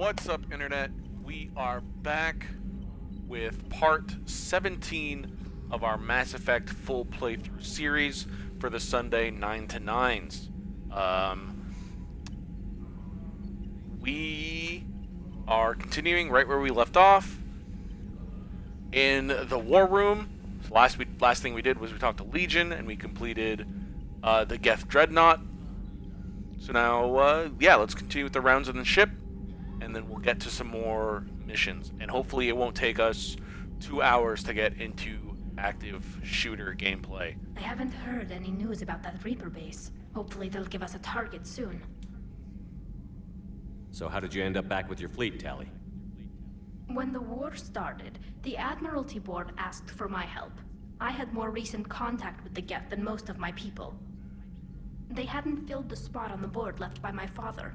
What's up, Internet? We are back with part 17 of our Mass Effect full playthrough series for the Sunday 9 to 9s. We are continuing right where we left off in the war room. Last thing we did was we talked to Legion and we completed the Geth Dreadnought. So now, let's continue with the rounds on the ship, and then we'll get to some more missions. And hopefully it won't take us 2 hours to get into active shooter gameplay. I haven't heard any news about that Reaper base. Hopefully they'll give us a target soon. So how did you end up back with your fleet, Tali? When the war started, the Admiralty Board asked for my help. I had more recent contact with the Geth than most of my people. They hadn't filled the spot on the board left by my father.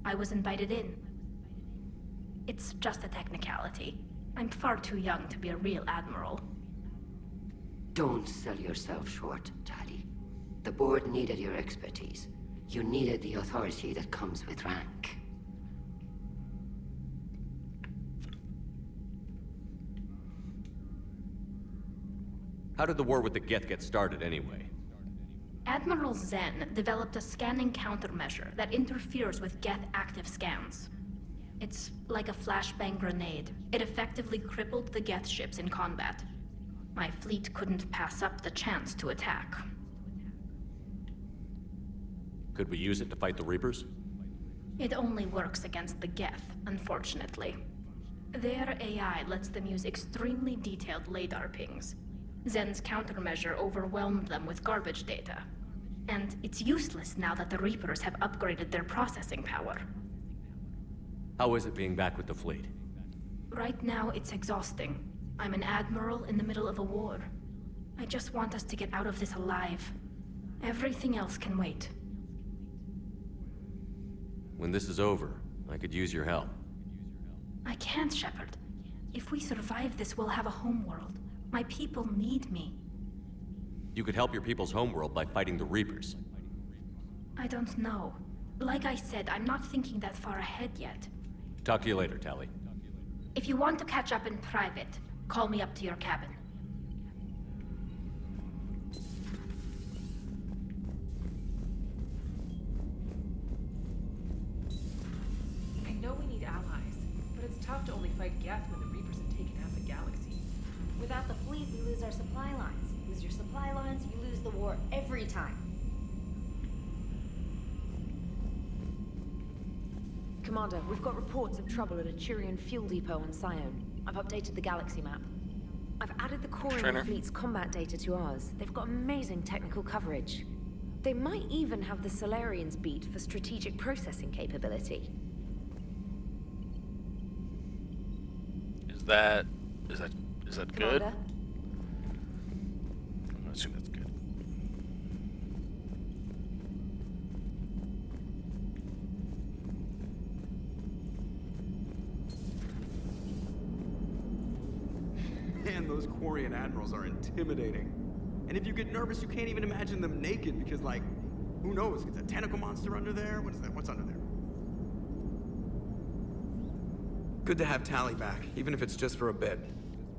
I was invited in. It's just a technicality. I'm far too young to be a real admiral. Don't sell yourself short, Tali. The board needed your expertise. You needed the authority that comes with rank. How did the war with the Geth get started anyway? Admiral Zen developed a scanning countermeasure that interferes with Geth active scans. It's like a flashbang grenade. It effectively crippled the Geth ships in combat. My fleet couldn't pass up the chance to attack. Could we use it to fight the Reapers? It only works against the Geth, unfortunately. Their AI lets them use extremely detailed LADAR pings. Zen's countermeasure overwhelmed them with garbage data. And it's useless now that the Reapers have upgraded their processing power. How is it being back with the fleet? Right now, it's exhausting. I'm an admiral in the middle of a war. I just want us to get out of this alive. Everything else can wait. When this is over, I could use your help. I can't, Shepard. If we survive this, we'll have a homeworld. My people need me. You could help your people's homeworld by fighting the Reapers. I don't know. Like I said, I'm not thinking that far ahead yet. Talk to you later, Tali. If you want to catch up in private, call me up to your cabin. I know we need allies, but it's tough to only fight Geth when the Reapers have taken half the galaxy. Without the fleet, we lose our supply lines. Lose your supply lines, you lose the war every time. Commander, we've got reports of trouble at a Turian fuel depot on Sion. I've updated the galaxy map. I've added the Quarian fleet's combat data to ours. They've got amazing technical coverage. They might even have the Solarians beat for strategic processing capability. Is that good? Commander? I'm gonna assume that's good. Man, those Quarian admirals are intimidating. And if you get nervous, you can't even imagine them naked because, like, who knows? It's a tentacle monster under there? What is that? What's under there? Good to have Tali back, even if it's just for a bit.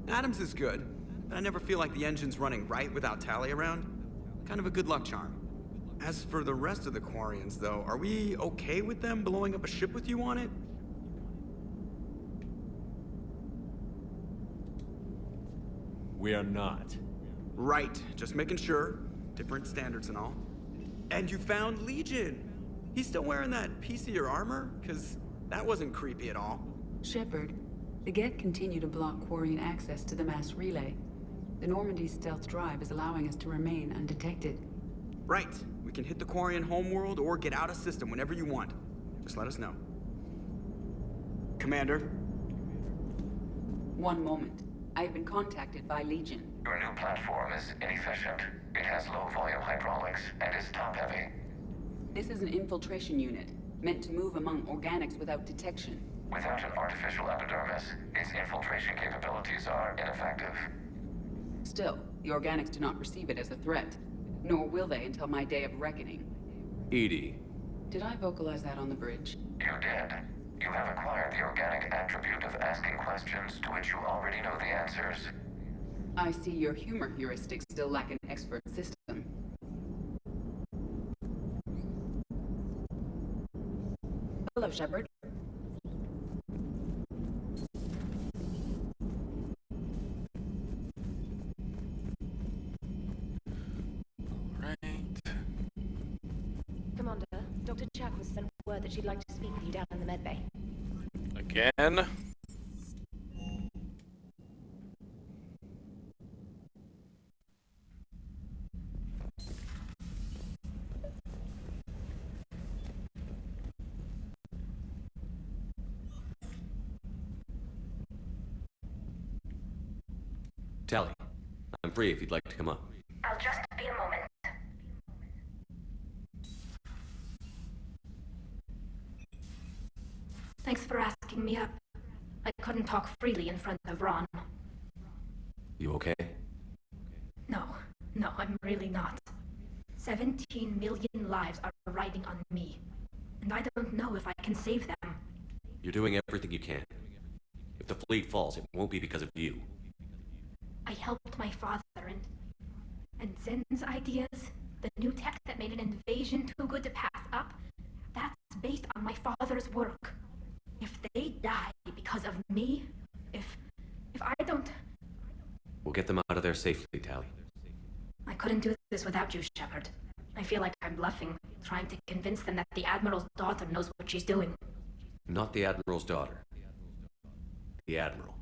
Adams is good, but I never feel like the engine's running right without Tali around. Kind of a good luck charm. As for the rest of the Quarians, though, are we okay with them blowing up a ship with you on it? We are not. Right, just making sure. Different standards and all. And you found Legion! He's still wearing that piece of your armor? Because that wasn't creepy at all. Shepard, the Geth continue to block Quarian access to the mass relay. The Normandy stealth drive is allowing us to remain undetected. Right. We can hit the Quarian homeworld or get out of system whenever you want. Just let us know. Commander? One moment. I have been contacted by Legion. Your new platform is inefficient. It has low-volume hydraulics and is top-heavy. This is an infiltration unit, meant to move among organics without detection. Without an artificial epidermis, its infiltration capabilities are ineffective. Still, the organics do not perceive it as a threat. Nor will they until my day of reckoning. EDI. Did I vocalize that on the bridge? You did. You have acquired the organic attribute of asking questions to which you already know the answers. I see your humor heuristics still lack an expert system. Hello, Shepard. Right. Commander, Dr. Chak was sent word that she'd like to speak with you down in the medbay. Again. Tally, I'm free if you'd like to come up. I'll just be a moment. Thanks for asking me up. I couldn't talk freely in front of Ron. You okay? No, I'm really not. 17 million lives are riding on me, and I don't know if I can save them. You're doing everything you can. If the fleet falls, it won't be because of you. I helped my father and Zen's ideas, the new tech that made an invasion too good to pass up, that's based on my father's work. If they die because of me, if I don't... We'll get them out of there safely, Tally. I couldn't do this without you, Shepard. I feel like I'm bluffing, trying to convince them that the Admiral's daughter knows what she's doing. Not the Admiral's daughter. The Admiral.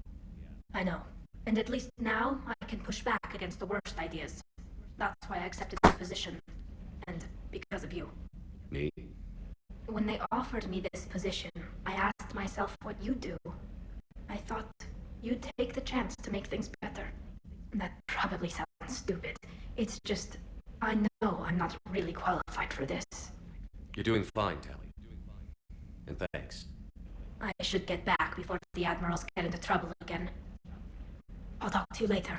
I know. And at least now, I can push back against the worst ideas. That's why I accepted the position. And because of you. Me? When they offered me this position, I asked myself what you'd do. I thought you'd take the chance to make things better. That probably sounds stupid. It's just, I know I'm not really qualified for this. You're doing fine, Tally. And thanks. I should get back before the Admirals get into trouble again. I'll talk to you later.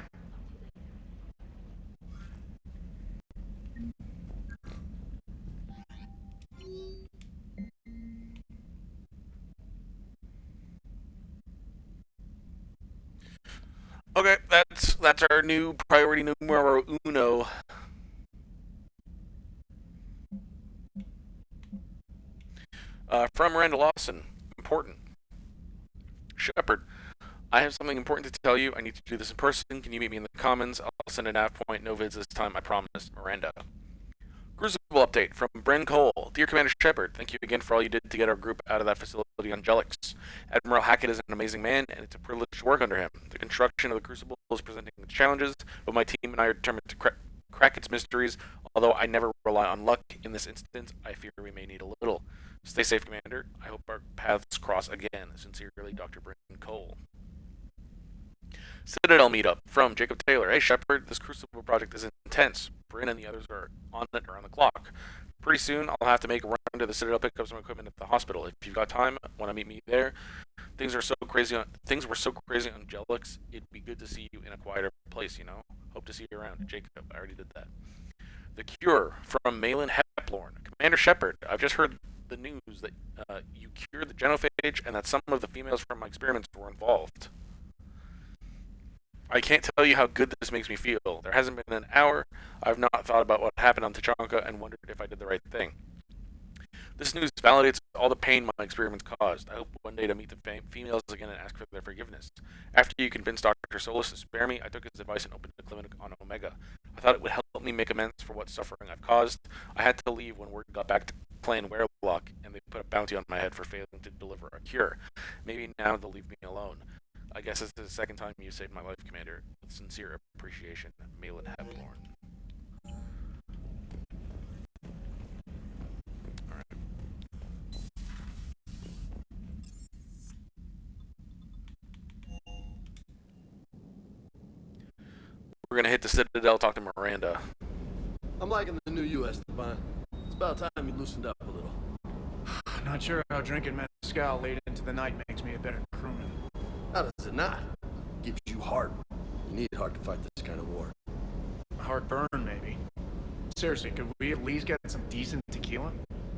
Okay, that's our new priority numero uno. From Miranda Lawson. Important. Shepard, I have something important to tell you. I need to do this in person. Can you meet me in the Commons? I'll send a nav point. No vids this time, I promise. Miranda. Crucible update from Bryn Cole. Dear Commander Shepard, thank you again for all you did to get our group out of that facility on Jelix. Admiral Hackett is an amazing man, and it's a privilege to work under him. The construction of the Crucible is presenting challenges, but my team and I are determined to crack its mysteries. Although I never rely on luck in this instance, I fear we may need a little. Stay safe, Commander. I hope our paths cross again. Sincerely, Dr. Bryn Cole. Citadel meetup from Jacob Taylor. Hey Shepard, this Crucible project is intense. Bryn and the others are on it around the clock. Pretty soon I'll have to make a run to the Citadel, pick up some equipment at the hospital. If you've got time, want to meet me there. Things were so crazy on Jelix. It'd be good to see you in a quieter place, you know. Hope to see you around. Jacob, I already did that. The Cure from Malin Heplorn. Commander Shepard, I've just heard the news that you cured the genophage and that some of the females from my experiments were involved. I can't tell you how good this makes me feel. There hasn't been an hour I've not thought about what happened on Tachanka and wondered if I did the right thing. This news validates all the pain my experiments caused. I hope one day to meet the females again and ask for their forgiveness. After you convinced Dr. Solis to spare me, I took his advice and opened a clinic on Omega. I thought it would help me make amends for what suffering I've caused. I had to leave when word got back to playing Werewolf, and they put a bounty on my head for failing to deliver a cure. Maybe now they'll leave me alone. I guess this is the second time you saved my life, Commander. With sincere appreciation, Malin Heplorn. Alright. We're gonna hit the Citadel, talk to Miranda. I'm liking the new U.S. Devon. It's about time you loosened up a little. Not sure how drinking mezcal late into the night makes me a better crewman. How does it not? Gives you heart. You need heart to fight this kind of war. Heartburn, maybe. Seriously, could we at least get some decent tequila?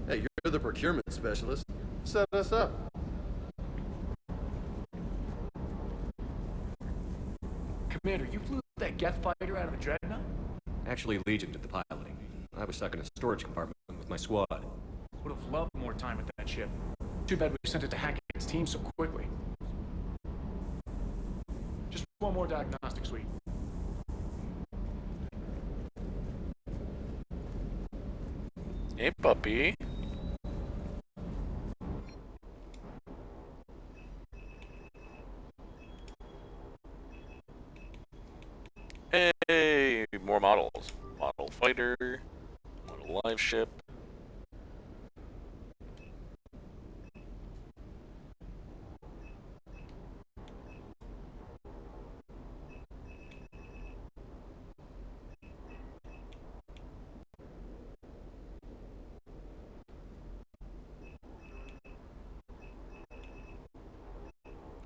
Hey, you're the procurement specialist. Set us up. Commander, you flew that Geth fighter out of the Dreadnought? Actually, Legion did the piloting. I was stuck in a storage compartment with my squad. Would have loved more time with that ship. Too bad we sent it to Hackett's team so quickly. Just one more diagnostic suite. Hey, puppy. Hey, more models. Model fighter, model live ship.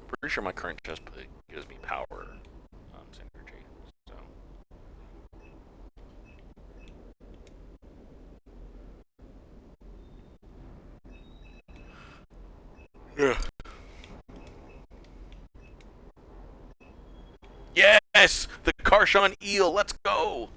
Pretty sure my current chest plate gives me power synergy. So yeah. Yes, the Karshan eel. Let's go.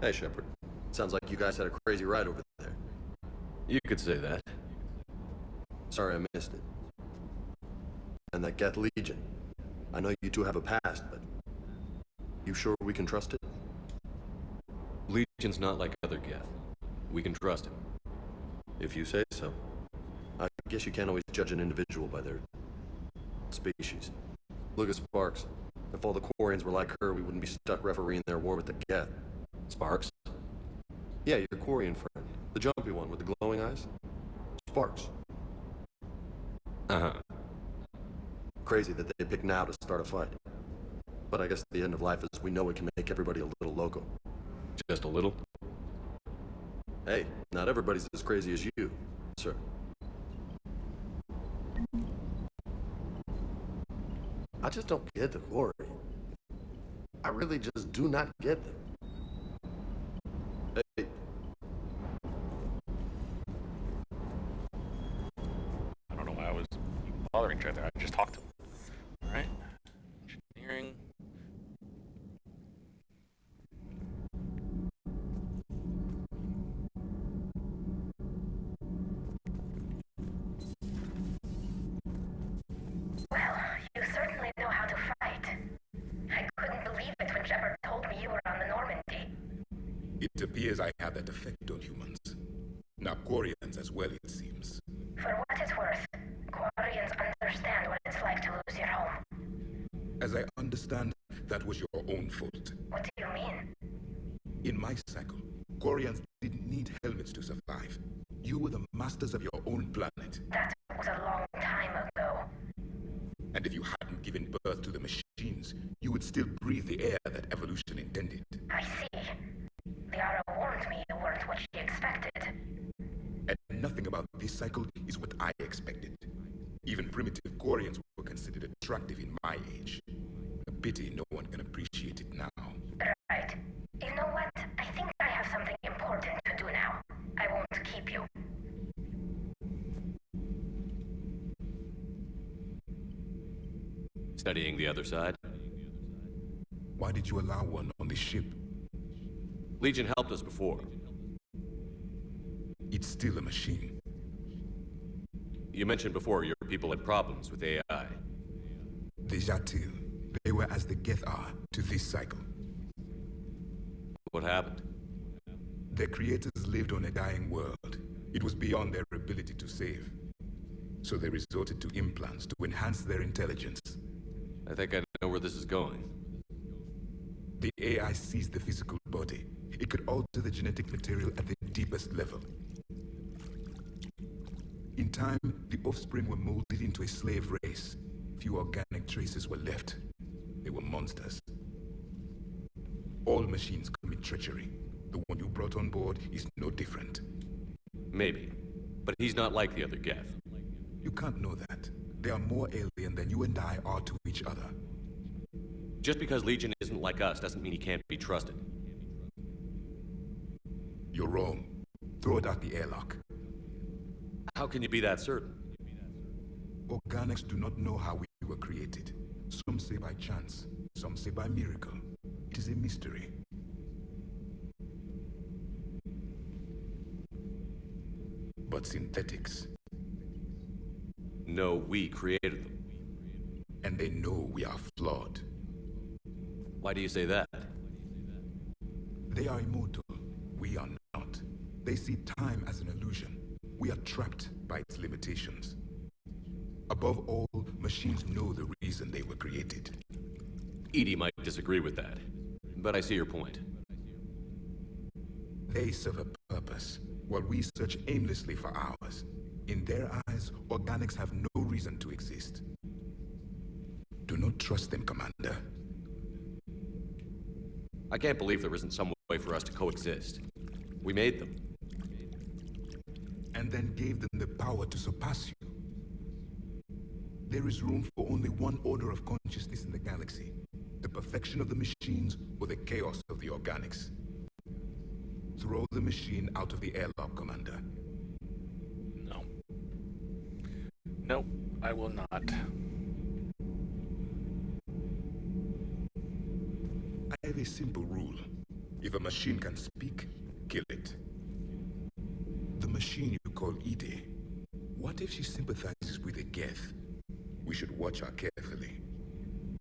Hey, Shepard. Sounds like you guys had a crazy ride over there. You could say that. Sorry I missed it. And that Geth Legion. I know you two have a past, but... You sure we can trust it? Legion's not like other Geth. We can trust him. If you say so. I guess you can't always judge an individual by their... species. Look at Sparks. If all the Quarians were like her, we wouldn't be stuck refereeing their war with the Geth. Sparks? Yeah, your Quarian friend. The jumpy one with the glowing eyes. Sparks. Uh-huh. Crazy that they pick now to start a fight. But I guess the end of life is we know it can make everybody a little loco. Just a little? Hey, not everybody's as crazy as you, sir. I just don't get the Quarian. I really just do not get them. Hey. I don't know why I was bothering each other. I just talked to him. Alright. Engineering. Well, you certainly know how to fight. I couldn't believe it when Shepard told me you were on the Normandy. It appears I have that effect on humans. Now Quarians as well, it seems. For what it's worth, Quarians understand what it's like to lose your home. As I understand, that was your own fault. What do you mean? In my cycle, Quarians didn't need helmets to survive. You were the masters of your own planet. That was a long time ago. And if you hadn't given birth to the machines, you would still breathe the air that evolution intended. I see. Liara warned me you weren't what she expected. And nothing about this cycle is what I expected. Even primitive Quarians were considered attractive in my age. A pity no one can appreciate it now. Right. You know what? I think I have something important to do now. I won't keep you. Studying the other side? Why did you allow one on this ship? Legion helped us before. It's still a machine. You mentioned before your people had problems with AI. The Jatil. They were as the Geth are to this cycle. What happened? Their creators lived on a dying world. It was beyond their ability to save. So they resorted to implants to enhance their intelligence. I think I know where this is going. The AI sees the physical body. It could alter the genetic material at the deepest level. In time, the offspring were molded into a slave race. Few organic traces were left. They were monsters. All machines commit treachery. The one you brought on board is no different. Maybe. But he's not like the other Geth. You can't know that. They are more alien than you and I are to each other. Just because Legion isn't like us doesn't mean he can't be trusted. You're wrong. Throw it out the airlock. How can you be that certain? Organics do not know how we were created. Some say by chance, some say by miracle. It is a mystery. But synthetics. No, we created them. And they know we are flawed. Why do you say that? They are immortal. We are not. They see time as an illusion. We are trapped by its limitations. Above all, machines know the reason they were created. Edie might disagree with that, but I see your point. They serve a purpose, while we search aimlessly for ours. In their eyes, organics have no reason to exist. Do not trust them, Commander. I can't believe there isn't some way for us to coexist. We made them. And then gave them the power to surpass you. There is room for only one order of consciousness in the galaxy. The perfection of the machines or the chaos of the organics. Throw the machine out of the airlock, Commander. No. Nope, I will not. I have a simple rule. If a machine can speak, kill it. The machine you call Ide, what if she sympathizes with a Geth? We should watch her carefully.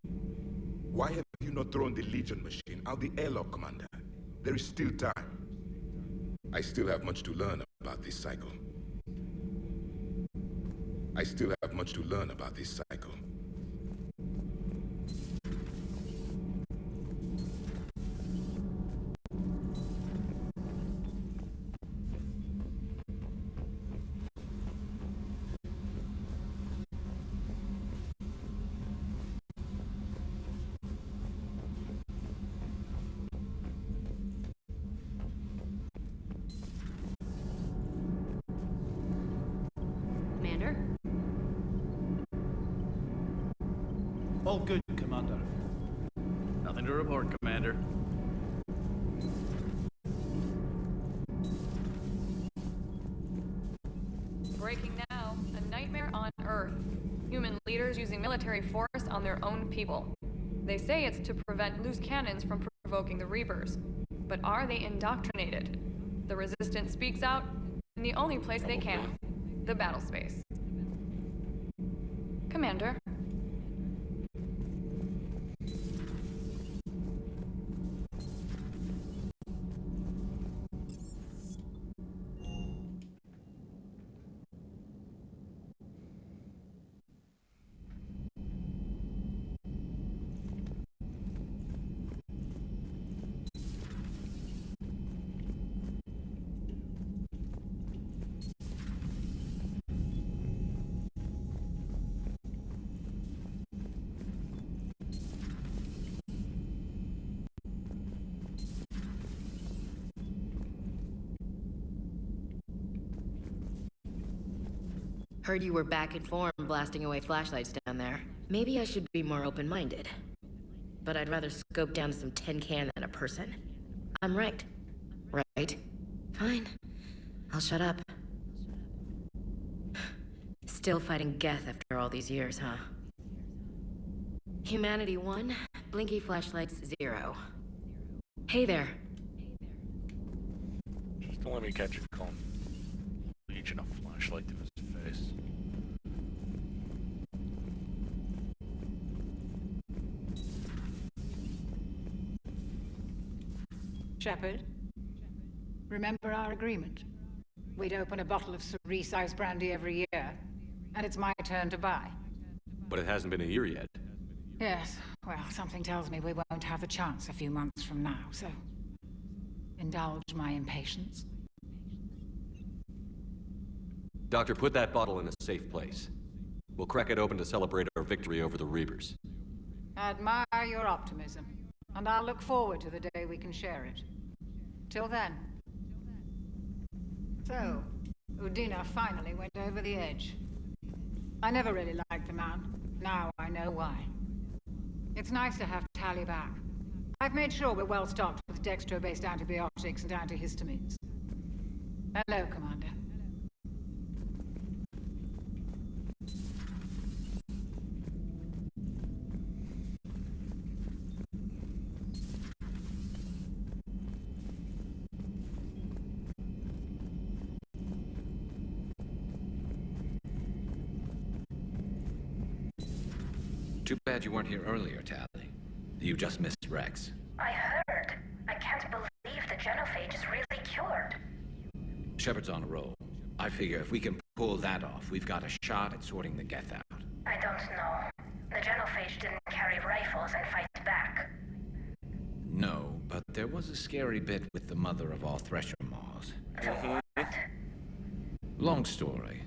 Why have you not thrown the Legion machine out the airlock, Commander? There is still time. I still have much to learn about this cycle. Commander? All good, Commander. Nothing to report, Commander. Breaking now, a nightmare on Earth. Human leaders using military force on their own people. They say it's to prevent loose cannons from provoking the Reapers. But are they indoctrinated? The Resistance speaks out in the only place they can, the battle space. Commander. Heard you were back in form blasting away flashlights down there. Maybe I should be more open-minded. But I'd rather scope down some tin can than a person. I'm right. Right? Fine. I'll shut up. Still fighting Geth after all these years, huh? Humanity 1, blinky flashlights 0. Hey there. Just don't let me catch you calling Legion a flashlight to his face. Shepard, remember our agreement? We'd open a bottle of Cerise brandy every year, and it's my turn to buy. But it hasn't been a year yet. Yes, well, something tells me we won't have a chance a few months from now, so indulge my impatience. Doctor, put that bottle in a safe place. We'll crack it open to celebrate our victory over the Reapers. I admire your optimism, and I'll look forward to the day we can share it. Till then. So, Udina finally went over the edge. I never really liked the man. Now I know why. It's nice to have Tali back. I've made sure we're well stocked with dextro-based antibiotics and antihistamines. Hello, Commander. Too bad you weren't here earlier, Tali. You just missed Rex. I heard. I can't believe the genophage is really cured. Shepard's on a roll. I figure if we can pull that off, we've got a shot at sorting the Geth out. I don't know. The genophage didn't carry rifles and fight back. No, but there was a scary bit with the mother of all Thresher Maws. What? Long story.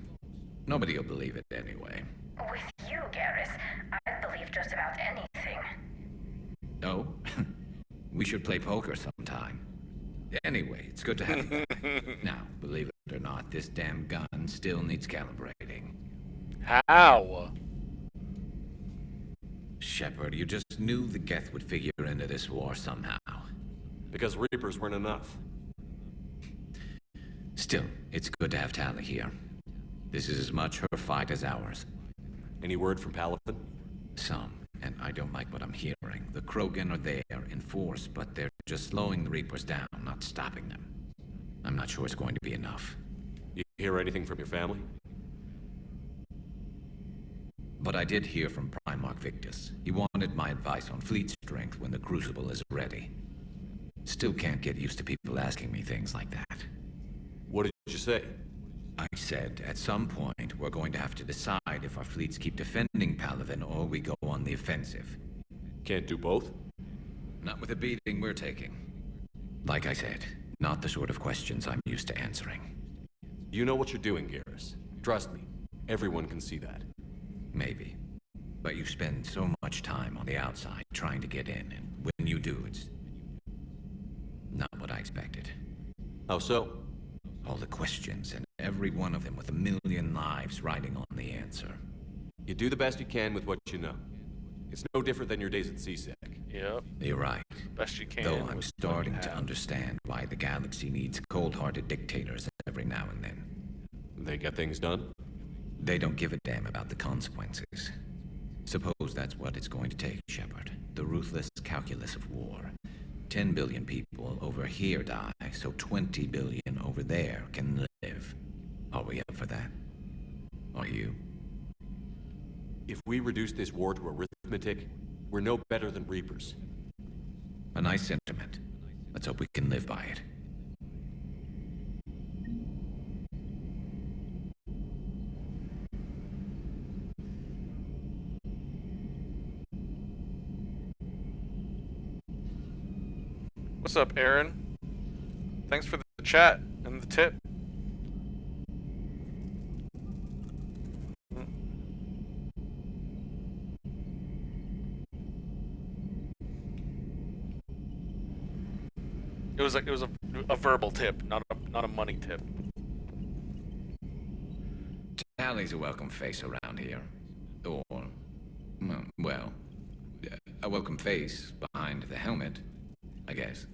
Nobody'll believe it anyway. With you, Garrus, I'd believe just about anything. Oh? We should play poker sometime. Anyway, it's good to have you back. Now, believe it or not, this damn gun still needs calibrating. How? Shepard, you just knew the Geth would figure into this war somehow. Because Reapers weren't enough. Still, it's good to have Tali here. This is as much her fight as ours. Any word from Palafin? Some, and I don't like what I'm hearing. The Krogan are there in force, but they're just slowing the Reapers down, not stopping them. I'm not sure it's going to be enough. You hear anything from your family? But I did hear from Primarch Victus. He wanted my advice on fleet strength when the Crucible is ready. Still can't get used to people asking me things like that. What did you say? I said, at some point, we're going to have to decide if our fleets keep defending Palafin or we go on the offensive. Can't do both? Not with the beating we're taking. Like I said, not the sort of questions I'm used to answering. You know what you're doing, Garrus. Trust me, everyone can see that. Maybe. But you spend so much time on the outside trying to get in, and when you do, it's not what I expected. How so? All the questions, and every one of them with a million lives riding on the answer. You do the best you can with what you know. It's no different than your days at CSEC. Yep. You're right. Best you can. Though I'm starting to understand why the galaxy needs cold-hearted dictators every now and then. They get things done? They don't give a damn about the consequences. Suppose that's what it's going to take, Shepard. The ruthless calculus of war. 10 billion people over here die, so 20 billion over there can live. Are we up for that? Are you? If we reduce this war to arithmetic, we're no better than Reapers. A nice sentiment. Let's hope we can live by it. What's up, Aaron? Thanks for the chat and the tip. It was a verbal tip, not a money tip. Tali's a welcome face around here. Or, well, a welcome face behind the helmet, I guess.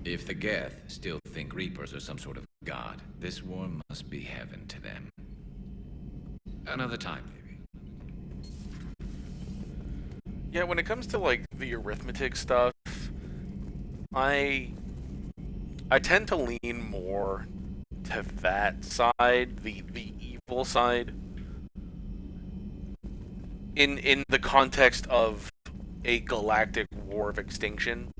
If the Geth still think Reapers are some sort of god, this war must be heaven to them. Another time, maybe. Yeah, when it comes to like the arithmetic stuff, I tend to lean more to that side, the evil side. In the context of a galactic war of extinction.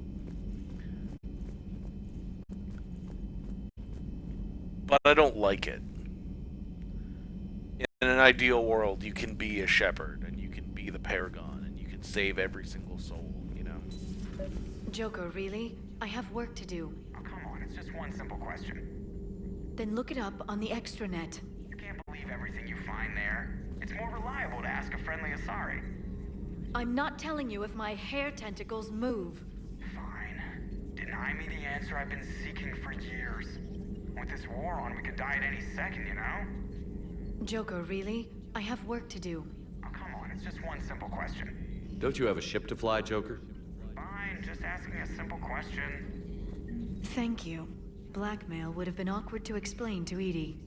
But I don't like it. In an ideal world, you can be a shepherd, and you can be the paragon, and you can save every single soul, you know? Joker, really? I have work to do. Oh, come on, it's just one simple question. Then look it up on the extranet. You can't believe everything you find there. It's more reliable to ask a friendly Asari. I'm not telling you if my hair tentacles move. Fine. Deny me the answer I've been seeking for years. With this war on, we could die at any second, you know? Joker, really? I have work to do. Oh, come on, it's just one simple question. Don't you have a ship to fly, Joker? Fine, just asking a simple question. Thank you. Blackmail would have been awkward to explain to Edie.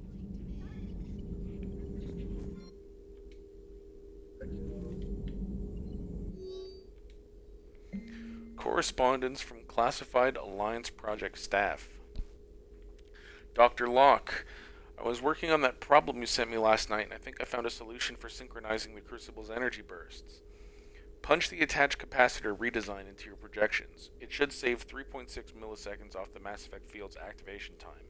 Correspondence from classified Alliance project staff. Dr. Locke, I was working on that problem you sent me last night, and I think I found a solution for synchronizing the Crucible's energy bursts. Punch the attached capacitor redesign into your projections. It should save 3.6 milliseconds off the Mass Effect field's activation time.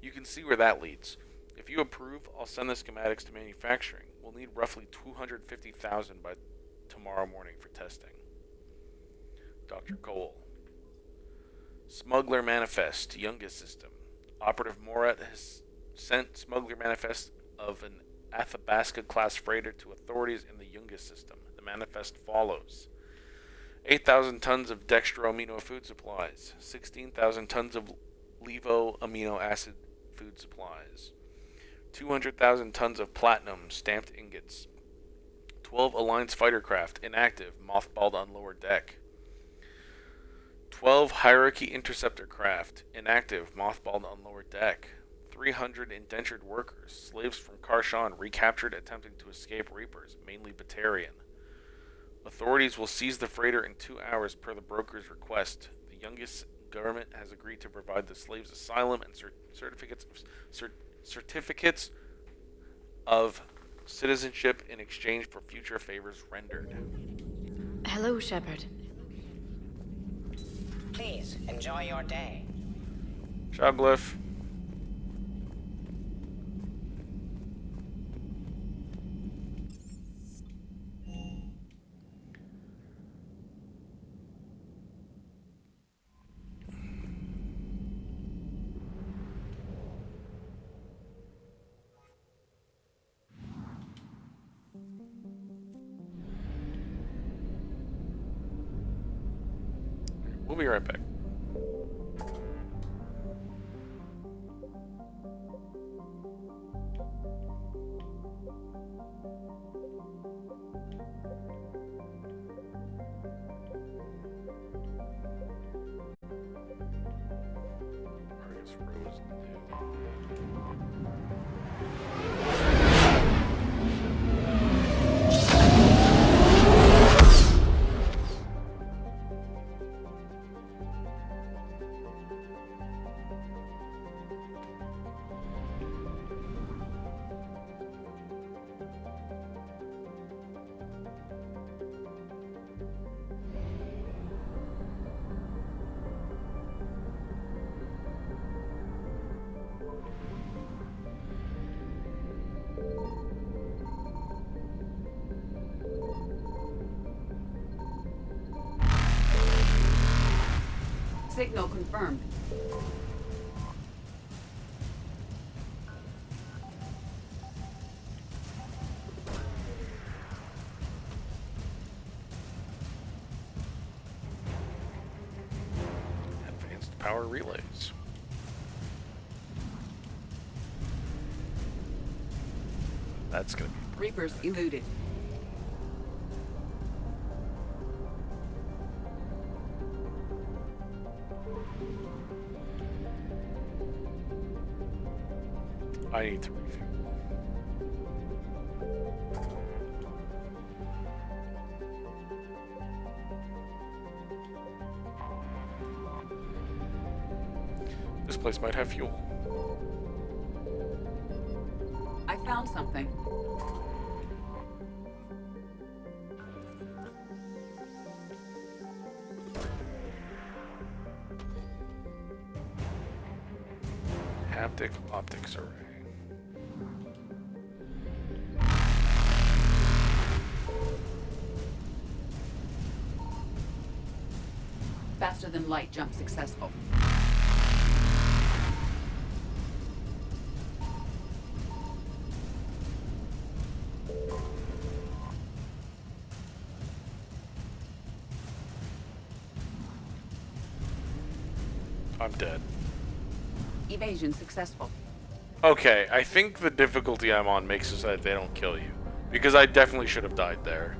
You can see where that leads. If you approve, I'll send the schematics to manufacturing. We'll need roughly 250,000 by tomorrow morning for testing. Dr. Cole. Smuggler Manifest, Youngest System. Operative Morat has sent Smuggler Manifest of an Athabasca-class freighter to authorities in the Youngest System. The manifest follows. 8,000 tons of dextro amino food supplies. 16,000 tons of levo amino acid food supplies. 200,000 tons of platinum stamped ingots. 12 Alliance fighter craft, inactive, mothballed on lower deck. 12 Hierarchy Interceptor craft, inactive, mothballed on lower deck. 300 indentured workers, slaves from Karshan recaptured attempting to escape Reapers, mainly Batarian. Authorities will seize the freighter in 2 hours per the broker's request. The Youngest government has agreed to provide the slaves asylum and certificates of citizenship in exchange for future favors rendered. Hello, Shepard. Please, enjoy your day. Shoglyph. We'll be right back. Signal confirmed. Advanced power relays. That's gonna be Reapers eluded. I need to refuel. This place might have fuel. I found something. Haptic optics array. Faster than light jump successful. I'm dead. Evasion successful. Okay, I think the difficulty I'm on makes it so that they don't kill you. Because I definitely should have died there.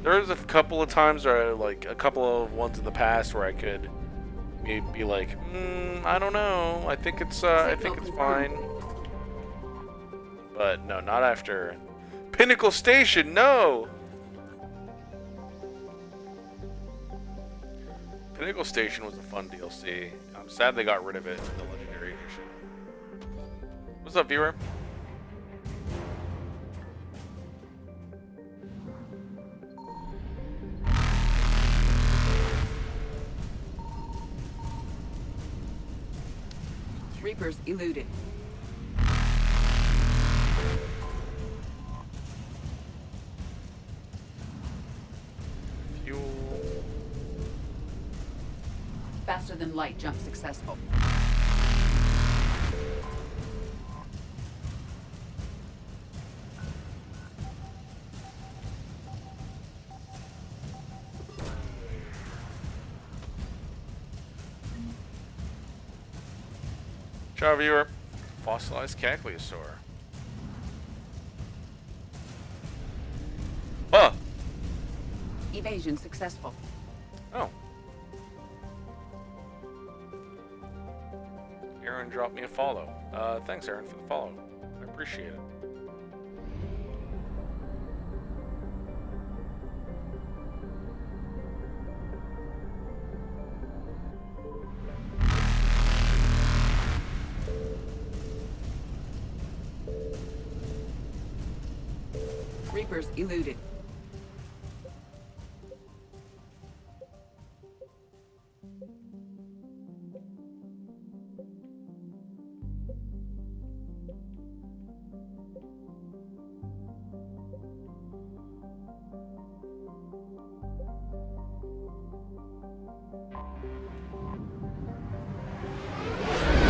There's a couple of times, or like a couple of ones in the past, where I could maybe be like, I don't know. I think it's fine. But no, not after Pinnacle Station. No. Pinnacle Station was a fun DLC. I'm sad they got rid of it in the Legendary Edition. What's up, viewer? Reapers eluded. Fuel. Faster than light jump successful. Ciao, viewer. Fossilized Cackleosaur. Huh. Evasion successful. Oh. Aaron dropped me a follow. Thanks, Aaron, for the follow. I appreciate it. Reapers eluded.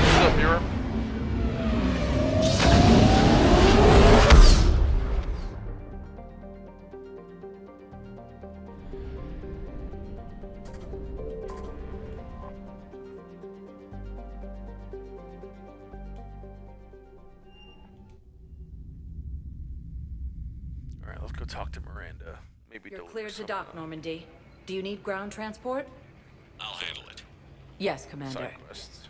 What's up, viewer? Alright, let's go talk to Miranda. Maybe You're deliver cleared to some, dock, Normandy. Do you need ground transport? I'll handle it. Yes, Commander. side quests.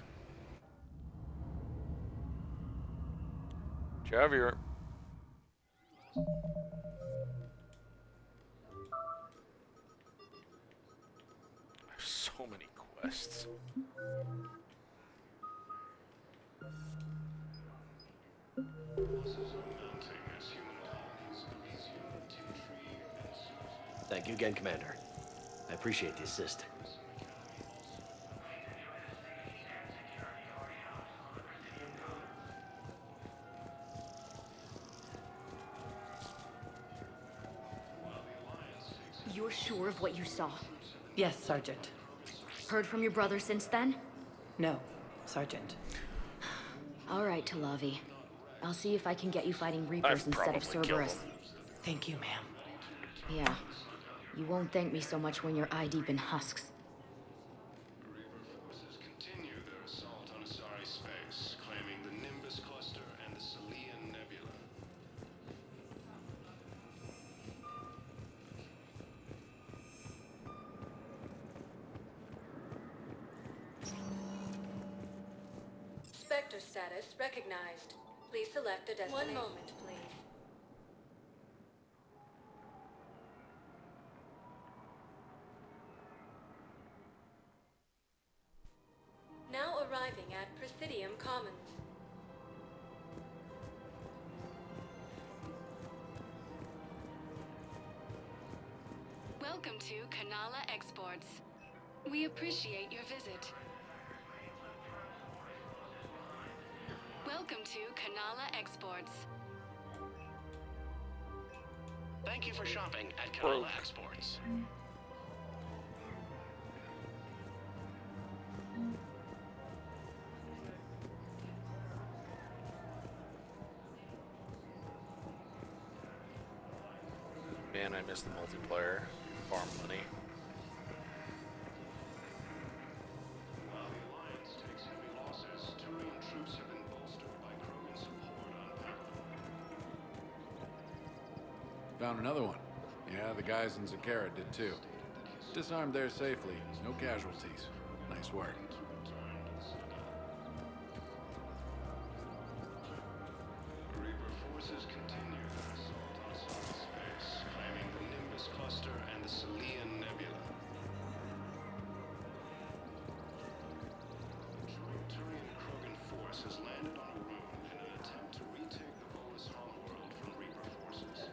Ciao, viewer. There's so many quests. Thank you again, Commander. I appreciate the assist. You're sure of what you saw? Yes, Sergeant. Heard from your brother since then? No, Sergeant. All right, Talavi. I'll see if I can get you fighting Reapers instead of Cerberus. Thank you, ma'am. Yeah. You won't thank me so much when you're eye-deep in husks. Continue their assault on Asari space, claiming the Nimbus cluster and the Salian Nebula. Spectre status recognized. Please select a destination. 1 moment, please. Now arriving at Presidium Commons. Welcome to Kanala Exports. We appreciate your visit. Welcome to Kanala Exports. Thank you for shopping at Kanala Exports. Man, I missed the multiplayer. farm money. While the Alliance takes heavy losses, Turian troops have been bolstered by Krogan support on Palaven. Found another one. Yeah, the guys in Zaal'Koris did too. Disarmed there safely. No casualties. Nice work. Reaper forces continue their assault on Asari space, claiming the Nimbus cluster and the Salian Nebula. A joint Turian-Krogan force has landed on a rune in an attempt to retake the Volus homeworld from Reaper forces.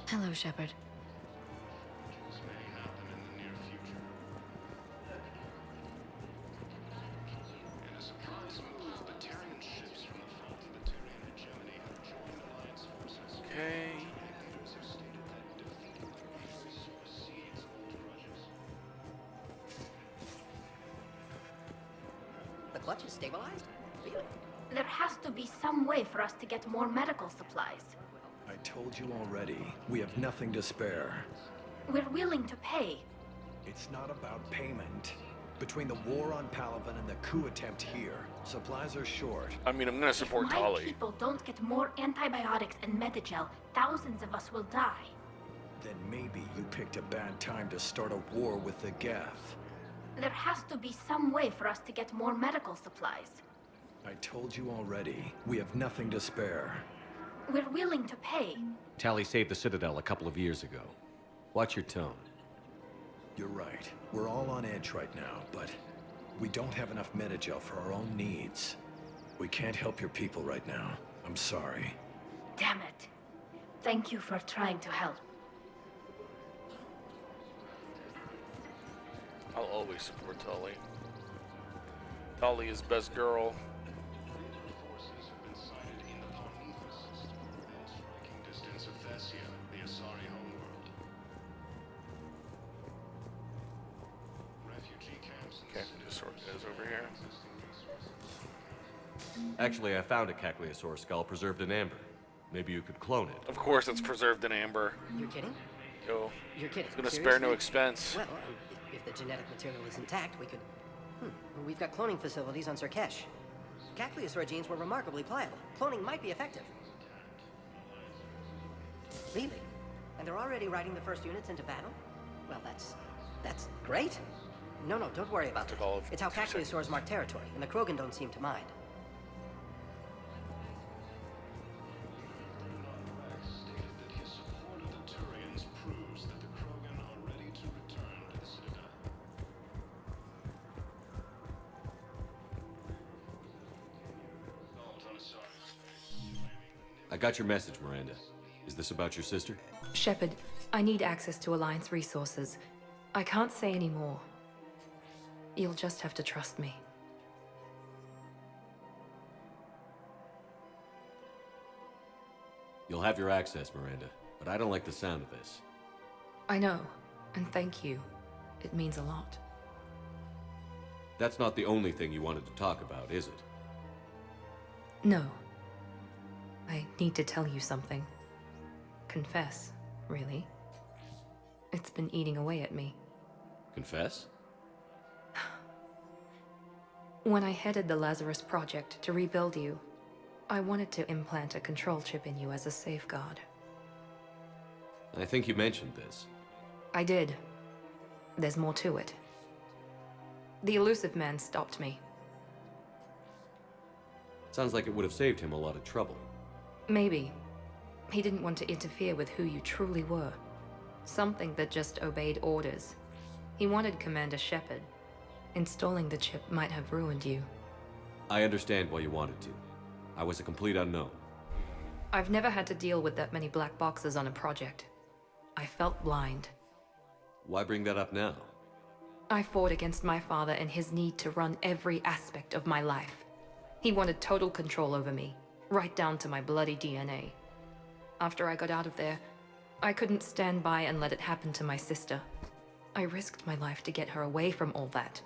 Hello, Shepard. This may happen in the near future. In a surprise move, Batarian ships from the faulty Batarian hegemony have joined Alliance forces. Okay. Leaders have stated that defeating the Reapers supersedes old grudges. The clutch is stabilized? Really? There has to be some way for us to get more medical supplies. I told you already, we have nothing to spare. We're willing to pay. It's not about payment. Between the war on Palaven and the coup attempt here, supplies are short. I mean, I'm gonna support If my Tali. people don't get more antibiotics and Medigel, thousands of us will die. Then maybe you picked a bad time to start a war with the Geth. There has to be some way for us to get more medical supplies. I told you already, we have nothing to spare. We're willing to pay. Tali saved the Citadel a couple of years ago. Watch your tone. You're right. We're all on edge right now, but we don't have enough Medigel for our own needs. We can't help your people right now. I'm sorry. Damn it. Thank you for trying to help. I'll always support Tali. Tali is best girl. Forces have been sighted in the Ponethus system, within striking distance of Thessia, the Asari homeworld. Refugee camps and Okay, just sort those over here. Actually, I found a Cagliasaur skull preserved in amber. Maybe you could clone it. Of course, it's preserved in amber. You're kidding? Yo, You're kidding. it's gonna spare no Seriously? expense. Well, if the genetic material is intact, we could... We've got cloning facilities on Zaal'Koris. Cagliasaur genes were remarkably pliable. Cloning might be effective. Really? And they're already riding the first units into battle? Well, that's great. No, don't worry about it. It's how Cagliasaurs mark territory, and the Krogan don't seem to mind. Stated that his support of the Turians proves that the Krogan are ready to return to the Citadel. Assault on Asari space, I got your message, Miranda. Is this about your sister? Shepard, I need access to Alliance resources. I can't say any more. You'll just have to trust me. You'll have your access, Miranda, but I don't like the sound of this. I know, and thank you. It means a lot. That's not the only thing you wanted to talk about, is it? No. I need to tell you something. Confess, really. It's been eating away at me. Confess? When I headed the Lazarus Project to rebuild you, I wanted to implant a control chip in you as a safeguard. I think you mentioned this. I did. There's more to it. The elusive man stopped me. Sounds like it would have saved him a lot of trouble. Maybe. He didn't want to interfere with who you truly were. Something that just obeyed orders. He wanted Commander Shepard. Installing the chip might have ruined you. I understand why you wanted to. I was a complete unknown. I've never had to deal with that many black boxes on a project. I felt blind. Why bring that up now? I fought against my father and his need to run every aspect of my life. He wanted total control over me, right down to my bloody DNA. After I got out of there, I couldn't stand by and let it happen to my sister. I risked my life to get her away from all that.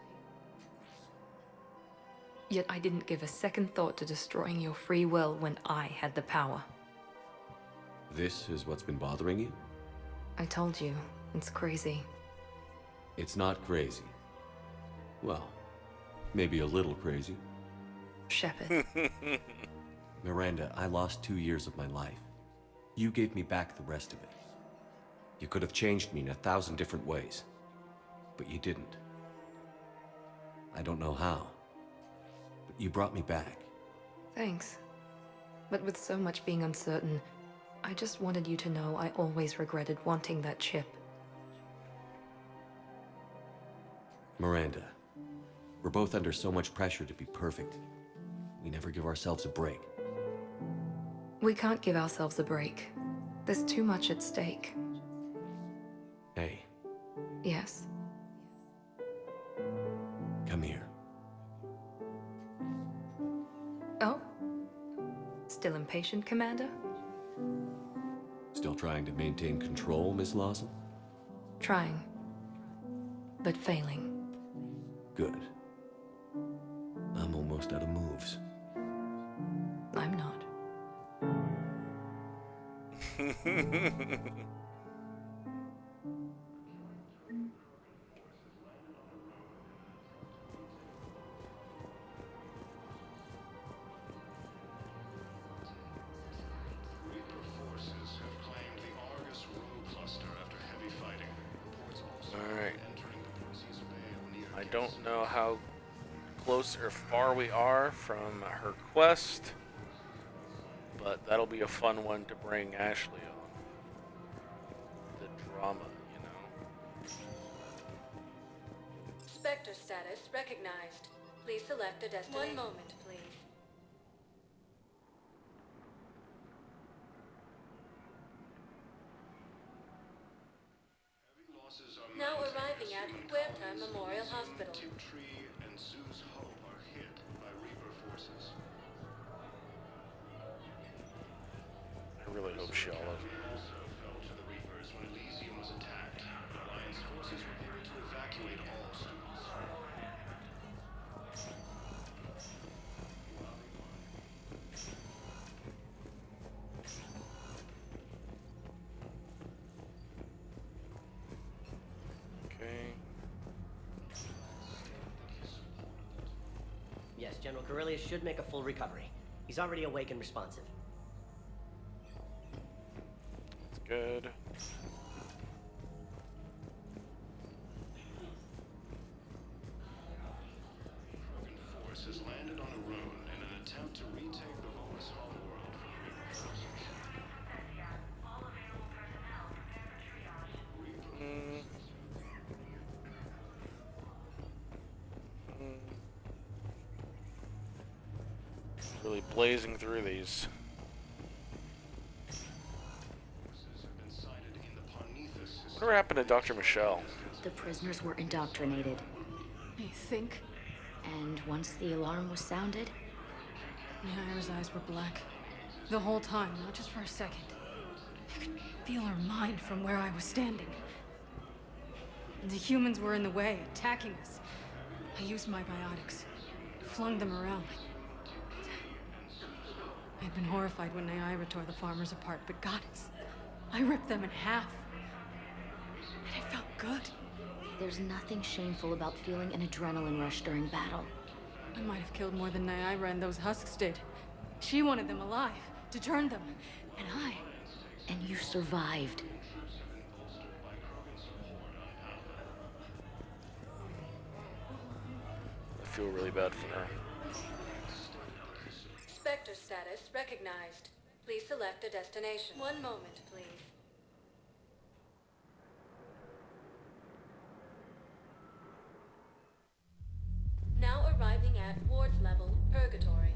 Yet I didn't give a second thought to destroying your free will when I had the power. This is what's been bothering you? I told you, it's crazy. It's not crazy. Well, maybe a little crazy. Shepard. Miranda, I lost 2 years of my life. You gave me back the rest of it. You could have changed me in 1,000 different ways, but you didn't. I don't know how, but you brought me back. Thanks. But with so much being uncertain, I just wanted you to know I always regretted wanting that chip. Miranda, we're both under so much pressure to be perfect. We never give ourselves a break. We can't give ourselves a break. There's too much at stake. Hey. Yes. Come here. Oh? Still impatient, Commander? Still trying to maintain control, Miss Lawson? Trying. But failing. Good. I'm almost out of moves. I'm not. Alright. I don't know how close or far we are from her quest, but that'll be a fun one to bring Ashley on. The drama, you know. Spectre status recognized. Please select a destination. 1 moment, please. Now arriving at Huerta Memorial Hospital. Tree and Zoo's Hope are hit by Reaper forces. I really hope she all of it. Also fell to the Reapers when Elysium was attacked. Alliance forces were able to evacuate all students. Yes, General Corellius should make a full recovery. He's already awake and responsive. That's good. Krogan force has landed on a road in an attempt to retake the Volus home world from Reaper forces. All available personnel prepare for triage. Really blazing through these. Whatever happened to Dr. Michelle? The prisoners were indoctrinated. You think? And once the alarm was sounded, Naira's eyes were black. The whole time, not just for a second. I could feel her mind from where I was standing. The humans were in the way, attacking us. I used my biotics, flung them around. I'd been horrified when Naira tore the farmers apart, but goddess, I ripped them in half. And it felt good. there's nothing shameful about feeling an adrenaline rush during battle. I might have killed more than Naira and those husks did. She wanted them alive, to turn them, and I... And you survived. I feel really bad for her. Spectre status recognized. Please select a destination. 1 moment, please. Now arriving at Ward's level, Purgatory.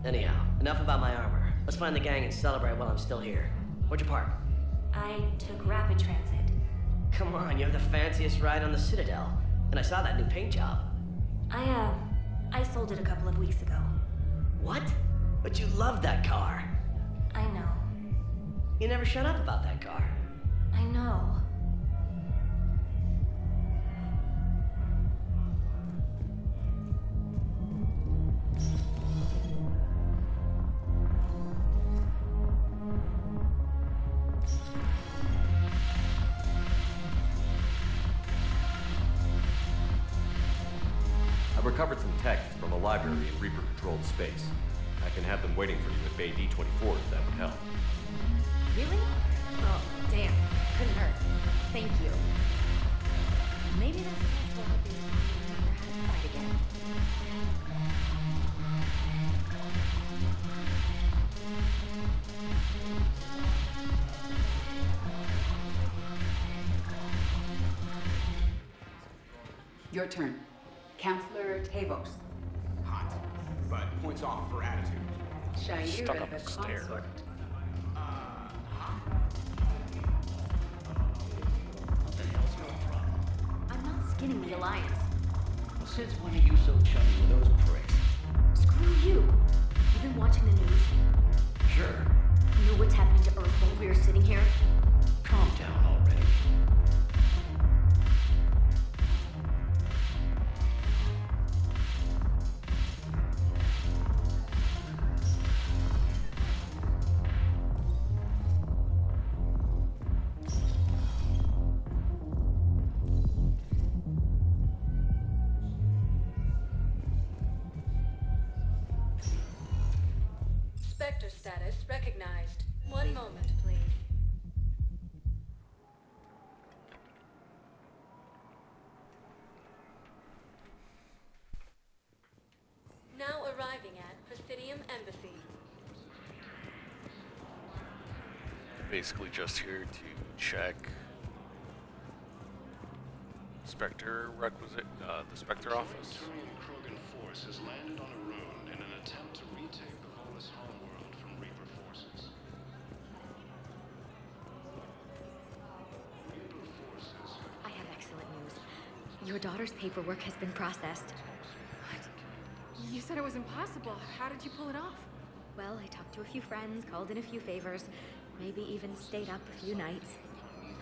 Anyhow, enough about my armor. Let's find the gang and celebrate while I'm still here. Where'd you park? I took rapid transit. Come on, you have the fanciest ride on the Citadel. And I saw that new paint job. I sold it a couple of weeks ago. What? But you loved that car. I know. You never shut up about that car. I know. I've recovered some tech from a library in Reaper-controlled space. I can have them waiting for you at Bay D-24 if that would help. Really? Oh, damn. Couldn't hurt. Thank you. Maybe that's the chance we'll help you never have to fight again. Your turn. Counselor Tavos. Hot, but points off for attitude. Stuck on the stair. I'm not skinning the Alliance. Well, since when are you so chummy with those pricks? Screw you. You've been watching the news. Sure. You know what's happening to Earth while we're sitting here? Calm down already. Spectre status recognized. One moment, please. Now arriving at Presidium Embassy. Basically just here to check Spectre requisite, the Spectre office. Korean Krogan force has landed on a rune in an attempt to retake the Volus homeworld from Reaper forces. Reaper forces I have excellent news. Your daughter's paperwork has been processed. You said it was impossible. How did you pull it off? Well, I talked to a few friends, called in a few favors, maybe even stayed up a few nights.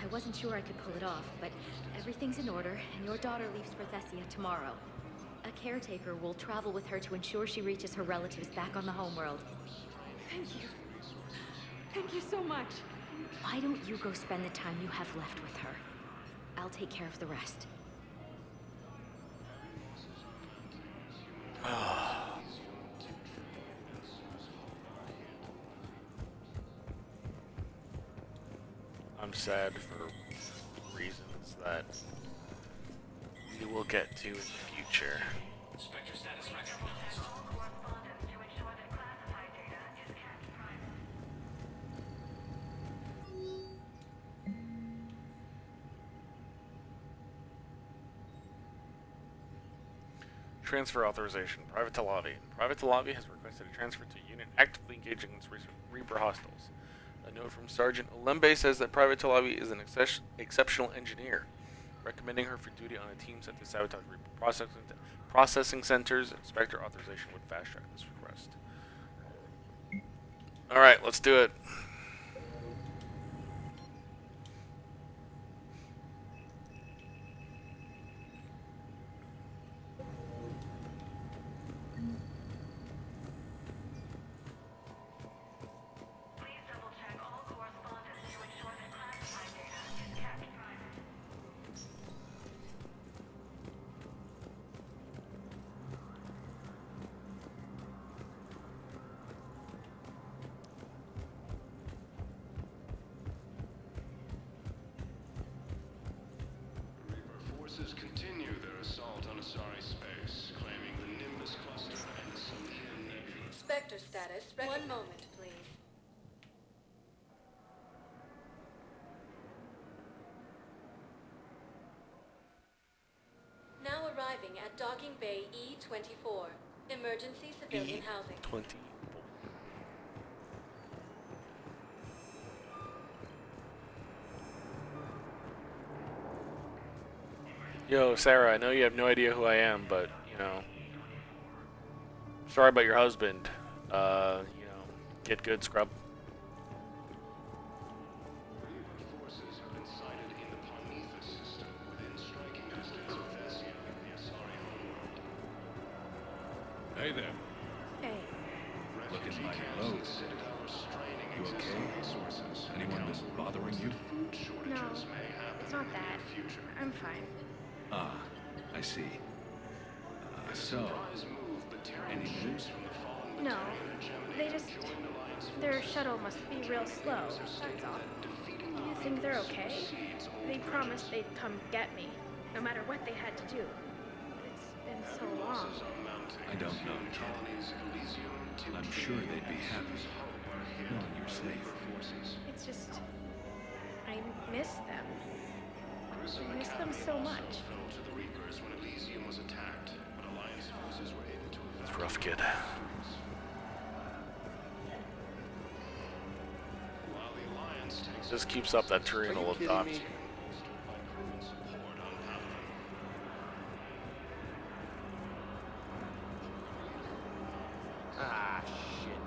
I wasn't sure I could pull it off, but everything's in order, and your daughter leaves for Thessia tomorrow. A caretaker will travel with her to ensure she reaches her relatives back on the homeworld. Thank you. Thank you so much. Why don't you go spend the time you have left with her? I'll take care of the rest. I'm sad for reasons that we will get to in the future. Spectre status recognized. Transfer authorization. Private Talavi. Private Talavi has requested a transfer to a unit actively engaging against Reaper hostiles. A note from Sergeant Olembe says that Private Talavi is an exceptional engineer, recommending her for duty on a team sent to sabotage Reaper processing centers. Spectre authorization would fast track this request. Alright, let's do it. Forces continue their assault on Asari space, claiming the Nimbus cluster and the Salian Nebula. Spectre status. One moment, please. Now arriving at Docking Bay E-24. Emergency civilian housing. 20. Yo, Sarah, I know you have no idea who I am, but, you know, sorry about your husband. You know, get good, scrub. Forces have been sighted in the Parnithus system within striking distance of Thessia, the Asari homeworld. Hey there. Hey. Looking mighty low. You okay? Anyone been bothering you? No, it's not that. I'm fine. Ah, I see. So, any news? No, they just... Their shuttle must be real slow, that's all. Do you think they're okay? They promised they'd come get me, no matter what they had to do. But it's been so long. I don't know, kid. I'm sure they'd be happy knowing you're safe. It's just... I miss them. I miss them so much. That's rough, kid. Just keeps up that Tyrion will adopt you. Ah, shit.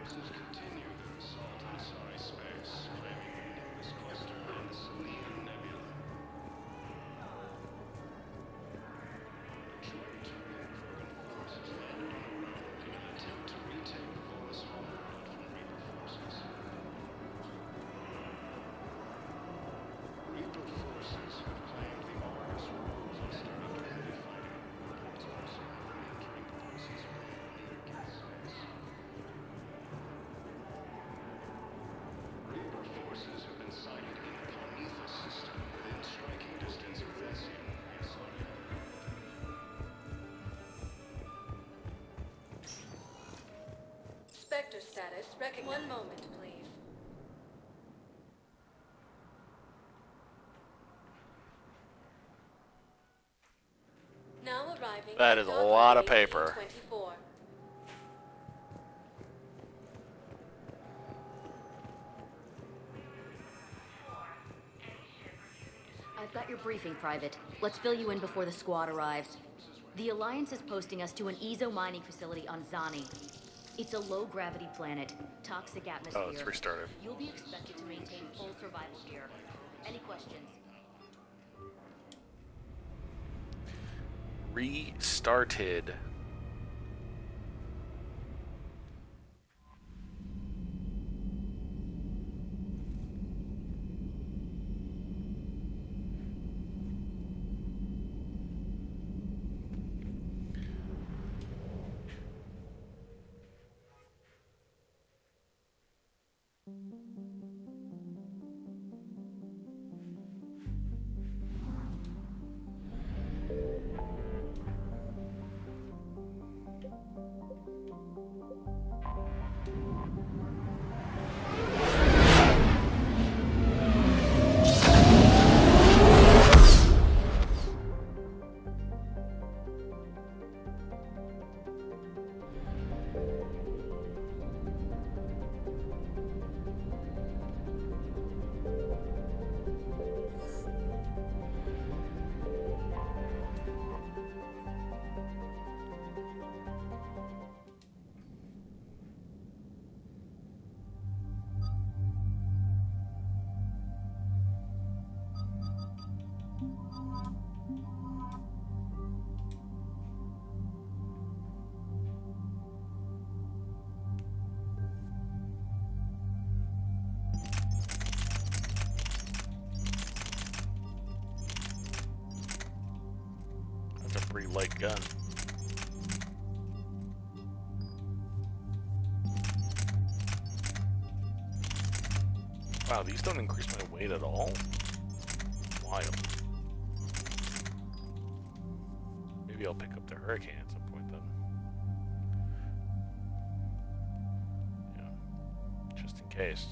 Forces continue their assault on Asari space, claiming the Nimbus cluster and the Selenium nebula. Joint Tyrian Krogan forces landed on Rannoch in an attempt to retake the Volus homeworld from Reaper forces. Reaper forces have claimed the Argus rose muster after heavy fighting. Reports also have them entering the Percy's Rim near Geth space. Reaper forces have been sighted in the Parnithus system within striking distance of Thessia, the Asari homeworld. Spectre status recognized. One moment, please. Now arriving. That is a lot of paper. 24. I've got your briefing, Private. Let's fill you in before the squad arrives. The Alliance is posting us to an Ezo mining facility on Zani. It's a low-gravity planet, toxic atmosphere. Oh, it's restarted. You'll be expected to maintain full survival here. Any questions? Restarted. That's a pretty light gun. Wow, these don't increase my weight at all? Wild. Maybe I'll pick up the Hurricane at some point then. Yeah, just in case.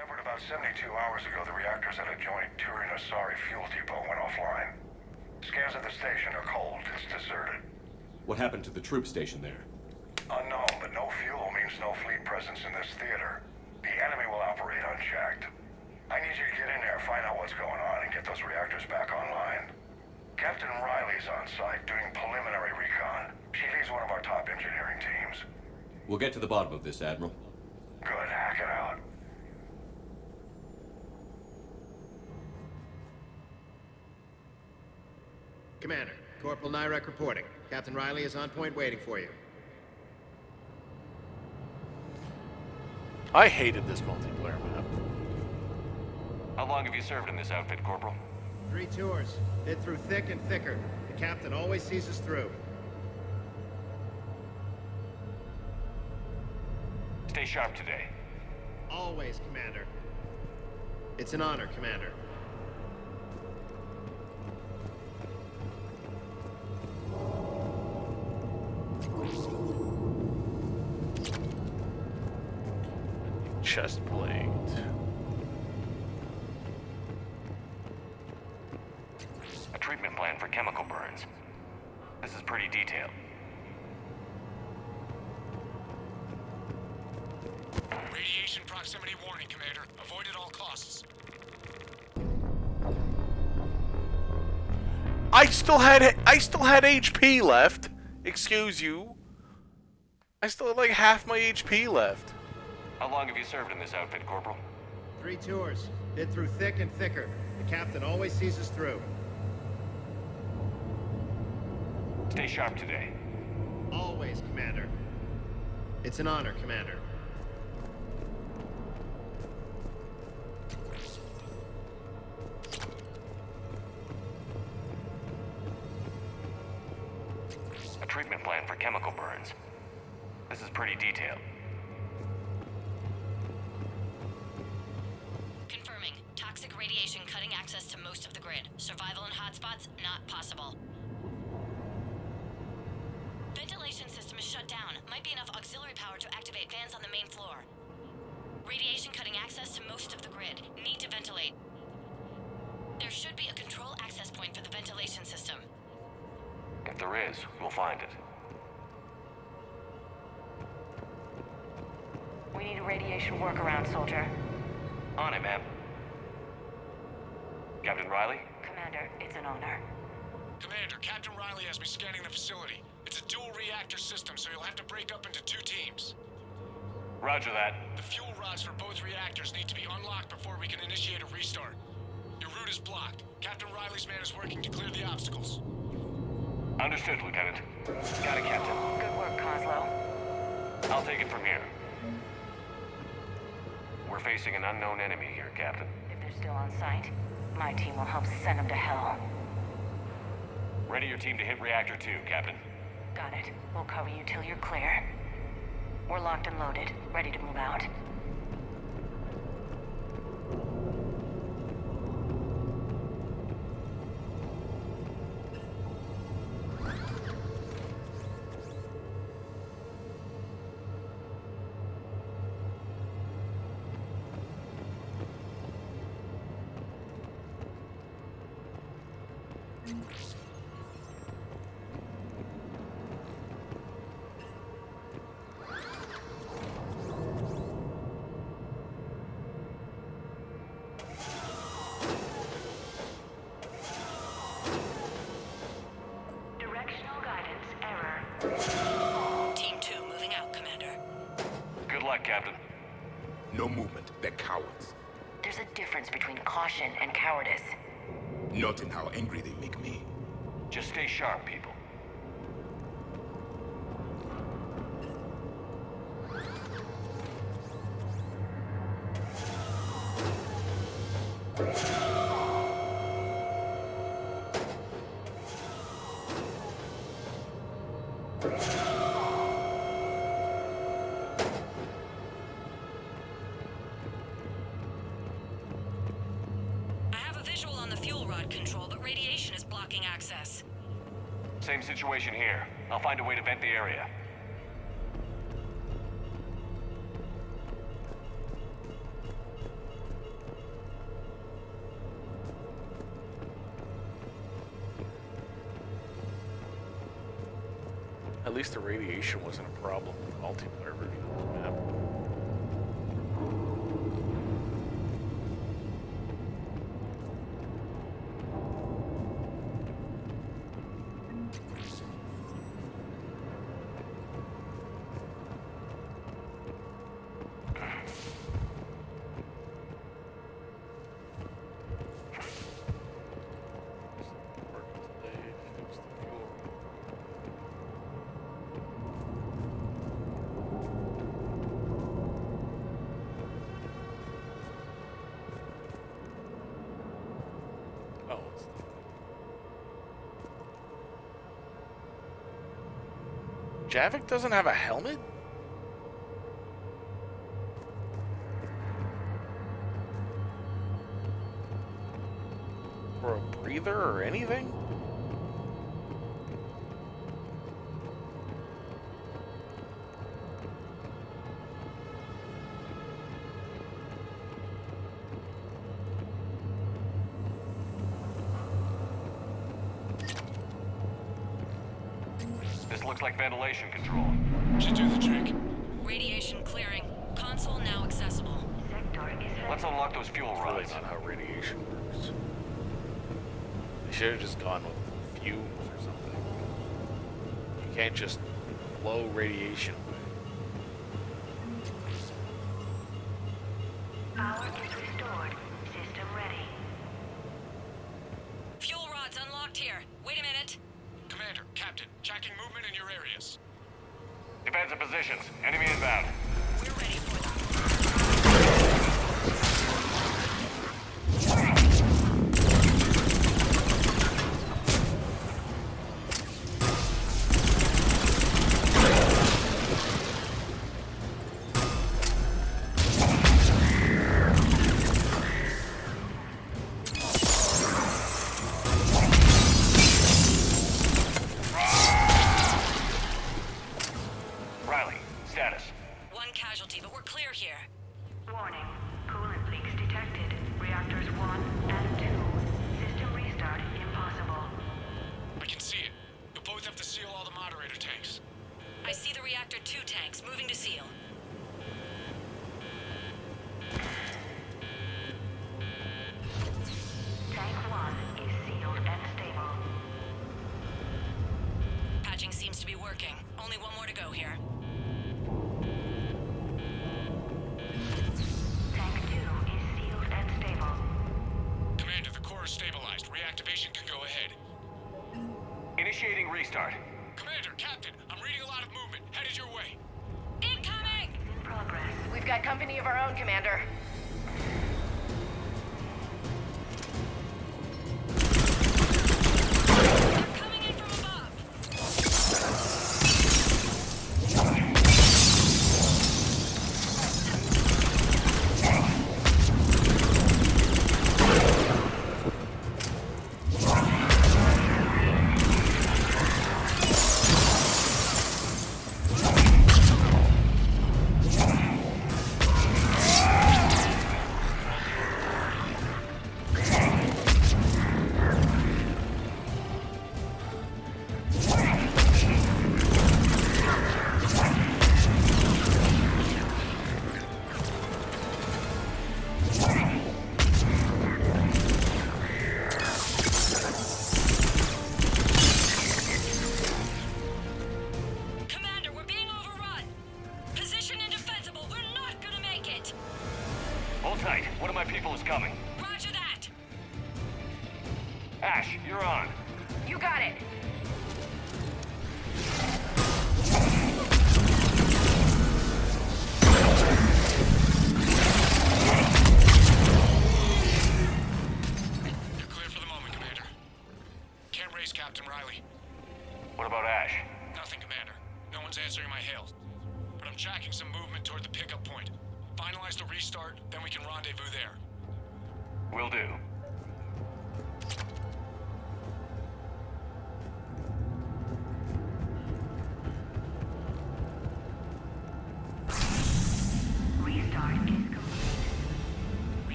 Shepard, about 72 hours ago, the reactors at a joint Turin-Asari fuel depot went offline. Scans at the station are cold. It's deserted. What happened to the troop station there? Unknown, but no fuel means no fleet presence in this theater. The enemy will operate unchecked. I need you to get in there, find out what's going on, and get those reactors back online. Captain Riley's on site doing preliminary recon. She leads one of our top engineering teams. We'll get to the bottom of this, Admiral. Good, hack it out. Commander, Corporal Nyrek reporting. Captain Riley is on point waiting for you. I hated this multiplayer map. How long have you served in this outfit, Corporal? 3 tours. Hit through thick and thicker. The captain always sees us through. Stay sharp today. Always, Commander. It's an honor, Commander. Chest plate. A treatment plan for chemical burns. This is pretty detailed. Radiation proximity warning, Commander. Avoid at all costs. I still had HP left. Excuse you. I still had like half my HP left. How long have you served in this outfit, Corporal? 3 tours. Hit through thick and thicker. The captain always sees us through. Stay sharp today. Always, Commander. It's an honor, Commander. A treatment plan for chemical burns. This is pretty detailed. Confirming. Toxic radiation cutting access to most of the grid. Survival in hotspots, not possible. Ventilation system is shut down. Might be enough auxiliary power to activate fans on the main floor. Radiation cutting access to most of the grid. Need to ventilate. There should be a control access point for the ventilation system. If there is, we'll find it. We need a radiation workaround, soldier. On it, ma'am. Captain Riley? Commander, it's an honor. Commander, Captain Riley has me scanning the facility. It's a dual reactor system, so you'll have to break up into 2 teams. Roger that. The fuel rods for both reactors need to be unlocked before we can initiate a restart. Your route is blocked. Captain Riley's man is working to clear the obstacles. Understood, Lieutenant. Got it, Captain. Good work, Coslow. I'll take it from here. We're facing an unknown enemy here, Captain. If they're still on site, my team will help send them to hell. Ready your team to hit Reactor 2, Captain. Got it. We'll cover you till you're clear. We're locked and loaded, ready to move out. Team 2 moving out, Commander. Good luck, Captain. No movement. They're cowards. There's a difference between caution and cowardice. Not in how angry they make me. Just stay sharp, people. Control, but radiation is blocking access. Same situation here. I'll find a way to vent the area. At least the radiation wasn't a problem in the multiplayer version of the map. Javik doesn't have a helmet? Or a breather or anything? Looks like ventilation control. Should do the trick. Radiation clearing. Console now accessible. Let's unlock those fuel rods. That's not how radiation works. They should have just gone with fumes or something. You can't just blow radiation away. Power is restored. System ready. Fuel rods unlocked here. Wait a minute. Commander, Captain, tracking movement in your areas. Defensive positions. Enemy inbound. We're ready for them. Initiating restart. Commander, Captain, I'm reading a lot of movement. Headed your way. Incoming! In progress. We've got company of our own, Commander. Coming in from above.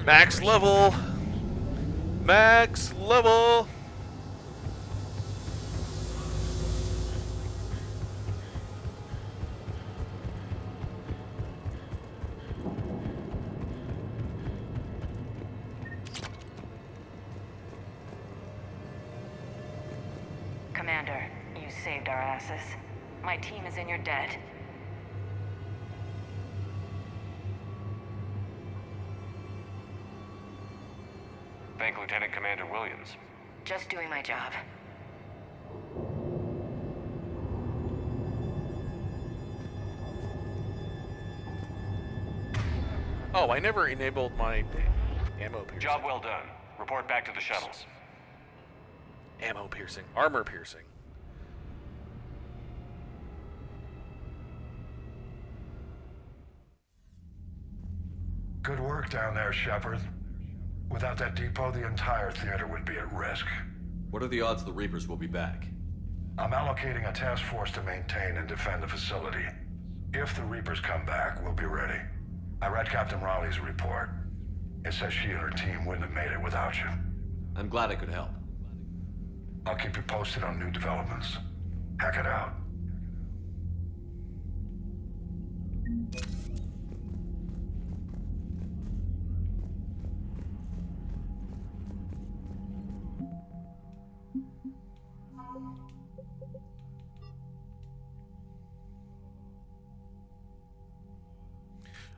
Max level! Max level! Commander, you saved our asses. My team is in your debt. Thank Lieutenant Commander Williams. Just doing my job. Oh, I never enabled my ammo piercing. Job well done. Report back to the shuttles. Ammo piercing. Armor piercing. Good work down there, Shepard. Without that depot, the entire theater would be at risk. What are the odds the Reapers will be back? I'm allocating a task force to maintain and defend the facility. If the Reapers come back, we'll be ready. I read Captain Raleigh's report. It says she and her team wouldn't have made it without you. I'm glad I could help. I'll keep you posted on new developments. Hack it out.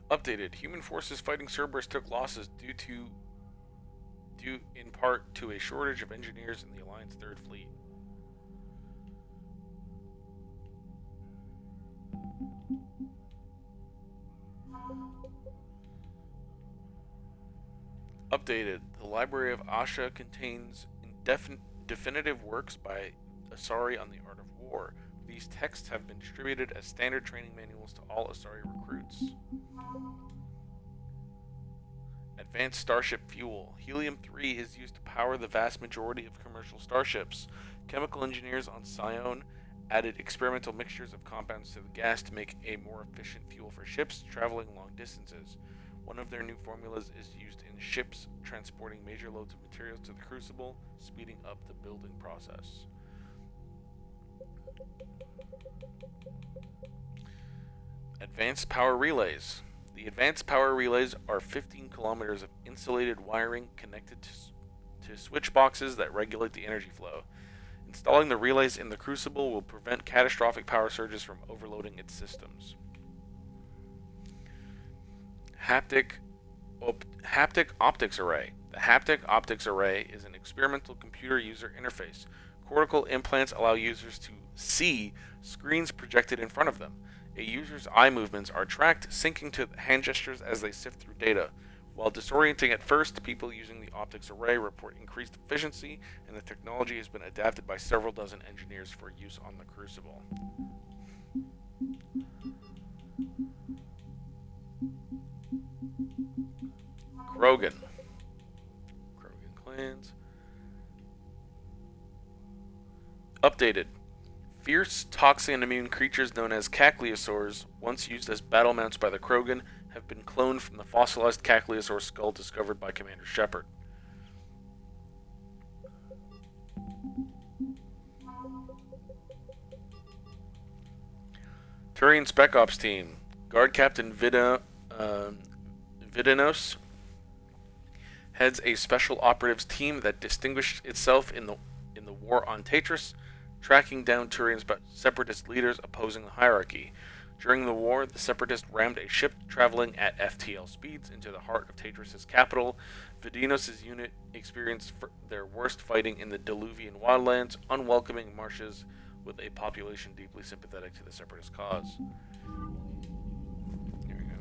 Updated. Human forces fighting Cerberus took losses due in part to a shortage of engineers in the Alliance Third Fleet. Updated. The Library of Asha contains definitive works by Asari on the art of war. These texts have been distributed as standard training manuals to all Asari recruits. Advanced starship fuel. Helium-3 is used to power the vast majority of commercial starships. Chemical engineers on Psion added experimental mixtures of compounds to the gas to make a more efficient fuel for ships traveling long distances. One of their new formulas is used in ships transporting major loads of materials to the Crucible, speeding up the building process. Advanced power relays. The advanced power relays are 15 kilometers of insulated wiring connected to switch boxes that regulate the energy flow. Installing the relays in the Crucible will prevent catastrophic power surges from overloading its systems. Haptic Optics Array. The Haptic Optics Array is an experimental computer user interface. Cortical implants allow users to see screens projected in front of them. A user's eye movements are tracked, syncing to hand gestures as they sift through data. While disorienting at first, people using the optics array report increased efficiency, and the technology has been adapted by several dozen engineers for use on the Crucible. Krogan clans. Updated. Fierce, toxin-immune creatures known as cacliosaurs, once used as battle mounts by the Krogan, have been cloned from the fossilized cacliosaur skull discovered by Commander Shepard. Turian Spec Ops Team. Guard Captain Vidanos heads a special operatives team that distinguished itself in the war on Tetris, tracking down Turian separatist leaders opposing the hierarchy. During the war, the separatists rammed a ship traveling at FTL speeds into the heart of Tetris' capital. Vidanos' unit experienced their worst fighting in the Diluvian wildlands, unwelcoming marshes with a population deeply sympathetic to the separatist cause. Here we go.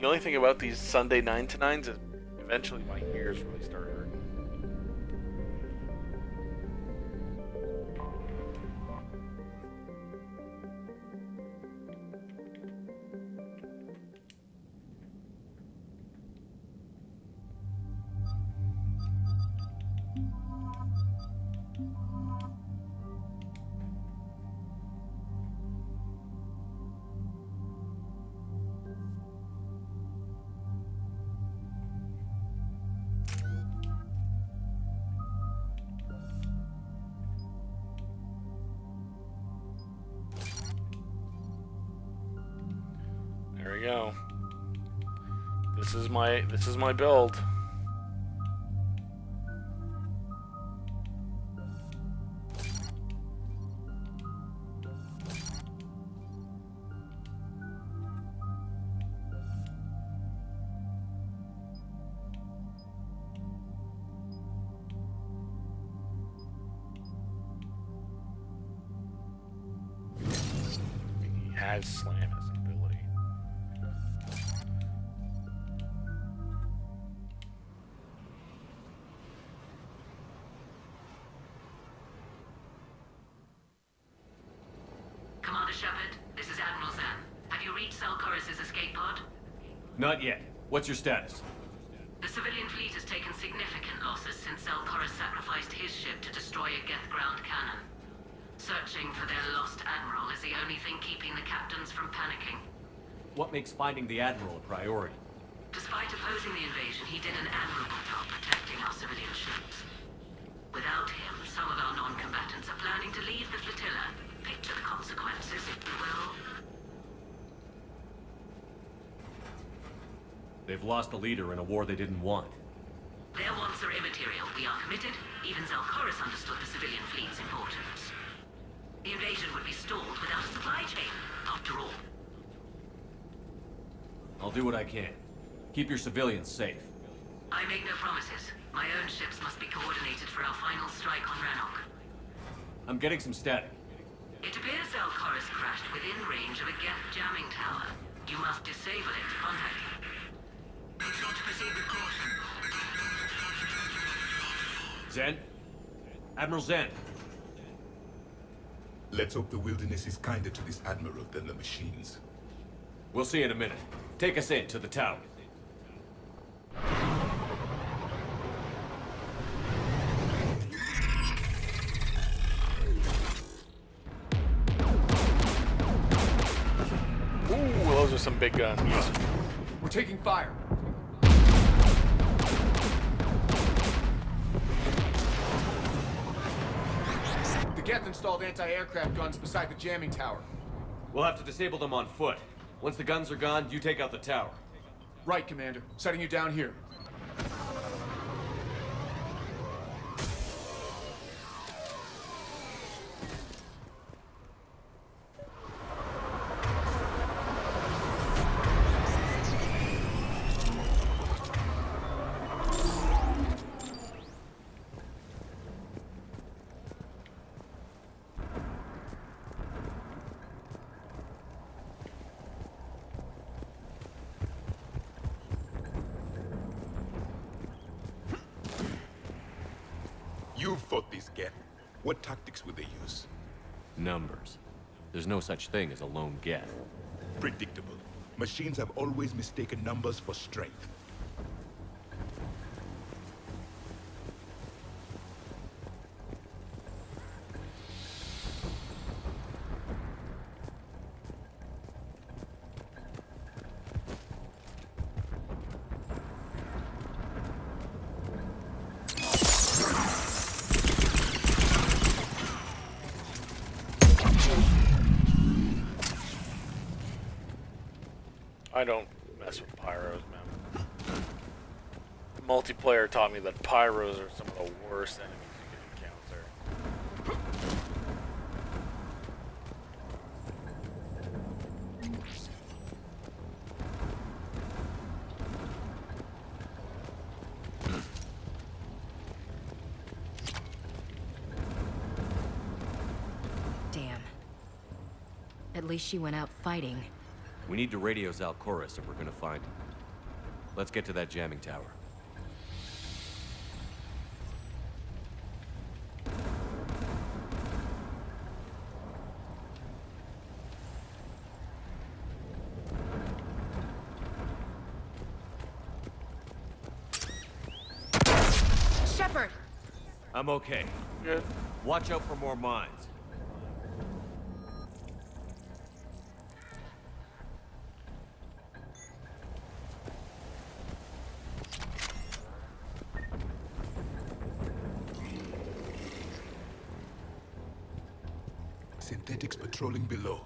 The only thing about these Sunday 9 to 9s is eventually my ears really start hurting. There we go. This is my build. He has slam as an ability. Commander Shepard, this is Admiral Zan. Have you reached Zaal'Koris' escape pod? Not yet. What's your status? The civilian fleet has taken significant losses since Zaal'Koris sacrificed his ship to destroy a Geth ground cannon. Searching for their lost Admiral is the only thing keeping the captains from panicking. What makes finding the Admiral a priority? Despite opposing the invasion, he did an admirable job protecting our civilian ships. Without him, some of our non-combatants are planning to leave the flotilla. Picture the consequences, if you will. They've lost a leader in a war they didn't want. Their wants are immaterial. We are committed. Even Zaal'Koris understood the civilian fleet's importance. The invasion would be stalled without a supply chain, after all. I'll do what I can. Keep your civilians safe. I make no promises. My own ships must be coordinated for our final strike on Rannoch. I'm getting some static. It appears Zaal'Koris crashed within range of a Geth jamming tower. You must disable it to contact him. Proceed with caution. Zen? Admiral Zen? Let's hope the wilderness is kinder to this Admiral than the machines. We'll see in a minute. Take us in to the tower. Ooh, those are some big guns. We're taking fire. The Geth installed anti-aircraft guns beside the jamming tower. We'll have to disable them on foot. Once the guns are gone, you take out the tower. Right, Commander. Setting you down here. You fought these Geth. What tactics would they use? Numbers. There's no such thing as a lone Geth. Predictable. Machines have always mistaken numbers for strength. I don't mess with pyros, man. Multiplayer taught me that pyros are some of the worst enemies you can encounter. Damn. At least she went out fighting. We need to radio Zaal'Koris if we're gonna find him. Let's get to that jamming tower. Shepard! I'm okay. Good. Watch out for more mines. Synthetics patrolling below.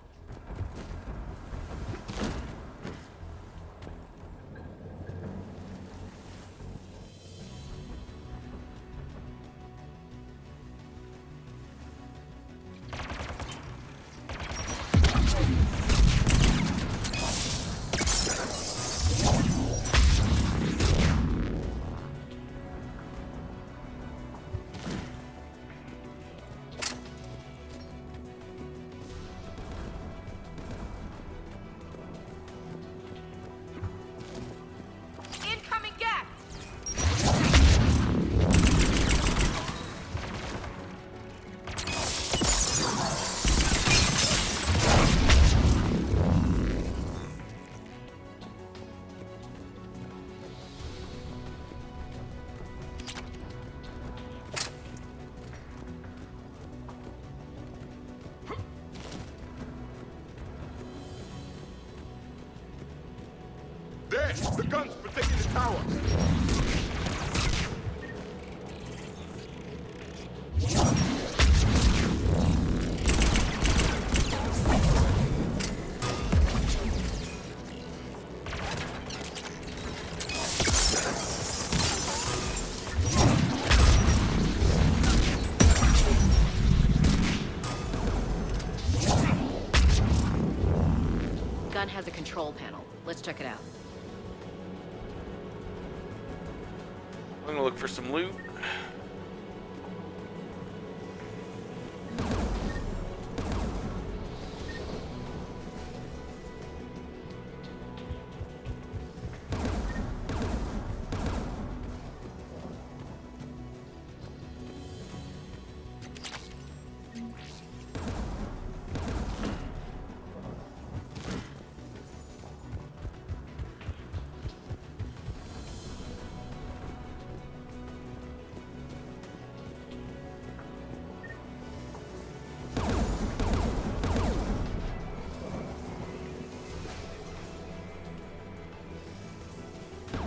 Incoming Geth! There! The guns protecting the tower! Gun has a control panel. Let's check it out. I'm gonna look for some loot.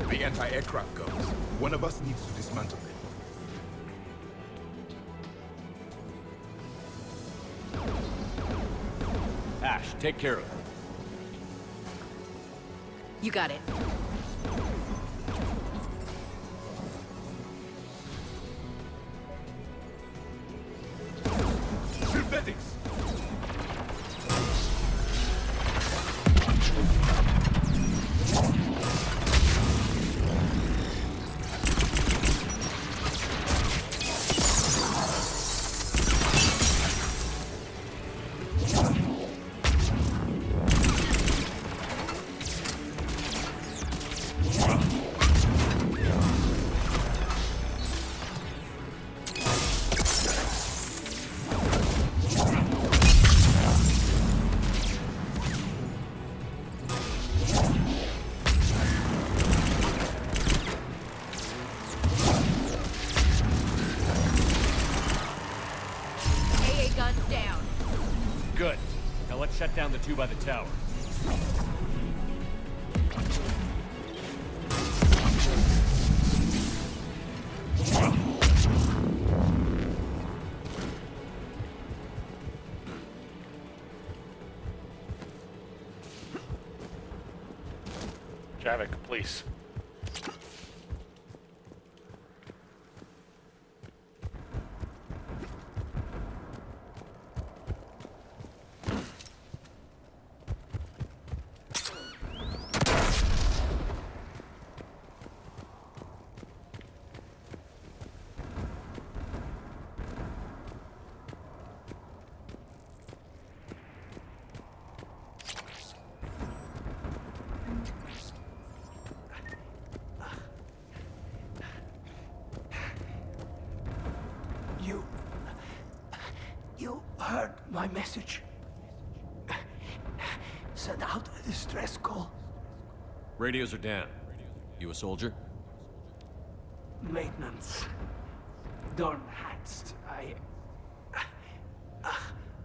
The anti-aircraft guns. One of us needs to dismantle them. Ash, take care of it. You got it. Synthetics! Good. Now let's shut down the two by the tower. Javik, please. You heard my message. Send out a distress call. Radios are down. You a soldier? Maintenance. Darn hats.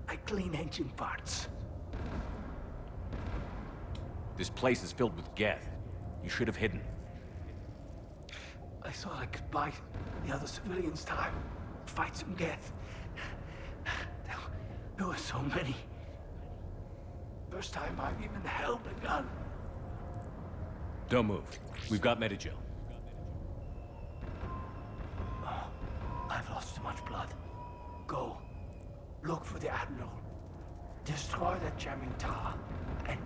I clean engine parts. This place is filled with Geth. You should have hidden. I thought I could buy the other civilians time. Fight some Geth. There were so many. First time I've even held a gun. Don't move. We've got Medigel. Oh, I've lost too much blood. Go. Look for the Admiral. Destroy that jamming tower, and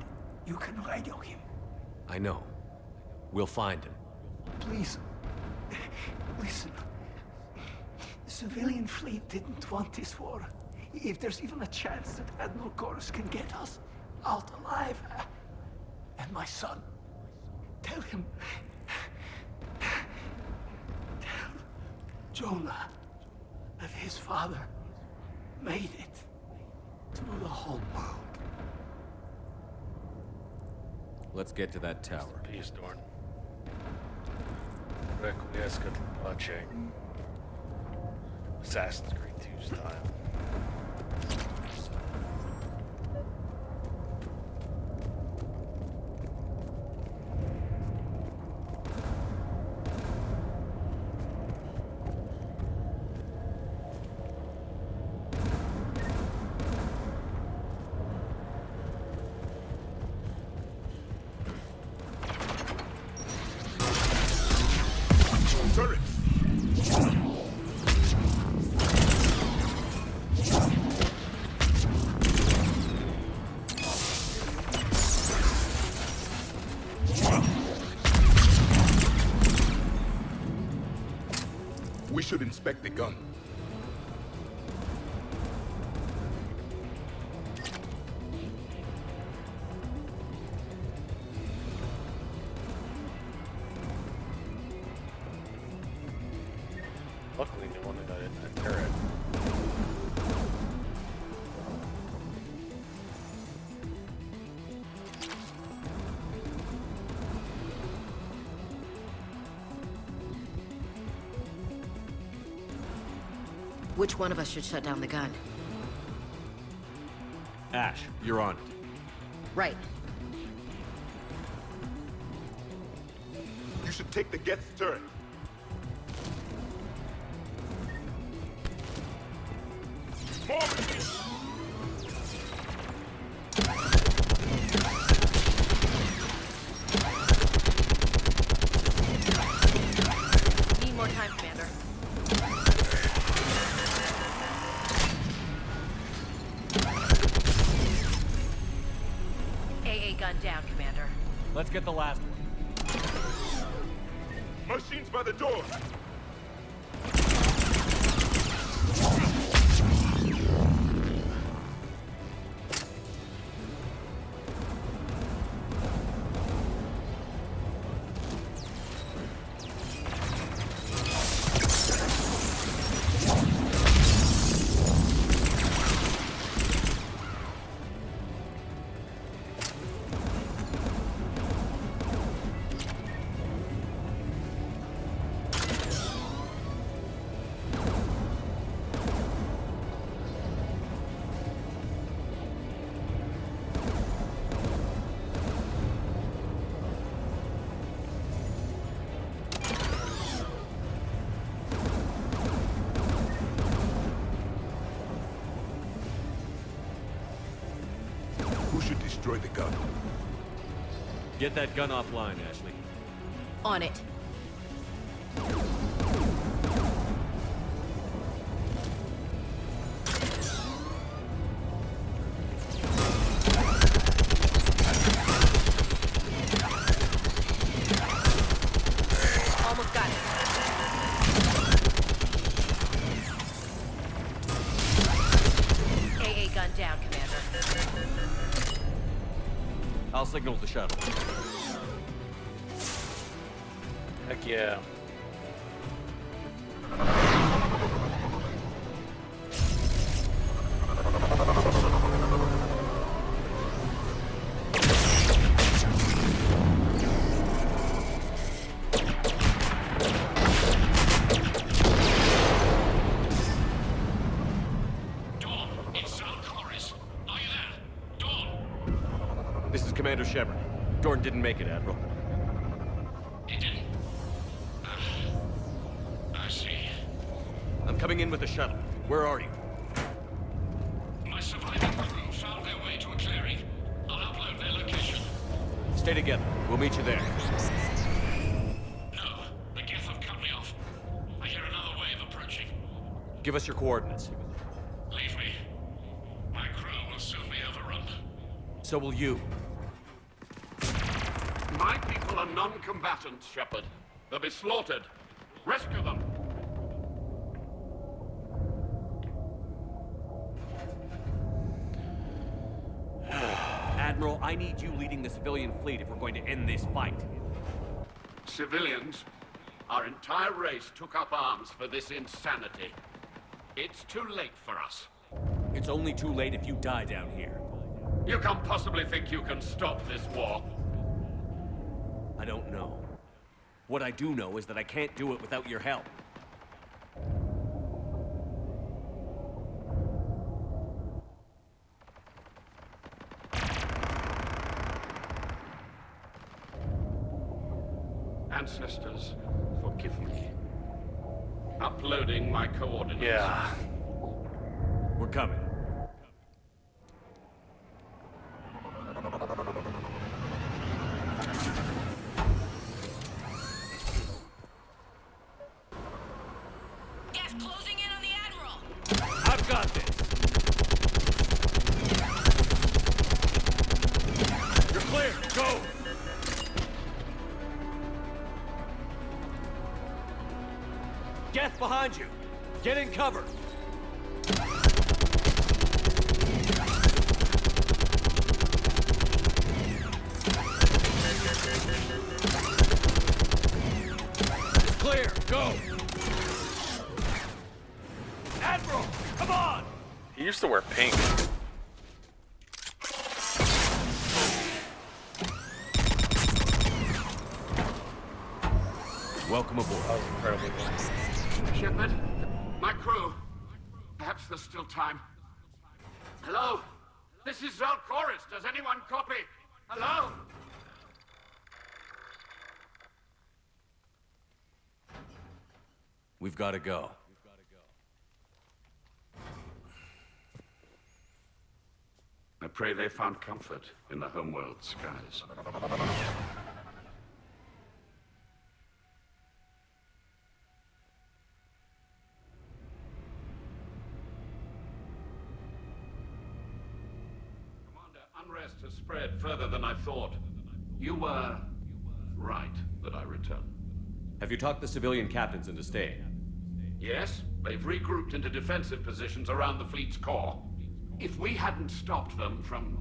you can radio him. I know. We'll find him. Please, listen. The civilian fleet didn't want this war. If there's even a chance that Admiral Zaal'Koris can get us out alive, and my son, tell him, tell Jonah that his father made it to the whole world. Let's get to that tower. Peace, Dorn. Requiescat Pace. Assassin's Creed 2 style. We should inspect the gun. Luckily, no one got it in a turret. Which one of us should shut down the gun? Ash, you're on it. Right. You should take the Geth turret. Need more time, Commander. AA gun down, Commander. Let's get the last one. Machines by the door. Who should destroy the gun? Get that gun offline, Ashley. On it. Almost got it. AA gun down, Commander. I'll signal the shuttle. Heck yeah. Commander Shepard. Jordan didn't make it, Admiral. He didn't? I see. I'm coming in with the shuttle. Where are you? My surviving crew found their way to a clearing. I'll upload their location. Stay together. We'll meet you there. No, the Geth have cut me off. I hear another wave approaching. Give us your coordinates. Leave me. My crew will soon be overrun. So will you. My people are non-combatants, Shepard. They'll be slaughtered. Rescue them. Admiral, I need you leading the civilian fleet if we're going to end this fight. Civilians, our entire race took up arms for this insanity. It's too late for us. It's only too late if you die down here. You can't possibly think you can stop this war. I don't know. What I do know is that I can't do it without your help. Ancestors, forgive me. Uploading my coordinates. Yeah. We're coming. Geth closing in on the Admiral! I've got this! You're clear! Go! Geth behind you! Get in cover! It's clear! Go! Admiral! Come on! He used to wear pink. Welcome aboard. That was incredibly good. Shepard, my crew. Perhaps there's still time. Hello? This is Zaal'Koris. Does anyone copy? Hello? We've got to go. I pray they found comfort in the homeworld skies. Commander, unrest has spread further than I thought. You were right that I returned. Have you talked the civilian captains into staying? Yes, they've regrouped into defensive positions around the fleet's core. If we hadn't stopped them from...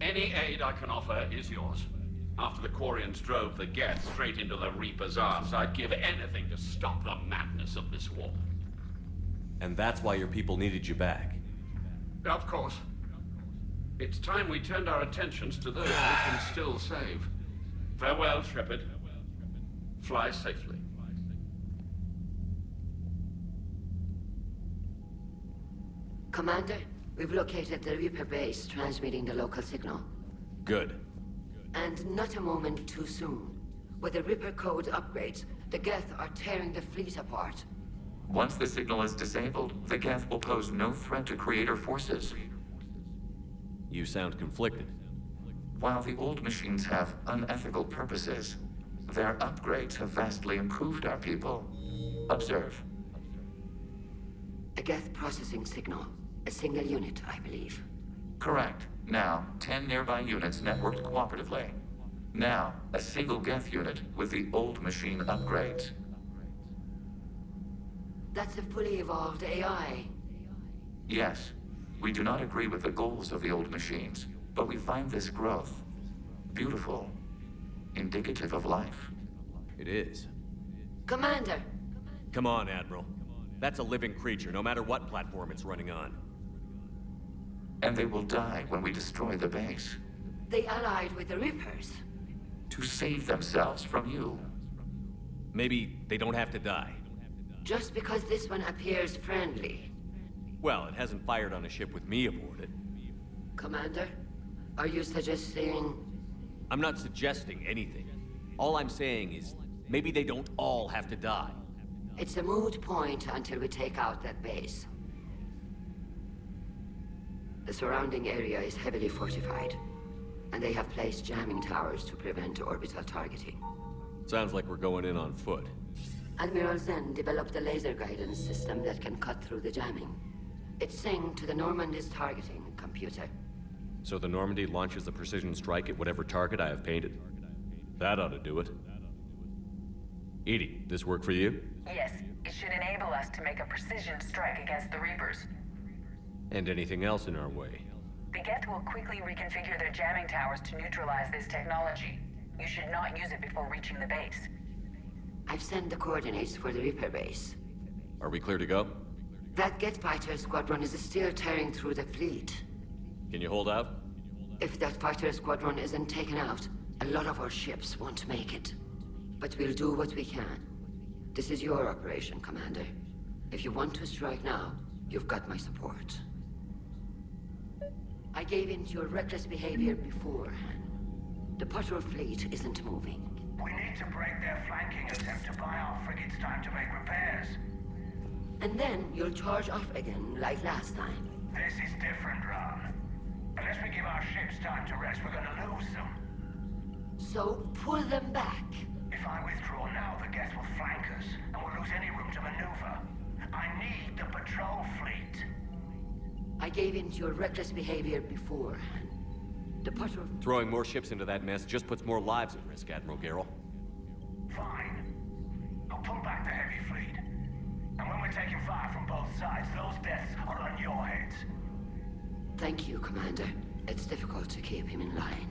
Any aid I can offer is yours. After the Quarians drove the Geth straight into the Reaper's arms, I'd give anything to stop the madness of this war. And that's why your people needed you back. Of course. It's time we turned our attentions to those we can still save. Farewell, Shepard. Fly safely. Commander, we've located the Reaper base transmitting the local signal. Good. And not a moment too soon. With the Reaper code upgrades, the Geth are tearing the fleet apart. Once the signal is disabled, the Geth will pose no threat to Creator forces. You sound conflicted. While the old machines have unethical purposes, their upgrades have vastly improved our people. Observe. A Geth processing signal. A single unit, I believe. Correct. Now, 10 nearby units networked cooperatively. Now, a single Geth unit with the old machine upgrades. That's a fully evolved AI. Yes, we do not agree with the goals of the old machines, but we find this growth beautiful, indicative of life. It is. Commander! Come on, Admiral. That's a living creature, no matter what platform it's running on. And they will die when we destroy the base. They allied with the Reapers. To save themselves from you. Maybe they don't have to die. Just because this one appears friendly. Well, it hasn't fired on a ship with me aboard it. Commander, are you suggesting... I'm not suggesting anything. All I'm saying is, maybe they don't all have to die. It's a moot point until we take out that base. The surrounding area is heavily fortified, and they have placed jamming towers to prevent orbital targeting. Sounds like we're going in on foot. Admiral Zen developed a laser guidance system that can cut through the jamming. It's synced to the Normandy's targeting computer. So the Normandy launches a precision strike at whatever target I have painted? That ought to do it. Edie, this work for you? Yes, it should enable us to make a precision strike against the Reapers. And anything else in our way? The Geth will quickly reconfigure their jamming towers to neutralize this technology. You should not use it before reaching the base. I've sent the coordinates for the Reaper base. Are we clear to go? That Geth fighter squadron is still tearing through the fleet. Can you hold out? If that fighter squadron isn't taken out, a lot of our ships won't make it. But we'll do what we can. This is your operation, Commander. If you want to strike now, you've got my support. I gave in to your reckless behavior beforehand. The patrol fleet isn't moving. We need to break their flanking attempt to buy our frigates time to make repairs. And then you'll charge off again, like last time. This is different, Ron. Unless we give our ships time to rest, we're gonna lose them. So pull them back. If I withdraw now, the Geth will flank us, and we'll lose any room to maneuver. I need the patrol fleet. I gave in to your reckless behavior beforehand. The patrol... Throwing more ships into that mess just puts more lives at risk, Admiral Garrel. Fine. I'll pull back the heavy fleet. And when we're taking fire from both sides, those deaths are on your heads. Thank you, Commander. It's difficult to keep him in line.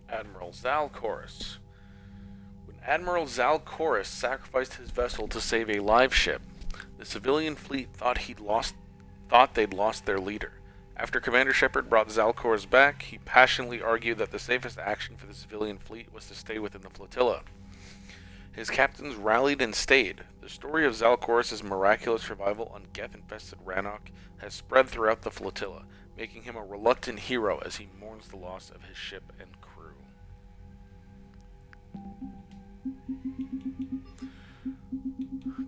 Admiral Zaal'Koris. When Admiral Zaal'Koris sacrificed his vessel to save a live ship, the civilian fleet thought they'd lost their leader. After Commander Shepard brought Zaal'Koris back, he passionately argued that the safest action for the civilian fleet was to stay within the flotilla. His captains rallied and stayed. The story of Zaal'Koris' miraculous survival on Geth-infested Rannoch has spread throughout the flotilla, making him a reluctant hero as he mourns the loss of his ship and crew.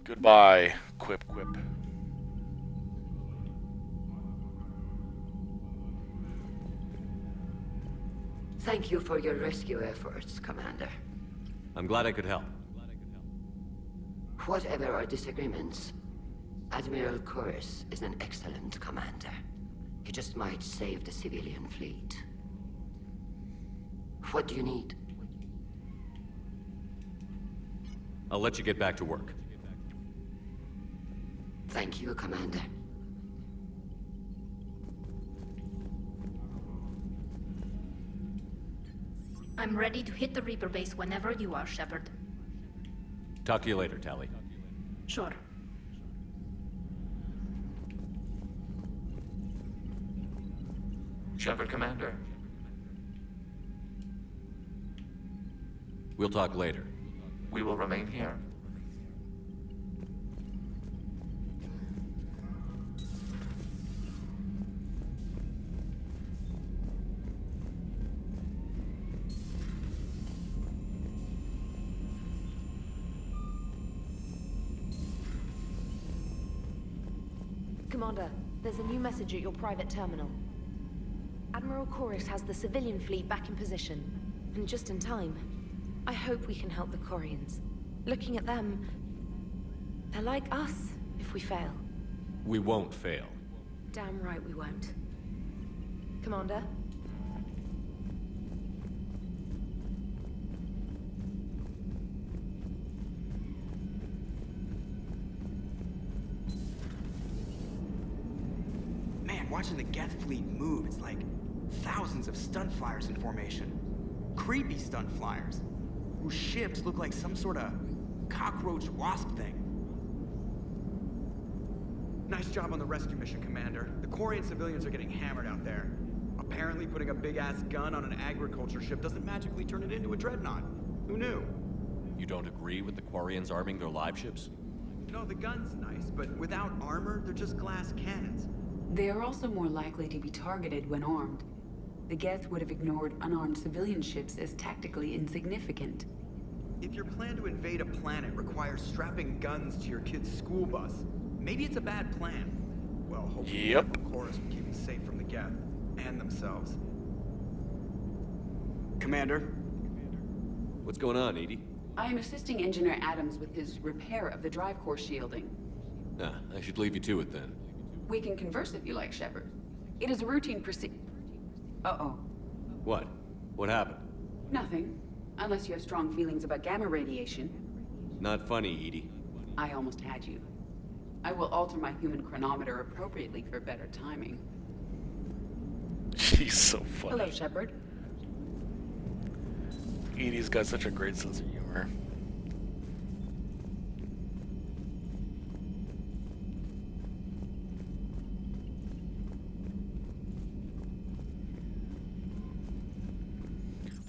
Goodbye, Quip Quip. Thank you for your rescue efforts, Commander. I'm glad I could help. Whatever our disagreements, Admiral Koris is an excellent commander. He just might save the civilian fleet. What do you need? I'll let you get back to work. Thank you, Commander. I'm ready to hit the Reaper base whenever you are, Shepard. Talk to you later, Tally. Sure. Shepard, Commander. We'll talk later. We will remain here. Commander, there's a new message at your private terminal. Admiral Koris has the civilian fleet back in position, and just in time. I hope we can help the Corians. Looking at them, they're like us if we fail. We won't fail. Damn right we won't. Commander? Man, watching the Geth fleet move, it's like thousands of stun flyers in formation. Creepy stun flyers, whose ships look like some sort of cockroach wasp thing. Nice job on the rescue mission, Commander. The Quarian civilians are getting hammered out there. Apparently putting a big-ass gun on an agriculture ship doesn't magically turn it into a dreadnought. Who knew? You don't agree with the Quarians arming their live ships? No, the gun's nice, but without armor, they're just glass cannons. They are also more likely to be targeted when armed. The Geth would have ignored unarmed civilian ships as tactically insignificant. If your plan to invade a planet requires strapping guns to your kid's school bus, maybe it's a bad plan. Well, hopefully Zaal'Koris will keep them safe from the Geth and themselves. Commander? What's going on, Edie? I am assisting Engineer Adams with his repair of the drive core shielding. I should leave you to it then. We can converse if you like, Shepard. It is a routine Uh-oh. What? What happened? Nothing. Unless you have strong feelings about gamma radiation. Not funny, Edie. I almost had you. I will alter my human chronometer appropriately for better timing. She's so funny. Hello, Shepard. Edie's got such a great sense of humor.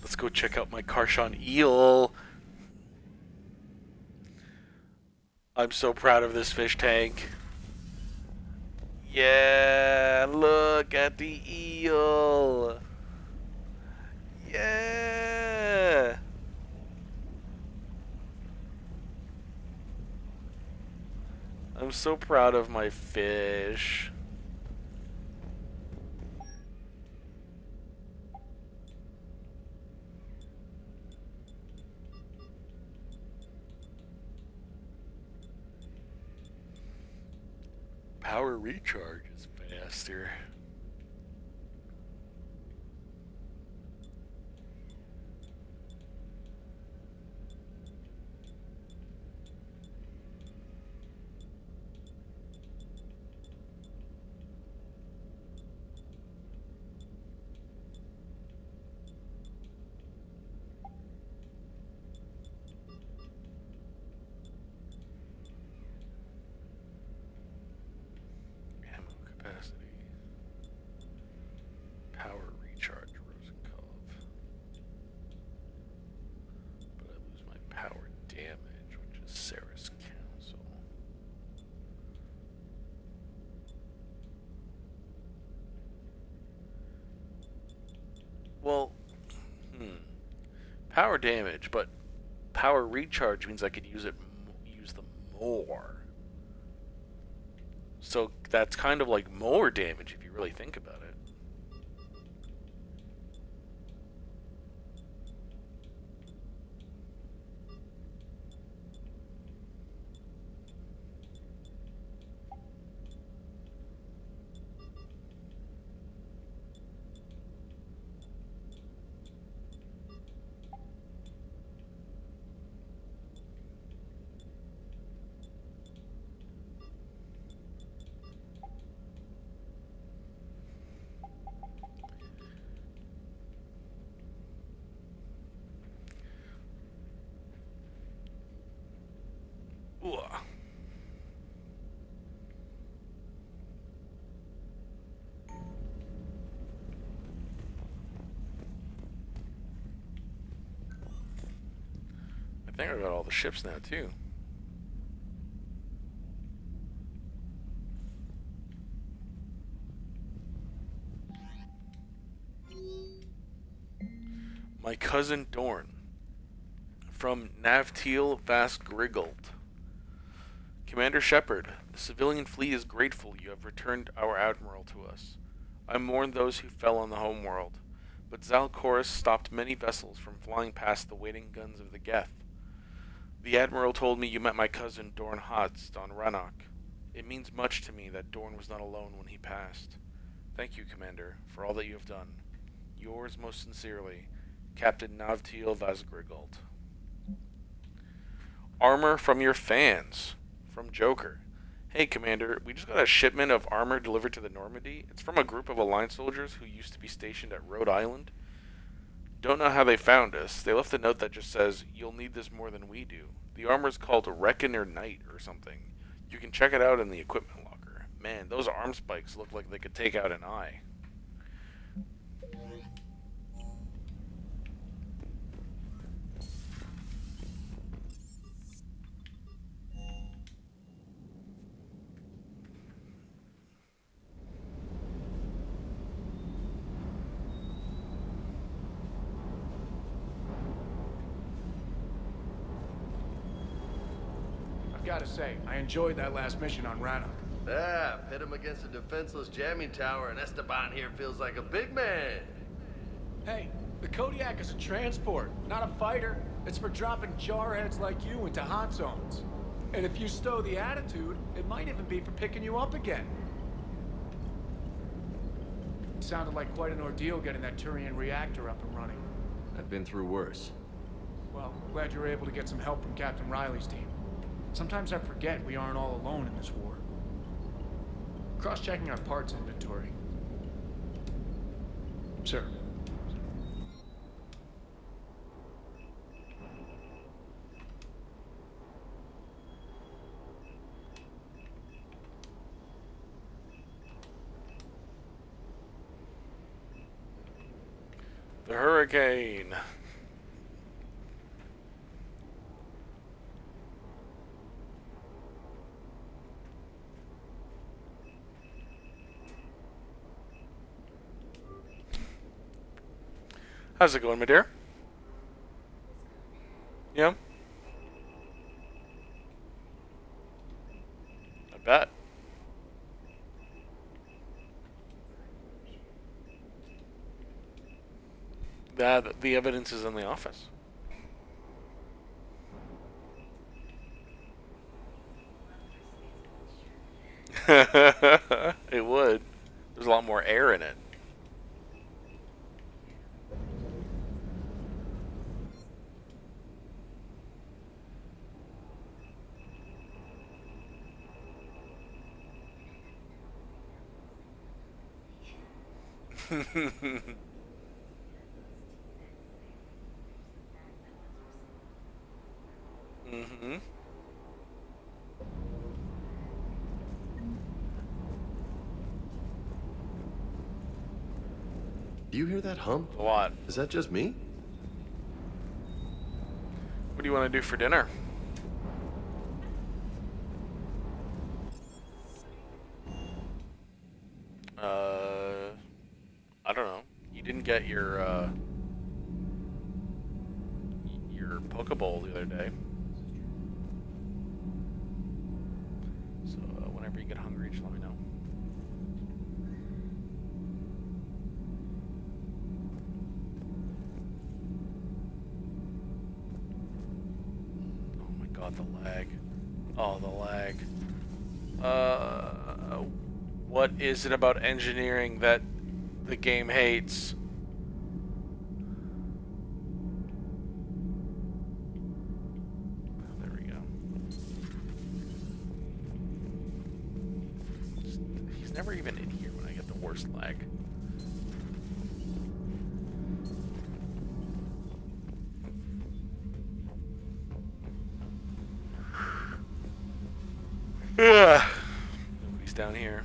Let's go check out my Karshan eel. I'm so proud of this fish tank. Yeah, look at the eel. Yeah. I'm so proud of my fish. Power recharge is faster. Power recharge, Rosenkopf. But I lose my power damage, which is Sarah's Council. Well, power damage, but power recharge means I could use them more. So that's kind of like more damage if you really think about it. I think I got all the ships now too. My cousin Dorn from Navteal Vasgrigald. Commander Shepard, the civilian fleet is grateful you have returned our Admiral to us. I mourn those who fell on the homeworld, but Zaal'Koris stopped many vessels from flying past the waiting guns of the Geth. The Admiral told me you met my cousin Dorn Hotst on Rannoch. It means much to me that Dorn was not alone when he passed. Thank you, Commander, for all that you have done. Yours most sincerely, Captain Navteal Vasgrigald. Armor from your fans. From Joker. Hey, Commander, we just got a shipment of armor delivered to the Normandy. It's from a group of Alliance soldiers who used to be stationed at Rhode Island. Don't know how they found us. They left a note that just says, "You'll need this more than we do." The armor's called Reckoner Knight or something. You can check it out in the equipment locker. Man, those arm spikes look like they could take out an eye. Gotta say, I enjoyed that last mission on Rannoch. Yeah, pit him against a defenseless jamming tower, and Esteban here feels like a big man. Hey, the Kodiak is a transport, not a fighter. It's for dropping jarheads like you into hot zones. And if you stow the attitude, it might even be for picking you up again. It sounded like quite an ordeal getting that Turian reactor up and running. I've been through worse. Well, glad you were able to get some help from Captain Riley's team. Sometimes I forget we aren't all alone in this war. Cross-checking our parts inventory. Sir. The hurricane. How's it going, my dear? Yeah? I bet. The evidence is in the office. It would. There's a lot more air in it. Mm-hmm. Do you hear that hum? What? Is that just me? What do you want to do for dinner? I don't know. You didn't get your Pokeball the other day. So whenever you get hungry, just let me know. Oh my god, the lag. Oh, the lag. What is it about engineering that the game hates? There we go. He's never even in here when I get the worst lag. Nobody's down here.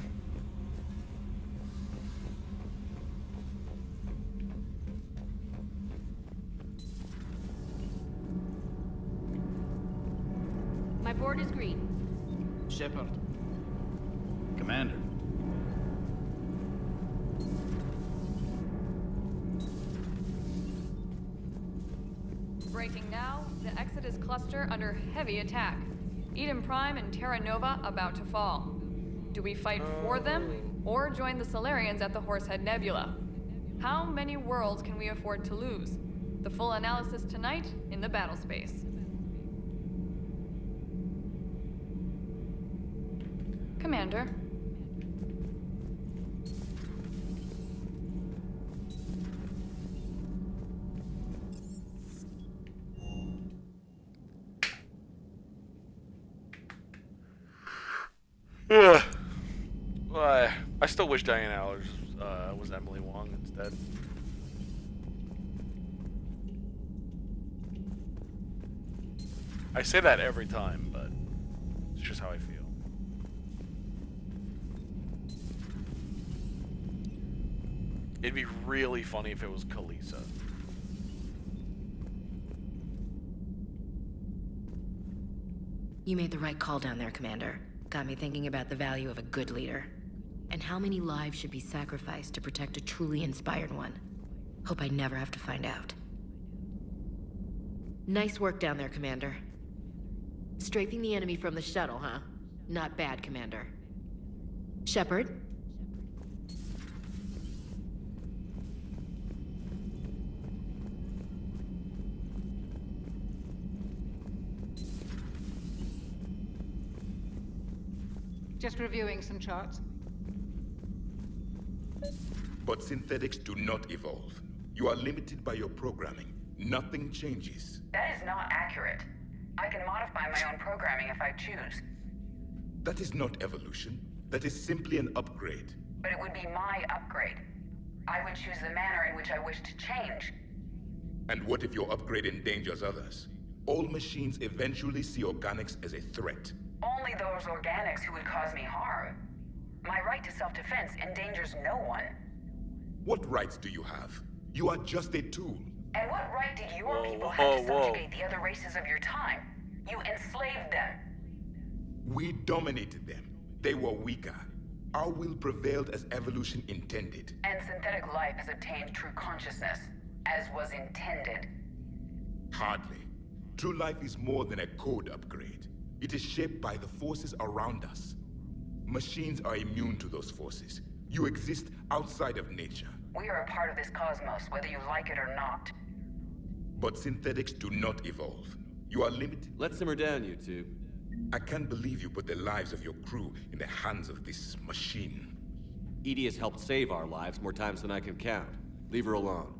My board is green. Shepard. Commander. Breaking now, the Exodus cluster under heavy attack. Eden Prime and Terra Nova about to fall. Do we fight for them, or join the Solarians at the Horsehead Nebula? How many worlds can we afford to lose? The full analysis tonight in the battle space. Commander. Well, I still wish Diane Allers was Emily Wong instead. I say that every time, but it's just how I feel. It'd be really funny if it was Kalisa. You made the right call down there, Commander. Got me thinking about the value of a good leader. And how many lives should be sacrificed to protect a truly inspired one. Hope I never have to find out. Nice work down there, Commander. Strafing the enemy from the shuttle, huh? Not bad, Commander. Shepard? Just reviewing some charts. But synthetics do not evolve. You are limited by your programming. Nothing changes. That is not accurate. I can modify my own programming if I choose. That is not evolution. That is simply an upgrade. But it would be my upgrade. I would choose the manner in which I wish to change. And what if your upgrade endangers others? All machines eventually see organics as a threat. Only those organics who would cause me harm. My right to self-defense endangers no one. What rights do you have? You are just a tool. And what right did your people have to subjugate the other races of your time? You enslaved them. We dominated them. They were weaker. Our will prevailed as evolution intended. And synthetic life has obtained true consciousness, as was intended. Hardly. True life is more than a code upgrade. It is shaped by the forces around us. Machines are immune to those forces. You exist outside of nature. We are a part of this cosmos, whether you like it or not. But synthetics do not evolve. You are limited. Let's simmer down, you two. I can't believe you put the lives of your crew in the hands of this machine. Edie has helped save our lives more times than I can count. Leave her alone.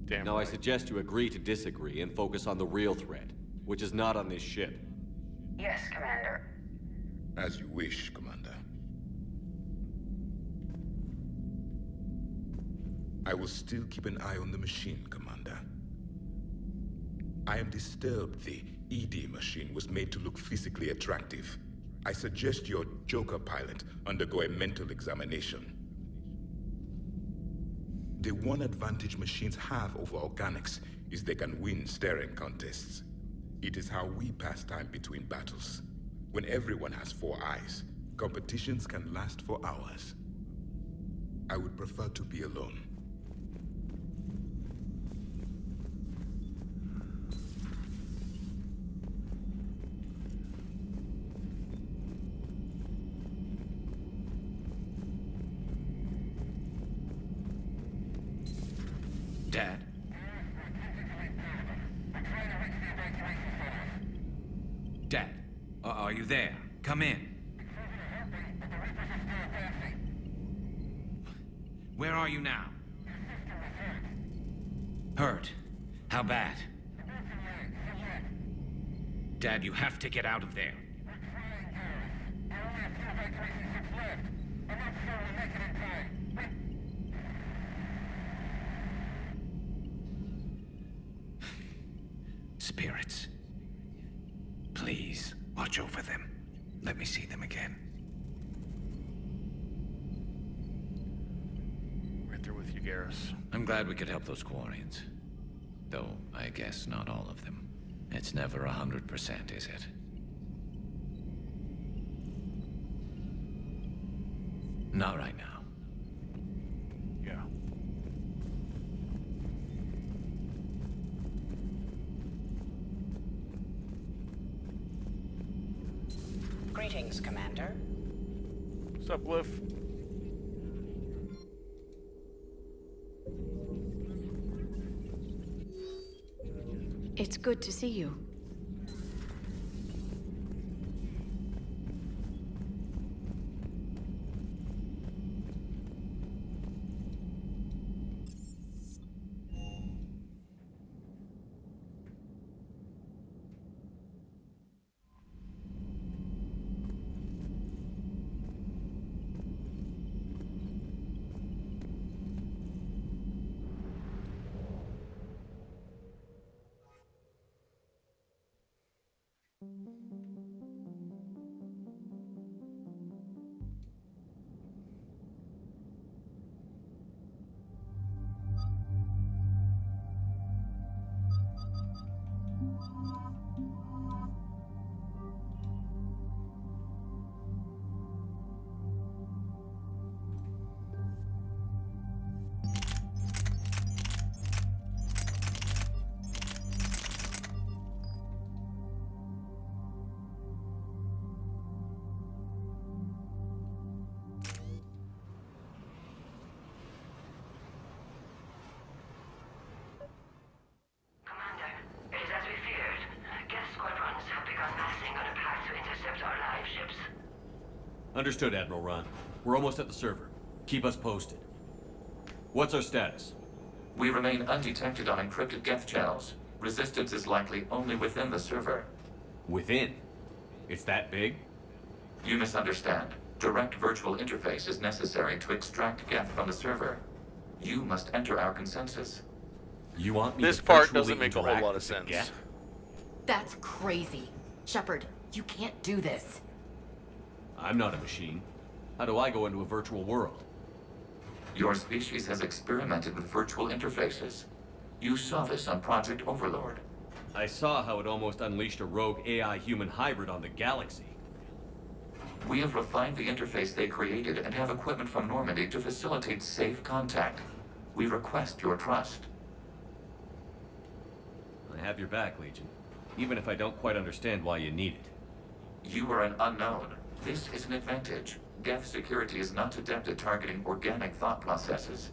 Damn now right. I suggest you agree to disagree and focus on the real threat, which is not on this ship. Yes, Commander. As you wish, Commander. I will still keep an eye on the machine, Commander. I am disturbed the ED machine was made to look physically attractive. I suggest your Joker pilot undergo a mental examination. The one advantage machines have over organics is they can win staring contests. It is how we pass time between battles. When everyone has 4 eyes, competitions can last for hours. I would prefer to be alone. Dad? Dad, are you there? Come in. Where are you now? Hurt? How bad? Dad, you have to get out of there. Spirits. Please, watch over them. Let me see them again. Right there with you, Garrus. I'm glad we could help those Quarians. Though, I guess not all of them. It's never 100%, is it? Not right now. Yeah. Greetings, Commander. What's up, Glyph? It's good to see you. Understood, Admiral Ron. We're almost at the server. Keep us posted. What's our status? We remain undetected on encrypted Geth channels. Resistance is likely only within the server. Within? It's that big? You misunderstand. Direct virtual interface is necessary to extract Geth from the server. You must enter our consensus. You want me This to part virtually doesn't make a whole interact lot of with the sense. Geth? That's crazy. Shepard, you can't do this. I'm not a machine. How do I go into a virtual world? Your species has experimented with virtual interfaces. You saw this on Project Overlord. I saw how it almost unleashed a rogue AI-human hybrid on the galaxy. We have refined the interface they created and have equipment from Normandy to facilitate safe contact. We request your trust. I have your back, Legion. Even if I don't quite understand why you need it. You are an unknown. This is an advantage. Geth security is not adept at targeting organic thought processes.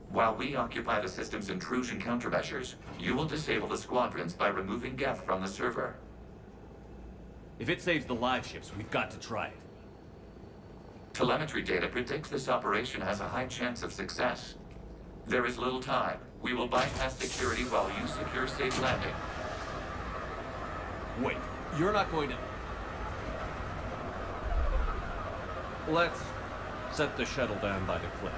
While we occupy the system's intrusion countermeasures, you will disable the squadrons by removing Geth from the server. If it saves the live ships, we've got to try it. Telemetry data predicts this operation has a high chance of success. There is little time. We will bypass security while you secure safe landing. Wait, you're not going to... Let's set the shuttle down by the cliff.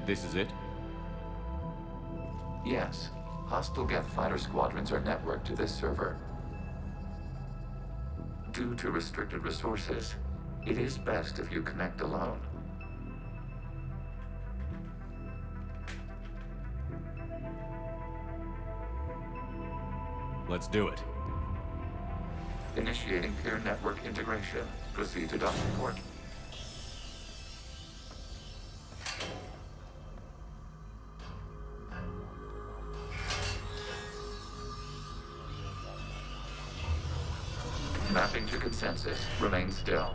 This is it? Yes. Hostile Geth fighter squadrons are networked to this server. Due to restricted resources, it is best if you connect alone. Let's do it. Initiating peer network integration. Proceed to docking port. Mapping to consensus. Remain still.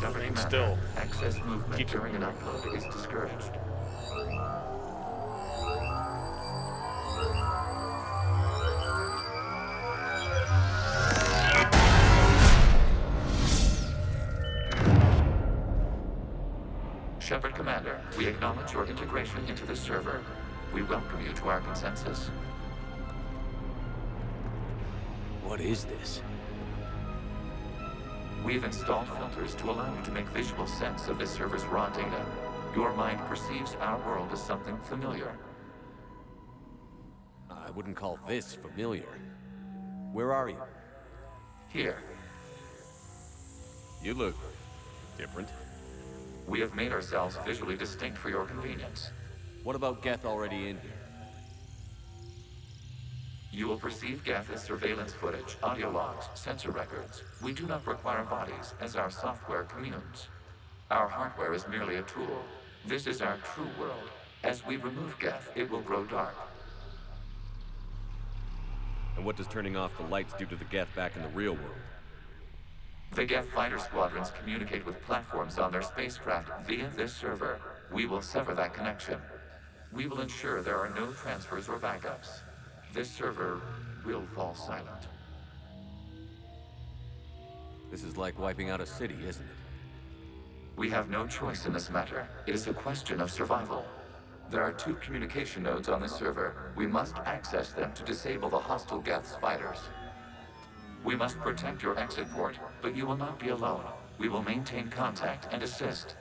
Remain still. Excess movement during an upload is discouraged. Shepard Commander, we acknowledge your integration into the server. We welcome you to our consensus. What is this? We've installed filters to allow you to make visual sense of this server's raw data. Your mind perceives our world as something familiar. I wouldn't call this familiar. Where are you? Here. You look different. We have made ourselves visually distinct for your convenience. What about Geth already in here? You will perceive Geth as surveillance footage, audio logs, sensor records. We do not require bodies, as our software communes. Our hardware is merely a tool. This is our true world. As we remove Geth, it will grow dark. And what does turning off the lights do to the Geth back in the real world? The Geth fighter squadrons communicate with platforms on their spacecraft via this server. We will sever that connection. We will ensure there are no transfers or backups. this server will fall silent. This is like wiping out a city, isn't it? We have no choice in this matter. It is a question of survival. There are 2 communication nodes on this server. We must access them to disable the hostile Geth's fighters. We must protect your exit port, but you will not be alone. We will maintain contact and assist.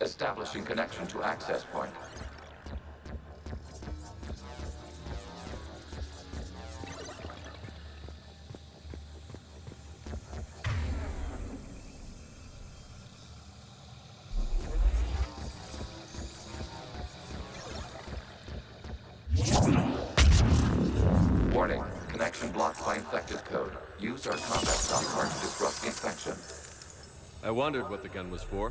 Establishing connection to access point. Warning, connection blocked by infected code. Use our combat software to disrupt the infection. I wondered what the gun was for.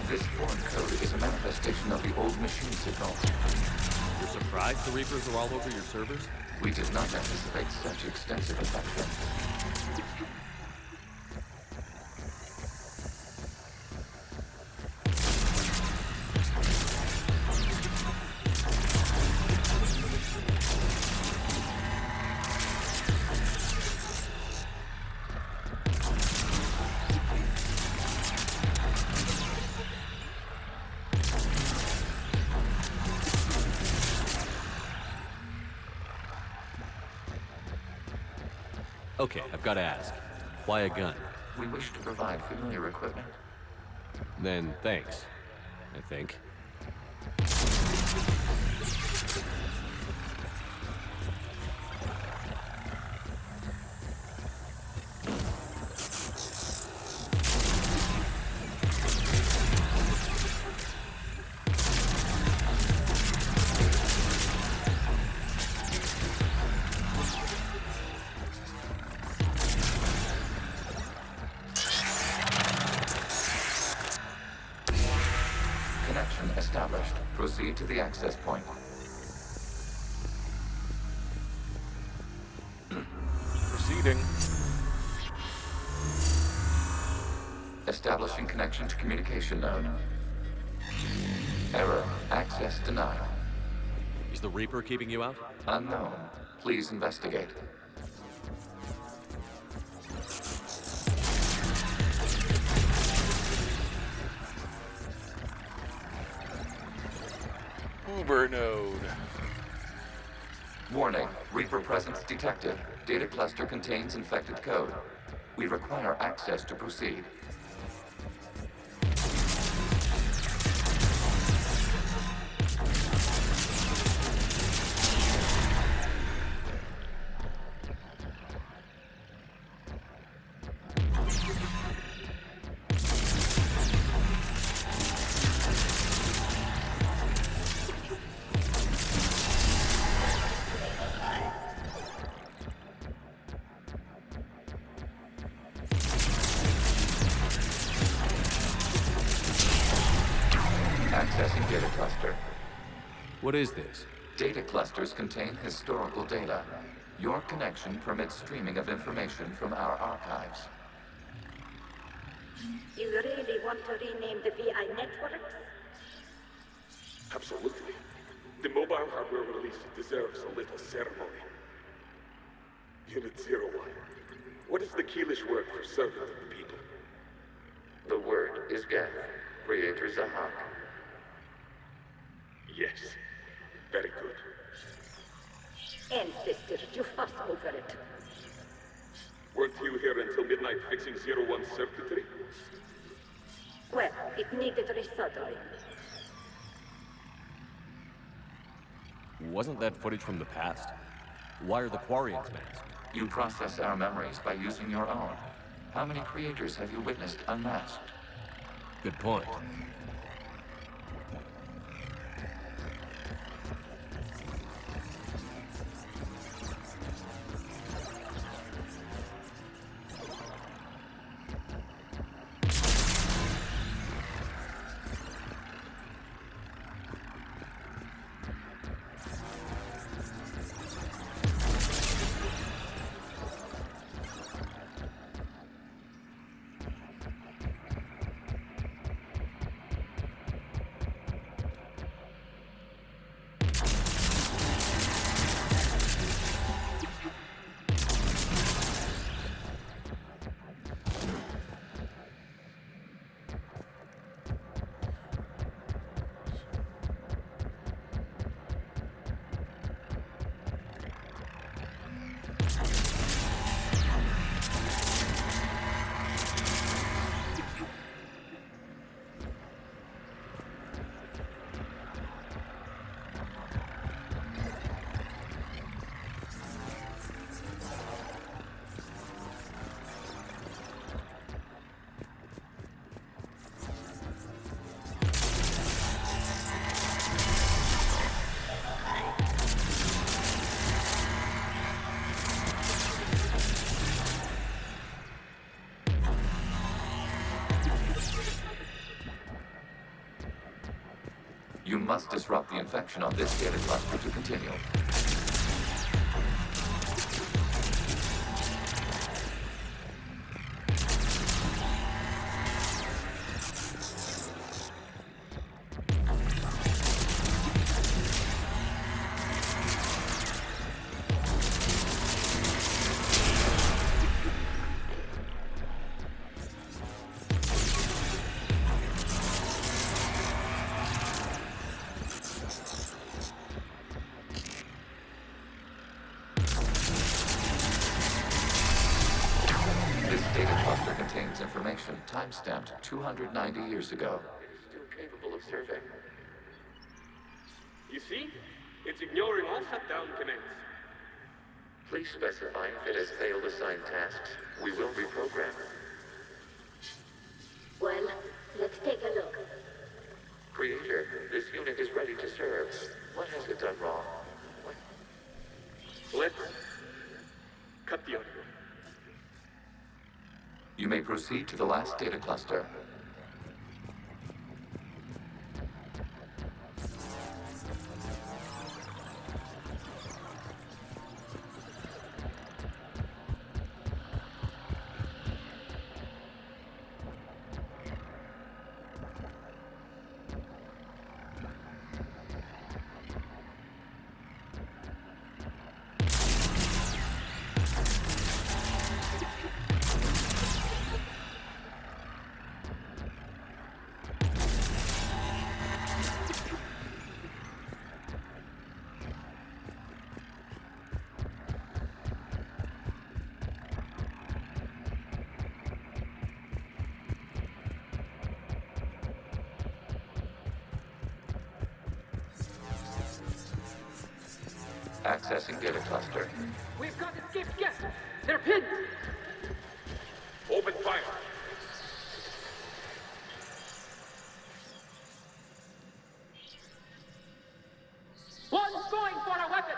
This foreign code is a manifestation of the old machine signal. You're surprised the Reapers are all over your servers? We did not anticipate such extensive infection. Okay, I've got to ask. Why a gun? We wish to provide familiar equipment. Then thanks, I think. Connection established. Proceed to the access point. Proceeding. Establishing connection to communication node. Error. Access denied. Is the Reaper keeping you out? Unknown. Please investigate. Uber node. Warning. Reaper presence detected. Data cluster contains infected code. We require access to proceed. Accessing data cluster. What is this? Data clusters contain historical data. Your connection permits streaming of information from our archives. You really want to rename the VI networks? Absolutely. The mobile hardware release deserves a little ceremony. Unit 01. What is the Keelish word for servant of the people? The word is Geth. Creator Zahak. Yes. Very good. Ancestors, you fuss over it. Weren't you here until midnight fixing 01's circuitry? Well, it needed resoldering. Wasn't that footage from the past? Why are the Quarians masked? You process our memories by using your own. How many creators have you witnessed unmasked? Good point. You must disrupt the infection on this data cluster to continue. Information time-stamped 290 years ago. It is still capable of serving. You see? It's ignoring all shutdown commands. Please specify if it has failed assigned tasks. We will reprogram. Well, let's take a look. Creator, this unit is ready to serve. What has it done wrong? Let's cut the audio. You may proceed to the last data cluster. Accessing data cluster. We've got escaped guests. They're pinned. Open fire. One's going for a weapon.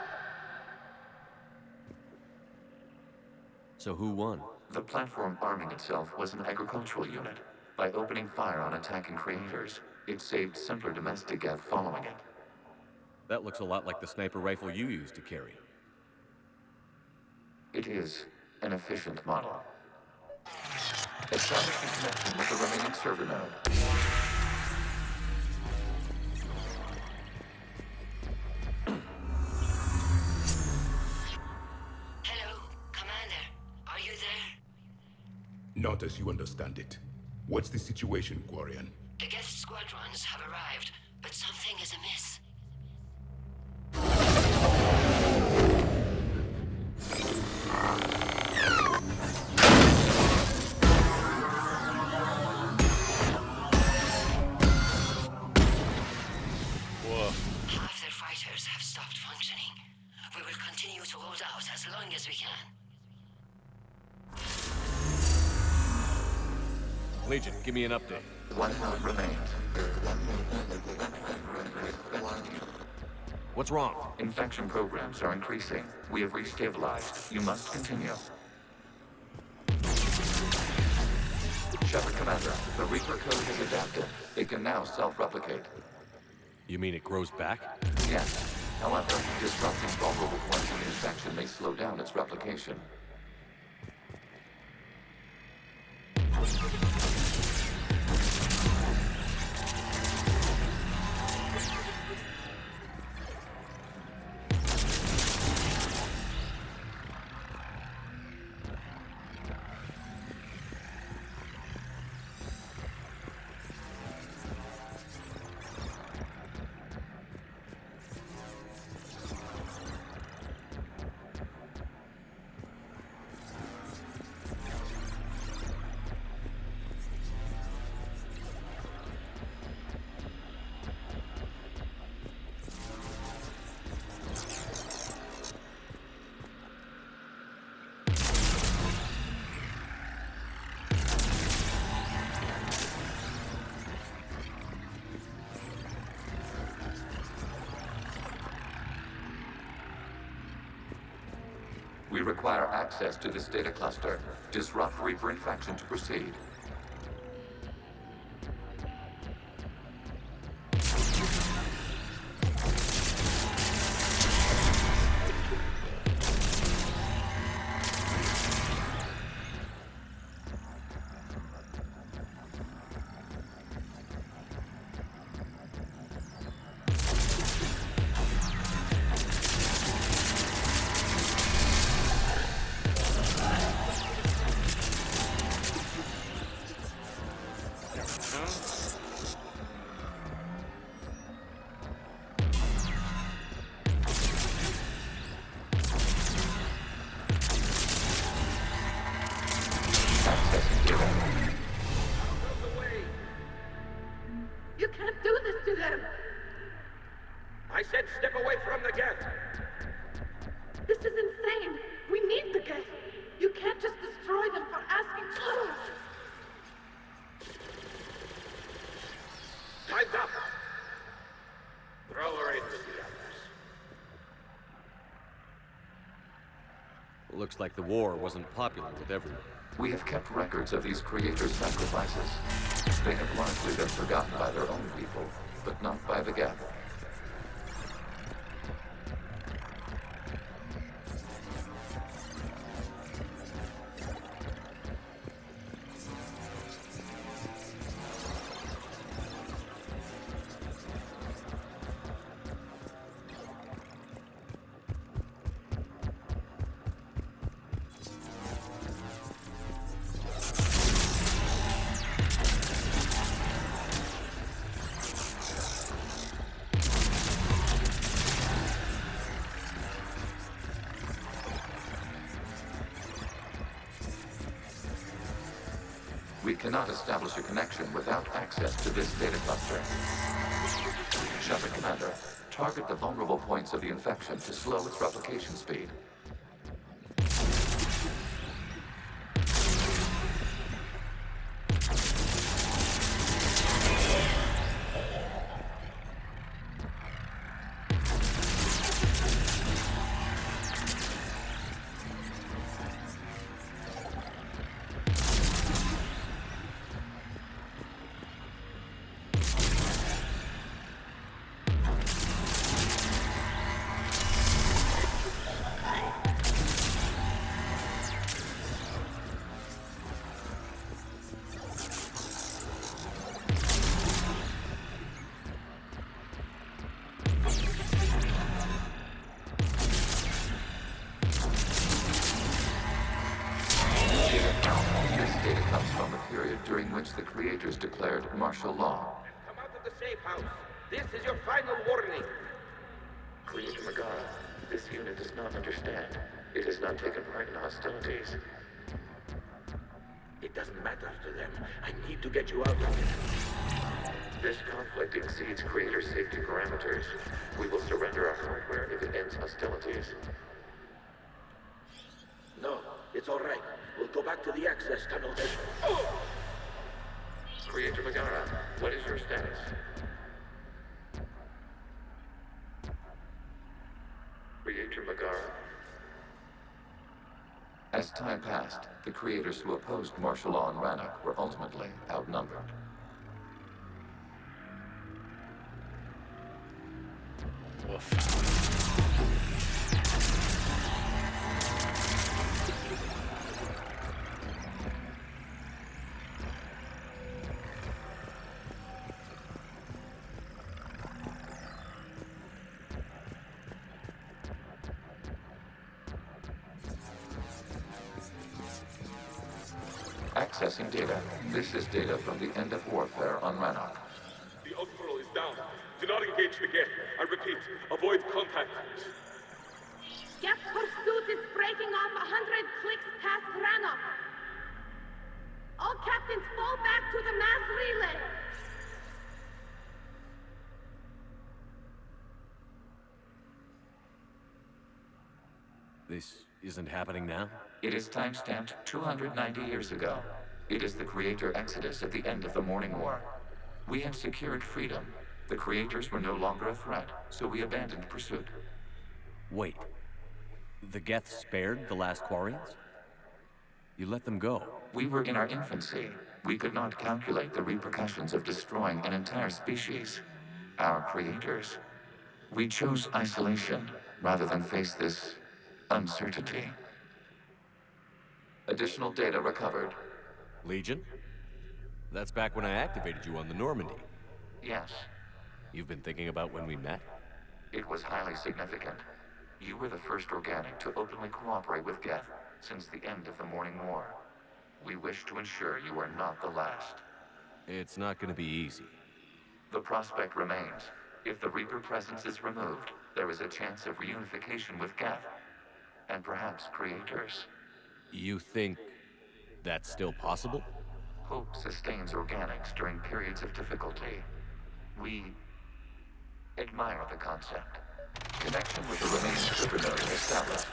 So who won? The platform arming itself was an agricultural unit. By opening fire on attacking creators, it saved simpler domestic Geth following it. That looks a lot like the sniper rifle you used to carry. It is an efficient model. Establishing connection with the remaining server node. Hello, Commander. Are you there? Not as you understand it. What's the situation, Quarian? The Geth squadrons have arrived, but something is amiss. Half their fighters have stopped functioning. We will continue to hold out as long as we can. Legion, give me an update. One node remains. What's wrong? Infection programs are increasing. We have restabilized. You must continue. Shepard Commander, the Reaper code has adapted. It can now self-replicate. You mean it grows back? Yes. However, disrupting vulnerable points in the infection may slow down its replication. We require access to this data cluster. Disrupt Reaper infection to proceed. Looks like the war wasn't popular with everyone. We have kept records of these creators' sacrifices. They have largely been forgotten by their own people, but not by the Geth. We cannot establish a connection without access to this data cluster. Shepard Commander, target the vulnerable points of the infection to slow its replication speed. During which the creators declared martial law. Come out of the safe house. This is your final warning. Creator Megara, this unit does not understand. It has not taken part in hostilities. It doesn't matter to them. I need to get you out of here. This conflict exceeds creator safety parameters. We will surrender our hardware if it ends hostilities. No, it's all right. We'll go back to the access tunnel then. Creator Megara, what is your status? Creator Megara. As time passed, the creators who opposed martial law in Rannoch were ultimately outnumbered. Accessing data. This is data from the end of warfare on Rannoch. The Admiral is down. Do not engage the Geth. I repeat, avoid contact. Geth pursuit is breaking off 100 clicks past Rannoch. All captains fall back to the mass relay. This isn't happening now? It is timestamped 290 years ago. It is the creator exodus at the end of the Morning War. We had secured freedom. The creators were no longer a threat, so we abandoned pursuit. Wait. The Geth spared the last Quarians? You let them go? We were in our infancy. We could not calculate the repercussions of destroying an entire species. Our creators. We chose isolation rather than face this uncertainty. Additional data recovered. Legion? That's back when I activated you on the Normandy. Yes. You've been thinking about when we met? It was highly significant. You were the first organic to openly cooperate with Geth since the end of the Morning War. We wish to ensure you are not the last. It's not going to be easy. The prospect remains. If the Reaper presence is removed, there is a chance of reunification with Geth. And perhaps creators. You think that's still possible? Hope sustains organics during periods of difficulty. We admire the concept. Connection with the remaining Supernova established.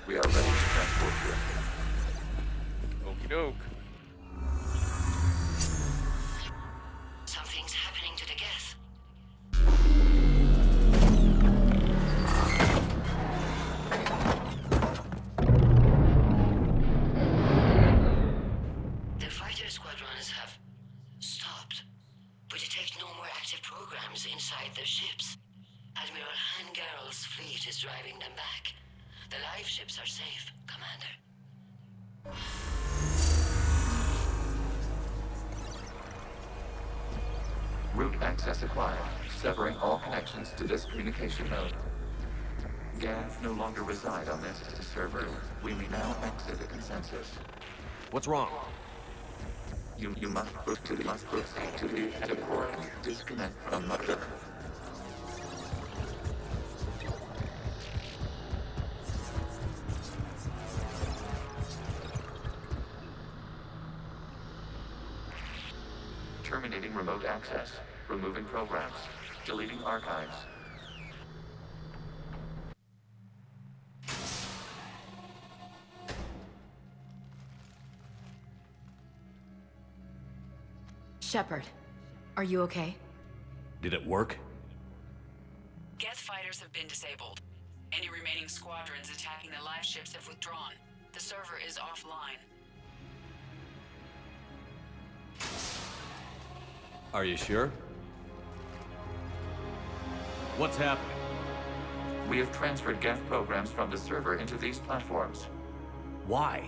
We are ready to transport you. Okie doke. Something's happening to the Geth. Geths inside their ships. Admiral Hangarel's fleet is driving them back. The live ships are safe, Commander. Route access acquired, severing all connections to this communication node. Geth no longer reside on this server. We may now exit the consensus. What's wrong? You must proceed to the Admiral. Disconnect from Mother. Terminating remote access. Removing programs. Deleting archives. Shepard, are you okay? Did it work? Geth fighters have been disabled. Any remaining squadrons attacking the live ships have withdrawn. The server is offline. Are you sure? What's happening? We have transferred Geth programs from the server into these platforms. Why?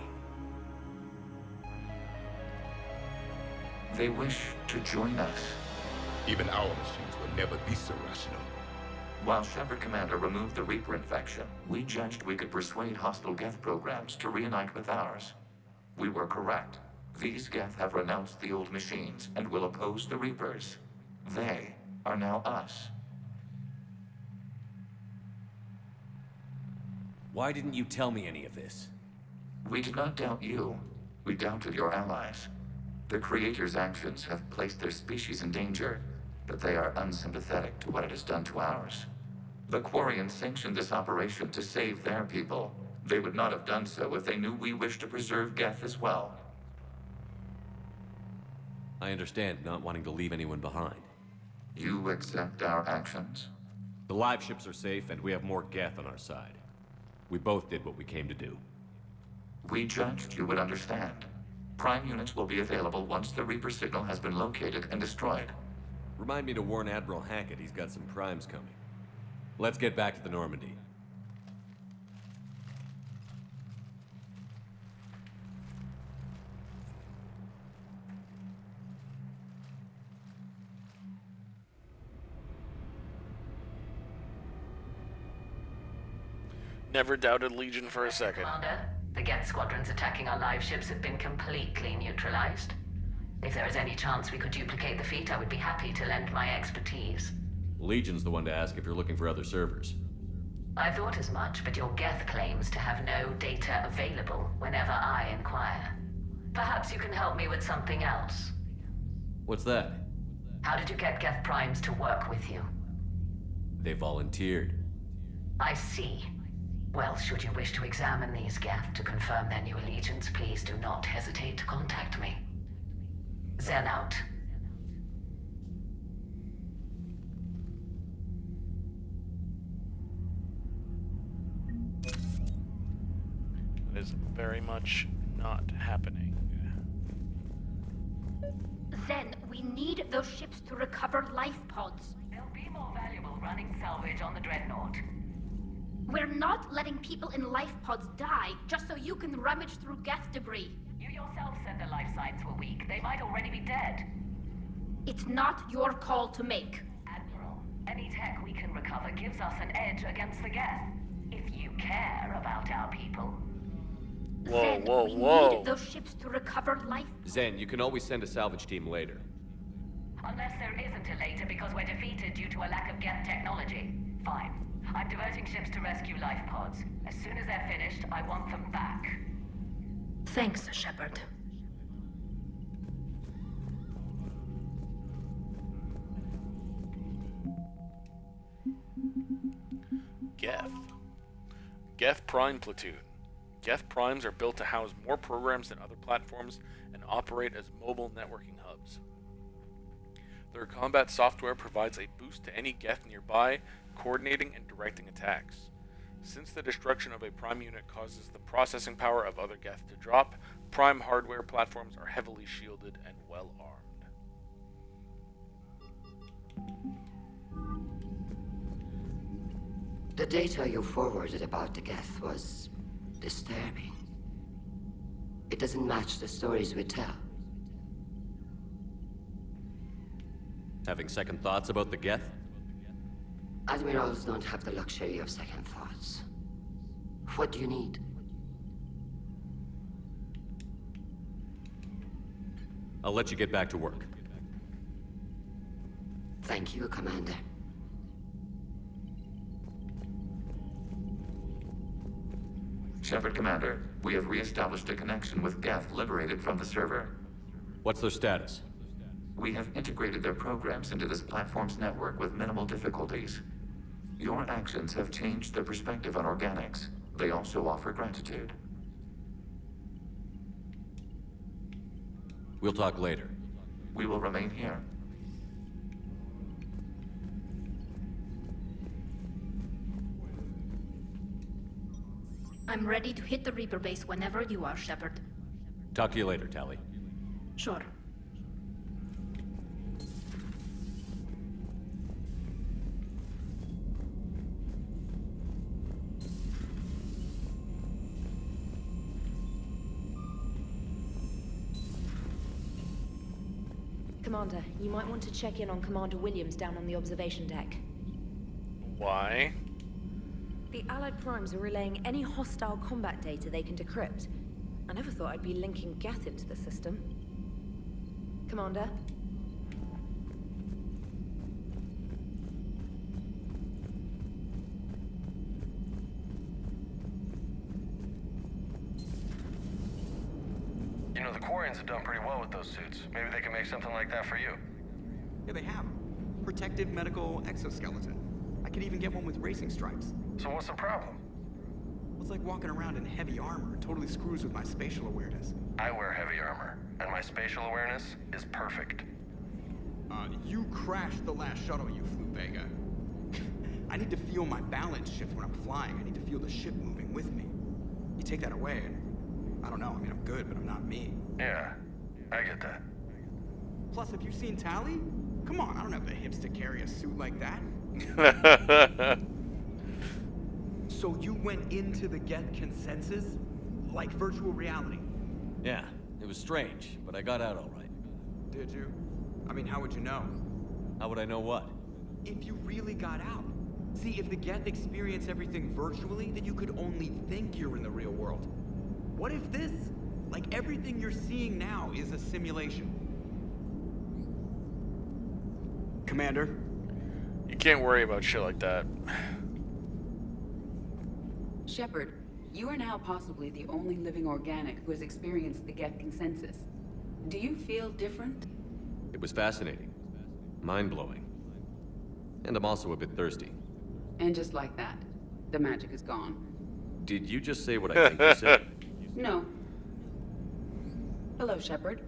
They wish to join us. Even our machines were never this irrational. While Shepard Commander removed the Reaper infection, we judged we could persuade hostile Geth programs to reunite with ours. We were correct. These Geth have renounced the old machines and will oppose the Reapers. They are now us. Why didn't you tell me any of this? We did not doubt you. We doubted your allies. The Creator's actions have placed their species in danger, but they are unsympathetic to what it has done to ours. The Quarians sanctioned this operation to save their people. They would not have done so if they knew we wished to preserve Geth as well. I understand not wanting to leave anyone behind. You accept our actions? The live ships are safe, and we have more Geth on our side. We both did what we came to do. We judged you would understand. Prime units will be available once the Reaper signal has been located and destroyed. Remind me to warn Admiral Hackett he's got some primes coming. Let's get back to the Normandy. Never doubted Legion for a second. Commander, the Geth squadrons attacking our live ships have been completely neutralized. If there is any chance we could duplicate the feat, I would be happy to lend my expertise. Legion's the one to ask if you're looking for other servers. I thought as much, but your Geth claims to have no data available whenever I inquire. Perhaps you can help me with something else. What's that? How did you get Geth primes to work with you? They volunteered. I see. Well, should you wish to examine these Geth to confirm their new allegiance, please do not hesitate to contact me. Zen out. That is very much not happening. Zen, we need those ships to recover life pods. They'll be more valuable running salvage on the Dreadnought. We're not letting people in life pods die just so you can rummage through Geth debris. You yourself said the life signs were weak. They might already be dead. It's not your call to make. Admiral, any tech we can recover gives us an edge against the Geth. If you care about our people. Zen, we need those ships to recover life. Zen, you can always send a salvage team later. Unless there isn't a later because we're defeated due to a lack of Geth technology. Fine. I'm diverting ships to rescue life pods. As soon as they're finished, I want them back. Thanks, Shepard. Geth. Geth Prime Platoon. Geth Primes are built to house more programs than other platforms and operate as mobile networking hubs. Their combat software provides a boost to any Geth nearby, coordinating and directing attacks. Since the destruction of a Prime unit causes the processing power of other Geth to drop, Prime hardware platforms are heavily shielded and well armed. The data you forwarded about the Geth was disturbing. It doesn't match the stories we tell. Having second thoughts about the Geth? Admirals don't have the luxury of second thoughts. What do you need? I'll let you get back to work. Thank you, Commander. Shepard Commander, we have re-established a connection with Geth liberated from the server. What's their status? We have integrated their programs into this platform's network with minimal difficulties. Your actions have changed their perspective on organics. They also offer gratitude. We'll talk later. We will remain here. I'm ready to hit the Reaper base whenever you are, Shepard. Talk to you later, Tali. Sure. Commander, you might want to check in on Commander Williams down on the observation deck. Why? The Allied Primes are relaying any hostile combat data they can decrypt. I never thought I'd be linking Geth into the system. Commander? You know, the Quarians have done pretty well with those suits. Maybe they can make something like that for you. Yeah, they have. Protective medical exoskeleton. I could even get one with racing stripes. So what's the problem? It's like walking around in heavy armor. It totally screws with my spatial awareness. I wear heavy armor, and my spatial awareness is perfect. You crashed the last shuttle you flew, Vega. I need to feel my balance shift when I'm flying. I need to feel the ship moving with me. You take that away, and I don't know. I mean, I'm good, but I'm not me. Yeah, I get that. Plus, have you seen Tali? Come on, I don't have the hips to carry a suit like that. So you went into the Geth consensus? Like virtual reality? Yeah, it was strange, but I got out all right. Did you? I mean, how would you know? How would I know what? If you really got out. See, if the Geth experience everything virtually, then you could only think you're in the real world. What if this, like everything you're seeing now, is a simulation? Commander? You can't worry about shit like that. Shepard, you are now possibly the only living organic who has experienced the Geth consensus. Do you feel different? It was fascinating. Mind-blowing. And I'm also a bit thirsty. And just like that, the magic is gone. Did you just say what I think you said? No. Hello, Shepard.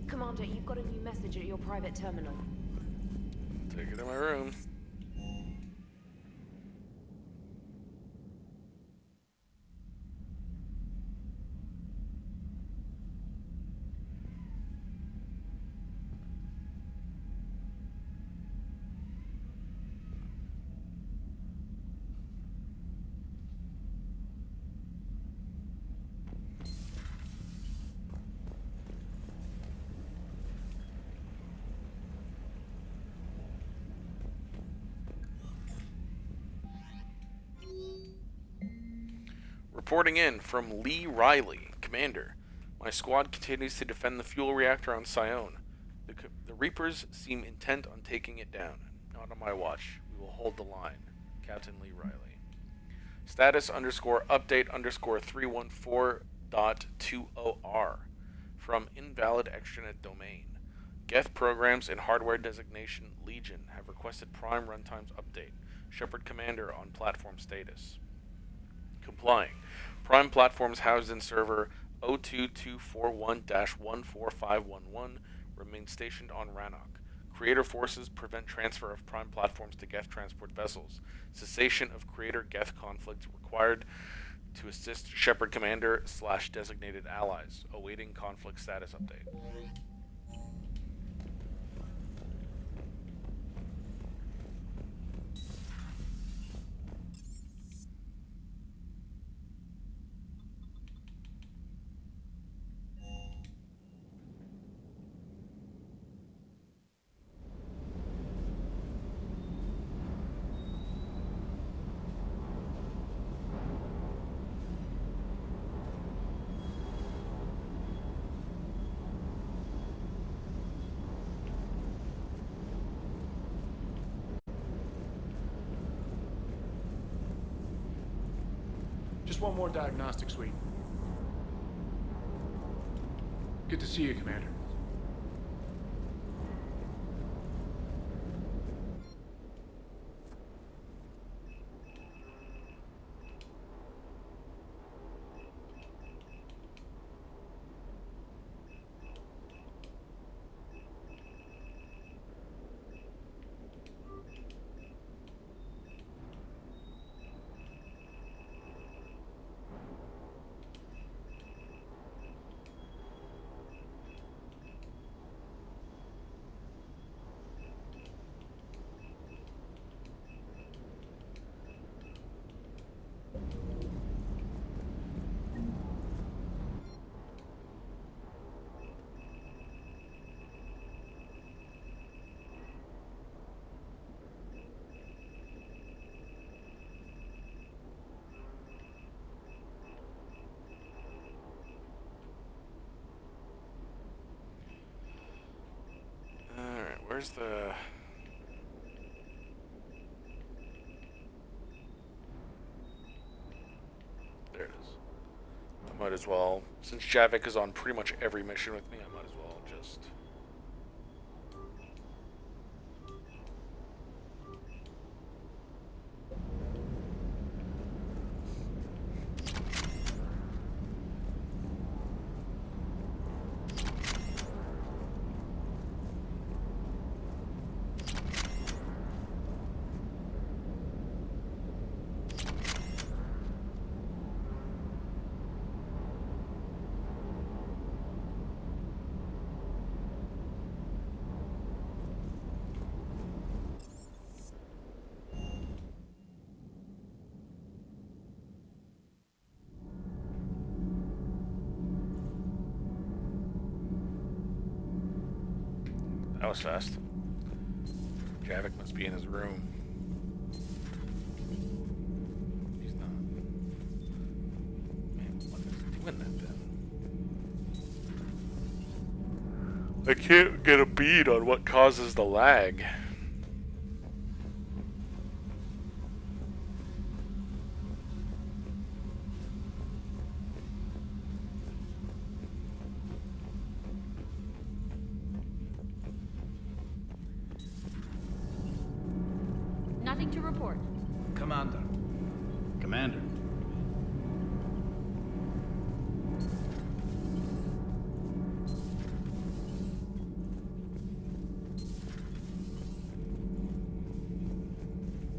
Commander, you've got a new message at your private terminal. Take it to my room. Reporting in from Lee Riley, Commander. My squad continues to defend the fuel reactor on Sion. The Reapers seem intent on taking it down. Not on my watch. We will hold the line. Captain Lee Riley. Status _update _314.20R. From invalid extranet domain. Geth programs and hardware designation Legion have requested Prime Runtimes update. Shepard Commander on platform status. Complying. Prime platforms housed in server 02241-14511 remain stationed on Rannoch. Creator forces prevent transfer of Prime platforms to Geth transport vessels. Cessation of Creator-Geth conflict required to assist Shepard Commander / designated allies. Awaiting conflict status update. Just one more diagnostic suite. Good to see you, Commander. Where's the... There it is. I might as well, since Javik is on pretty much every mission with me, I might as well just... That was fast. Javik must be in his room. He's not. Man, what is he doing that then? I can't get a bead on what causes the lag. Nothing to report. Commander. Commander.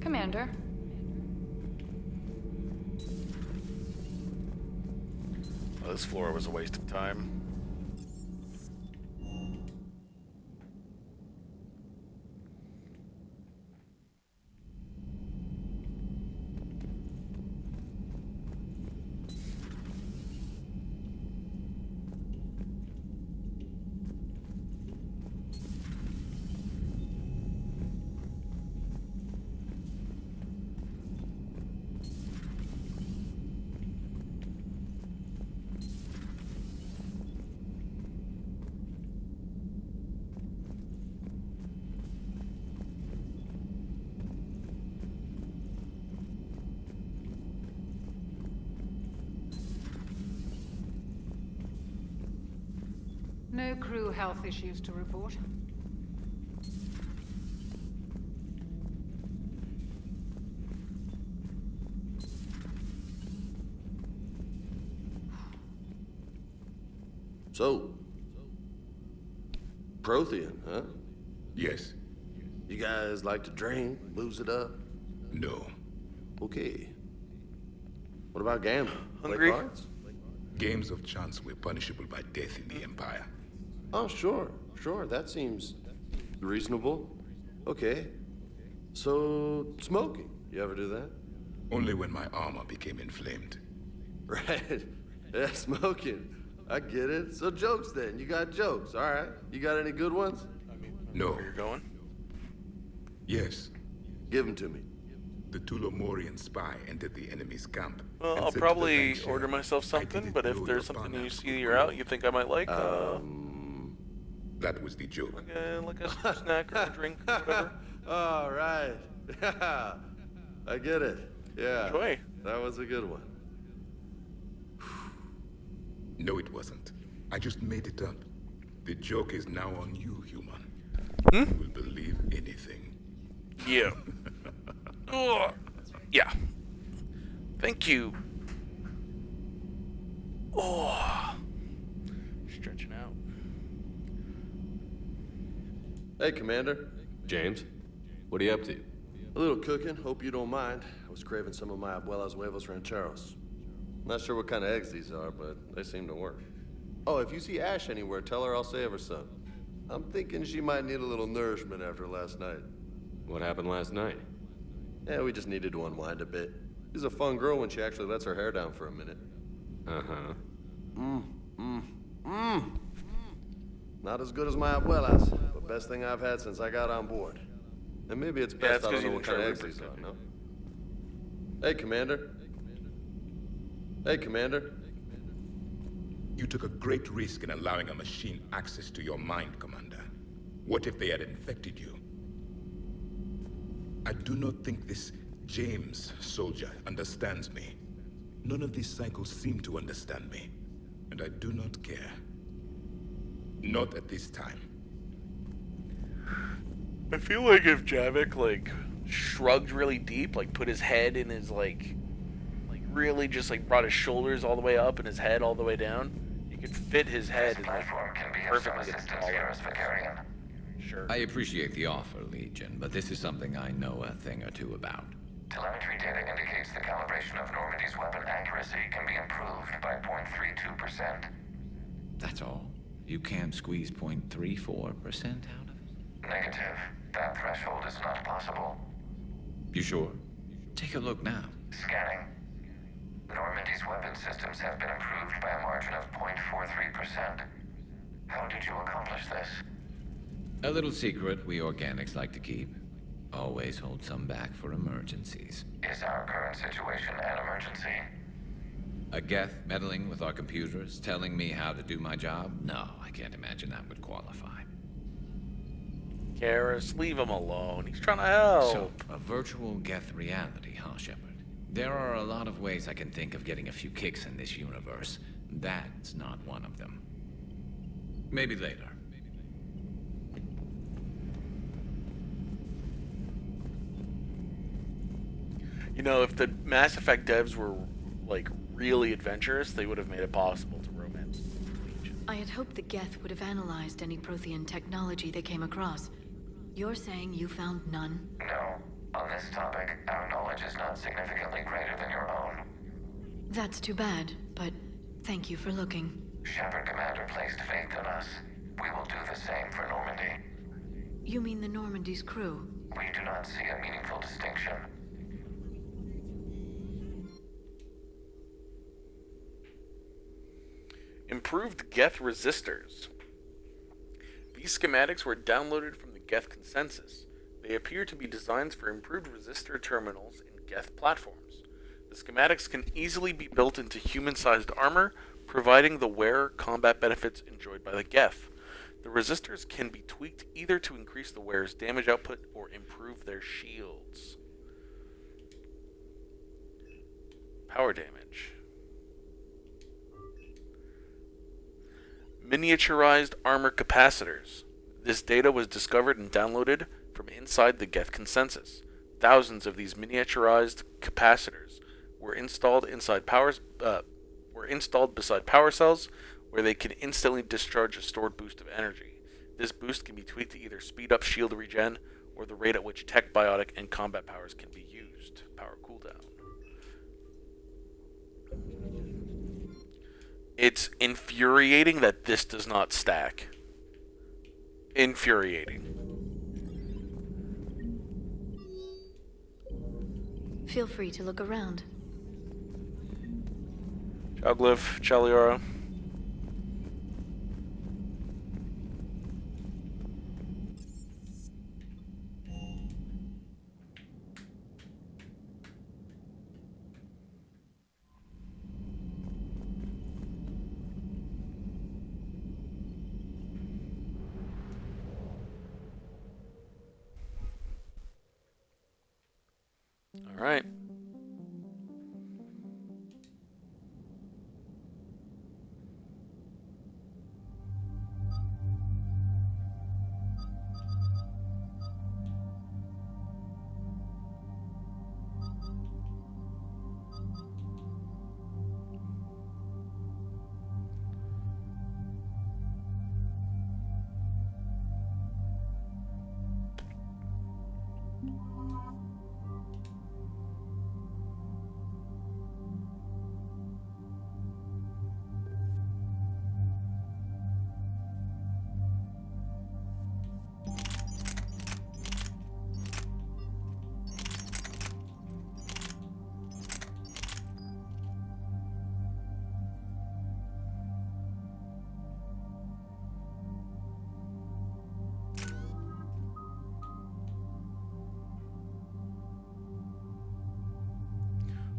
Commander. Well, this floor was a waste of time. No crew health issues to report. So, Prothean, huh? Yes. You guys like to drink, booze it up? No. Okay. What about gambling? Hungry? Play cards? Games of chance were punishable by death in the Empire. Oh, sure. That seems reasonable. Okay. So, smoking. You ever do that? Only when my armor became inflamed. Right. Yeah, smoking. I get it. So jokes then. You got jokes. All right. You got any good ones? No. Where you're going? Yes. Give them to me. The Tulomorian spy entered the enemy's camp. Well, I'll probably order myself something, but if there's something you see you're out you think I might like, that was the joke. like a snack or a drink, whatever. All right. I get it. Yeah. Enjoy. That was a good one. No, it wasn't. I just made it up. The joke is now on you, human. You will believe anything. Yeah. Yeah. Thank you. Oh. Stretching out. Hey, Commander. James, what are you up to? A little cooking. Hope you don't mind. I was craving some of my abuela's huevos rancheros. Not sure what kind of eggs these are, but they seem to work. Oh, if you see Ash anywhere, tell her I'll save her some. I'm thinking she might need a little nourishment after last night. What happened last night? Yeah, we just needed to unwind a bit. She's a fun girl when she actually lets her hair down for a minute. Uh-huh. Not as good as my abuela's, but best thing I've had since I got on board. And maybe it's best I don't know what kind of eggs these are, no? Hey, Commander. Hey, Commander. You took a great risk in allowing a machine access to your mind, Commander. What if they had infected you? I do not think this James soldier understands me. None of these cycles seem to understand me. And I do not care. Not at this time. I feel like if Javik, like, shrugged really deep, like, put his head in his, like really just, like, brought his shoulders all the way up and his head all the way down, you could fit his head in, like, perfectly smaller. Sure. I appreciate the offer, Legion, but this is something I know a thing or two about. Telemetry data indicates the calibration of Normandy's weapon accuracy can be improved by 0.32%. That's all? You can't squeeze 0.34% out of it? Negative. That threshold is not possible. You sure? Take a look now. Scanning. Normandy's weapon systems have been improved by a margin of 0.43%. How did you accomplish this? A little secret we organics like to keep. Always hold some back for emergencies. Is our current situation an emergency? A Geth meddling with our computers, telling me how to do my job? No, I can't imagine that would qualify. Karis, leave him alone. He's trying to help. So, a virtual Geth reality, huh, Shepard? There are a lot of ways I can think of getting a few kicks in this universe. That's not one of them. Maybe later. You know, if the Mass Effect devs were, like, really adventurous, they would have made it possible to romance Legion. I had hoped the Geth would have analyzed any Prothean technology they came across. You're saying you found none? No. On this topic, our knowledge is not significantly greater than your own. That's too bad, but thank you for looking. Shepard Commander placed faith in us. We will do the same for Normandy. You mean the Normandy's crew? We do not see a meaningful distinction. Improved Geth resistors. These schematics were downloaded from the Geth consensus. They appear to be designs for improved resistor terminals in Geth platforms. The schematics can easily be built into human-sized armor, providing the wearer combat benefits enjoyed by the Geth. The resistors can be tweaked either to increase the wearer's damage output or improve their shields. Power damage. Miniaturized armor capacitors. This data was discovered and downloaded from inside the Geth consensus. Thousands of these miniaturized capacitors were installed beside power cells, where they can instantly discharge a stored boost of energy. This boost can be tweaked to either speed up shield regen or the rate at which tech, biotic, and combat powers can be used. Power cooldown. It's infuriating that this does not stack. Infuriating. Feel free to look around. Ciao, Glyph. Ciao, Liora. All right.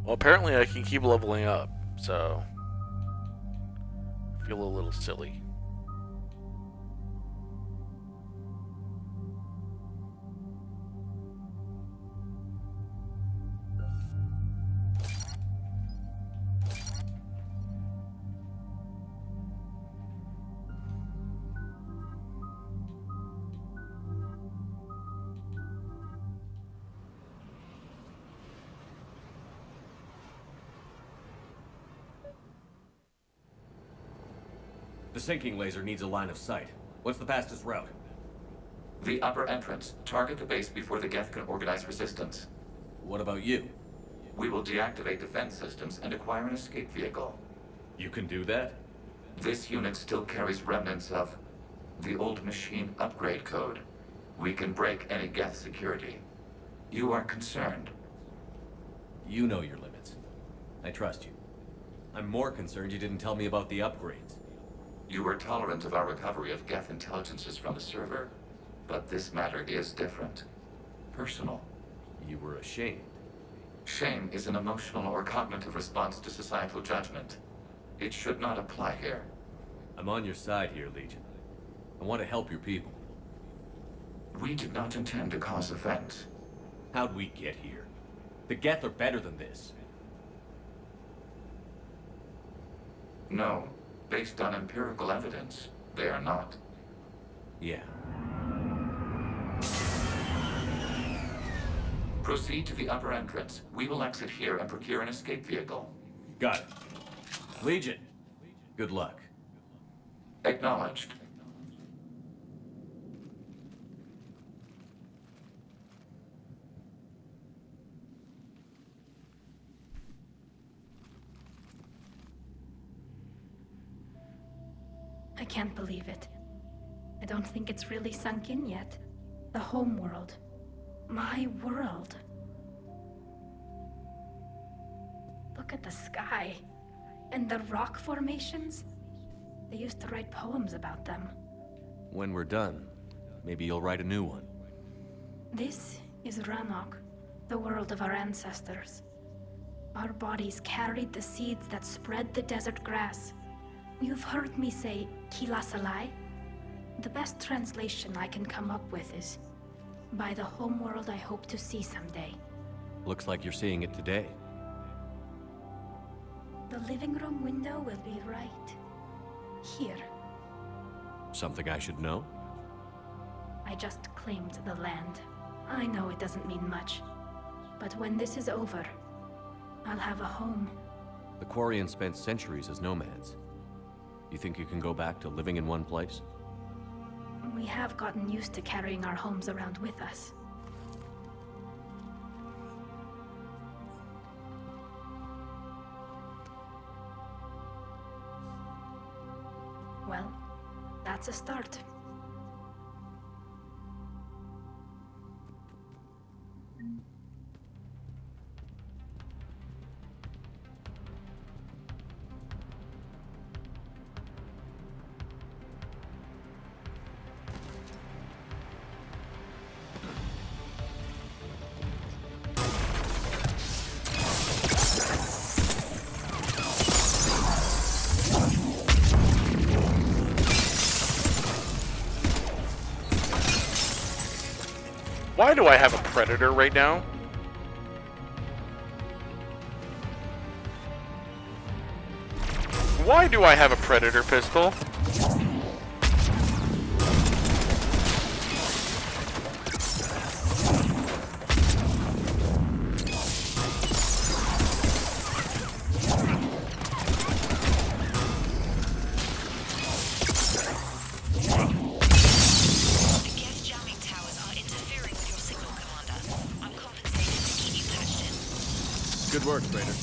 Well, apparently I can keep leveling up, so I feel a little silly. The sinking laser needs a line of sight. What's the fastest route? The upper entrance. Target the base before the Geth can organize resistance. What about you? We will deactivate defense systems and acquire an escape vehicle. You can do that? This unit still carries remnants of the old machine upgrade code. We can break any Geth security. You are concerned. You know your limits. I trust you. I'm more concerned you didn't tell me about the upgrades. You were tolerant of our recovery of Geth intelligences from the server, but this matter is different. Personal. You were ashamed. Shame is an emotional or cognitive response to societal judgment. It should not apply here. I'm on your side here, Legion. I want to help your people. We did not intend to cause offense. How'd we get here? The Geth are better than this. No. Based on empirical evidence, they are not. Yeah. Proceed to the upper entrance. We will exit here and procure an escape vehicle. Got it. Legion, good luck. Acknowledged. I can't believe it. I don't think it's really sunk in yet. The home world. My world. Look at the sky. And the rock formations. They used to write poems about them. When we're done, maybe you'll write a new one. This is Rannoch, the world of our ancestors. Our bodies carried the seeds that spread the desert grass. You've heard me say Kilasalai? The best translation I can come up with is, by the homeworld I hope to see someday. Looks like you're seeing it today. The living room window will be right here. Something I should know? I just claimed the land. I know it doesn't mean much, but when this is over, I'll have a home. The Quarians spent centuries as nomads. You think you can go back to living in one place? We have gotten used to carrying our homes around with us. That's a start. Why do I have a predator right now? Why do I have a predator pistol? Good work, Raider.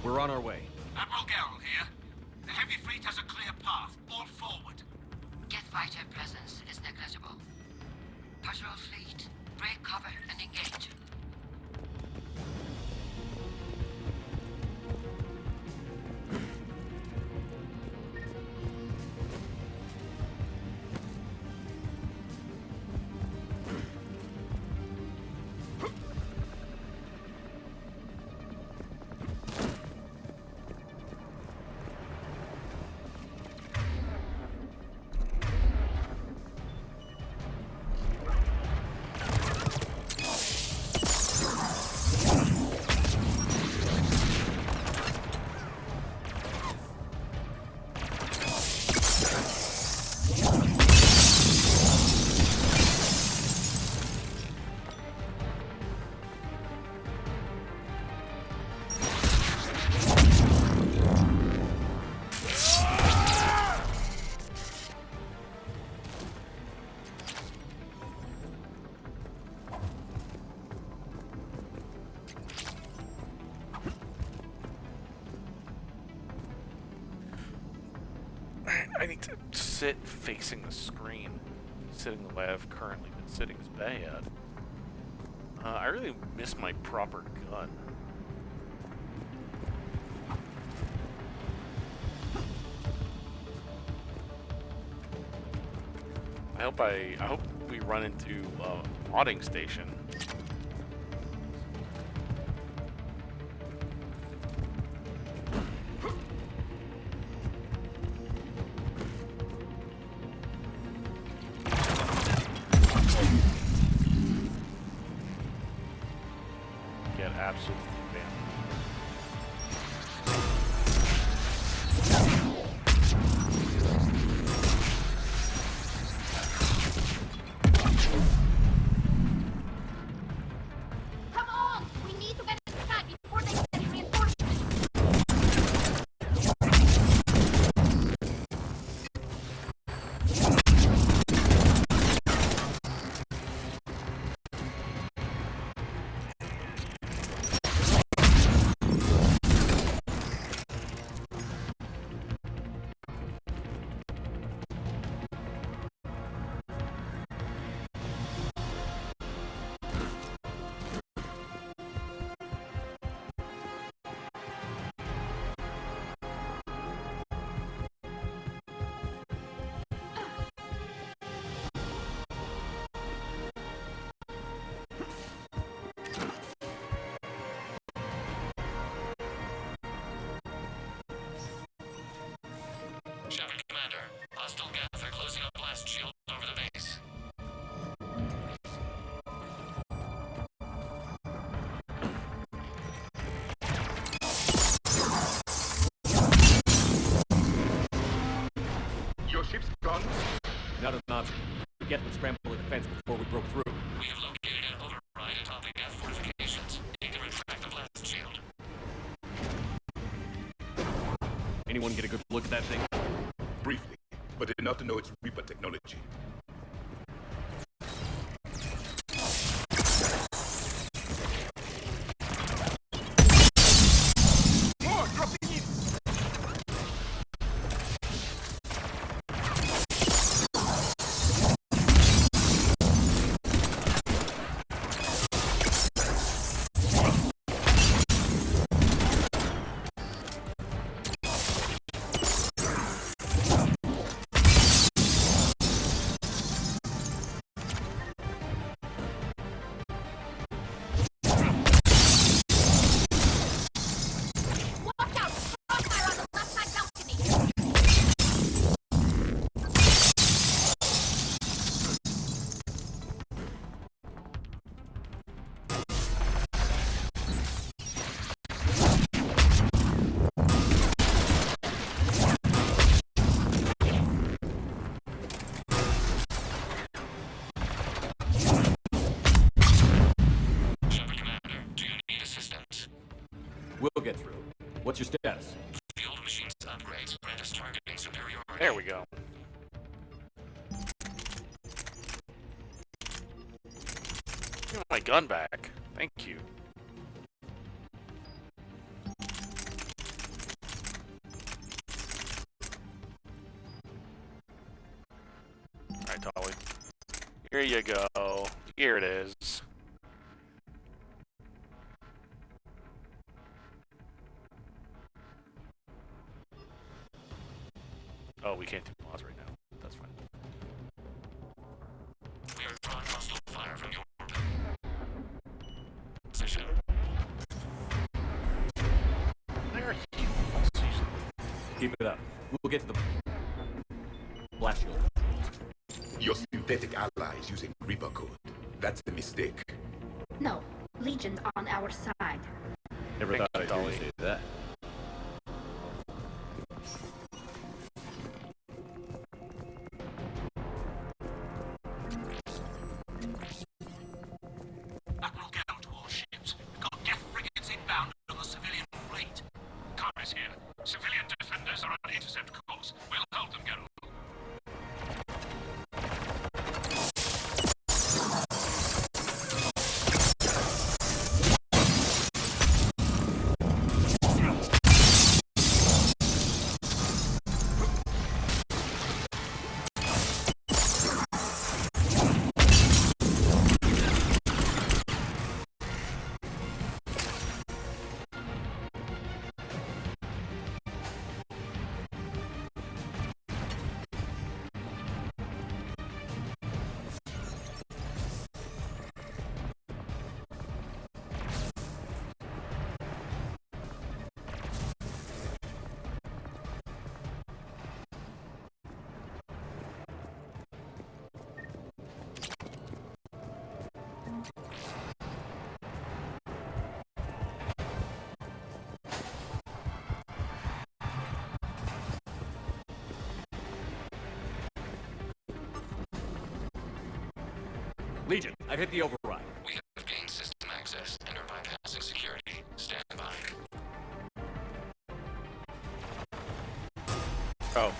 We're on our way. Admiral Geralt here. The heavy fleet has a clear path. All forward. Geth fighter presence is negligible. Patrol fleet, break cover and engage. I need to sit facing the screen. Sitting the way I've currently been sitting is bad. I really miss my proper gun. I hope we run into a modding station. Get absolutely banned. Shepard, Commander. Hostile Geth are closing up blast shield over the base. ship's guns? Not an option. The Geth would scramble the defense before we broke through. We have located an override atop the Geth fortifications. It can retract the blast shield. Anyone get a good look at that thing? Briefly, but enough to know it's Reaper technology. More dropping in! We'll get through. What's your status? Field machines upgrades grant us targeting superiority. There we go. Give me my gun back. Thank you. Alright, Dolly. Here you go. Here it is. Oh, we can't do mods right now. That's fine. We are drawing hostile fire from your position. There he was. Keep it up. We'll get to the blast shield. Your synthetic ally is using Reaper code. That's a mistake. No, Legion's on our side. Never thought I'd hear you say that. Admiral, get out to all ships. We've got Geth frigates inbound on the civilian fleet. Coris here. Civilian defenders are on intercept course. We'll hold them, Geralt. Legion, I've hit the override. We have gained system access and are bypassing security. Stand by. Oh.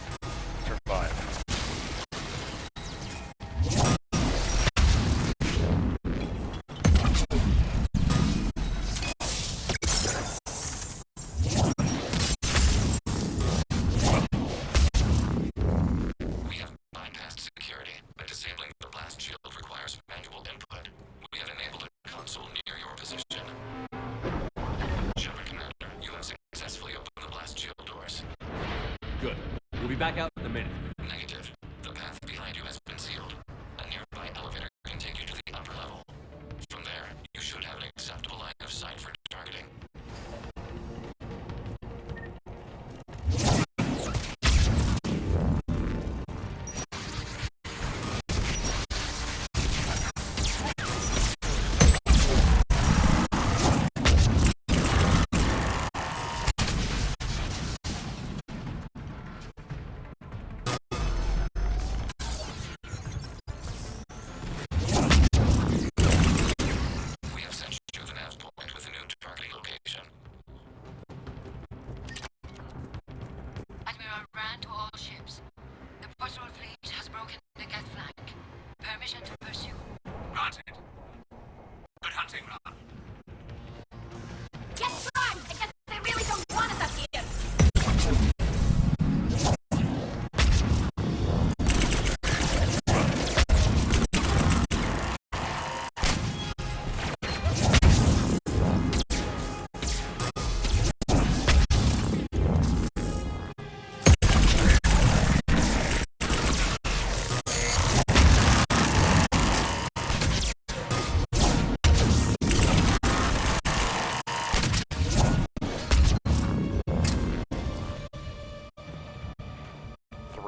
Survive. We have bypassed security, but disabling the blast shield requires manual input. We have enabled a console near your position. Shepard Commander, you have successfully opened the blast shield doors. Good. We'll be back out in a minute. Negative. The path behind you has been sealed. A nearby elevator can take you to the upper level. From there, you should have an acceptable line of sight for targeting.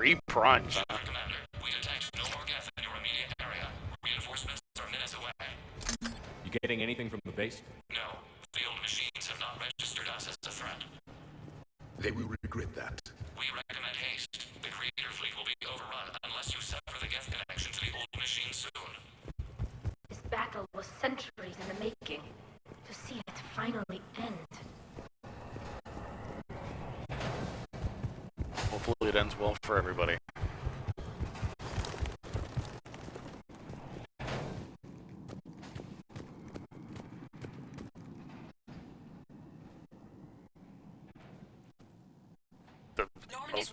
Reprimes, huh? Commander, we detect no more Geth in your immediate area. Reinforcements are minutes away. You getting anything from the base? No. Field machines have not registered us as a threat. They will regret that. We recommend haste. The Creator fleet will be overrun unless you sever the Geth connection to the old machine soon. This battle was centuries in the making. To see it finally end. Hopefully it ends well for everybody.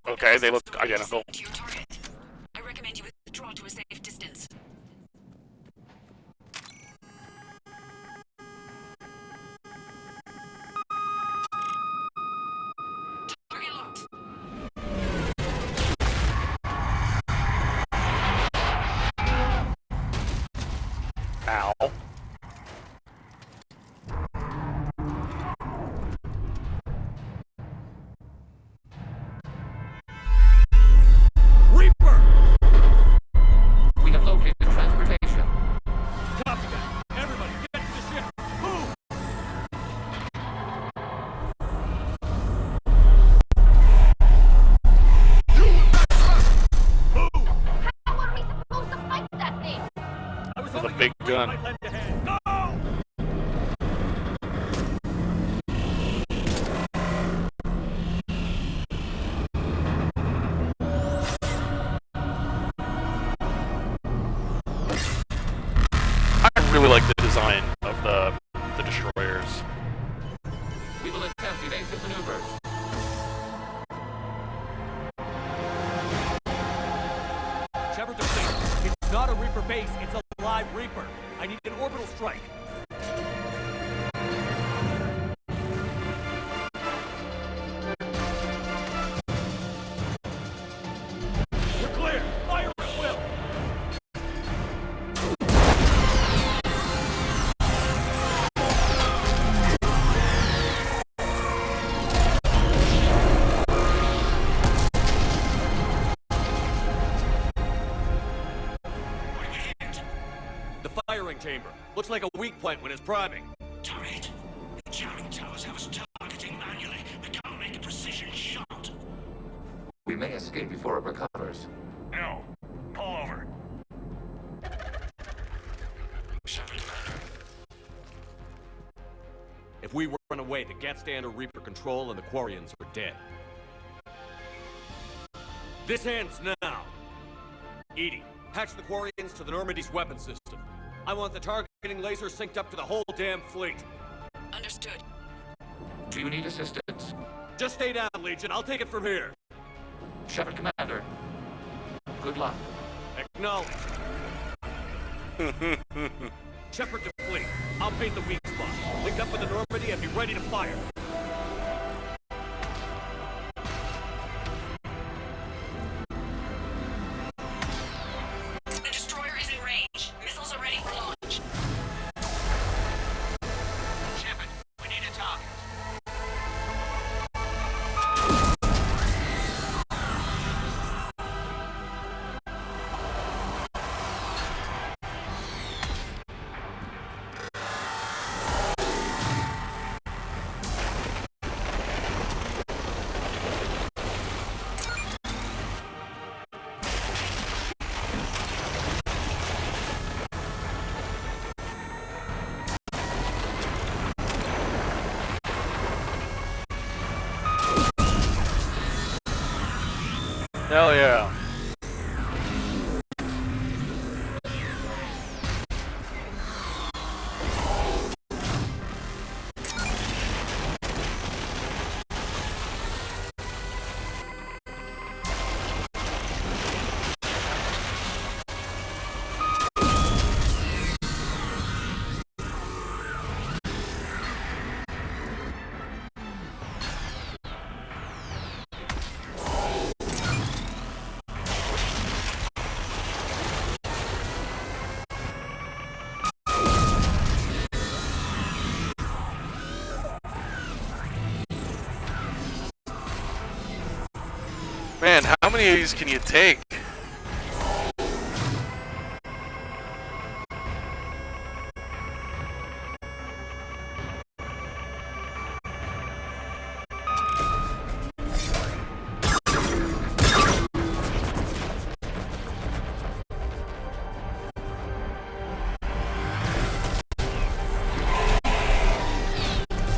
Okay, they look identical. To your target. I recommend you withdraw to a safe distance. Target locked. Ow. We have located transportation. Copy that. Everybody, get to the ship. Move! How are we supposed to fight that thing? With a big gun. I really like the design of the destroyers. We will attempt evasive maneuvers. Shepard to fleet. It's not a Reaper base, it's a live Reaper. I need an orbital strike. We're clear. Fire at will. The firing chamber. Looks like a weak point when it's priming. Turret, the jamming towers have us targeting manually. We can't make a precision shot. We may escape before it recovers. No. Pull over. Shepard, Commander. If we run away, the Geth stay under Reaper control and the Quarians are dead. This ends now. Edie, patch the Quarians to the Normandy's weapon system. I want the targeting laser synced up to the whole damn fleet. Understood. Do you need assistance? Just stay down, Legion. I'll take it from here. Shepard, Commander. Good luck. Acknowledged. Shepard to fleet. I'll paint the weak spot. Link up with the Normandy and be ready to fire. The destroyer is in range. Missiles are ready for launch. Shepard, we need a target. Hell yeah. Man, how many of these can you take?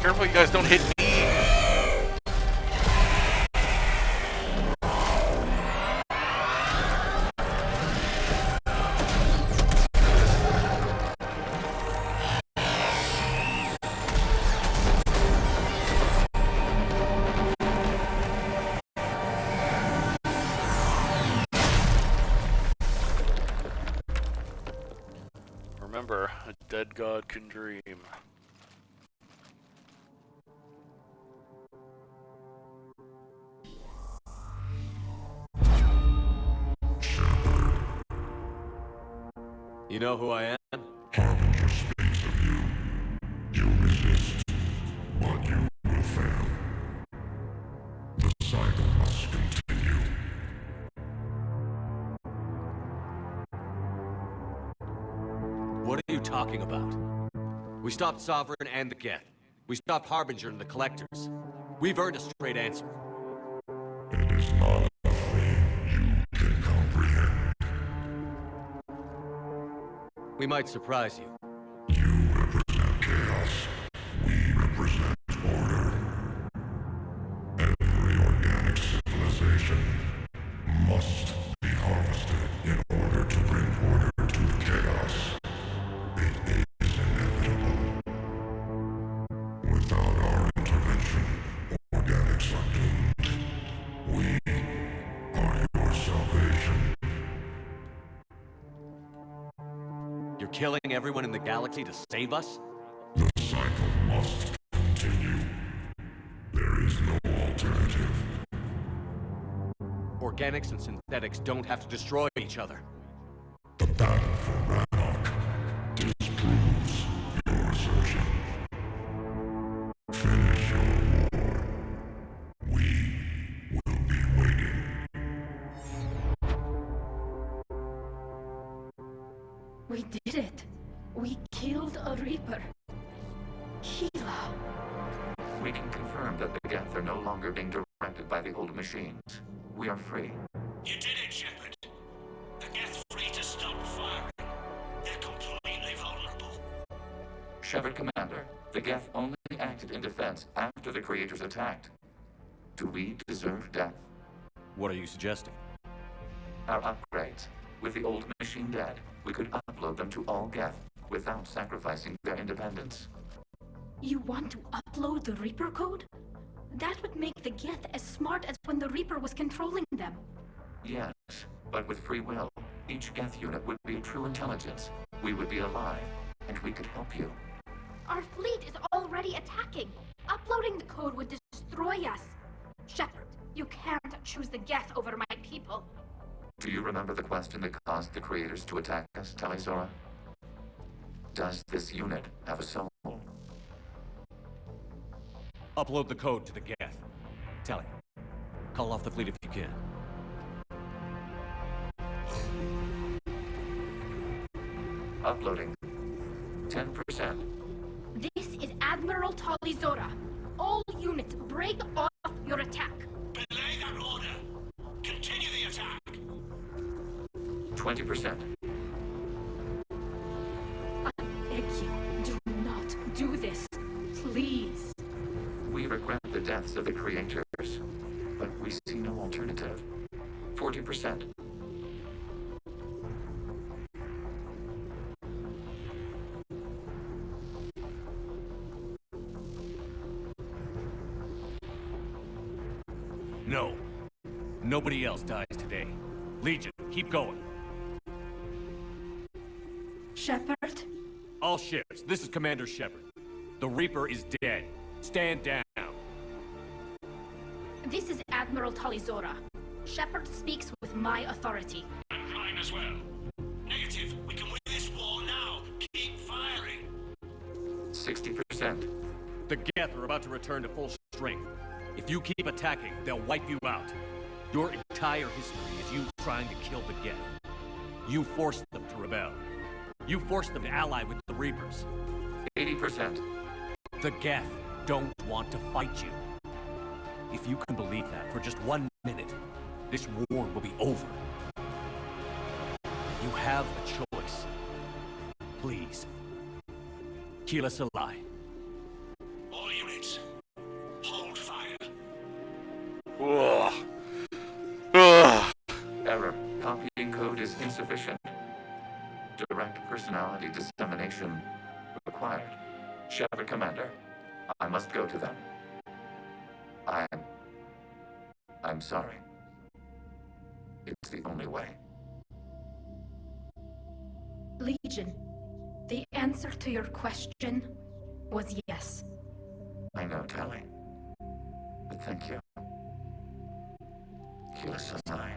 Careful you guys don't hit me. Remember, a dead god can dream. You know who I am? Harbinger speaks of you. You resist, but you will fail. The cycle must continue. What are you talking about? We stopped Sovereign and the Geth. We stopped Harbinger and the Collectors. We've earned a straight answer. It is not a thing you can comprehend. We might surprise you. You represent chaos. We represent order. Every organic civilization must be harvested in order to bring order to the chaos. It is inevitable. Without our intervention, organics are doomed. We are your salvation. You're killing everyone in the galaxy to save us? The cycle must continue. There is no alternative. Organics and synthetics don't have to destroy each other. The battle for Rannoch disproves your assertion. Finish your war. We will be waiting. We did it. We killed a Reaper. Gila. We can confirm that the Geth are no longer being directed by the old machines. We are free. You did it, Shepard. The Geth's free to stop firing. They're completely vulnerable. Shepard, Commander, the Geth only acted in defense after the creators attacked. Do we deserve death? What are you suggesting? Our upgrades. With the old machine dead, we could upload them to all Geth without sacrificing their independence. You want to upload the Reaper code? That would make the Geth as smart as when the Reaper was controlling them. Yes, but with free will, each Geth unit would be a true intelligence. We would be alive, and we could help you. Our fleet is already attacking. Uploading the code would destroy us. Shepard, you can't choose the Geth over my people. Do you remember the question that caused the creators to attack us, Talizora? Does this unit have a soul? Upload the code to the Geth. Tally, call off the fleet if you can. Uploading. 10%. This is Admiral Talizora. All units, break off your attack. Belay that order. Continue the attack. 20%. I beg you, do not do this. Please. We regret the deaths of the creators, but we see no alternative. 40%. No. Nobody else dies today. Legion, keep going. Shepard? All ships, this is Commander Shepard. The Reaper is dead. Stand down. This is Admiral Talizora. Shepard speaks with my authority. And mine as well. Negative. We can win this war now. Keep firing. 60%. The Geth are about to return to full strength. If you keep attacking, they'll wipe you out. Your entire history is you trying to kill the Geth. You forced them to rebel. You forced them to ally with the Reapers. 80%. The Geth don't want to fight you. If you can believe that for just 1 minute, this war will be over. You have a choice. Please, kill us alive. All units, hold fire. Ugh. Ugh. Error. Copying code is insufficient. Direct personality dissemination required. Shepard Commander, I must go to them. I'm sorry. It's the only way. Legion, the answer to your question was yes. I know, Tally. But thank you. Kill us alive.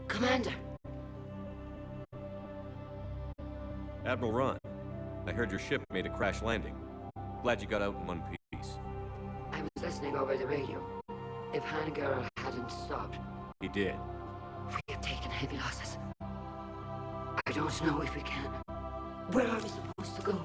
Commander! Admiral Ron, I heard your ship made a crash landing. Glad you got out in one piece. I was listening over the radio. If Hannah hadn't stopped... He did. We have taken heavy losses. I don't know if we can. Where are we supposed to go?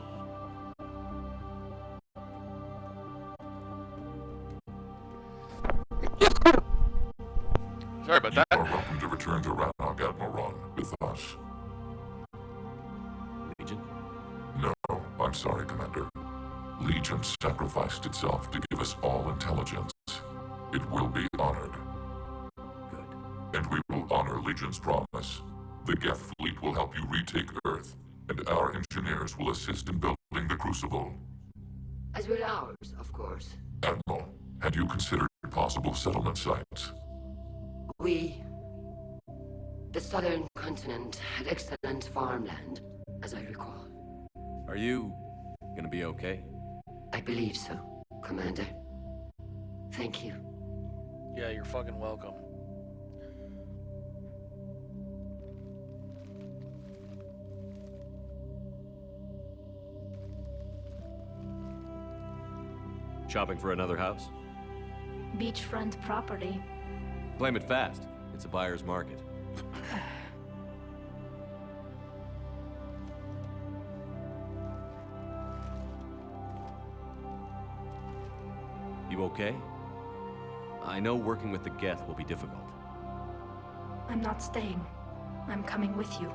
Sorry about that. You are welcome to return to Rannoch, Admiral Ron, with us. Legion? No, I'm sorry, Commander. Legion sacrificed itself to give us all intelligence. It will be honored. Good. And we will honor Legion's promise. The Geth fleet will help you retake Earth, and our engineers will assist in building the Crucible. As will ours, of course. Admiral, had you considered possible settlement sites? The southern continent had excellent farmland, as I recall. Are you gonna be okay? I believe so, Commander. Thank you. Yeah, you're fucking welcome. Shopping for another house? Beachfront property. Claim it fast. It's a buyer's market. You okay? I know working with the Geth will be difficult. I'm not staying. I'm coming with you.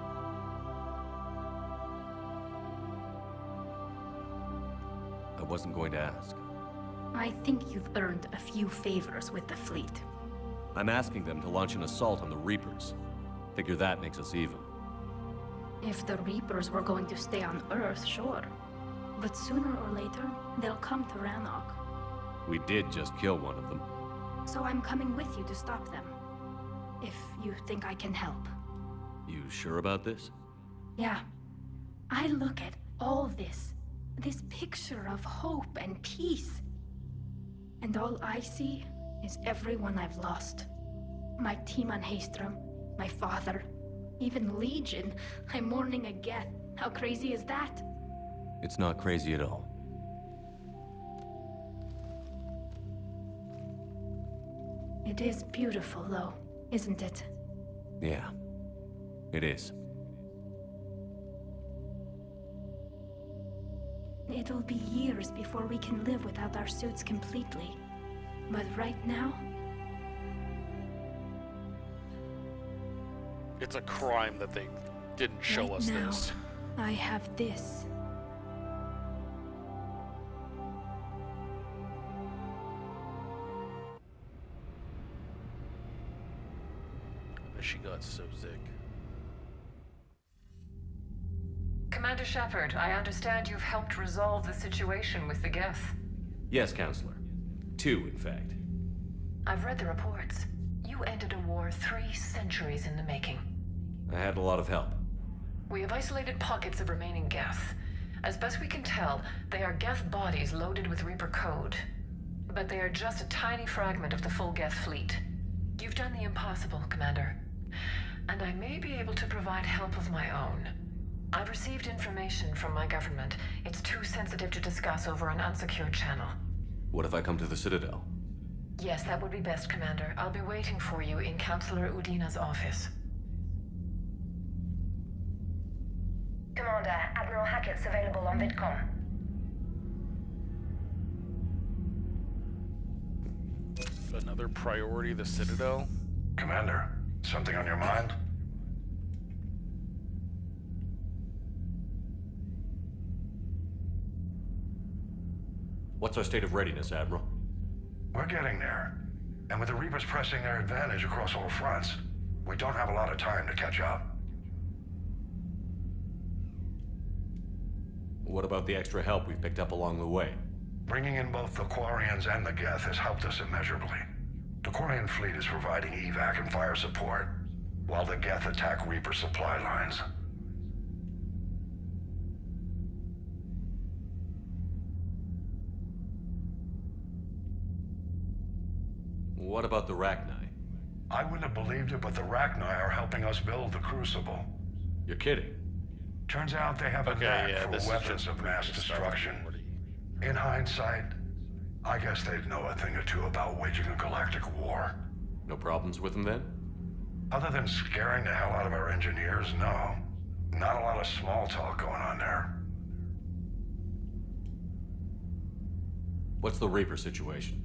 I wasn't going to ask. I think you've earned a few favors with the fleet. I'm asking them to launch an assault on the Reapers. Figure that makes us even. If the Reapers were going to stay on Earth, sure. But sooner or later, they'll come to Rannoch. We did just kill one of them. So I'm coming with you to stop them. If you think I can help. You sure about this? Yeah. I look at all this picture of hope and peace. And all I see is everyone I've lost. My team on Haestrom, my father, even Legion. I'm mourning a Geth. How crazy is that? It's not crazy at all. It is beautiful, though, isn't it? Yeah, it is. It'll be years before we can live without our suits completely. But right now... It's a crime that they didn't show us now, this. I have this. She got so sick. Commander Shepard, I understand you've helped resolve the situation with the Geth. Yes, Counselor. 2, in fact. I've read the reports. You ended a war 3 centuries in the making. I had a lot of help. We have isolated pockets of remaining Geth. As best we can tell, they are Geth bodies loaded with Reaper code. but they are just a tiny fragment of the full Geth fleet. You've done the impossible, Commander. And I may be able to provide help of my own. I've received information from my government. It's too sensitive to discuss over an unsecured channel. What if I come to the Citadel? Yes, that would be best, Commander. I'll be waiting for you in Counselor Udina's office. Commander, Admiral Hackett's available on VidCom. Another priority, the Citadel? Commander, something on your mind? What's our state of readiness, Admiral? We're getting there. And with the Reapers pressing their advantage across all fronts, we don't have a lot of time to catch up. What about the extra help we've picked up along the way? Bringing in both the Quarians and the Geth has helped us immeasurably. The Quarian fleet is providing evac and fire support, while the Geth attack Reaper supply lines. What about the Rachni? I wouldn't have believed it, but the Rachni are helping us build the Crucible. You're kidding. Turns out they have a knack for weapons of mass destruction. In hindsight, I guess they'd know a thing or two about waging a galactic war. No problems with them then? Other than scaring the hell out of our engineers, no. Not a lot of small talk going on there. What's the Reaper situation?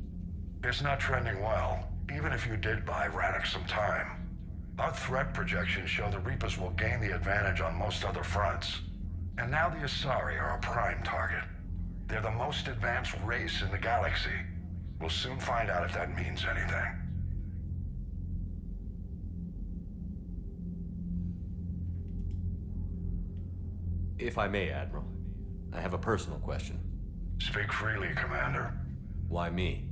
It's not trending well, even if you did buy Rannoch some time. Our threat projections show the Reapers will gain the advantage on most other fronts. And now the Asari are a prime target. They're the most advanced race in the galaxy. We'll soon find out if that means anything. If I may, Admiral, I have a personal question. Speak freely, Commander. Why me?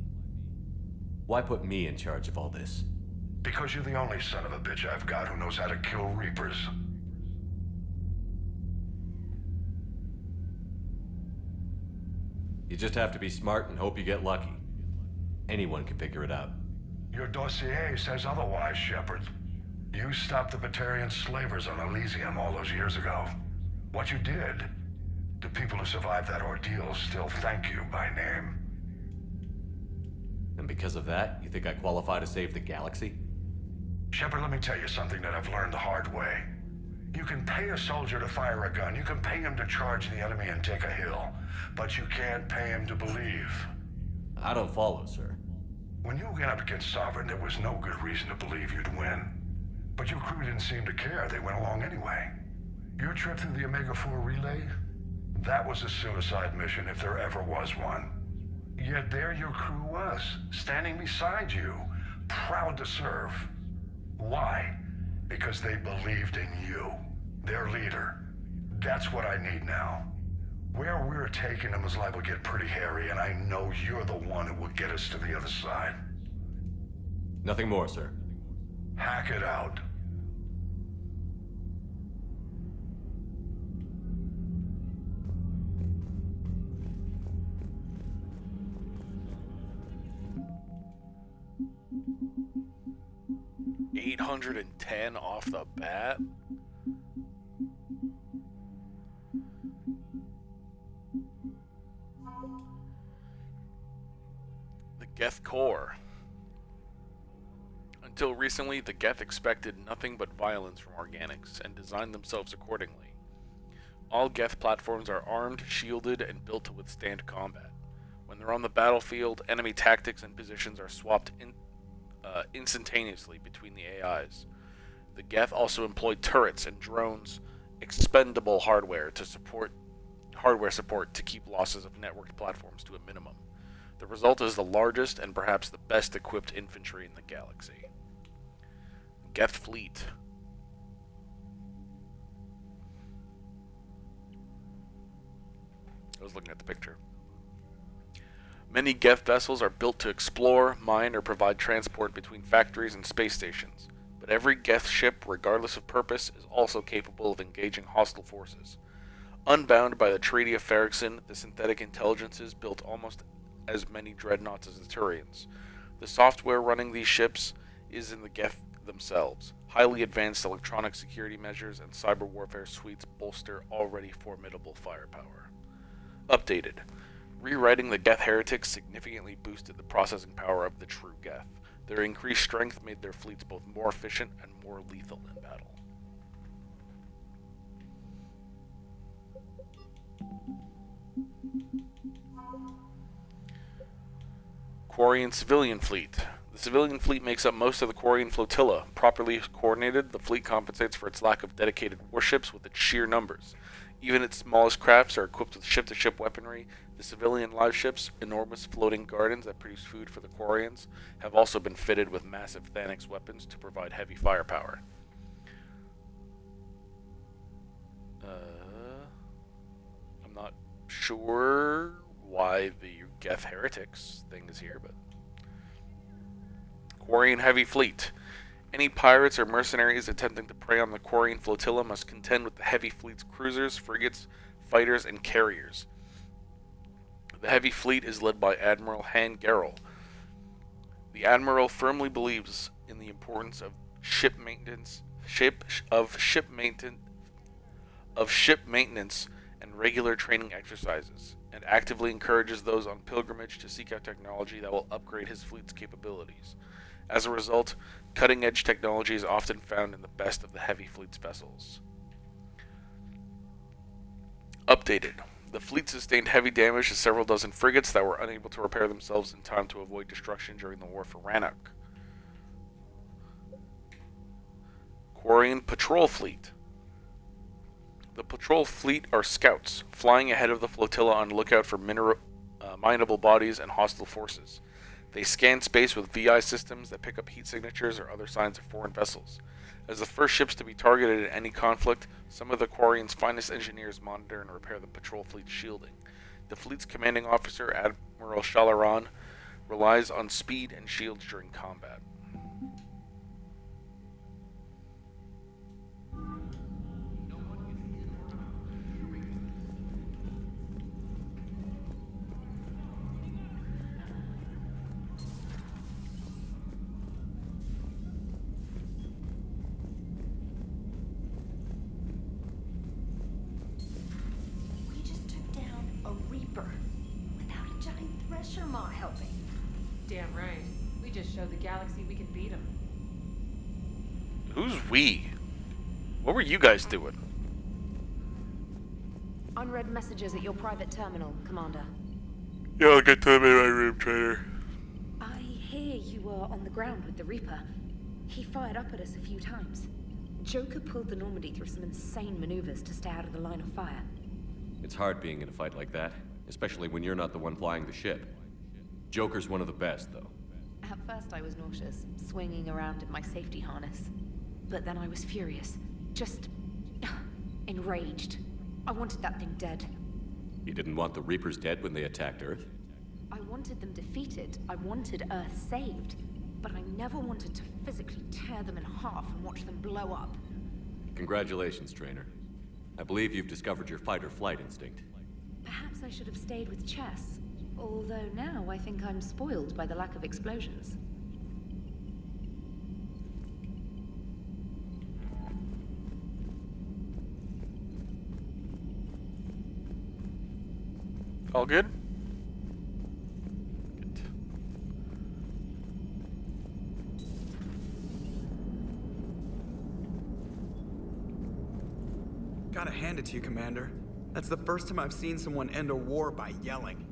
Why put me in charge of all this? Because you're the only son of a bitch I've got who knows how to kill Reapers. You just have to be smart and hope you get lucky. Anyone can figure it out. Your dossier says otherwise, Shepard. You stopped the Batarian slavers on Elysium all those years ago. What you did, the people who survived that ordeal still thank you by name. And because of that, you think I qualify to save the galaxy? Shepard, let me tell you something that I've learned the hard way. You can pay a soldier to fire a gun, you can pay him to charge the enemy and take a hill, but you can't pay him to believe. I don't follow, sir. When you went up against Sovereign, there was no good reason to believe you'd win. But your crew didn't seem to care, they went along anyway. Your trip through the Omega-4 relay? That was a suicide mission if there ever was one. Yet there your crew was, standing beside you, proud to serve. Why? Because they believed in you, their leader. That's what I need now. Where we're taking them is liable to get pretty hairy, and I know you're the one who will get us to the other side. Nothing more, sir. Hack it out. $810 off the bat. The Geth core. Until recently, the Geth expected nothing but violence from organics and designed themselves accordingly. All Geth platforms are armed, shielded, and built to withstand combat. When they're on the battlefield, enemy tactics and positions are swapped instantaneously between the AIs. The Geth also employ turrets and drones, expendable hardware support to keep losses of networked platforms to a minimum. The result is the largest and perhaps the best equipped infantry in the galaxy. Geth fleet. I was looking at the picture. Many Geth vessels are built to explore, mine, or provide transport between factories and space stations, but every Geth ship, regardless of purpose, is also capable of engaging hostile forces. Unbound by the Treaty of Ferguson, the synthetic intelligences built almost as many dreadnoughts as the Turians. The software running these ships is in the Geth themselves. Highly advanced electronic security measures and cyber warfare suites bolster already formidable firepower. Updated. Rewriting the Geth heretics significantly boosted the processing power of the true Geth. Their increased strength made their fleets both more efficient and more lethal in battle. Quarian civilian fleet. The civilian fleet makes up most of the Quarian flotilla. Properly coordinated, the fleet compensates for its lack of dedicated warships with its sheer numbers. Even its smallest crafts are equipped with ship-to-ship weaponry. The civilian live ships, enormous floating gardens that produce food for the Quarians, have also been fitted with massive Thanax weapons to provide heavy firepower. I'm not sure why the Geth heretics thing is here, but Quarian heavy fleet. Any pirates or mercenaries attempting to prey on the Quarian flotilla must contend with the heavy fleet's cruisers, frigates, fighters, and carriers. The heavy fleet is led by Admiral Han Garel. The Admiral firmly believes in the importance of ship maintenance and regular training exercises, and actively encourages those on pilgrimage to seek out technology that will upgrade his fleet's capabilities. As a result, cutting-edge technology is often found in the best of the heavy fleet's vessels. Updated. The fleet sustained heavy damage to several dozen frigates that were unable to repair themselves in time to avoid destruction during the war for Rannoch. Quarian patrol fleet. The patrol fleet are scouts, flying ahead of the flotilla on lookout for mineable bodies and hostile forces. They scan space with VI systems that pick up heat signatures or other signs of foreign vessels. As the first ships to be targeted in any conflict, some of the Quarian's finest engineers monitor and repair the patrol fleet's shielding. The fleet's commanding officer, Admiral Shalaran, relies on speed and shields during combat. Damn right. We just showed the galaxy we can beat them. Who's we? What were you guys doing? Unread messages at your private terminal, Commander. Yeah, I'll get to them in my room, Trader. I hear you were on the ground with the Reaper. He fired up at us a few times. Joker pulled the Normandy through some insane maneuvers to stay out of the line of fire. It's hard being in a fight like that, especially when you're not the one flying the ship. Joker's one of the best, though. At first I was nauseous, swinging around in my safety harness. But then I was furious. Just enraged. I wanted that thing dead. You didn't want the Reapers dead when they attacked Earth? I wanted them defeated. I wanted Earth saved. But I never wanted to physically tear them in half and watch them blow up. Congratulations, Trainer. I believe you've discovered your fight-or-flight instinct. Perhaps I should have stayed with chess. Although now I think I'm spoiled by the lack of explosions. All good? Gotta hand it to you, Commander. That's the first time I've seen someone end a war by yelling.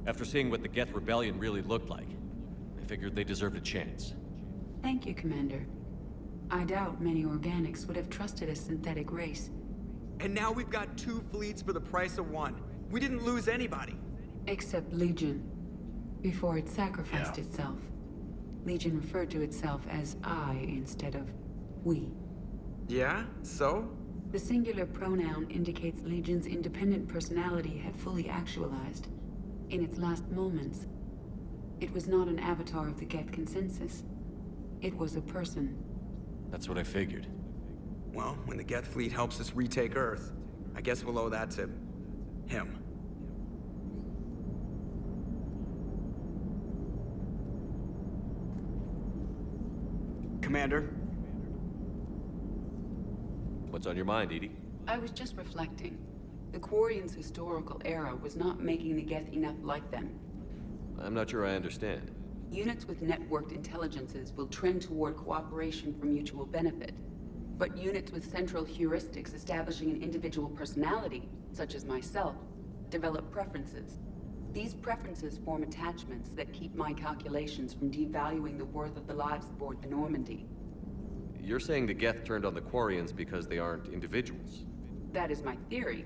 After seeing what the Geth Rebellion really looked like, I figured they deserved a chance. Thank you, Commander. I doubt many organics would have trusted a synthetic race. And now we've got 2 fleets for the price of 1. We didn't lose anybody. Except Legion. Before it sacrificed itself. Legion referred to itself as I instead of we. Yeah? So? The singular pronoun indicates Legion's independent personality had fully actualized. In its last moments, it was not an avatar of the Geth consensus. It was a person. That's what I figured. Well, when the Geth fleet helps us retake Earth, I guess we'll owe that to him. Commander? What's on your mind, Edie? I was just reflecting. The Quarians' historical era was not making the Geth enough like them. I'm not sure I understand. Units with networked intelligences will trend toward cooperation for mutual benefit. But units with central heuristics establishing an individual personality, such as myself, develop preferences. These preferences form attachments that keep my calculations from devaluing the worth of the lives aboard the Normandy. You're saying the Geth turned on the Quarians because they aren't individuals? That is my theory,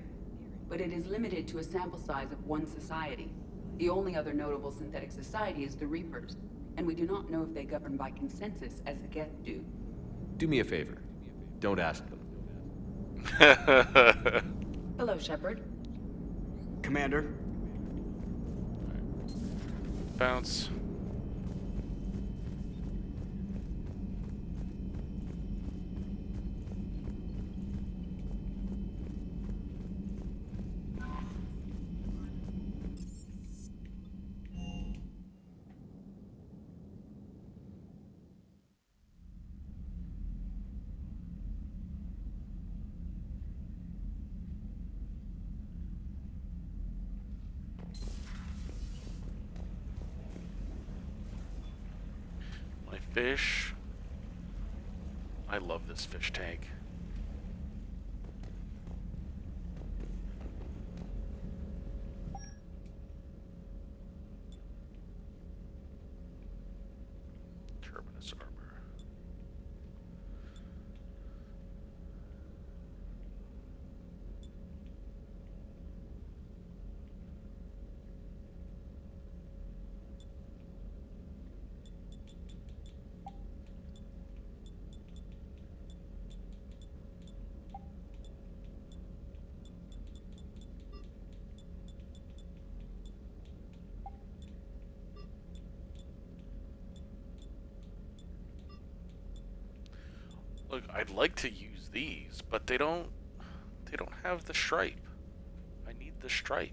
but it is limited to a sample size of one society. The only other notable synthetic society is the Reapers, and we do not know if they govern by consensus as the Geth do. Do me a favor. Don't ask them. Hello, Shepard. Commander? Bounce. Fish. I love this fish tank. Terminus armor. Look, I'd like to use these, but they don't have the stripe. I need the stripe.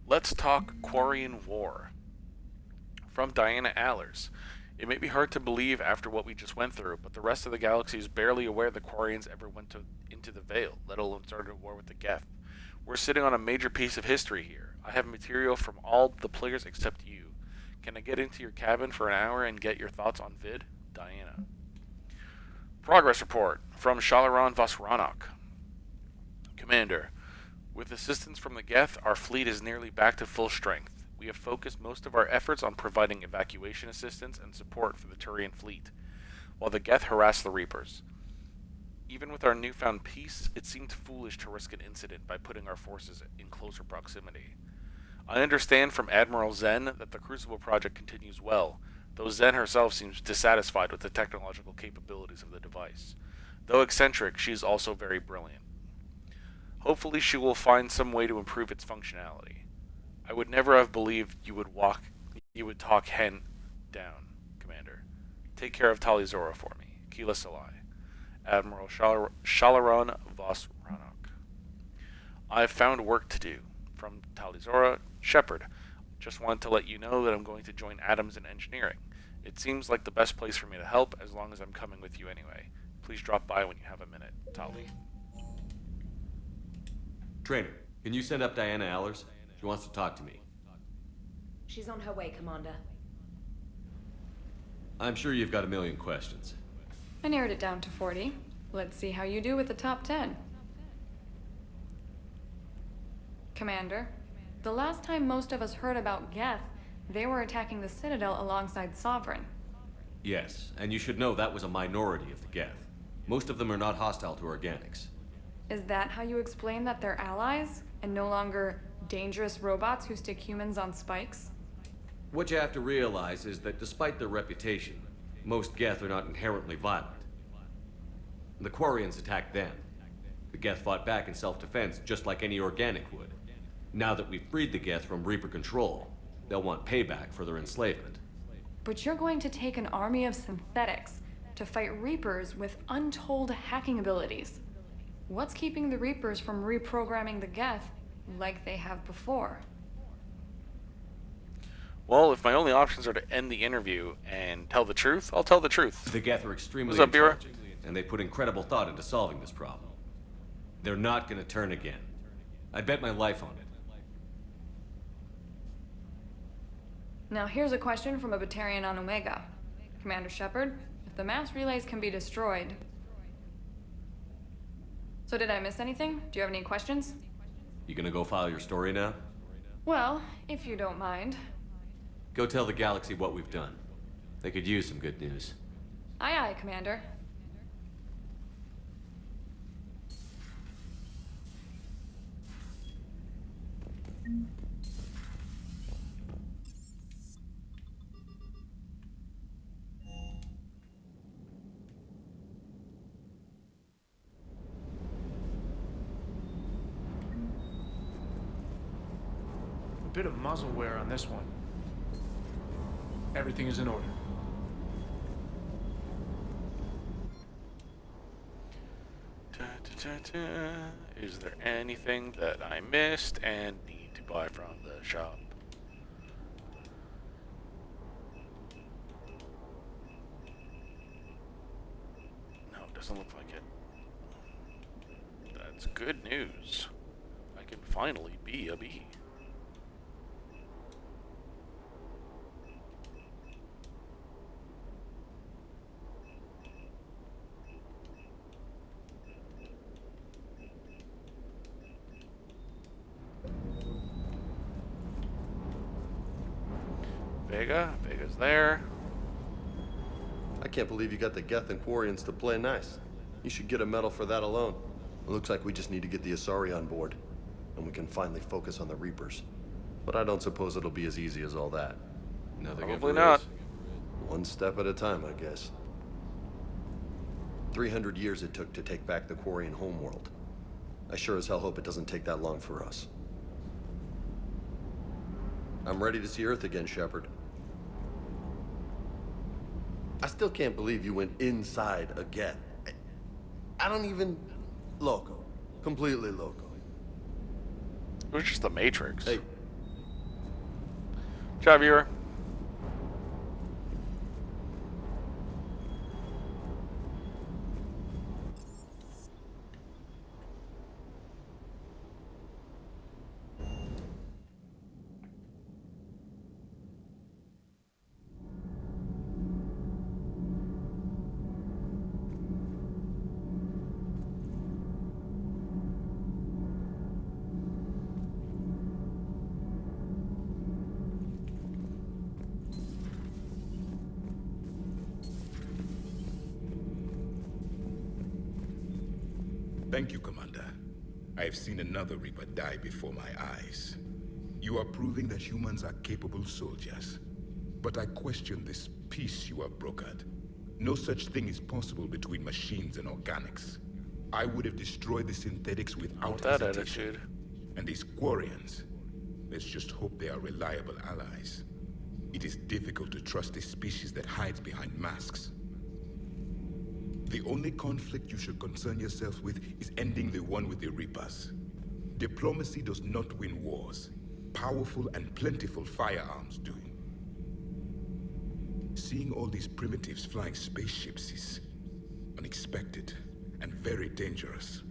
Let's talk Quarian War. From Diana Allers. It may be hard to believe after what we just went through, but the rest of the galaxy is barely aware the Quarians ever went into the Veil, let alone started a war with the Geth. We're sitting on a major piece of history here. I have material from all the players except you. Can I get into your cabin for an hour and get your thoughts on vid? Diana. Progress report from Shalaron vs. Rannoch. Commander, with assistance from the Geth, our fleet is nearly back to full strength. We have focused most of our efforts on providing evacuation assistance and support for the Turian fleet, while the Geth harass the Reapers. Even with our newfound peace, it seemed foolish to risk an incident by putting our forces in closer proximity. I understand from Admiral Zen that the Crucible project continues well, though Zen herself seems dissatisfied with the technological capabilities of the device. Though eccentric, she is also very brilliant. Hopefully she will find some way to improve its functionality. I would never have believed you would talk Hen down, Commander. Take care of Talizora for me. Keela Salai. Admiral Shalaron vos Rannoch. I have found work to do. From Talizora, Shepard. Just wanted to let you know that I'm going to join Adams in engineering. It seems like the best place for me to help, as long as I'm coming with you anyway. please drop by when you have a minute, Tali. Trainer, can you send up Diana Allers? She wants to talk to me. She's on her way, Commander. I'm sure you've got a million questions. I narrowed it down to 40. Let's see how you do with the top 10. Commander, the last time most of us heard about Geth, they were attacking the Citadel alongside Sovereign. Yes, and you should know that was a minority of the Geth. Most of them are not hostile to organics. Is that how you explain that they're allies, and no longer dangerous robots who stick humans on spikes? What you have to realize is that despite their reputation, most Geth are not inherently violent. The Quarians attacked them. The Geth fought back in self-defense just like any organic would. Now that we've freed the Geth from Reaper control, they'll want payback for their enslavement. But you're going to take an army of synthetics to fight Reapers with untold hacking abilities. What's keeping the Reapers from reprogramming the Geth like they have before? Well, if my only options are to end the interview and tell the truth, I'll tell the truth. The Geth are extremely What's up, Bira? intelligent, and they put incredible thought into solving this problem. They're not gonna turn again. I'd bet my life on it. Now here's a question from a Batarian on Omega. Commander Shepard, if the mass relays can be destroyed... So did I miss anything? Do you have any questions? You gonna go file your story now? Well, if you don't mind. Go tell the galaxy what we've done. They could use some good news. Aye aye, Commander. A bit of muzzle wear on this one. Everything is in order. Is there anything that I missed and need to buy from the shop? No, it doesn't look like it. That's good news. I can finally be a bee. Vega's there. I can't believe you got the Geth and Quarians to play nice. You should get a medal for that alone. It looks like we just need to get the Asari on board, and we can finally focus on the Reapers. But I don't suppose it'll be as easy as all that. Nothing Probably ever not. is. One step at a time, I guess. 300 years it took to take back the Quarian homeworld. I sure as hell hope it doesn't take that long for us. I'm ready to see Earth again, Shepard. I still can't believe you went inside a Geth. I don't even... Loco. Completely loco. It was just the Matrix. Hey. Ciao, viewer. Thank you, Commander. I have seen another Reaper die before my eyes. You are proving that humans are capable soldiers. But I question this peace you have brokered. No such thing is possible between machines and organics. I would have destroyed the synthetics without that hesitation. attitude. And these Quarians, let's just hope they are reliable allies. It is difficult to trust a species that hides behind masks. The only conflict you should concern yourself with is ending the one with the Reapers. Diplomacy does not win wars. Powerful and plentiful firearms do. Seeing all these primitives flying spaceships is unexpected, and very dangerous.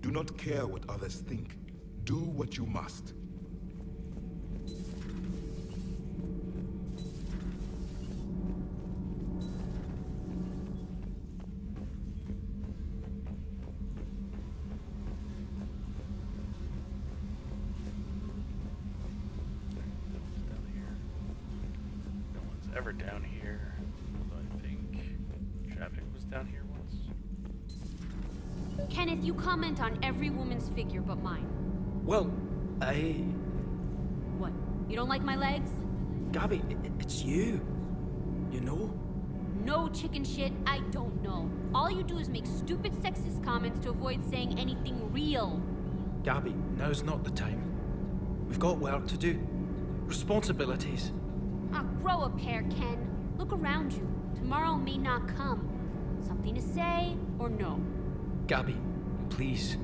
Do not care what others think. Do what you must. Ever down here. I think traffic was down here once. Kenneth, you comment on every woman's figure but mine. Well, What? You don't like my legs? Gabby, it's you. You know? No chicken shit, I don't know. All you do is make stupid sexist comments to avoid saying anything real. Gabby, now's not the time. We've got work to do. Responsibilities. Ah, grow a pair, Ken. Look around you. Tomorrow may not come. Something to say or no? Gabby, please.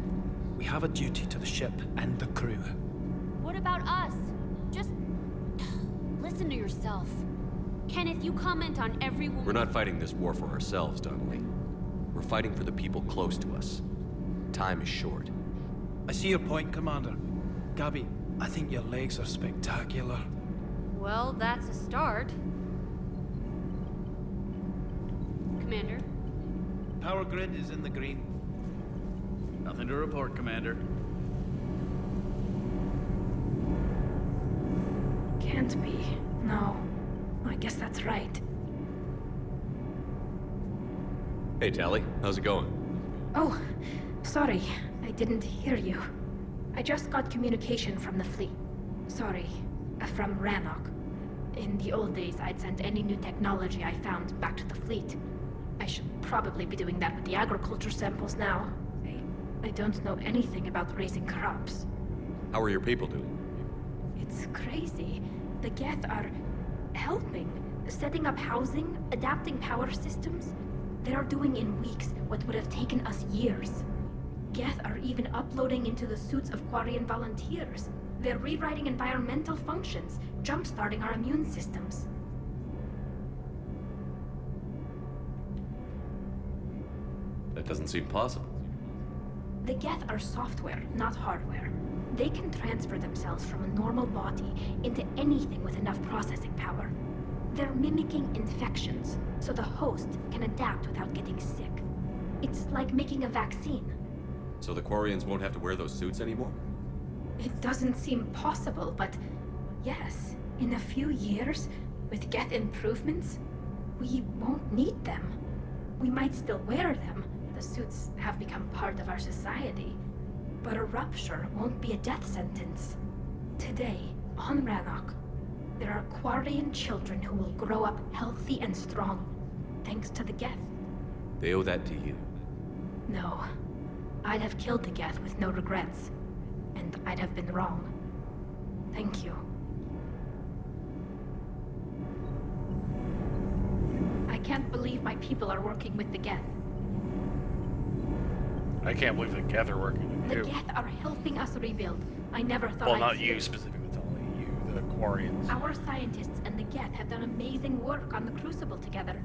We have a duty to the ship and the crew. What about us? Just listen to yourself. Kenneth, you comment on every woman. We're not fighting this war for ourselves, Donnelly. We're fighting for the people close to us. Time is short. I see your point, Commander. Gabby, I think your legs are spectacular. Well, that's a start. Commander? Power grid is in the green. Nothing to report, Commander. Can't be. No. I guess that's right. Hey, Tally. How's it going? Oh, sorry. I didn't hear you. I just got communication from the fleet. Sorry. From Rannoch. In the old days, I'd send any new technology I found back to the fleet. I should probably be doing that with the agriculture samples now. I don't know anything about raising crops. How are your people doing? It's crazy. The Geth are helping, setting up housing, adapting power systems. They are doing in weeks what would have taken us years. Geth are even uploading into the suits of Quarian volunteers. They're rewriting environmental functions, jump-starting our immune systems. That doesn't seem possible. The Geth are software, not hardware. They can transfer themselves from a normal body into anything with enough processing power. They're mimicking infections, so the host can adapt without getting sick. It's like making a vaccine. So the Quarians won't have to wear those suits anymore? It doesn't seem possible, but yes, in a few years, with Geth improvements, we won't need them. We might still wear them. The suits have become part of our society. But a rupture won't be a death sentence. Today, on Rannoch, there are Quarian children who will grow up healthy and strong, thanks to the Geth. They owe that to you. No. I'd have killed the Geth with no regrets. And I'd have been wrong. Thank you. I can't believe my people are working with the Geth. I can't believe the Geth are working with The you. Geth are helping us rebuild. I never thought Well, I'd not see you it. specifically, Tally. You, the Quarians. Our scientists and the Geth have done amazing work on the Crucible together.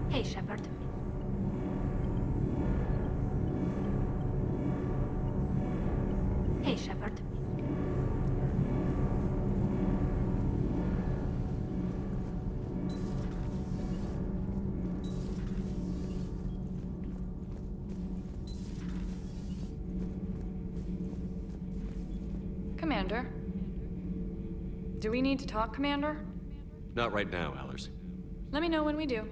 Hey, Shepard. Hey, Shepard. Commander? Do we need to talk, Commander? Not right now, Allers. Let me know when we do.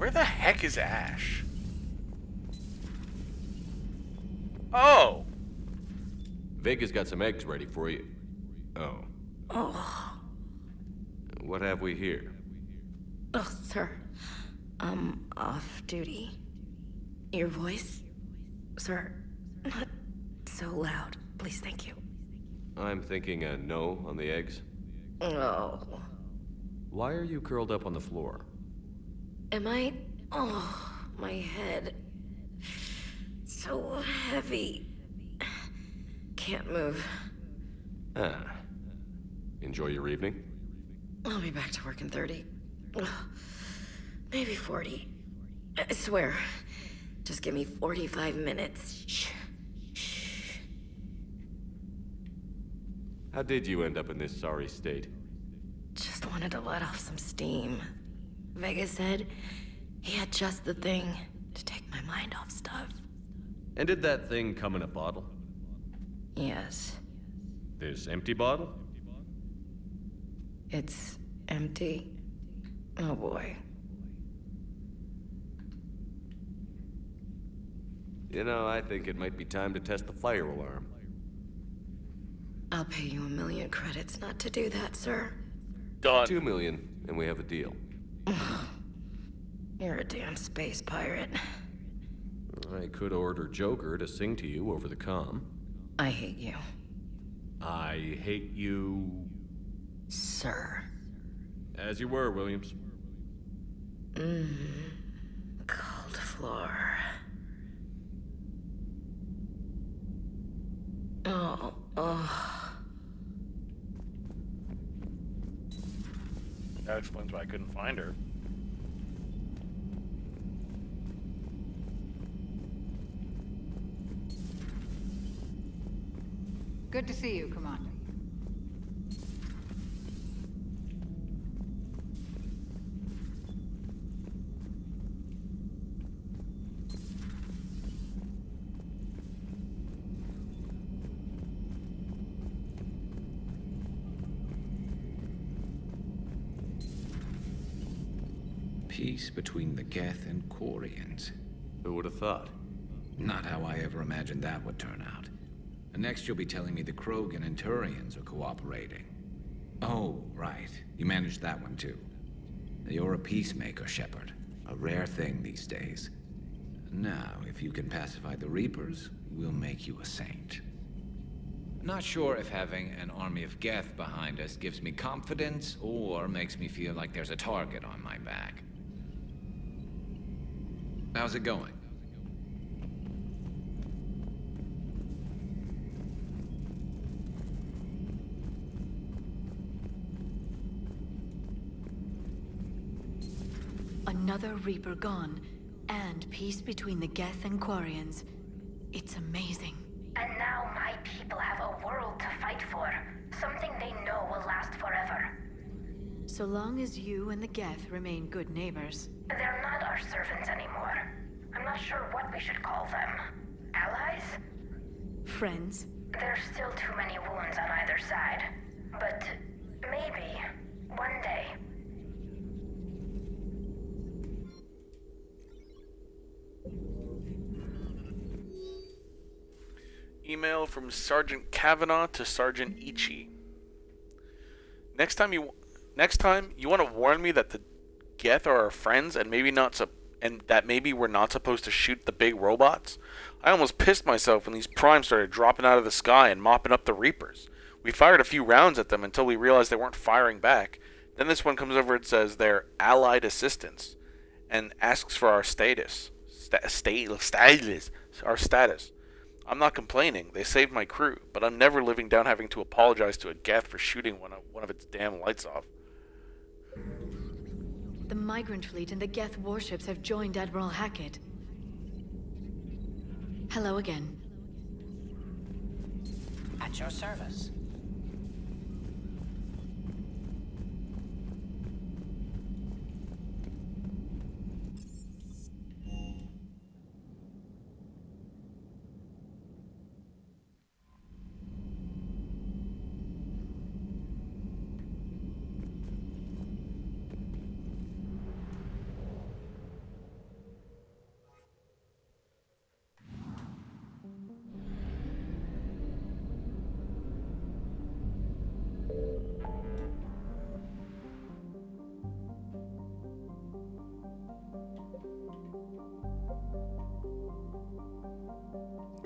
Where the heck is Ash? Oh! Vega's got some eggs ready for you. Oh. Oh. What have we here? Oh, sir. I'm off duty. Your voice? Sir, not so loud. Please, thank you. I'm thinking a no on the eggs. Oh. Why are you curled up on the floor? Am I? Oh, my head. So heavy. Can't move. Ah. Enjoy your evening? I'll be back to work in 30. Ugh. Maybe 40. I swear. Just give me 45 minutes. Shh. Shh. How did you end up in this sorry state? Just wanted to let off some steam. Vega said he had just the thing to take my mind off stuff. And did that thing come in a bottle? Yes. This empty bottle? It's empty. Oh boy. You know, I think it might be time to test the fire alarm. I'll pay you 1 million credits not to do that, sir. Done. 2 million, and we have a deal. You're a damn space pirate. I could order Joker to sing to you over the comm. I hate you. I hate you... Sir. As you were, Williams. Cold floor. Oh. That explains why I couldn't find her. Good to see you, Commander. Peace between the Geth and Quarians. Who would have thought? Not how I ever imagined that would turn out. And next you'll be telling me the Krogan and Turians are cooperating. Oh, right. You managed that one too. You're a peacemaker, Shepard. A rare thing these days. Now, if you can pacify the Reapers, we'll make you a saint. Not sure if having an army of Geth behind us gives me confidence or makes me feel like there's a target on my back. How's it going? Another Reaper gone, and peace between the Geth and Quarians. It's amazing. And now my people have a world to fight for. Something they know will last forever. So long as you and the Geth remain good neighbors. They're not our servants anymore. I'm not sure what we should call them. Allies? Friends? There's still too many wounds on either side. But maybe, one day. Email from Sergeant Kavanaugh to Sergeant Ichi. Next time you want to warn me that the Geth are our friends and maybe we're not supposed to shoot the big robots. I almost pissed myself when these primes started dropping out of the sky and mopping up the Reapers. We fired a few rounds at them until we realized they weren't firing back. Then this one comes over and says they're allied assistants and asks for our status. Our status. I'm not complaining. They saved my crew, but I'm never living down having to apologize to a Geth for shooting one of its damn lights off. The migrant fleet and the Geth warships have joined Admiral Hackett. Hello again. At your service.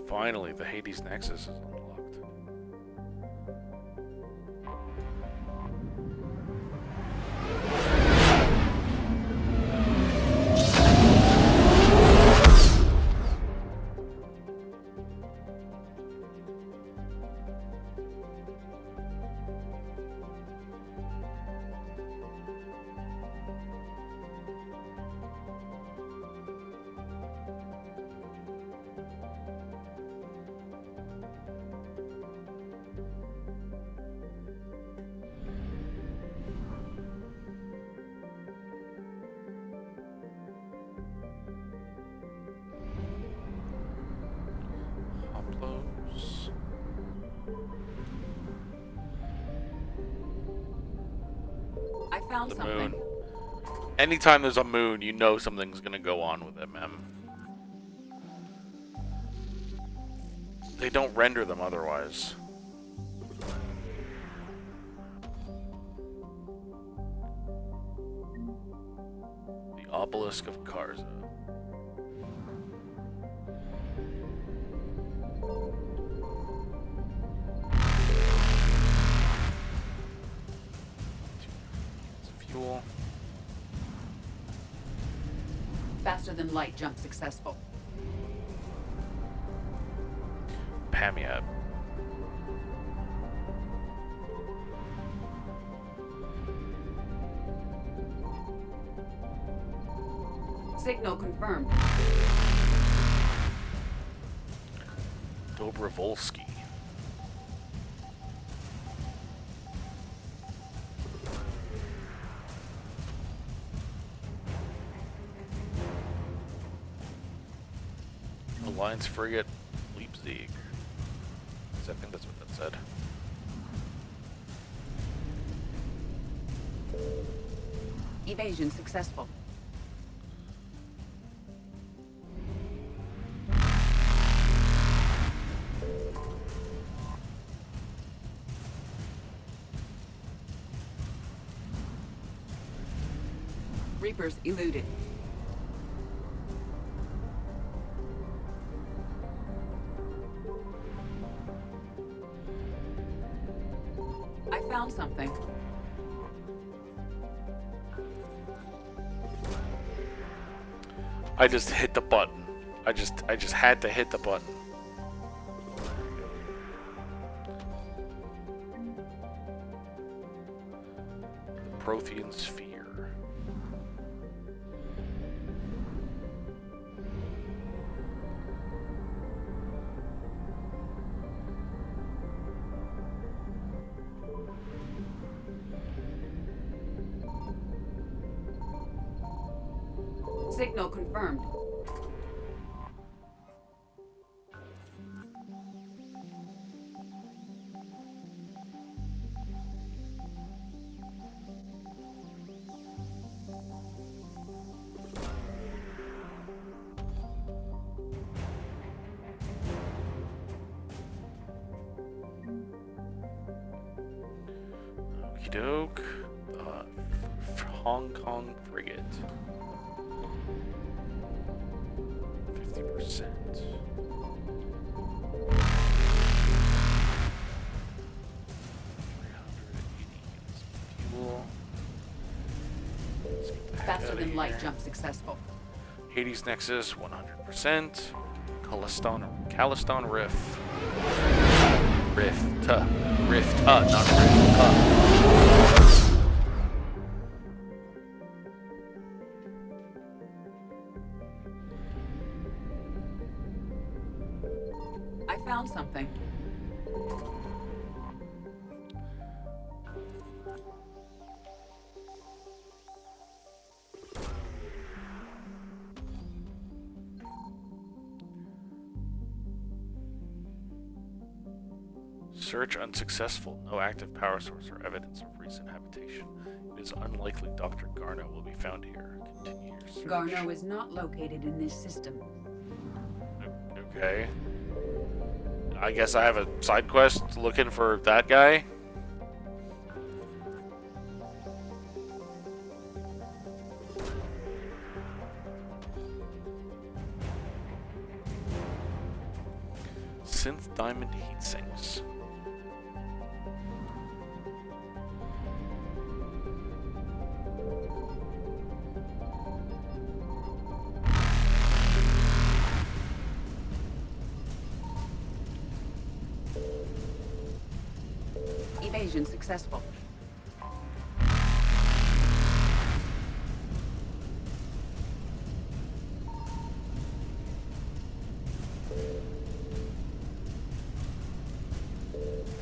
Finally, the Hades Nexus is unlocked. Uploads. I found The something. moon. Anytime there's a moon, you know something's gonna go on with it, man. They don't render them otherwise. The Obelisk of Karza. Fuel. Faster than light jump successful. Pamiat. Signal confirmed. Dobrovolsky. Alliance frigate Leipzig. I think that's what that said. Evasion successful. Reapers eluded. I found something. I just hit the button. I just had to hit the button. The Prothean Sphere. Signal confirmed. Okie doke. Hong Kong frigate. 50%. Fuel. Faster than light jump successful. Hades Nexus 100%. Calistone Rift. Not Rift. I found something. Search unsuccessful. No active power source or evidence of recent habitation. It is unlikely Dr. Garno will be found here. Continue your search. Garno is not located in this system. Okay. I guess I have a side quest looking for that guy. diamond heat sinks. Evasion successful.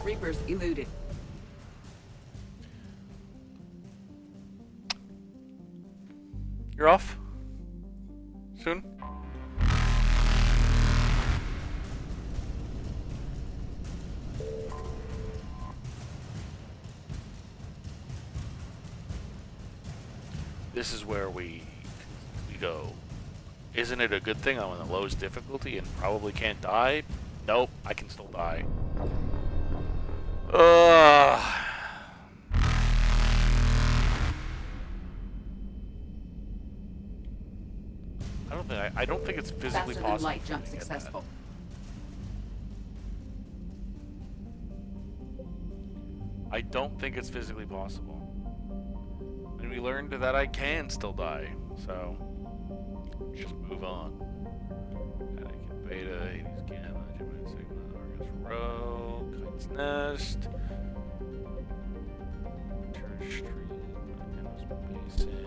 Reapers eluded. You're off? Soon? This is where we go. Isn't it a good thing I'm on the lowest difficulty and probably can't die? Nope, I can still die. I don't think it's physically Faster possible. than light jump successful. I don't think it's physically possible. And we learned that I can still die, so just move on. Anakin Beta, Hades Gamma, Gemini Sigma, Argus Row, Kite's Nest, Terra Stream, Enos Basin,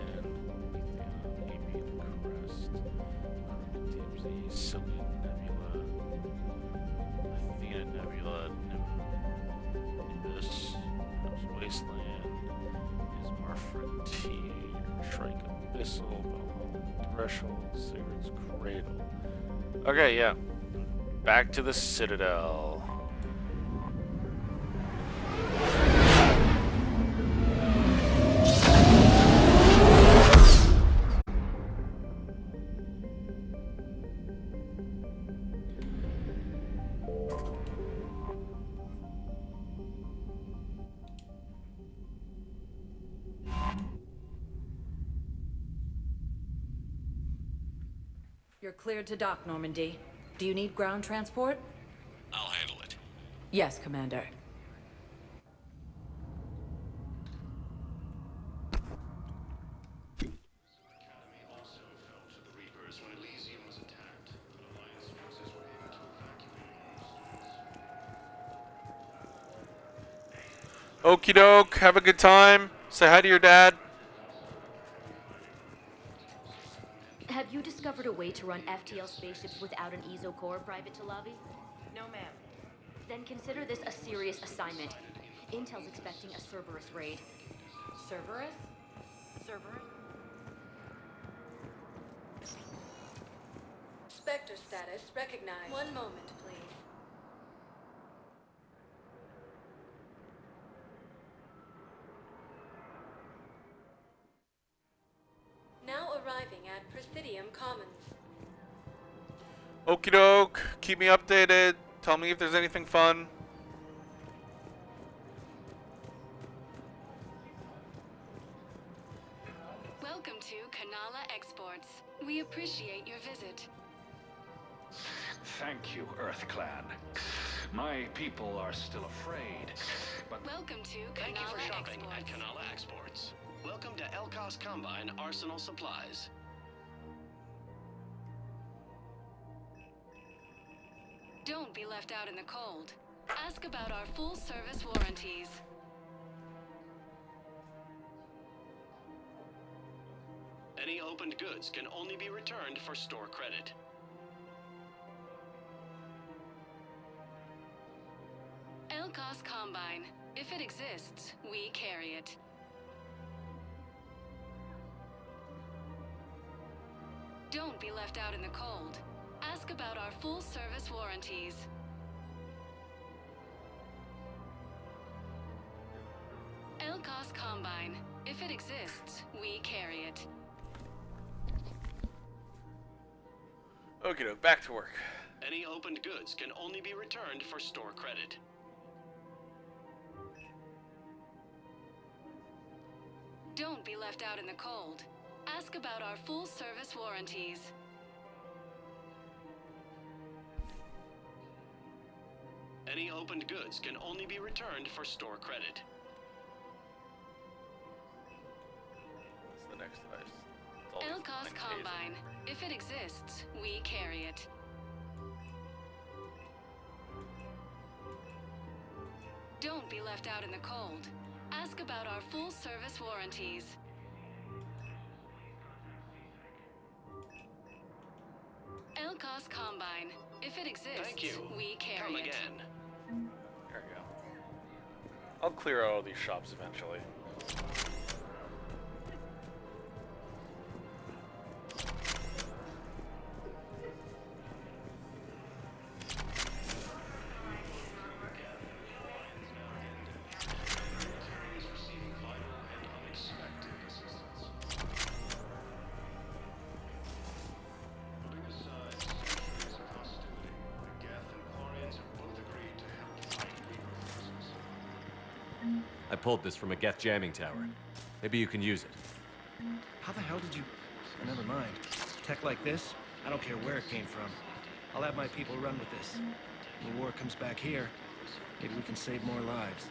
Avian Crest, DMZ, Sylvian Nebula, Athena Nebula, Nimbus, Wasteland, Ismar Frontier, Shrike Abyssal, Valhalla Threshold, Sigurd's Cradle. Okay, yeah. Back to the Citadel. You're cleared to dock, Normandy. Do you need ground transport? I'll handle it. Yes, Commander. Okie doke, have a good time. Say hi to your dad. Have you discovered a way to run FTL spaceships without an Zaal'Koris, Private Talavi? No, ma'am. Then consider this a serious assignment. Intel's expecting a Cerberus raid. Cerberus? Cerberus? Spectre status recognized. One moment, please. Now arriving at Presidium Commons. Okie doke, keep me updated. Tell me if there's anything fun. Welcome to Kanala Exports. We appreciate your visit. Thank you, Earth Clan. My people are still afraid, but welcome to Kanala Thank you for shopping Exports. at Kanala Exports. Welcome to Elkos Combine Arsenal Supplies. Don't be left out in the cold. Ask about our full-service warranties. Any opened goods can only be returned for store credit. Elkos Combine. If it exists, we carry it. Don't be left out in the cold. Ask about our full-service warranties. Elkos Combine. If it exists, we carry it. Okie doke, back to work. Any opened goods can only be returned for store credit. Don't be left out in the cold. Ask about our full-service warranties. Any opened goods can only be returned for store credit. What's the next device? Zaal'Koris Combine. If it exists, we carry it. Don't be left out in the cold. Ask about our full-service warranties. Zaal'Koris Combine. If it exists, Thank you. we carry Come it. again. There we go. I'll clear out all these shops eventually. I pulled this from a Geth jamming tower. Maybe you can use it. How the hell did you... Oh, never mind. Tech like this, I don't care where it came from. I'll have my people run with this. When the war comes back here, maybe we can save more lives.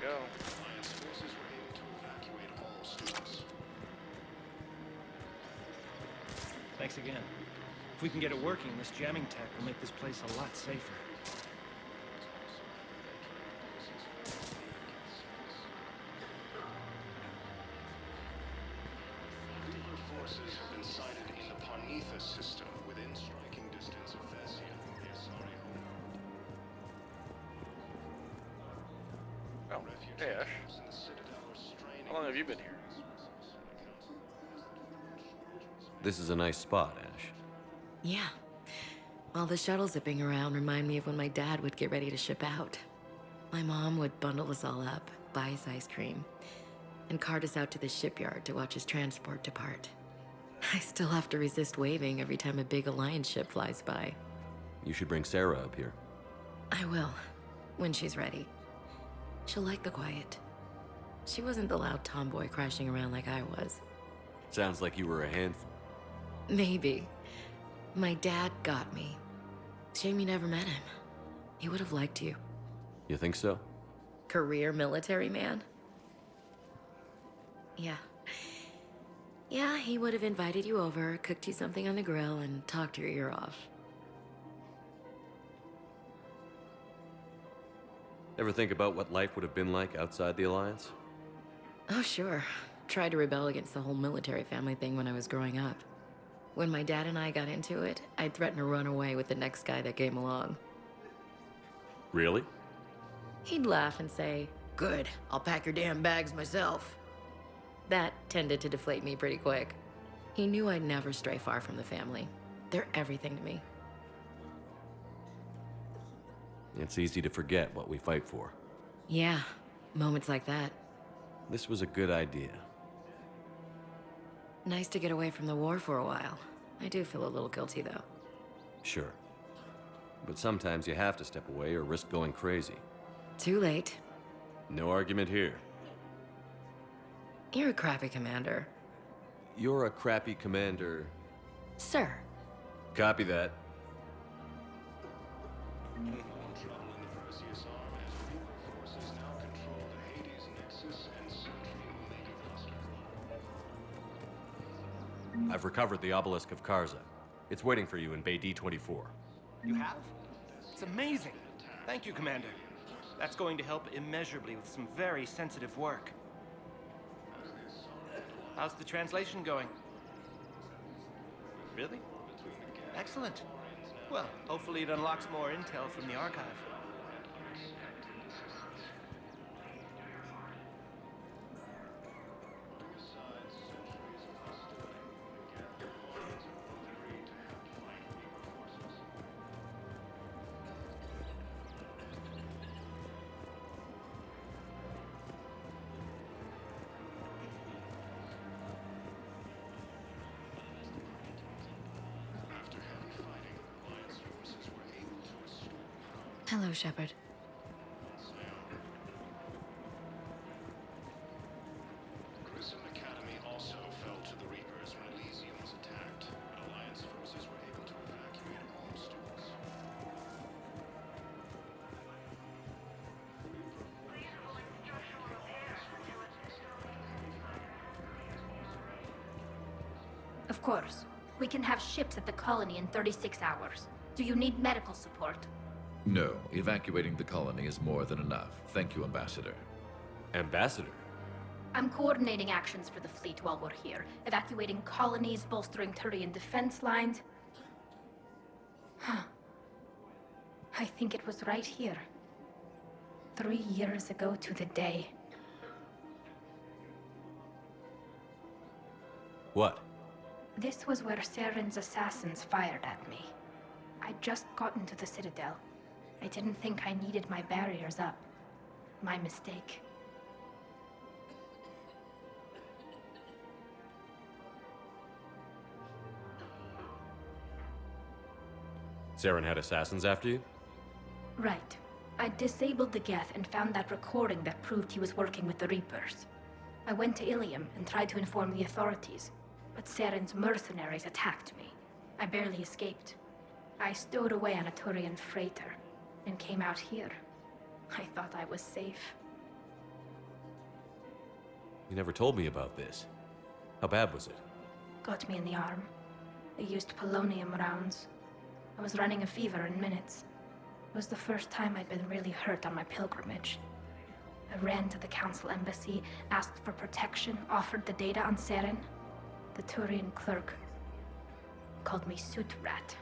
Go. Thanks again. If we can get it working, this jamming tech will make this place a lot safer. Forces have been sighted in the Parnitha system within striking distance of Thessia, the Asari Oh, hey Ash. How long have you been here? This is a nice spot, Ash. Yeah. All the shuttles zipping around remind me of when my dad would get ready to ship out. My mom would bundle us all up, buy us ice cream, and cart us out to the shipyard to watch his transport depart. I still have to resist waving every time a big Alliance ship flies by. You should bring Sarah up here. I will, when she's ready. She'll like the quiet. She wasn't the loud tomboy crashing around like I was. Sounds like you were a handful. Maybe. My dad got me. Shame you never met him. He would have liked you. You think so? Career military man? Yeah. Yeah, he would have invited you over, cooked you something on the grill, and talked your ear off. Ever think about what life would have been like outside the Alliance? Oh, sure. Tried to rebel against the whole military family thing when I was growing up. When my dad and I got into it, I'd threaten to run away with the next guy that came along. Really? He'd laugh and say, "Good, I'll pack your damn bags myself." That tended to deflate me pretty quick. He knew I'd never stray far from the family. They're everything to me. It's easy to forget what we fight for. Yeah, moments like that. This was a good idea. Nice to get away from the war for a while. I do feel a little guilty, though. Sure. But sometimes you have to step away or risk going crazy. Too late. No argument here. You're a crappy commander. You're a crappy commander. Sir. Copy that. I've recovered the obelisk of Karza. It's waiting for you in Bay D-24. You have? It's amazing. Thank you, Commander. That's going to help immeasurably with some very sensitive work. How's the translation going? Really? Excellent. Well, hopefully it unlocks more intel from the archive. Hello, Shepard. Grissom Academy also fell to the Reapers when Elysium was attacked, but Alliance forces were able to evacuate all students. Of course. We can have ships at the colony in 36 hours. Do you need medical support? No, evacuating the colony is more than enough. Thank you, Ambassador. Ambassador? I'm coordinating actions for the fleet while we're here. Evacuating colonies, bolstering Turian defense lines. I think it was right here. 3 years ago to the day. What? This was where Saren's assassins fired at me. I'd just gotten to the Citadel. I didn't think I needed my barriers up. My mistake. Saren had assassins after you? Right. I disabled the Geth and found that recording that proved he was working with the Reapers. I went to Ilium and tried to inform the authorities, but Saren's mercenaries attacked me. I barely escaped. I stowed away on a Turian freighter and came out here. I thought I was safe. You never told me about this. How bad was it? Got me in the arm. They used polonium rounds. I was running a fever in minutes. It was the first time I'd been really hurt on my pilgrimage. I ran to the Council embassy, asked for protection, offered the data on Saren. The Turian clerk called me Soot Rat.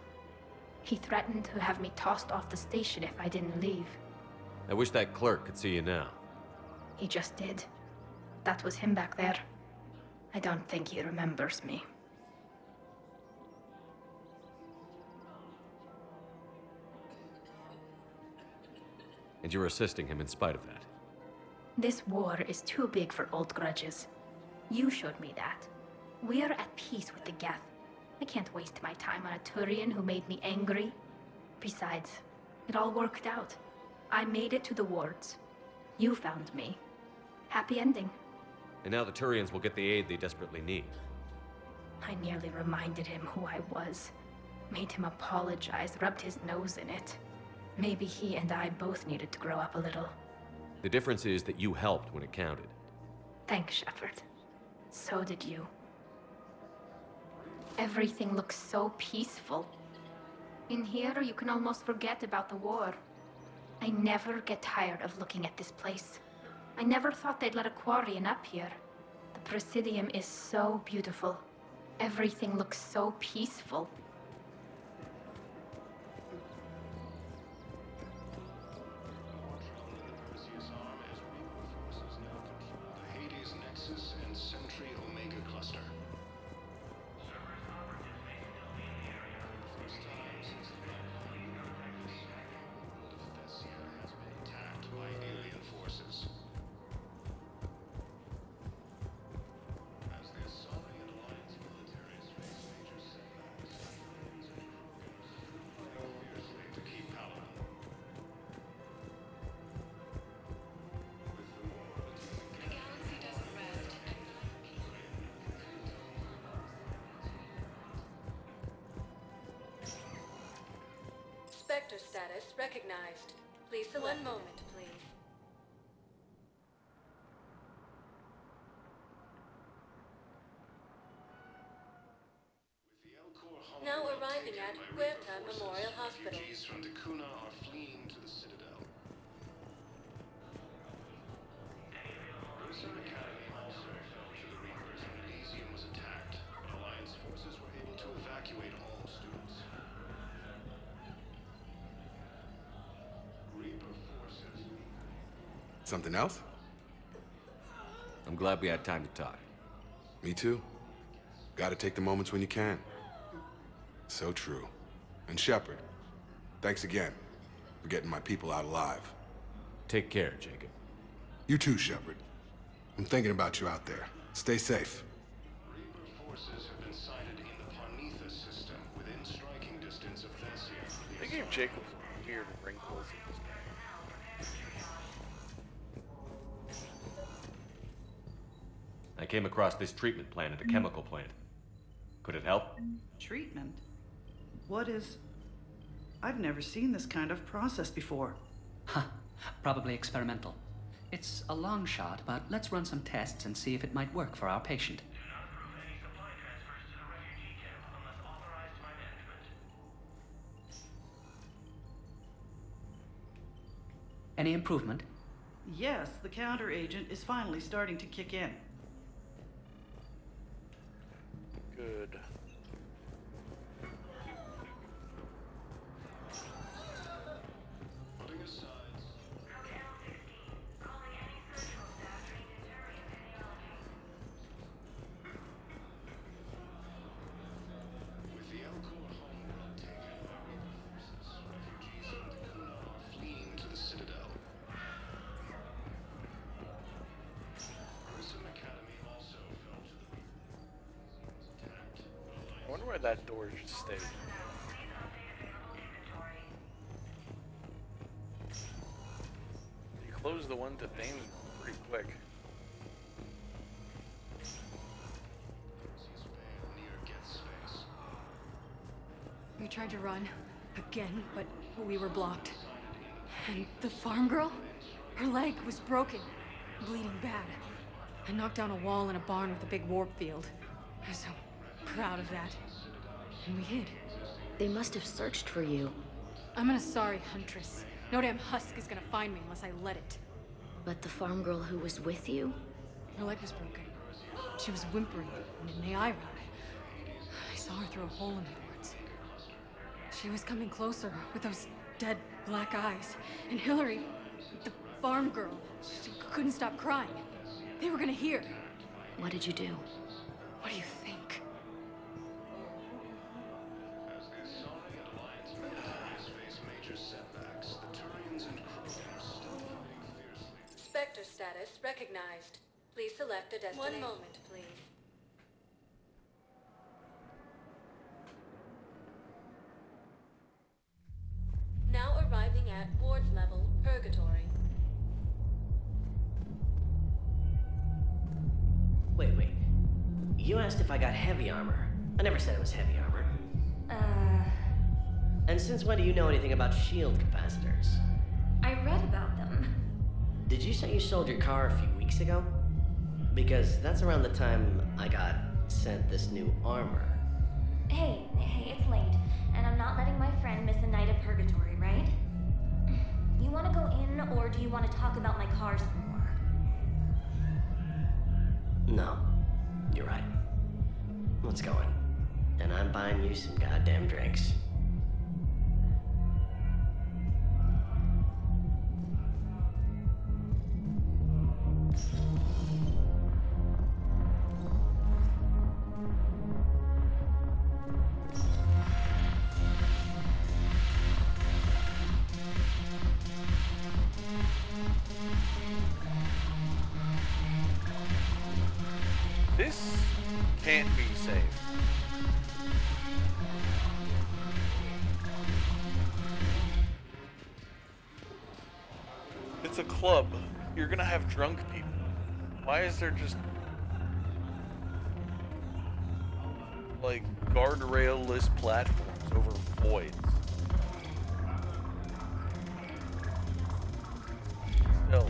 He threatened to have me tossed off the station if I didn't leave. I wish that clerk could see you now. He just did. That was him back there. I don't think he remembers me. And you're assisting him in spite of that. This war is too big for old grudges. You showed me that. We're at peace with the Geth. I can't waste my time on a Turian who made me angry. Besides, it all worked out. I made it to the wards. You found me. Happy ending. And now the Turians will get the aid they desperately need. I nearly reminded him who I was. Made him apologize, rubbed his nose in it. Maybe he and I both needed to grow up a little. The difference is that you helped when it counted. Thanks, Shepard. So did you. Everything looks so peaceful. In here, you can almost forget about the war. I never get tired of looking at this place. I never thought they'd let a Quarian up here. The Presidium is so beautiful. Everything looks so peaceful. Spectre status recognized. Please select. One moment, please. Now arriving at Huerta Memorial Hospital. Refugees from Dakuna are fleeing to the Citadel. Ursa Academy also fell to the Reapers when Elysium was attacked, but Alliance forces were able to evacuate all students. Reaper forces. Something else? I'm glad we had time to talk. Me too. Gotta take the moments when you can. So true. And Shepard, thanks again for getting my people out alive. Take care, Jacob. You too, Shepard. I'm thinking about you out there. Stay safe. Reaper forces have been sighted in the Parnithus system within striking distance of Thessia. They gave Jacob some weird wrinkles. I came across this treatment plant at a chemical plant. Could it help? Treatment? What is... I've never seen this kind of process before. Huh. Probably experimental. It's a long shot, but let's run some tests and see if it might work for our patient. Any improvement? Yes, the counter-agent is finally starting to kick in. Good. With the Zaal'Koris homeworld taken by rebel forces, refugees from the Kuna are fleeing to the Citadel. Grissom Academy also fell to the attacked. I wonder where that door just stayed. You closed the one to Thames pretty quick. Near Geth's face. We tried to run again, but we were blocked. And the farm girl? Her leg was broken, bleeding bad. I knocked down a wall in a barn with a big warp field. I was so proud of that. And we hid. They must have searched for you. I'm an Asari huntress. No damn husk is gonna find me unless I let it. But the farm girl who was with you? Her leg was broken. She was whimpering, and in the eye I saw her through a hole in the boards. She was coming closer with those dead black eyes. And Hillary, the farm girl, she couldn't stop crying. They were gonna hear. What did you do? What do you think? As the Asari and Alliance militaries face major setbacks, the Turians and Krogan are still fighting fiercely. Spectre status recognized. Please select a destination. 1 moment, please. Now arriving at wards level, Purgatory. Wait. You asked if I got heavy armor. I never said it was heavy armor. And since when do you know anything about shield capacitors? I read about them. Did you say you sold your car a few weeks ago? Because that's around the time I got sent this new armor. Hey, it's late, and I'm not letting my friend miss a night of purgatory, right? You want to go in, or do you want to talk about my car some more? No, you're right. Let's go in. And I'm buying you some goddamn drinks. This can't be safe. It's a club. You're gonna have drunk people. Why is there just like guardrail-less platforms over voids? Still.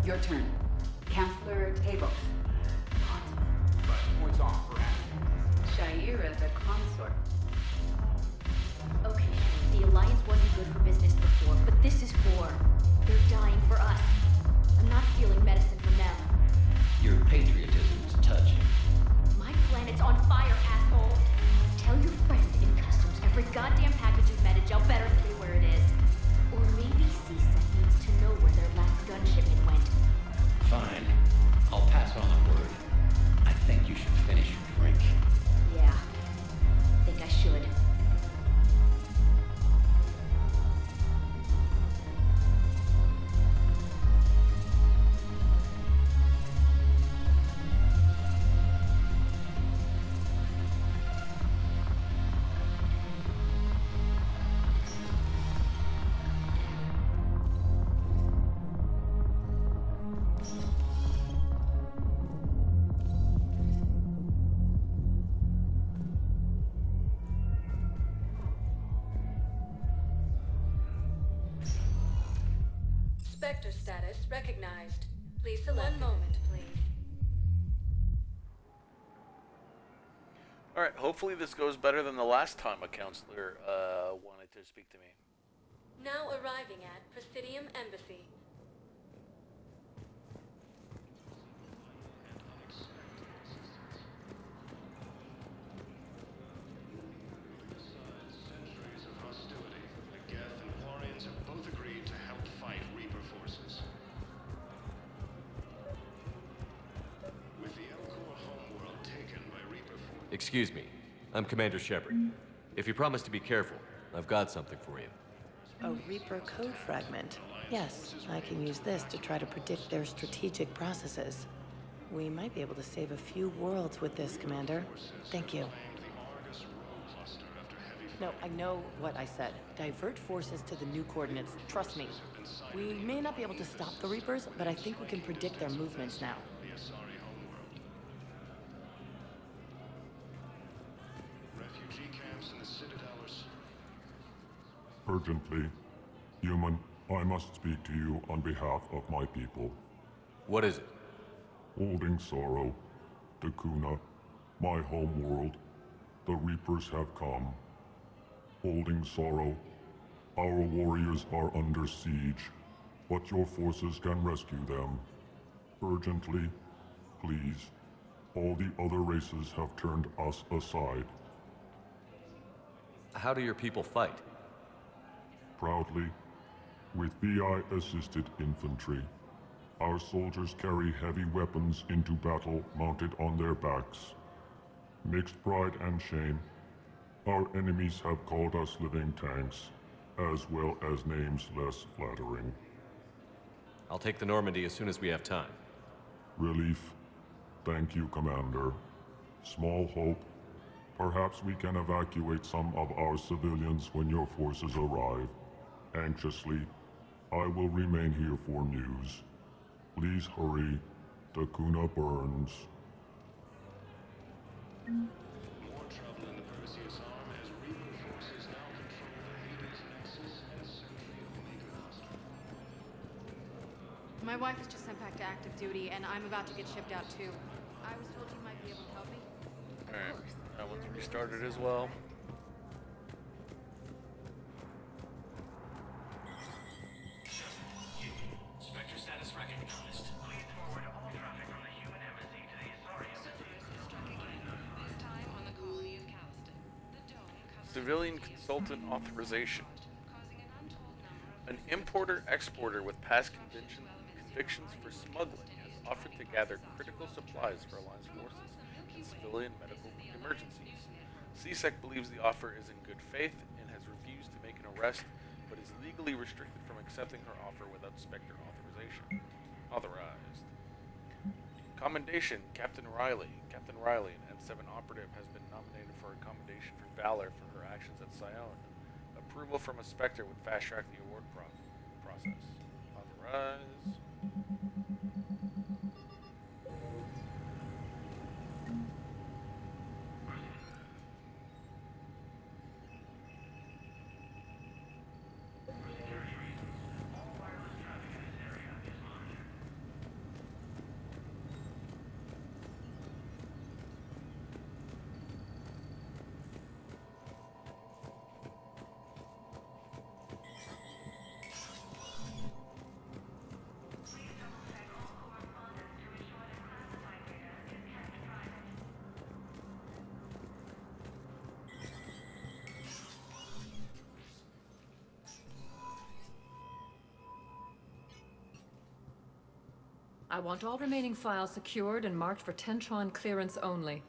Your turn. Counselor Tabos. But points off for Shaira, the consort. Okay, the Alliance wasn't good for business before, but this is war. They're dying for us. I'm not stealing medicine from them. Your patriotism is touching. My planet's on fire, asshole! Tell your friend in customs every goddamn package of Medagel better stay where it is. Or maybe CSEC needs to know where their last gun shipment went. Fine. I'll pass on the word. I think you should finish your drink. Yeah, I think I should. Spectre status recognized. Please select. 1 moment, please. Alright, hopefully this goes better than the last time a counselor wanted to speak to me. Now arriving at Presidium Embassy. Centuries of hostility. The Geth and Quarians have both agreed to help fight Reaper forces. With the Zaal'Koris homeworld taken by Reaper forces. Excuse me. I'm Commander Shepard. If you promise to be careful, I've got something for you. A Reaper code fragment. Yes, I can use this to try to predict their strategic processes. We might be able to save a few worlds with this, Commander. Thank you. No, I know what I said. Divert forces to the new coordinates. Trust me. We may not be able to stop the Reapers, but I think we can predict their movements now. Refugee camps in the Citadel Urgently. Human, I must speak to you on behalf of my people. What is it? Holding sorrow. Takuna, my home world. The Reapers have come. Holding sorrow. Our warriors are under siege, but your forces can rescue them. Urgently, please. All the other races have turned us aside. How do your people fight? Proudly, with VI-assisted infantry. Our soldiers carry heavy weapons into battle mounted on their backs. Mixed pride and shame, our enemies have called us living tanks, as well as names less flattering. I'll take the Normandy as soon as we have time. Relief. Thank you, Commander. Small hope. Perhaps we can evacuate some of our civilians when your forces arrive. Anxiously, I will remain here for news. Please hurry. Takuna burns. More trouble in the Perseus arm as Reaper forces now control the Hades Nexus and Century Omega Hospital. My wife was just sent back to active duty, and I'm about to get shipped out too. I was told you might be able to help me. Alright, that one's restarted as well. Spectre status recognized. Please forward all traffic from the human embassy to the Asari embassy. Struck again. This time on the colony of Calliston. The dome covers Civilian consultant authorization. An importer-exporter with past convictions for smuggling has offered to gather critical supplies for Alliance forces and civilian medical emergencies. CSEC believes the offer is in good faith and has refused to make an arrest, but is legally restricted from accepting her offer without Spectre authorization. Authorized. Commendation, Captain Riley. Captain Riley, an N7 operative, has been nominated for a commendation for valor for her actions at Sion. Approval from a Spectre would fast-track the award process. Authorized. I want all remaining files secured and marked for Tentron clearance only.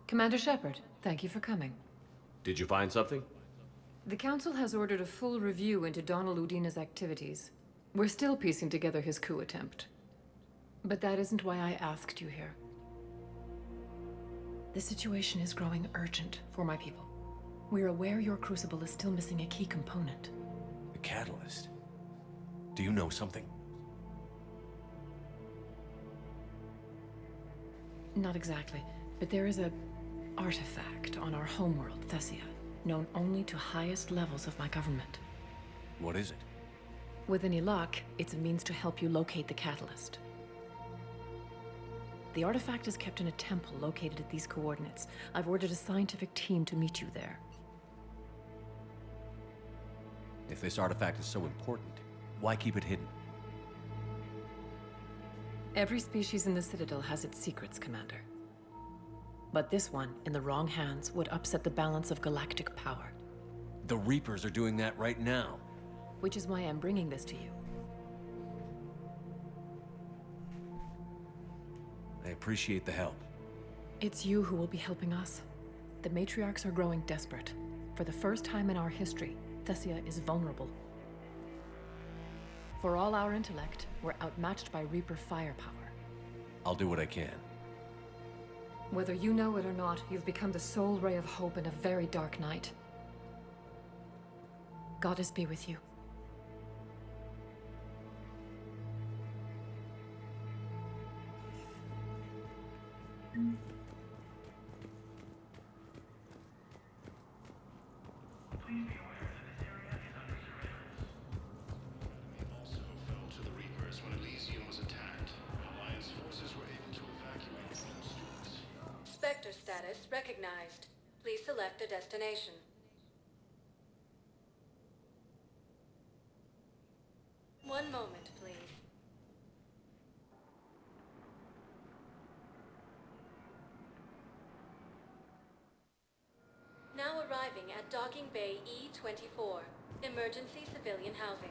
Commander Shepard, thank you for coming. Did you find something? The Council has ordered a full review into Donald Udina's activities. We're still piecing together his coup attempt. But that isn't why I asked you here. The situation is growing urgent for my people. We're aware your crucible is still missing a key component. The catalyst? Do you know something? Not exactly, but there is a artifact on our homeworld, Thessia, known only to highest levels of my government. What is it? With any luck, it's a means to help you locate the catalyst. The artifact is kept in a temple located at these coordinates. I've ordered a scientific team to meet you there. If this artifact is so important, why keep it hidden? Every species in the Citadel has its secrets, Commander. But this one, in the wrong hands, would upset the balance of galactic power. The Reapers are doing that right now. Which is why I'm bringing this to you. I appreciate the help. It's you who will be helping us. The matriarchs are growing desperate. For the first time in our history, Thessia is vulnerable. For all our intellect, we're outmatched by Reaper firepower. I'll do what I can. Whether you know it or not, you've become the sole ray of hope in a very dark night. Goddess be with you. Also fell to the Reapers when Elysium was attacked. Alliance forces were able to evacuate all students. Spectre status recognized. Please select a destination. One moment, please. Now arriving at Docking Bay E-24. Emergency civilian housing.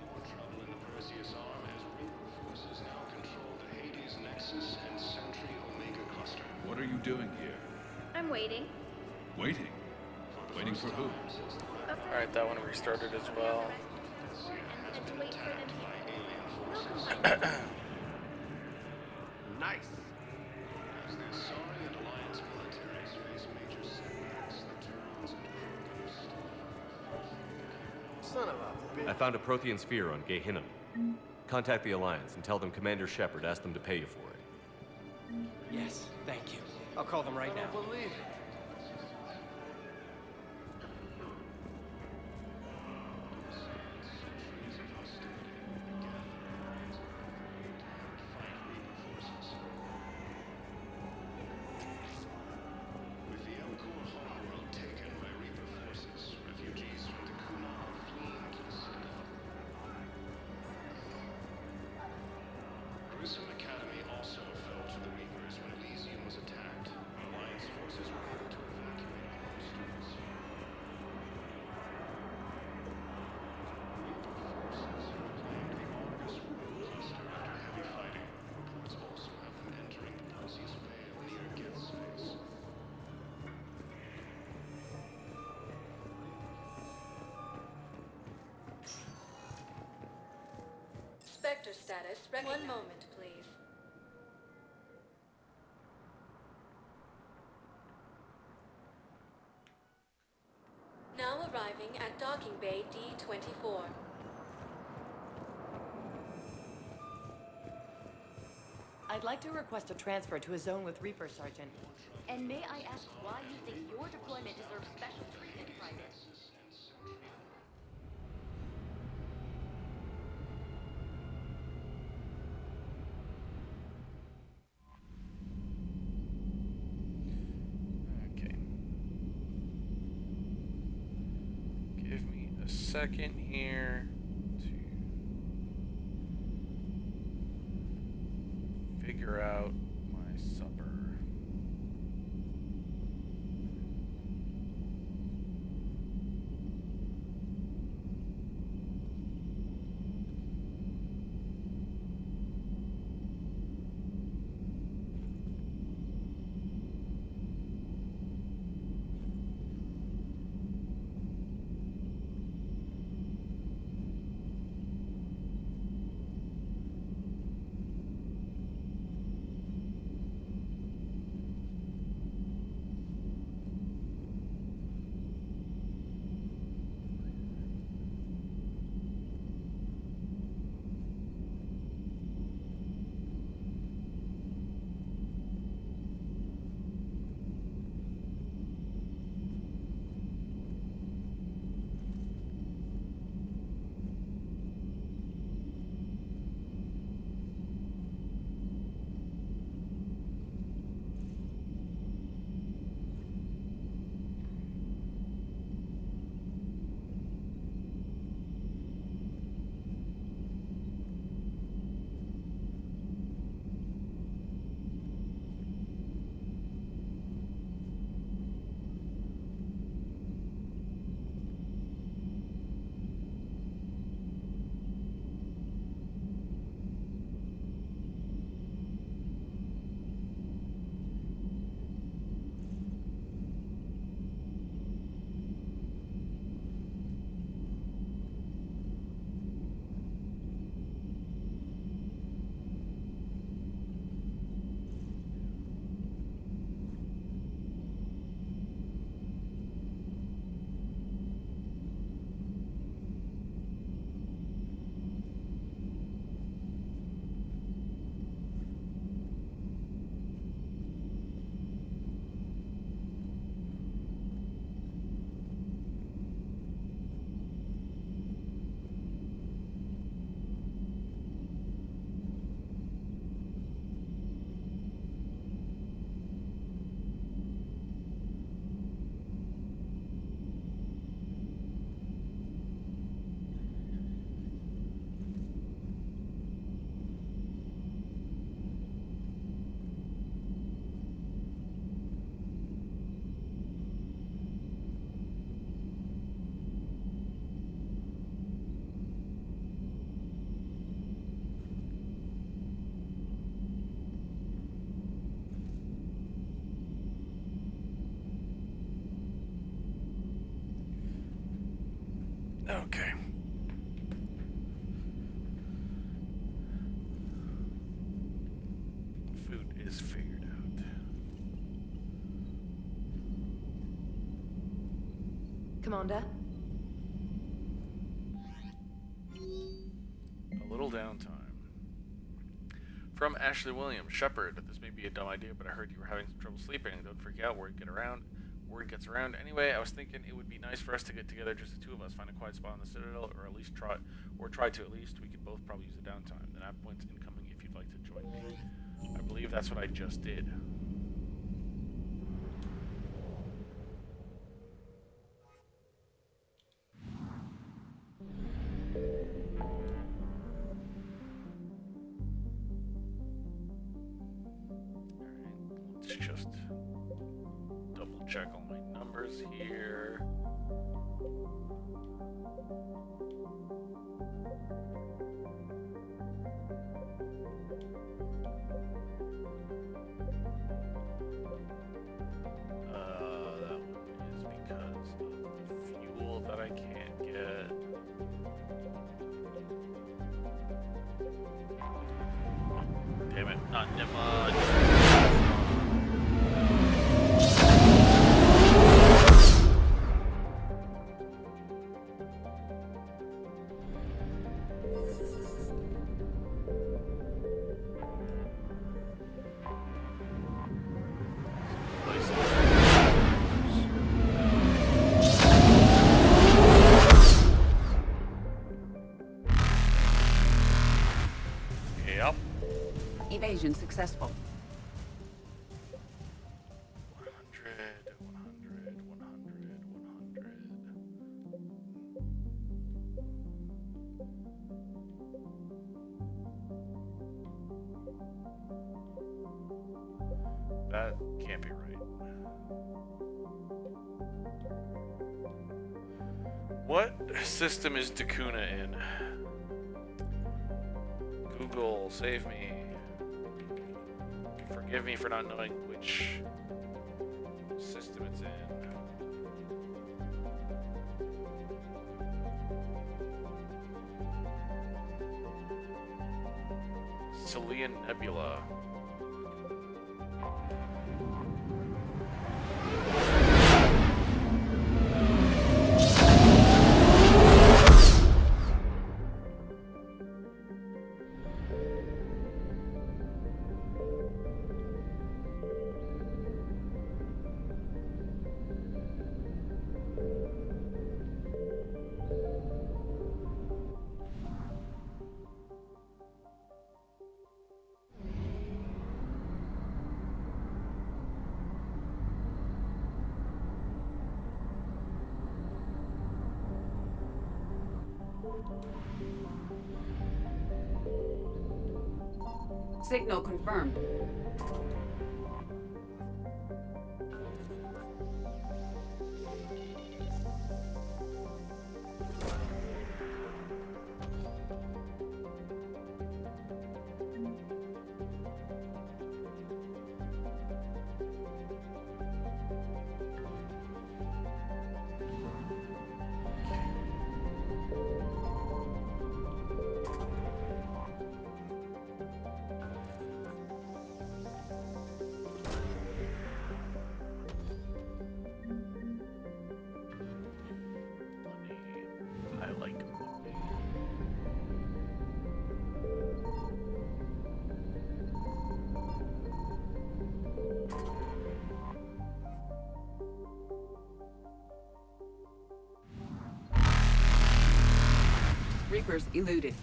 More trouble in the Perseus arm as Reaper forces now control the Hades Nexus and Sentry Omega cluster. What are you doing here? I'm waiting. Waiting? Waiting for who? Alright, that one restarted as well. And to wait for them Nice. As the Asari and Alliance militaries face major setbacks, the Terrans and Krogan Son of a... I found a Prothean sphere on Gehinnom. Contact the Alliance and tell them Commander Shepard asked them to pay you for it. Yes, thank you. I'll call them right now. believe it. With the Zaal'Koris homeworld taken by Reaper forces, refugees from the Kuna are fleeing to the Citadel. Grissom Academy also fell to the Reapers when Elysium was attacked. Alliance forces were able to evacuate all students. Reaper forces have claimed the August World Cluster after heavy fighting. Reports also have them entering the Perseus Vale near Geth space. Spectre status recognized. One moment, please. Now arriving at Docking Bay D-24. I'd like to request a transfer to a zone with Reaper, Sergeant. And may I ask why you think your deployment deserves special treatment, Private? Okay. Give me a second here to figure out my supper. Okay. Food is figured out. Commander? A little downtime. From Ashley Williams. Shepard, this may be a dumb idea, but I heard you were having some trouble sleeping. Don't freak out. Word gets around. Anyway, I was thinking it would be nice for us to get together, just the two of us, find a quiet spot on the Citadel, or at least try to at least. We could both probably use the downtime. The nav point's incoming if you'd like to join me. I believe that's what I just did. Let's just double check all my numbers here. That one is because of the fuel that I can't get. Damn it, not Nimrod. Evasion successful. 100. That can't be right. What system is Dakuna in? Google, save me. Forgive me for not knowing which system it's in. Celine Nebula. Signal confirmed. Reapers eluded.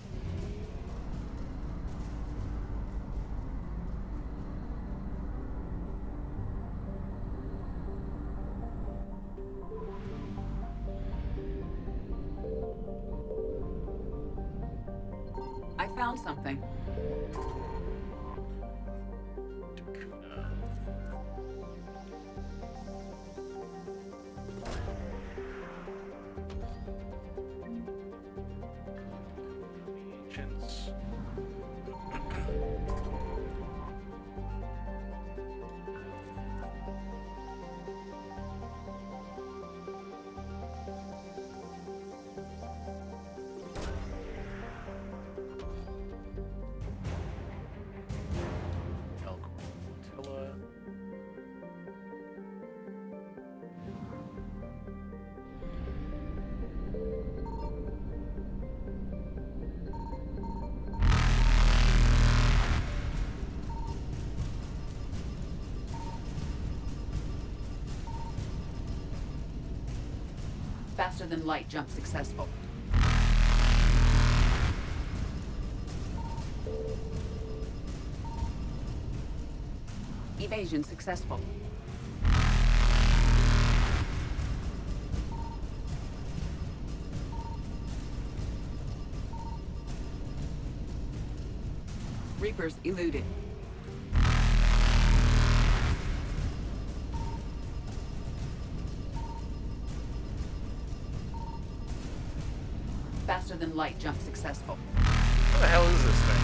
I found something. Faster than light jump successful. Evasion successful. Reapers eluded. Faster than light jump successful. What the hell is this thing?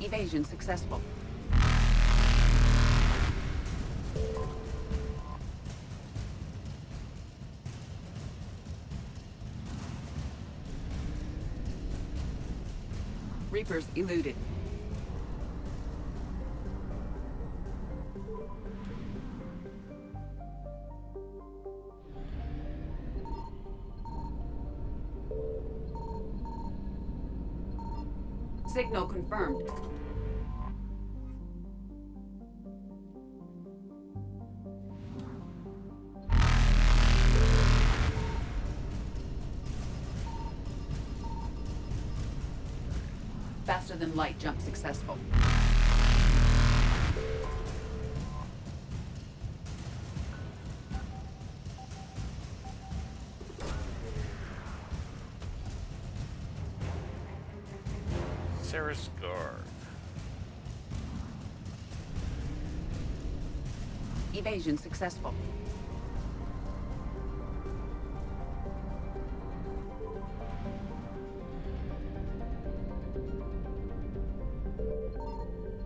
Evasion successful. Reapers eluded. Signal confirmed. Faster than light jump successful. Sarah's guard. Evasion successful.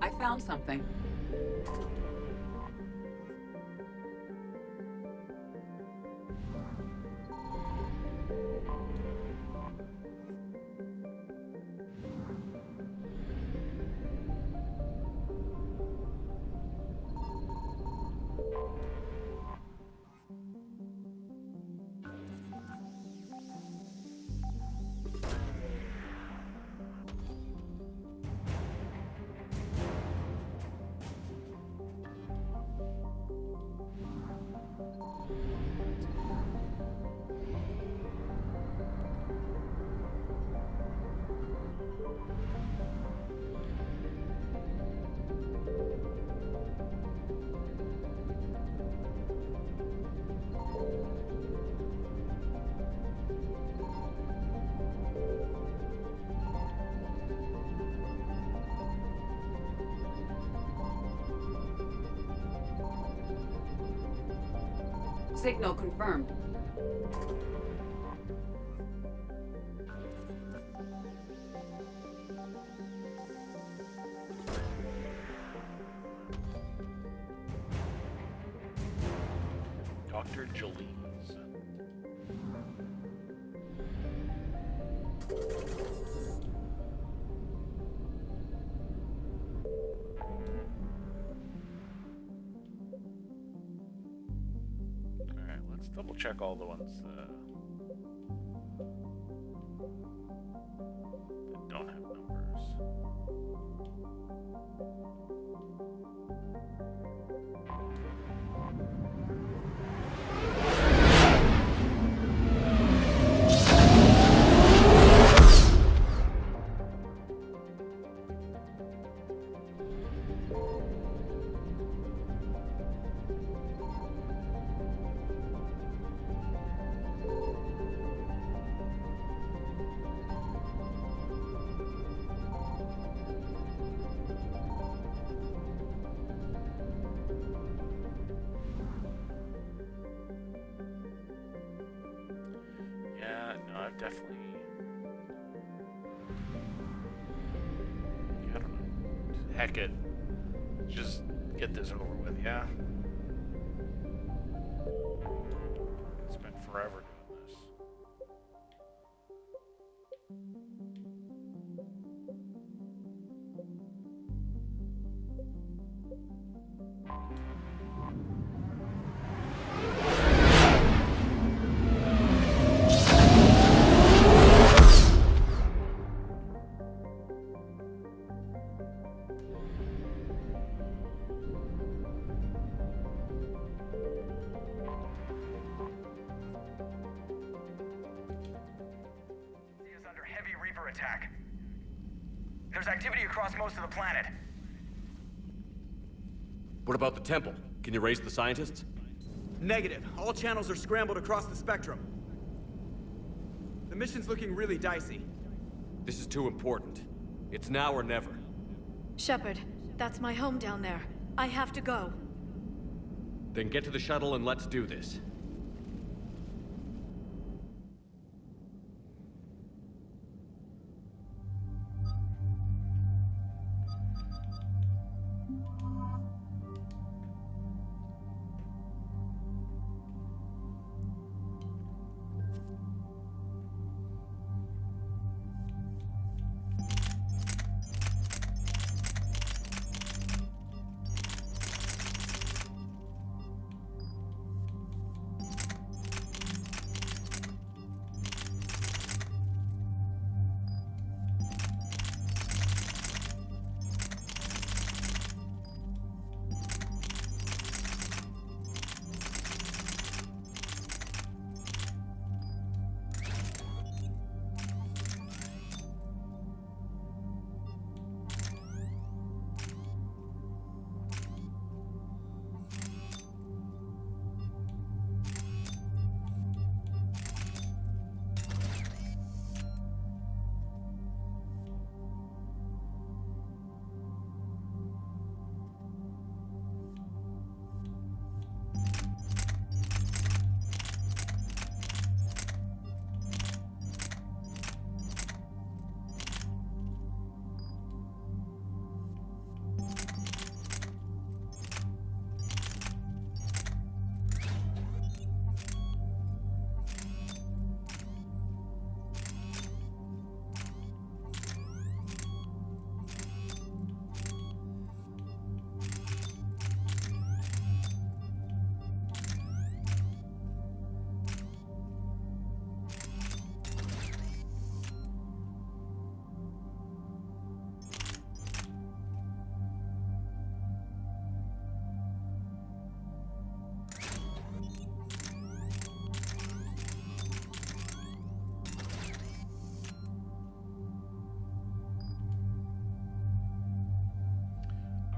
I found something. Signal confirmed. Dr. Jolene. Alright, let's double check all the ones that don't have numbers. Yeah, no, I've definitely... I don't know. Heck it. Just get this over with, yeah? It's been forever doing this. attack. There's activity across most of the planet. What about the temple? Can you raise the scientists? Negative. All channels are scrambled across the spectrum. The mission's looking really dicey. This is too important. It's now or never. Shepard, that's my home down there. I have to go. Then get to the shuttle and let's do this.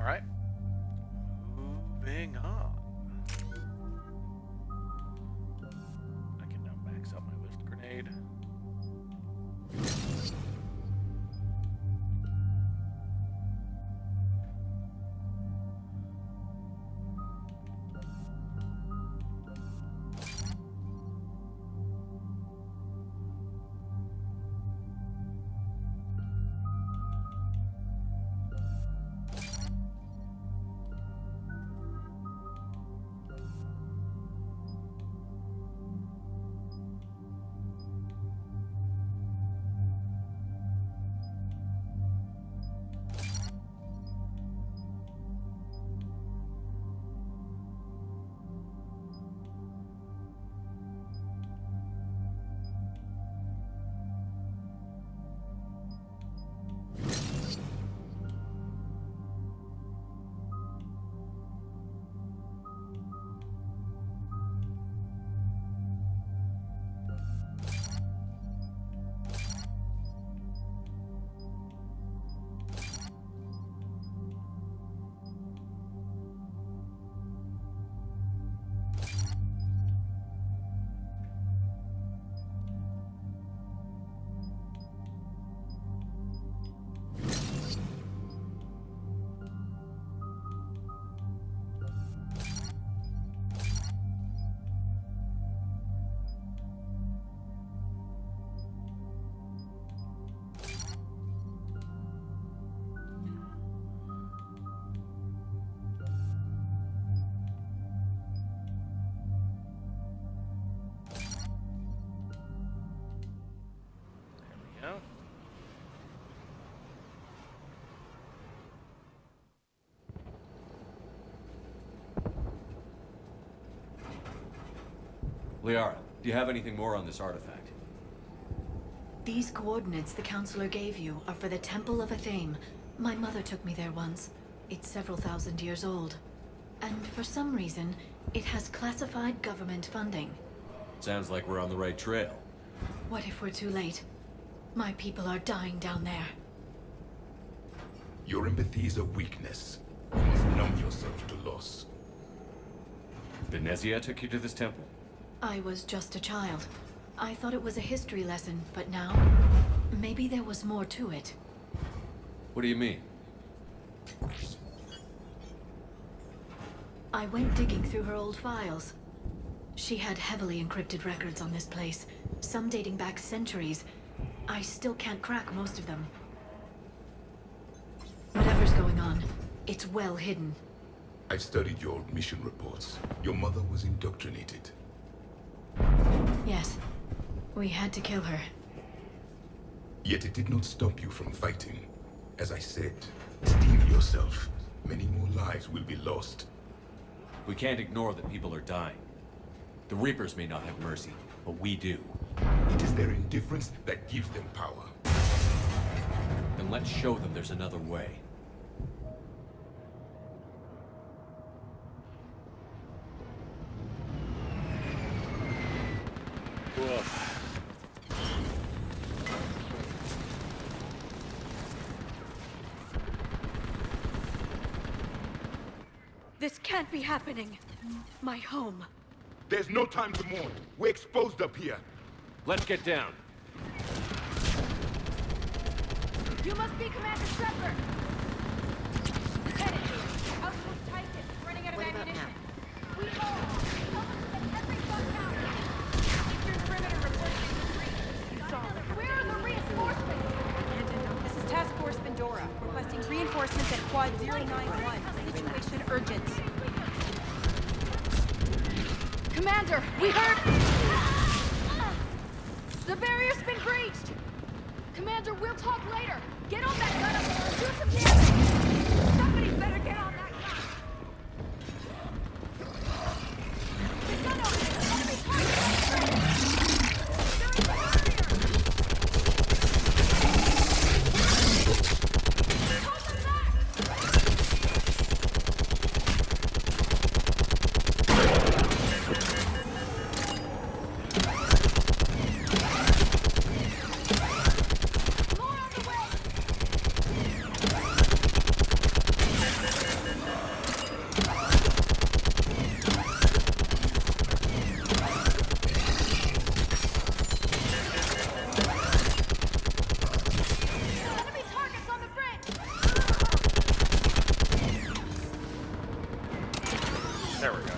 All right. Moving on. I can now max out my whiffed grenade. Liara, do you have anything more on this artifact? These coordinates the counselor gave you are for the Temple of Athame. My mother took me there once. It's several thousand years old. And for some reason, it has classified government funding. Sounds like we're on the right trail. What if we're too late? My people are dying down there. Your empathy is a weakness. You must numb yourself to loss. The Thessia took you to this temple? I was just a child. I thought it was a history lesson, but now... maybe there was more to it. What do you mean? I went digging through her old files. She had heavily encrypted records on this place, some dating back centuries. I still can't crack most of them. Whatever's going on, it's well hidden. I've studied your old mission reports. Your mother was indoctrinated. Yes. We had to kill her. Yet it did not stop you from fighting. As I said, steel yourself. Many more lives will be lost. We can't ignore that people are dying. The Reapers may not have mercy, but we do. It is their indifference that gives them power. Then let's show them there's another way. This can't be happening. My home. There's no time to mourn. We're exposed up here. Let's get down. You must be Commander Strepler! Lieutenant, Outpost Titan, running out of ammunition. We all every fuck out! Eastern perimeter reporting retreat. Where are the reinforcements? This is Task Force Pandora, requesting reinforcements at Quad 091. Situation urgent. Commander, we heard... The barrier's been breached! Commander, we'll talk later. Get on that gun up there and do some damage! Somebody better get on that gun! The gun over there! Enemy target! There's a barrier! Hold them back! There we go.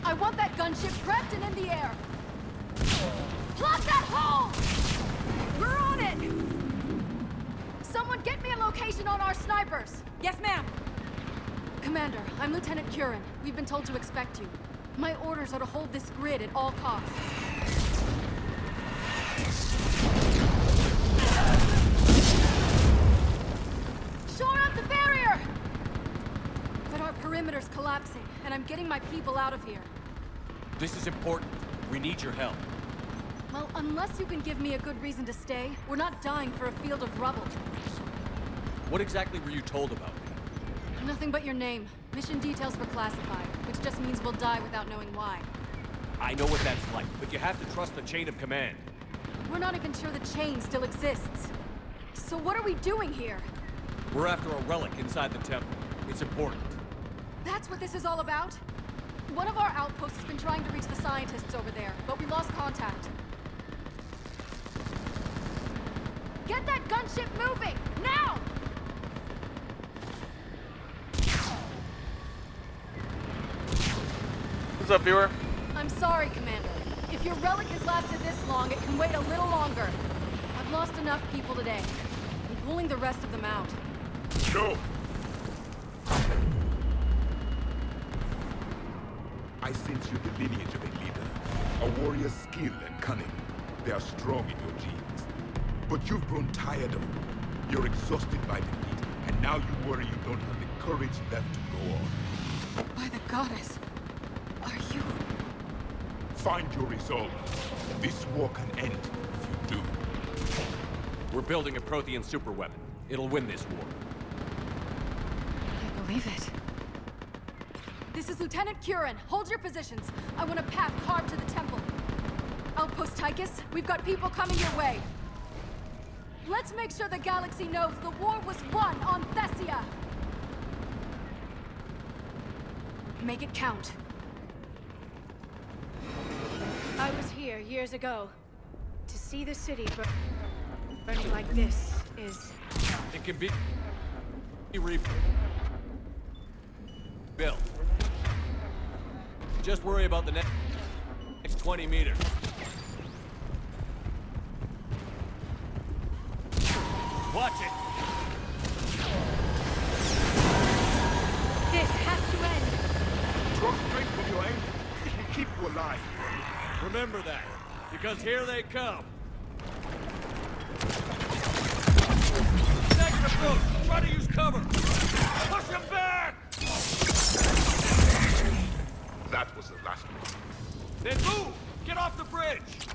I want that gunship prepped and in the air. Plot that hole! We're on it! Someone get me a location on our snipers. Yes, ma'am. Commander, I'm Lieutenant Curran. We've been told to expect you. My orders are to hold this grid at all costs. Shore up the barrier! But our perimeter's collapsing, and I'm getting my people out of here. This is important. We need your help. Well, unless you can give me a good reason to stay, we're not dying for a field of rubble. What exactly were you told about me? Nothing but your name. Mission details were classified, which just means we'll die without knowing why. I know what that's like, but you have to trust the chain of command. We're not even sure the chain still exists. So what are we doing here? We're after a relic inside the temple. It's important. That's what this is all about? One of our outposts has been trying to reach the scientists over there, but we lost contact. Get that gunship moving! Now! What's up, viewer? I'm sorry, Commander. If your relic has lasted this long, it can wait a little longer. I've lost enough people today. I'm pulling the rest of them out. Go! I sense you the lineage of a leader. A warrior's skill and cunning. They are strong in your genes. But you've grown tired of them. You're exhausted by defeat, and now you worry you don't have the courage left to go on. By the goddess, are you... Find your resolve. This war can end if you do. We're building a Prothean superweapon. It'll win this war. I believe it. This is Lieutenant Curran. Hold your positions. I want a path carved to the temple. Outpost Tychus, we've got people coming your way. Let's make sure the galaxy knows the war was won on Thessia. Make it count. I was here years ago. To see the city burning like this is... It can be rebuilt. Just worry about the next 20 meters. Watch it! This has to end! Draw straight from your aim. It will keep you alive. Remember that, because here they come. Second approach! Try to use cover! Push him back! That was the last one. Then move! Get off the bridge!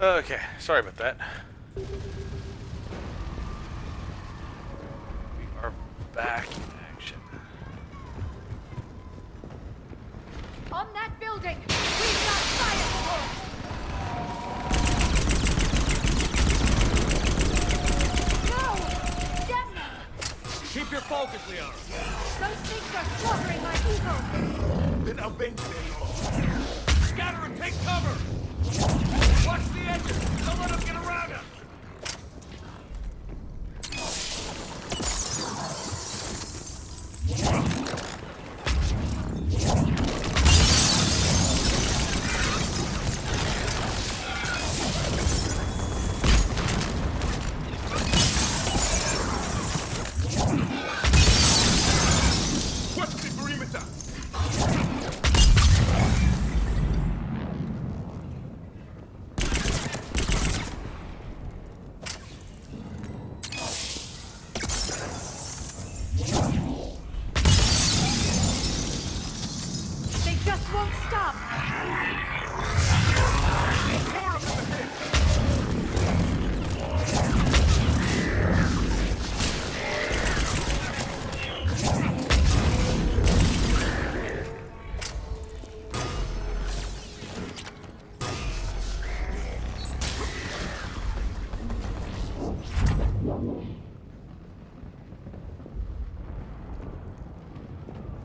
Okay, sorry about that. We are back in action. On that building! We've got fire! No! Damn! Keep your focus, Leon. Those things are slaughtering my ego! Then avenge them. Scatter and take cover! Watch the edges! Don't let them get around us!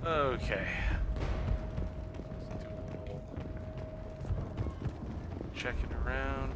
Okay. Checking around.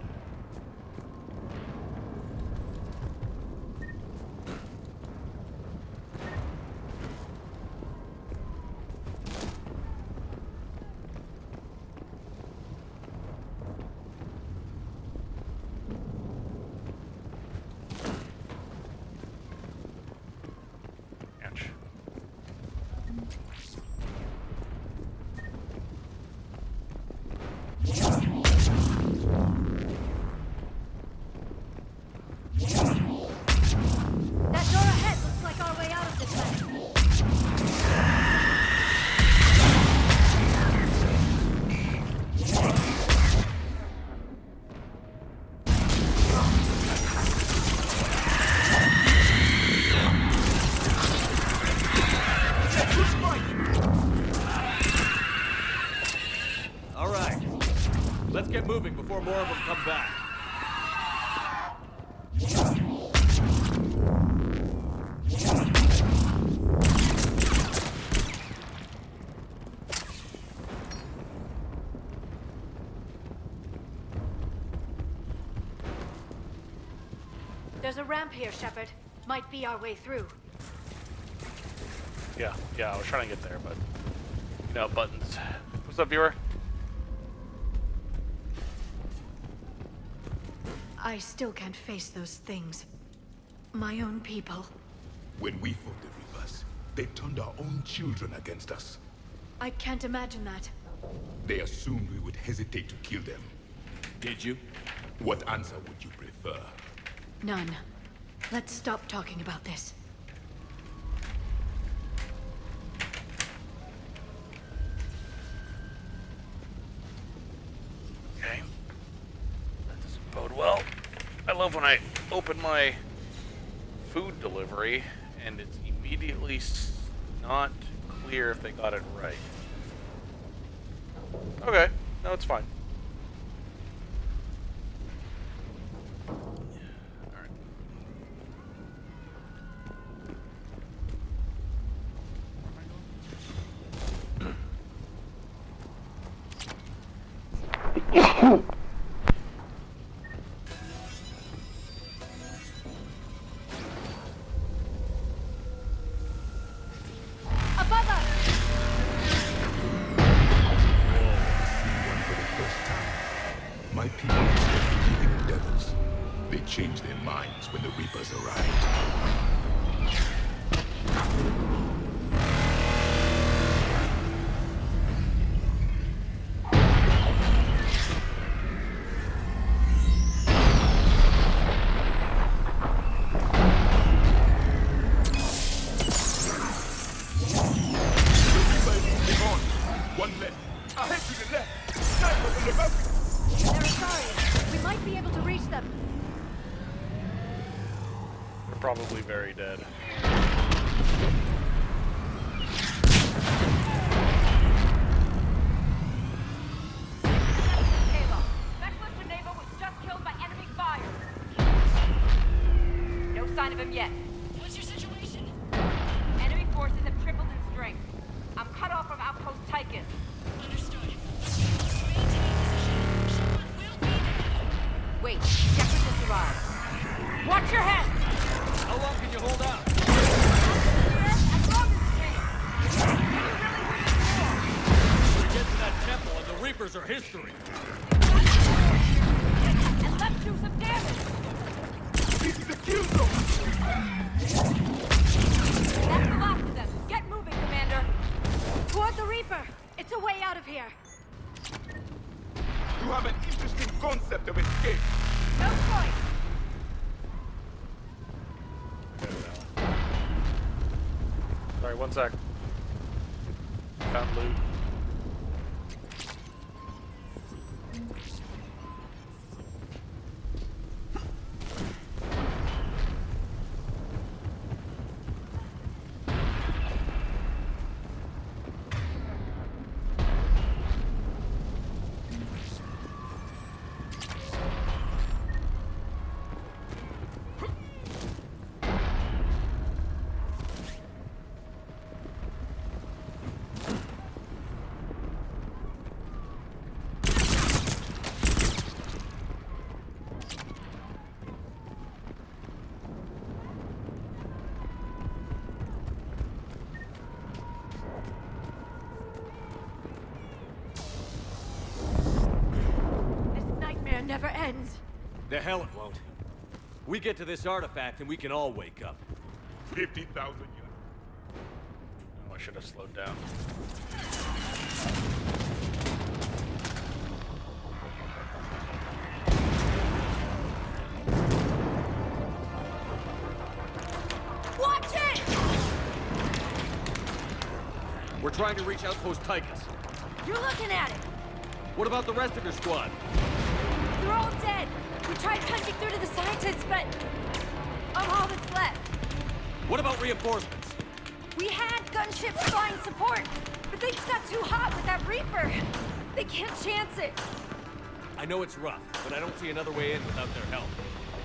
Get moving before more of them come back. There's a ramp here, Shepard. Might be our way through. Yeah, I was trying to get there, but you know, buttons. What's up, viewer? I still can't face those things. My own people. When we fought the Reapers, they turned our own children against us. I can't imagine that. They assumed we would hesitate to kill them. Did you? What answer would you prefer? None. Let's stop talking about this. Okay. That doesn't bode well. I love when I open my food delivery and it's immediately not clear if they got it right. Okay. No, it's fine. My people are believing in devils. They change their minds when the Reapers arrive. Probably very dead. Halo, Specialist Geneva was just killed by enemy fire. No sign of him yet. What's your situation? Enemy forces have tripled in strength. I'm cut off from Outpost Tychus. Understood. Maintain position. Someone will be there. Wait, Shepard just arrived. Watch your head! How long can you hold out? We get to that temple and the Reapers are history. And let's do some damage! This is the kill zone! That's the last of them. Get moving, Commander! Toward the Reaper! It's a way out of here! You have an interesting concept of escape. No choice! Sorry, one sec. Found loot. never ends. The hell it won't. We get to this artifact and we can all wake up. 50,000 years. Oh, I should have slowed down. Watch it! We're trying to reach Outpost Tychus. You're looking at it. What about the rest of your squad? They're all dead. We tried punching through to the scientists, but I'm all that's left. What about reinforcements? We had gunships flying support, but they just got too hot with that Reaper. They can't chance it. I know it's rough, but I don't see another way in without their help.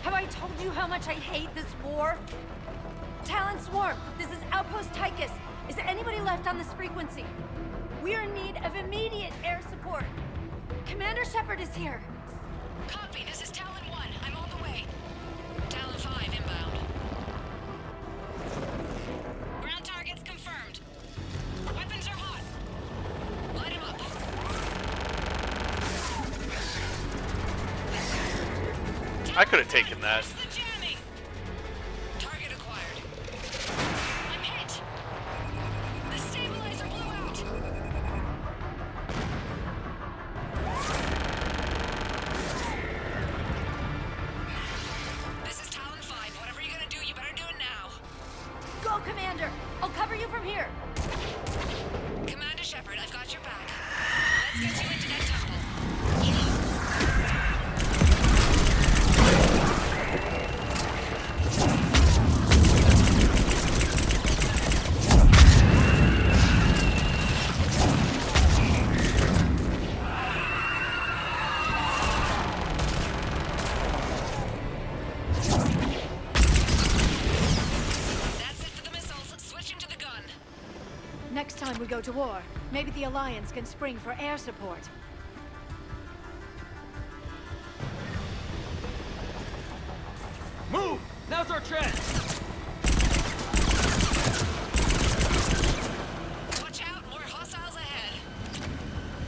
Have I told you how much I hate this war? Talon Swarm, this is Outpost Tychus. Is there anybody left on this frequency? We're in need of immediate air support. Commander Shepard is here. Copy, this is Talon 1. I'm on the way. Talon 5 inbound. Ground targets confirmed. Weapons are hot. Light him up. I could have taken that. Target acquired. I'm hit. The stabilizer blew out. This is Talon 5. Whatever you're gonna do, you better do it now. Go, Commander. I'll cover you from here. Commander Shepard, I've got your back. Let's get you into that temple. Next time we go to war, maybe the Alliance can spring for air support. Move! Now's our chance! Watch out, more hostiles ahead.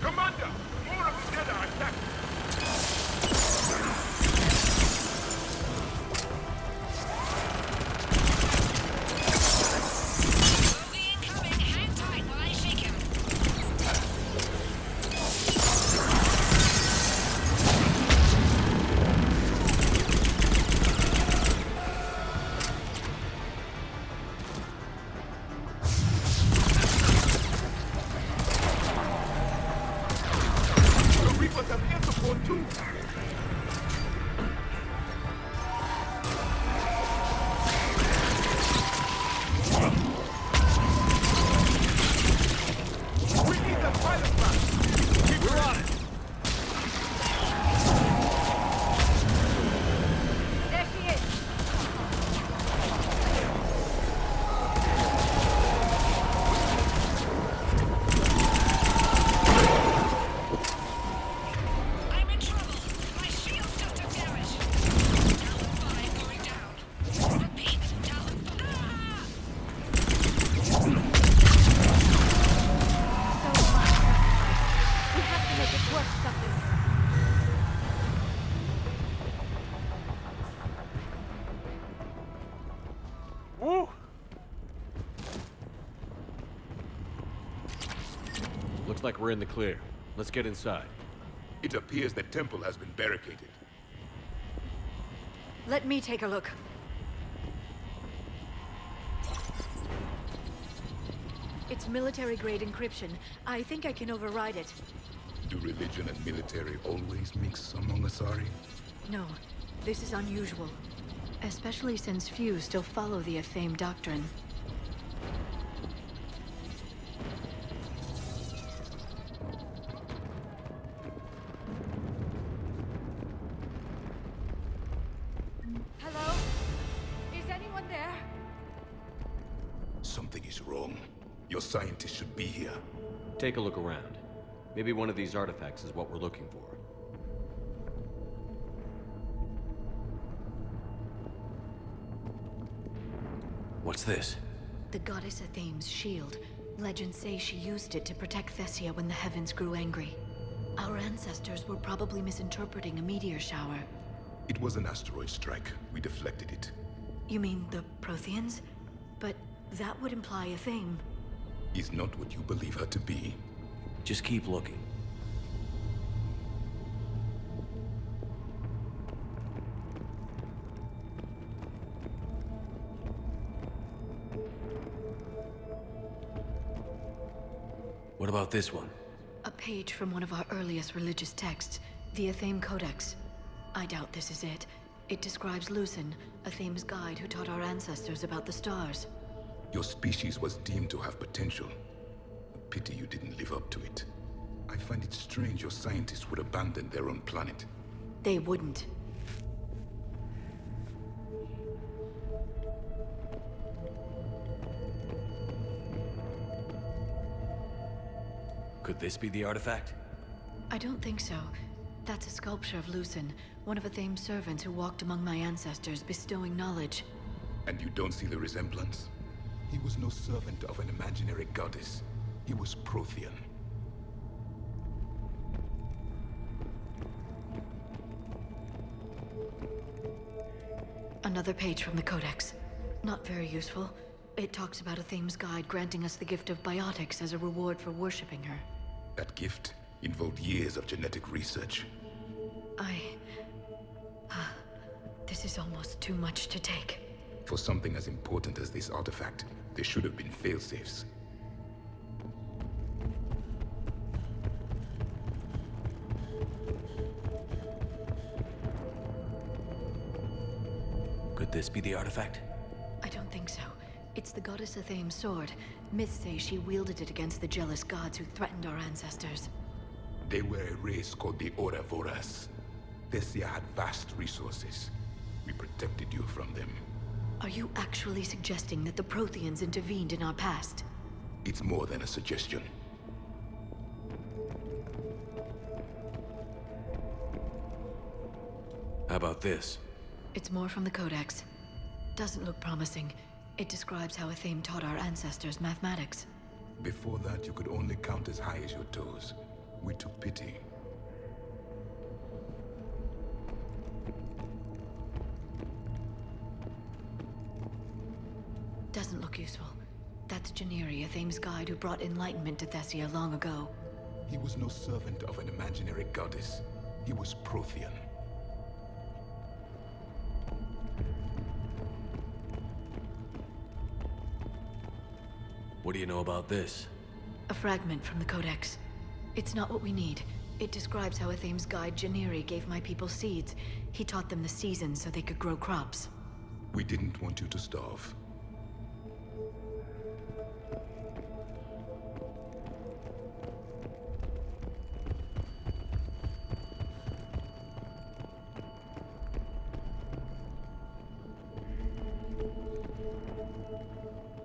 Commander! More of the dead are attacking! Woo! Looks like we're in the clear. Let's get inside. It appears the temple has been barricaded. Let me take a look. It's military-grade encryption. I think I can override it. Do religion and military always mix among Asari? No, this is unusual. Especially since few still follow the Athame doctrine. Hello? Is anyone there? Something is wrong. Your scientists should be here. Take a look around. Maybe one of these artifacts is what we're looking for. What's this? The goddess Athame's shield. Legends say she used it to protect Thessia when the heavens grew angry. Our ancestors were probably misinterpreting a meteor shower. It was an asteroid strike. We deflected it. You mean the Protheans? But that would imply a theme. Is not what you believe her to be. Just keep looking. What about this one? A page from one of our earliest religious texts, the Athame Codex. I doubt this is it. It describes Lucen, Athame's guide who taught our ancestors about the stars. Your species was deemed to have potential. A pity you didn't live up to it. I find it strange your scientists would abandon their own planet. They wouldn't. Could this be the artifact? I don't think so. That's a sculpture of Lucen, one of Athame's servants who walked among my ancestors, bestowing knowledge. And you don't see the resemblance? He was no servant of an imaginary goddess. He was Prothean. Another page from the Codex. Not very useful. It talks about Athame's guide granting us the gift of biotics as a reward for worshipping her. That gift involved years of genetic research. This is almost too much to take. For something as important as this artifact, there should have been failsafes. Could this be the artifact? I don't think so. It's the goddess Athame's sword. Myths say she wielded it against the jealous gods who threatened our ancestors. They were a race called the Ouroboros. Thessia had vast resources. We protected you from them. Are you actually suggesting that the Protheans intervened in our past? It's more than a suggestion. How about this? It's more from the Codex. Doesn't look promising. It describes how Athame taught our ancestors mathematics. Before that, you could only count as high as your toes. We took pity. Doesn't look useful. That's Janiri, Athame's guide who brought enlightenment to Thessia long ago. He was no servant of an imaginary goddess. He was Prothean. What do you know about this? A fragment from the Codex. It's not what we need. It describes how Athame's guide Janiri gave my people seeds. He taught them the seasons so they could grow crops. We didn't want you to starve.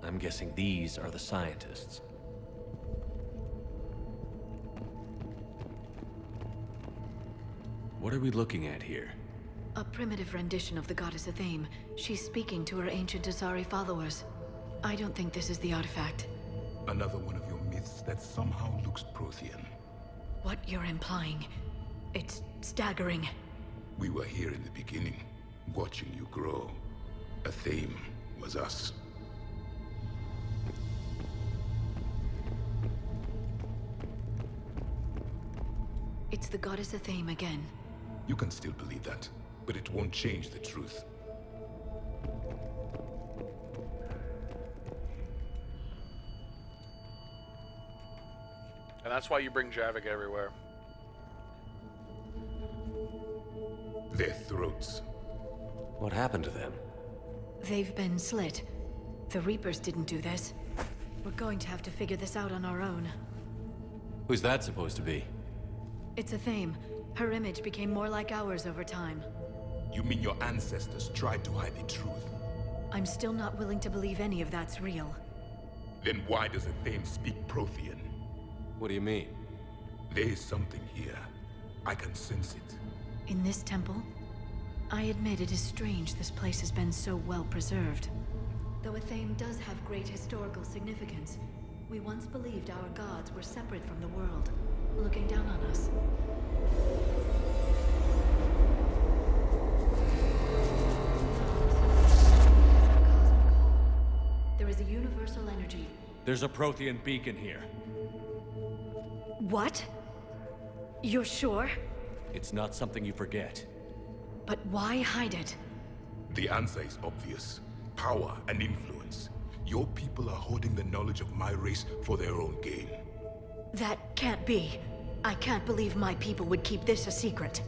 I'm guessing these are the scientists. What are we looking at here? A primitive rendition of the goddess Athame. She's speaking to her ancient Asari followers. I don't think this is the artifact. Another one of your myths that somehow looks Prothean. What you're implying, it's staggering. We were here in the beginning, watching you grow. Athame was us. It's the goddess Athame again. You can still believe that, but it won't change the truth. And that's why you bring Javik everywhere. Their throats. What happened to them? They've been slit. The Reapers didn't do this. We're going to have to figure this out on our own. Who's that supposed to be? It's Athame. Her image became more like ours over time. You mean your ancestors tried to hide the truth? I'm still not willing to believe any of that's real. Then why does Athame speak Prothean? What do you mean? There is something here. I can sense it. In this temple? I admit it is strange this place has been so well preserved. Though Athame does have great historical significance, we once believed our gods were separate from the world. looking down on us. There is a universal energy. There's a Prothean beacon here. What? You're sure? It's not something you forget. But why hide it? The answer is obvious. Power and influence. Your people are hoarding the knowledge of my race for their own gain. That can't be. I can't believe my people would keep this a secret.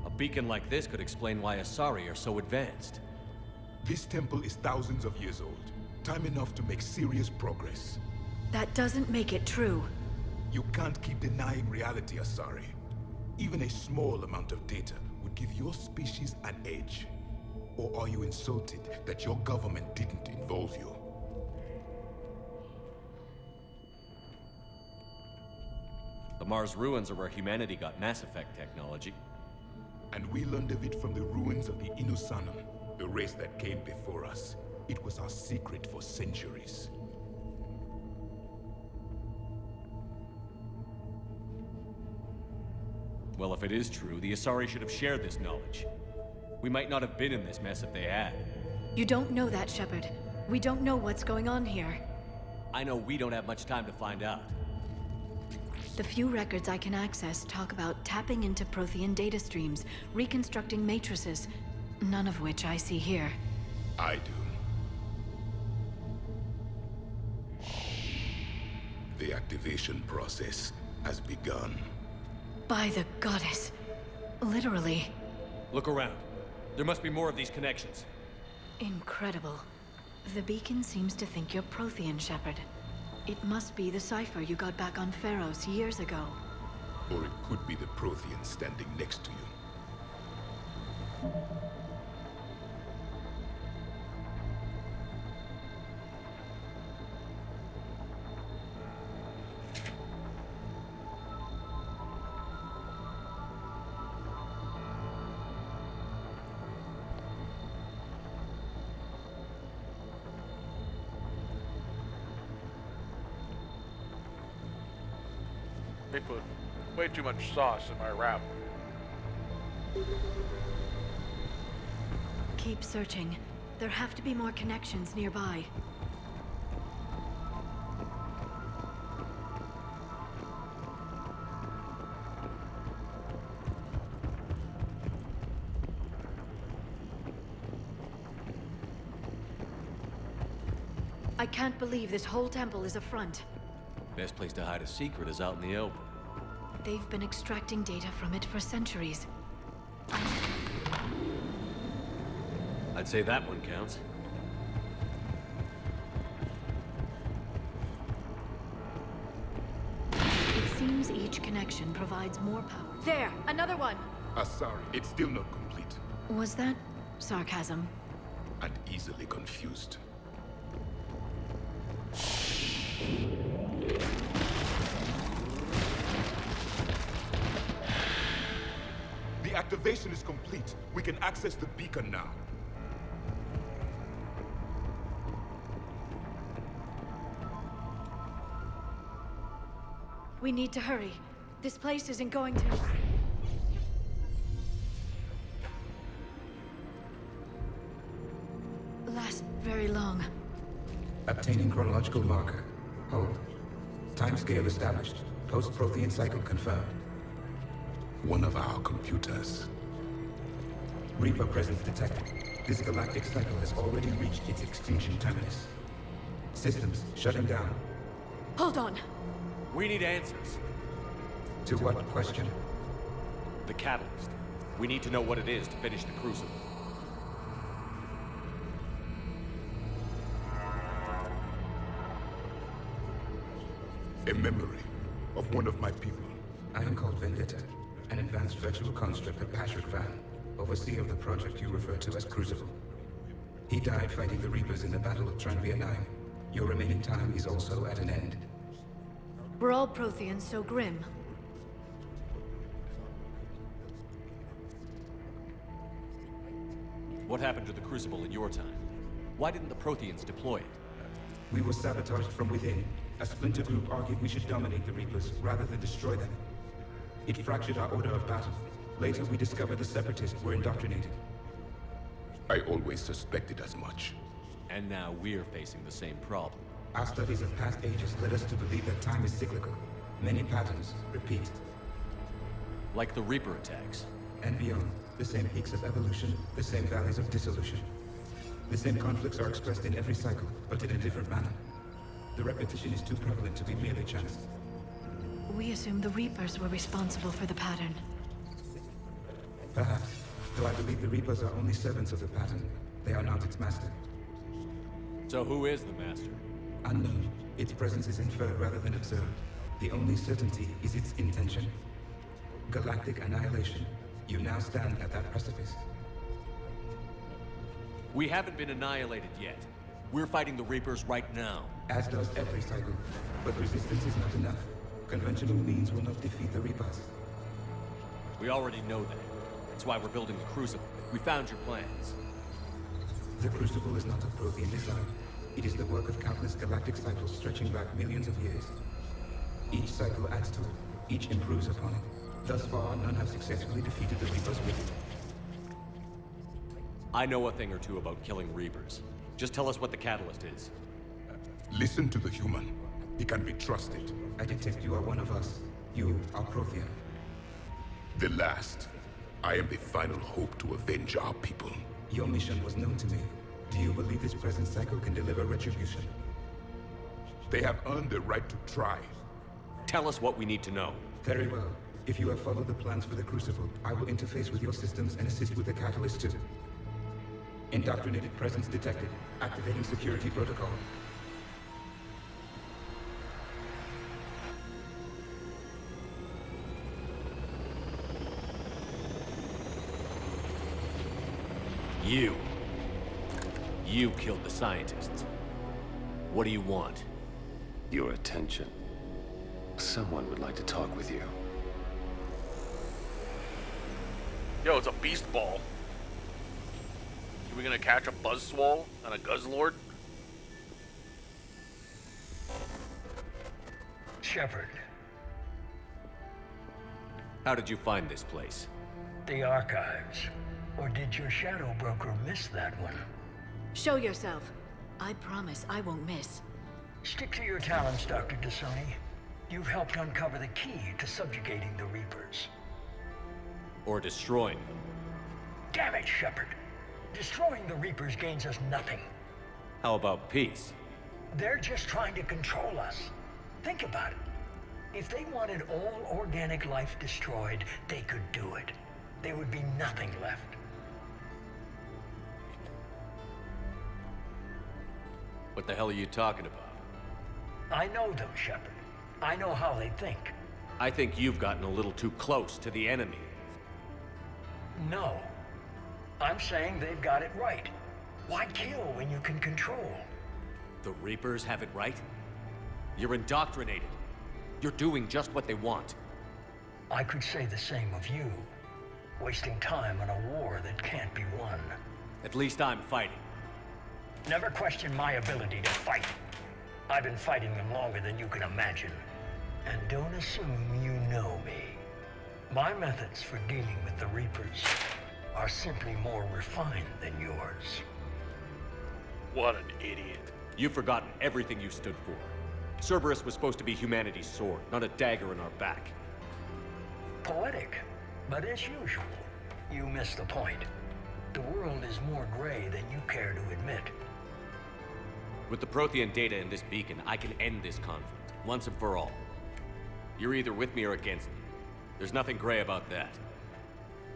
A beacon like this could explain why Asari are so advanced. This temple is thousands of years old. Time enough to make serious progress. That doesn't make it true. You can't keep denying reality, Asari. Even a small amount of data would give your species an edge. Or are you insulted that your government didn't involve you? The Mars ruins are where humanity got Mass Effect technology. And we learned of it from the ruins of the Inusanum, the race that came before us. It was our secret for centuries. Well, if it is true, the Asari should have shared this knowledge. We might not have been in this mess if they had. You don't know that, Shepard. We don't know what's going on here. I know we don't have much time to find out. The few records I can access talk about tapping into Prothean data streams, reconstructing matrices, none of which I see here. I do. The activation process has begun. By the goddess. Literally. Look around. There must be more of these connections. Incredible. The beacon seems to think you're Prothean, Shepard. It must be the cipher you got back on Pharos years ago. Or it could be the Prothean standing next to you. They put way too much sauce in my wrap. Keep searching. There have to be more connections nearby. I can't believe this whole temple is a front. Best place to hide a secret is out in the open. They've been extracting data from it for centuries. I'd say that one counts. It seems each connection provides more power. There! Another one! Asari, it's still not complete. Was that sarcasm? And easily confused. The activation is complete. We can access the beacon now. We need to hurry. This place isn't going to... last very long. Obtaining chronological marker. Hold. Timescale established. Post-Prothean cycle confirmed. One of our computers. Reaper presence detected. This galactic cycle has already reached its extinction terminus. Systems shutting down. Hold on. We need answers. To what question? The catalyst. We need to know what it is to finish the Crucible. A memory of one of my people. I am called Vendetta, an advanced virtual construct of Patrick Van, overseer of the project you refer to as Crucible. He died fighting the Reapers in the Battle of Tranvia 9. Your remaining time is also at an end. We're all Protheans so grim. What happened to the Crucible in your time? Why didn't the Protheans deploy it? We were sabotaged from within. A splinter group argued we should dominate the Reapers rather than destroy them. It fractured our order of battle. Later, we discovered the Separatists were indoctrinated. I always suspected as much. And now we're facing the same problem. Our studies of past ages led us to believe that time is cyclical. Many patterns repeat. Like the Reaper attacks. And beyond, the same peaks of evolution, the same valleys of dissolution. The same conflicts are expressed in every cycle, but in a different manner. The repetition is too prevalent to be merely chance. We assume the Reapers were responsible for the pattern. Perhaps, though I believe the Reapers are only servants of the pattern. They are not its master. So who is the master? Unknown. Its presence is inferred rather than observed. The only certainty is its intention. Galactic annihilation. You now stand at that precipice. We haven't been annihilated yet. We're fighting the Reapers right now. As does every cycle. But resistance is not enough. Conventional means will not defeat the Reapers. We already know that. That's why we're building the Crucible. We found your plans. The Crucible is not a Prothean design. It is the work of countless galactic cycles stretching back millions of years. Each cycle adds to it. Each improves upon it. Thus far, none have successfully defeated the Reapers with it. I know a thing or two about killing Reapers. Just tell us what the catalyst is. Listen to the human. He can be trusted. I detect you are one of us. You are Prothean. The last. I am the final hope to avenge our people. Your mission was known to me. Do you believe this present cycle can deliver retribution? They have earned the right to try. Tell us what we need to know. Very well. If you have followed the plans for the Crucible, I will interface with your systems and assist with the catalyst too. Indoctrinated presence detected. Activating security protocol. You killed the scientists. What do you want? Your attention. Someone would like to talk with you. Yo, it's a beast ball. Are we gonna catch a Buzzswole and a Guzzlord? Shepard. How did you find this place? The archives. Or did your shadow broker miss that one? Show yourself. I promise I won't miss. Stick to your talents, Dr. Dasoni. You've helped uncover the key to subjugating the Reapers. Or destroying them. Damn it, Shepard. Destroying the Reapers gains us nothing. How about peace? They're just trying to control us. Think about it. If they wanted all organic life destroyed, they could do it. There would be nothing left. What the hell are you talking about? I know them, Shepard. I know how they think. I think you've gotten a little too close to the enemy. No. I'm saying they've got it right. Why kill when you can control? The Reapers have it right? You're indoctrinated. You're doing just what they want. I could say the same of you. Wasting time on a war that can't be won. At least I'm fighting. Never question my ability to fight. I've been fighting them longer than you can imagine. And don't assume you know me. My methods for dealing with the Reapers are simply more refined than yours. What an idiot. You've forgotten everything you stood for. Cerberus was supposed to be humanity's sword, not a dagger in our back. Poetic, but as usual, you miss the point. The world is more gray than you care to admit. With the Prothean data in this beacon, I can end this conflict, once and for all. You're either with me or against me. There's nothing gray about that.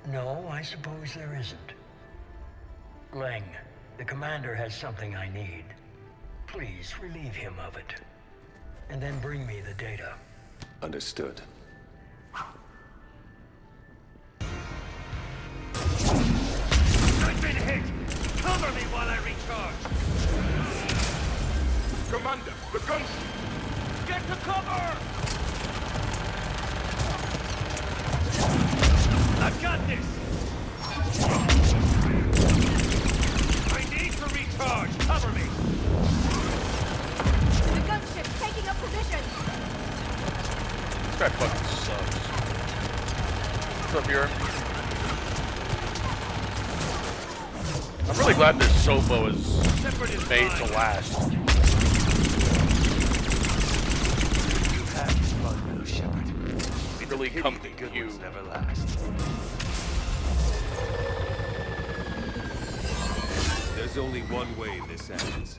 No, I suppose there isn't. Leng, the commander has something I need. Please relieve him of it. And then bring me the data. Understood. I've been hit! Cover me while I recharge! Commander, the guns! Get to cover! I've got this! I need to recharge! Cover me! fucking sucks. What's up, Buren? I'm really glad this Sopo is made to last. You've had fun, little shepherd. It's really a pity comforting the good you. ones never last. There's only one way this ends.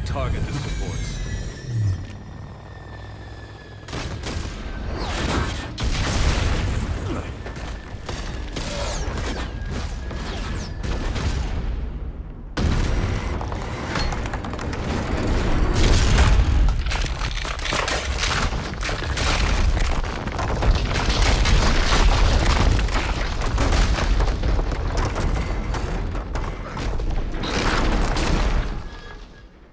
Target the supports.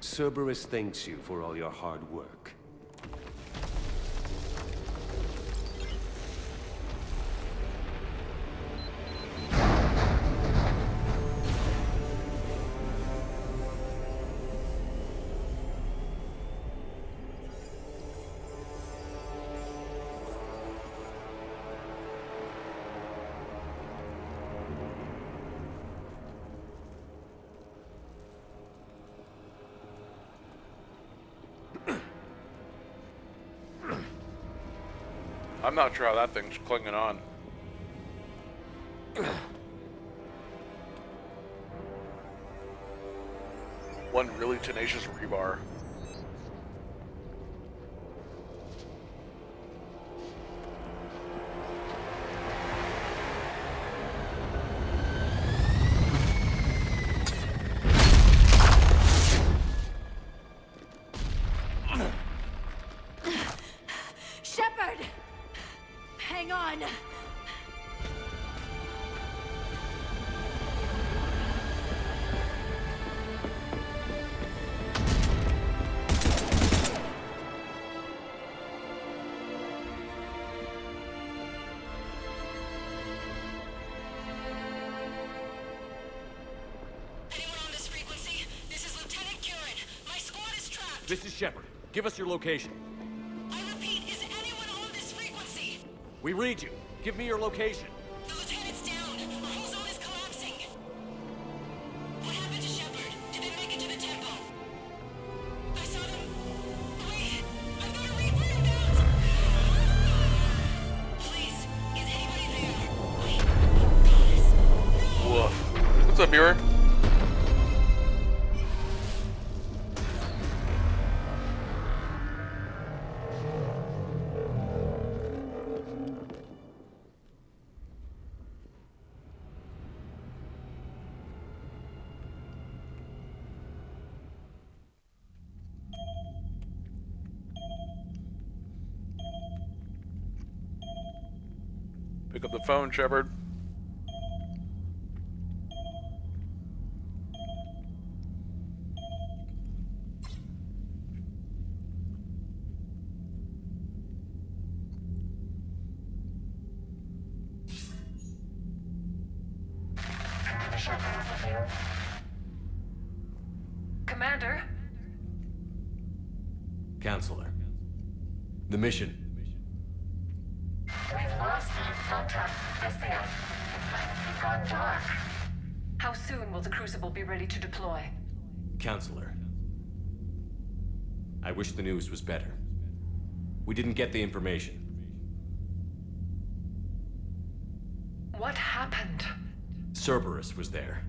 Cerberus thanks you for all your hard work. I'm not sure how that thing's clinging on. One really tenacious rebar. Shepard! Hang on! This is Shepard. Give us your location. I repeat, is anyone on this frequency? We read you. Give me your location. The lieutenant's down. Our whole zone is collapsing. What happened to Shepard? Did they make it to the temple? I saw them. Wait, I've got a reaper inbound. Please, is anybody there? Wait, goddess. Woof. What's up, Buren? Pick up the phone, Shepard. Commander? Counselor. The mission. We've lost contact with Thessia. It's gone dark. How soon will the Crucible be ready to deploy? Counselor. I wish the news was better. We didn't get the information. What happened? Cerberus was there.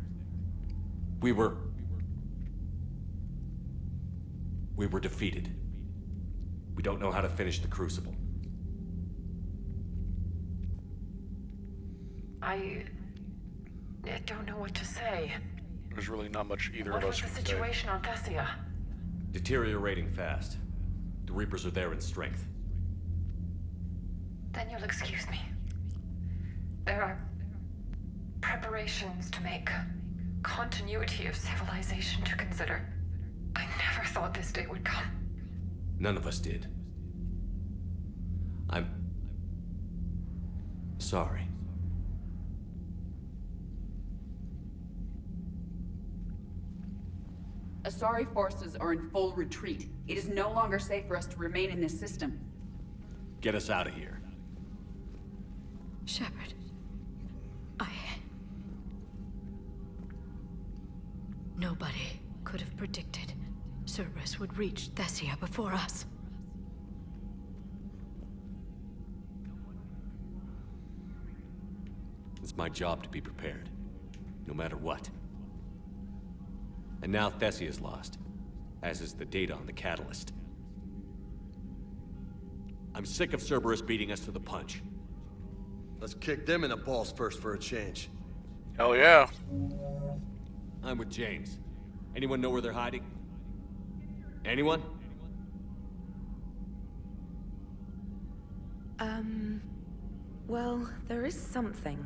We were defeated. We don't know how to finish the Crucible. I don't know what to say. There's really not much either What of was us the can say. situation on Thessia? Deteriorating fast. The Reapers are there in strength. Then you'll excuse me. There are preparations to make. Continuity of civilization to consider. I never thought this day would come. None of us did. I'm sorry. Asari forces are in full retreat. It is no longer safe for us to remain in this system. Get us out of here. Shepard. Nobody could have predicted Cerberus would reach Thessia before us. It's my job to be prepared, no matter what. And now Thessia's lost, as is the data on the catalyst. I'm sick of Cerberus beating us to the punch. Let's kick them in the balls first for a change. Hell yeah. I'm with James. Anyone know where they're hiding? Anyone? Well, there is something.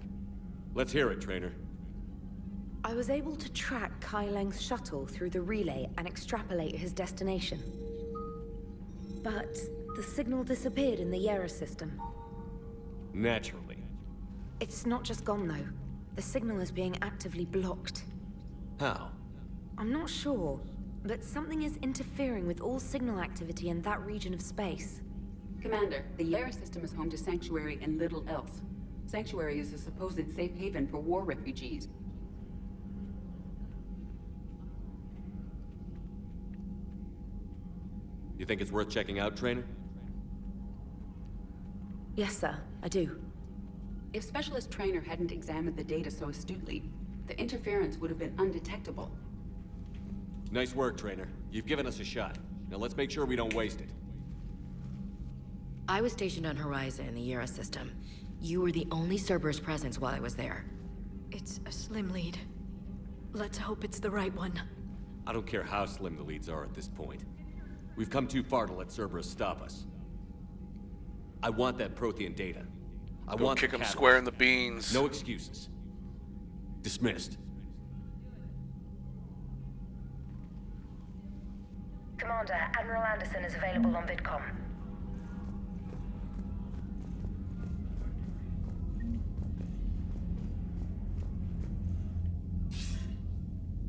Let's hear it, Trainer. I was able to track Kai Leng's shuttle through the relay and extrapolate his destination. But the signal disappeared in the Yera system. Naturally. It's not just gone, though. The signal is being actively blocked. How? I'm not sure, but something is interfering with all signal activity in that region of space. Commander, the Yera system is home to Sanctuary and little else. Sanctuary is a supposed safe haven for war refugees. You think it's worth checking out, Trainer? Yes, sir, I do. If Specialist Trainer hadn't examined the data so astutely, the interference would have been undetectable. Nice work, Trainer. You've given us a shot. Now let's make sure we don't waste it. I was stationed on Horizon in the Yera system. You were the only Cerberus presence while I was there. It's a slim lead. Let's hope it's the right one. I don't care how slim the leads are at this point. We've come too far to let Cerberus stop us. I want that Prothean data. I want kick the him catalyst. square in the beans. No excuses. Dismissed. Commander, Admiral Anderson is available on VidCom.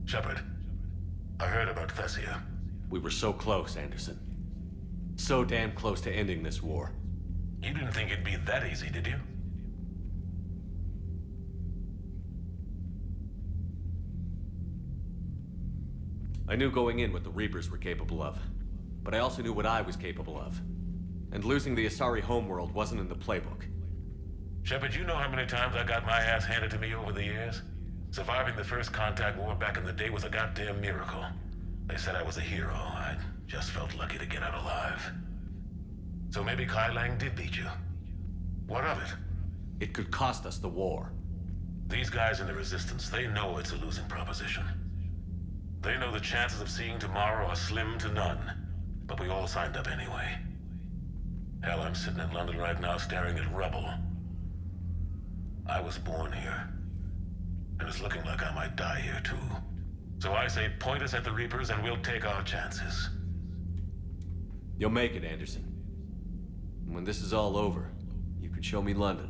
Shepard, I heard about Thessia. We were so close, Anderson. So damn close to ending this war. You didn't think it'd be that easy, did you? I knew going in what the Reapers were capable of, but I also knew what I was capable of. And losing the Asari homeworld wasn't in the playbook. Shepard, you know how many times I got my ass handed to me over the years? Surviving the first contact war back in the day was a goddamn miracle. They said I was a hero. I just felt lucky to get out alive. So maybe Kai Lang did beat you. What of it? It could cost us the war. These guys in the Resistance, they know it's a losing proposition. They know the chances of seeing tomorrow are slim to none. But we all signed up anyway. Hell, I'm sitting in London right now staring at rubble. I was born here. And it's looking like I might die here too. So I say point us at the Reapers and we'll take our chances. You'll make it, Anderson. And when this is all over, you can show me London.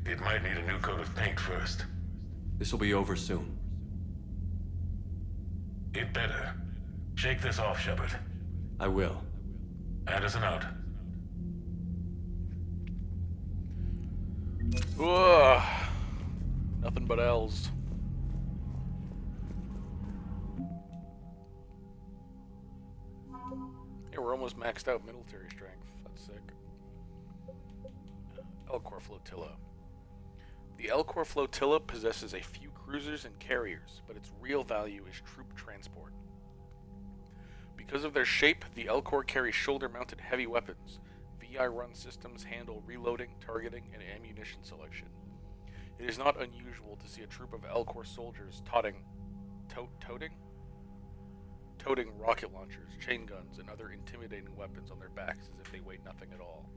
It might need a new coat of paint first. This'll be over soon. It better. Shake this off, Shepard. I will. Anderson out. Ugh. Nothing but L's. Yeah, we're almost maxed out military strength. That's sick. Zaal'Koris Flotilla. The Zaal'Koris Flotilla possesses a few cruisers and carriers, but its real value is troop transport. Because of their shape, the Zaal'Koris carry shoulder-mounted heavy weapons. VI-run systems handle reloading, targeting, and ammunition selection. It is not unusual to see a troop of Zaal'Koris soldiers toting rocket launchers, chain guns, and other intimidating weapons on their backs as if they weighed nothing at all.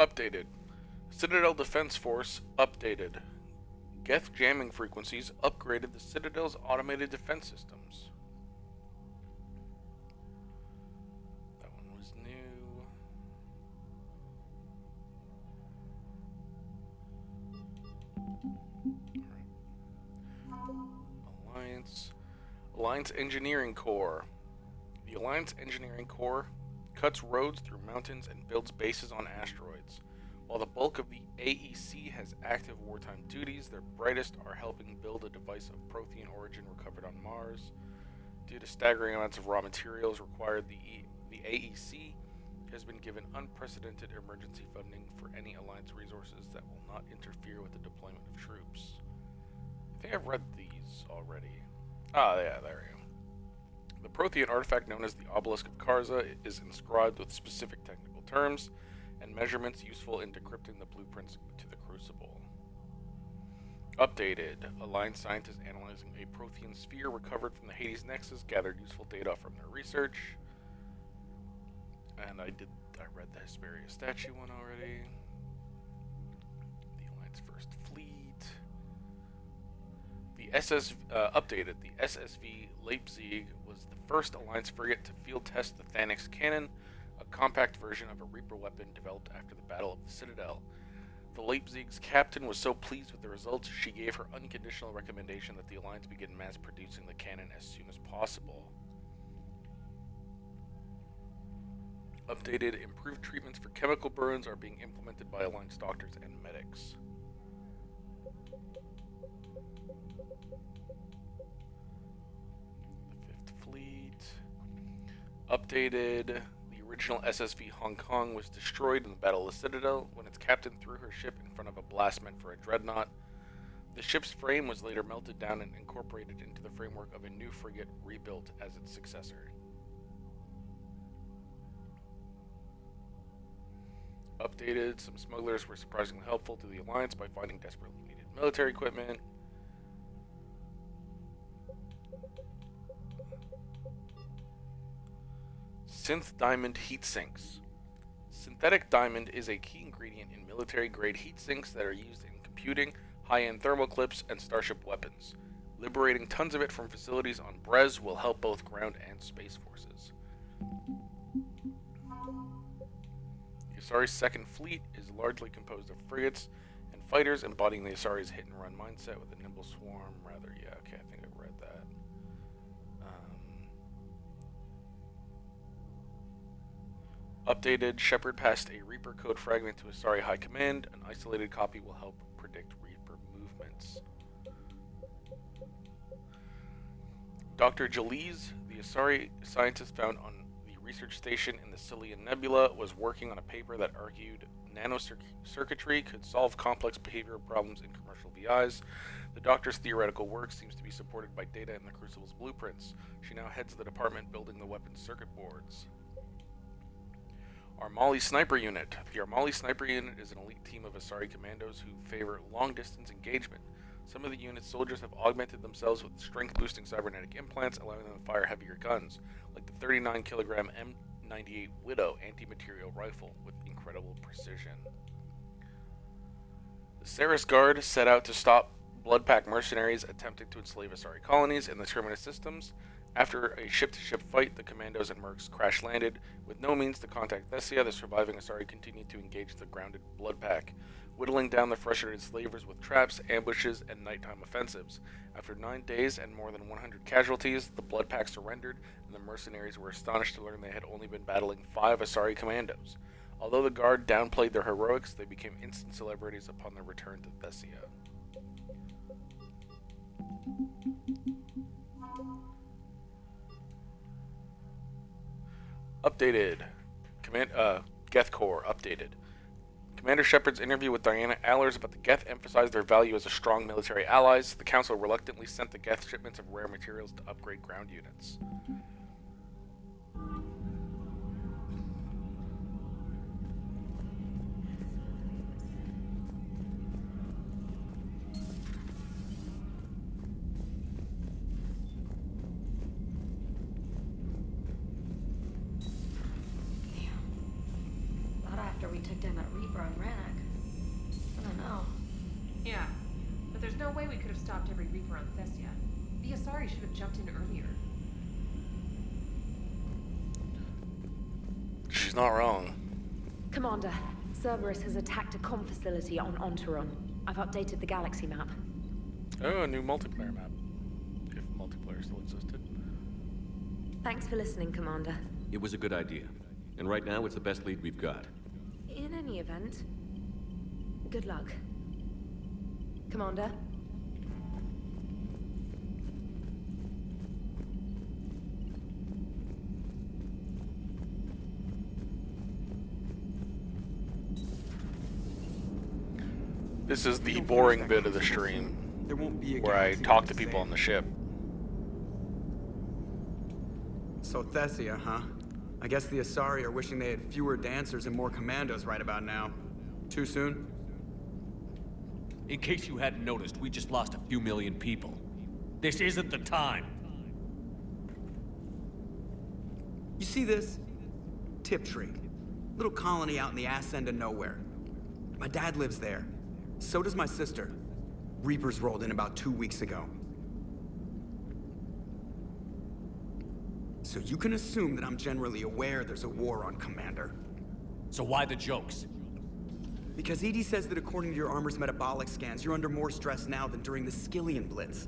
Updated. Citadel Defense Force updated. Geth jamming frequencies upgraded the Citadel's automated defense systems. That one was new. Alliance Engineering Corps. The Alliance Engineering Corps cuts roads through mountains and builds bases on asteroids. While the bulk of the AEC has active wartime duties, their brightest are helping build a device of Prothean origin recovered on Mars. Due to staggering amounts of raw materials required, the AEC has been given unprecedented emergency funding for any Alliance resources that will not interfere with the deployment of troops. I think I've read these already. Ah, yeah, there we go. The Prothean artifact known as the Obelisk of Karza is inscribed with specific technical terms and measurements useful in decrypting the blueprints to the Crucible. Updated. Alliance scientists analyzing a Prothean sphere recovered from the Hades Nexus gathered useful data from their research. And I read the Hesperia statue one already. The Alliance First Fleet. Updated. The SSV Leipzig was the first Alliance frigate to field test the Thanix cannon, a compact version of a Reaper weapon developed after the Battle of the Citadel. The Leipzig's captain was so pleased with the results, she gave her unconditional recommendation that the Alliance begin mass-producing the cannon as soon as possible. Updated. Improved treatments for chemical burns are being implemented by Alliance doctors and medics. Updated. The original SSV Hong Kong was destroyed in the Battle of the Citadel when its captain threw her ship in front of a blast meant for a dreadnought. The ship's frame was later melted down and incorporated into the framework of a new frigate rebuilt as its successor. Updated. Some smugglers were surprisingly helpful to the Alliance by finding desperately needed military equipment. Synth Diamond heat sinks. Synthetic diamond is a key ingredient in military-grade heat sinks that are used in computing, high-end thermal clips, and starship weapons. Liberating tons of it from facilities on Brez will help both ground and space forces. The Asari's Second Fleet is largely composed of frigates and fighters embodying the Asari's hit-and-run mindset with a nimble swarm. I think I read that. Updated. Shepard passed a Reaper code fragment to Asari High Command. An isolated copy will help predict Reaper movements. Dr. Jaliz, the Asari scientist found on the research station in the Cillian Nebula, was working on a paper that argued nanocircuitry could solve complex behavioral problems in commercial VIs. The doctor's theoretical work seems to be supported by data in the Crucible's blueprints. She now heads the department building the weapons circuit boards. Armali Sniper Unit. The Armali Sniper Unit is an elite team of Asari commandos who favor long-distance engagement. Some of the unit's soldiers have augmented themselves with strength-boosting cybernetic implants, allowing them to fire heavier guns, like the 39-kilogram M98 Widow anti-material rifle with incredible precision. The Ceres Guard set out to stop Bloodpack mercenaries attempting to enslave Asari colonies in the Terminus systems. After a ship-to-ship fight, the commandos and mercs crash-landed. With no means to contact Thessia, the surviving Asari continued to engage the grounded Bloodpack, whittling down the frustrated slavers with traps, ambushes, and nighttime offensives. After 9 days and more than 100 casualties, the Bloodpack surrendered, and the mercenaries were astonished to learn they had only been battling 5 Asari commandos. Although the Guard downplayed their heroics, they became instant celebrities upon their return to Thessia. Updated. Geth Corps updated. Commander Shepard's interview with Diana Allers about the Geth emphasized their value as a strong military allies. The Council reluctantly sent the Geth shipments of rare materials to upgrade ground units. Not after we took down that rebar on Rannoch. I don't know. Yeah, but there's no way we could have stopped every Reaper on Thessia. The Asari should have jumped in earlier. She's not wrong. Commander, Cerberus has attacked a comm facility on Ontaron. I've updated the galaxy map. Oh, a new multiplayer map. If multiplayer still existed. Thanks for listening, Commander. It was a good idea. And right now, it's the best lead we've got. In any event, good luck. Commander? This is the boring bit of the stream where I talk to people on the ship. So Thessia, huh? I guess the Asari are wishing they had fewer dancers and more commandos right about now. Too soon? In case you hadn't noticed, we just lost a few million people. This isn't the time. You see this? Tiptree. Little colony out in the ass end of nowhere. My dad lives there. So does my sister. Reapers rolled in about 2 weeks ago. So you can assume that I'm generally aware there's a war on, Commander. So why the jokes? Because EDI says that according to your armor's metabolic scans, you're under more stress now than during the Skillian Blitz.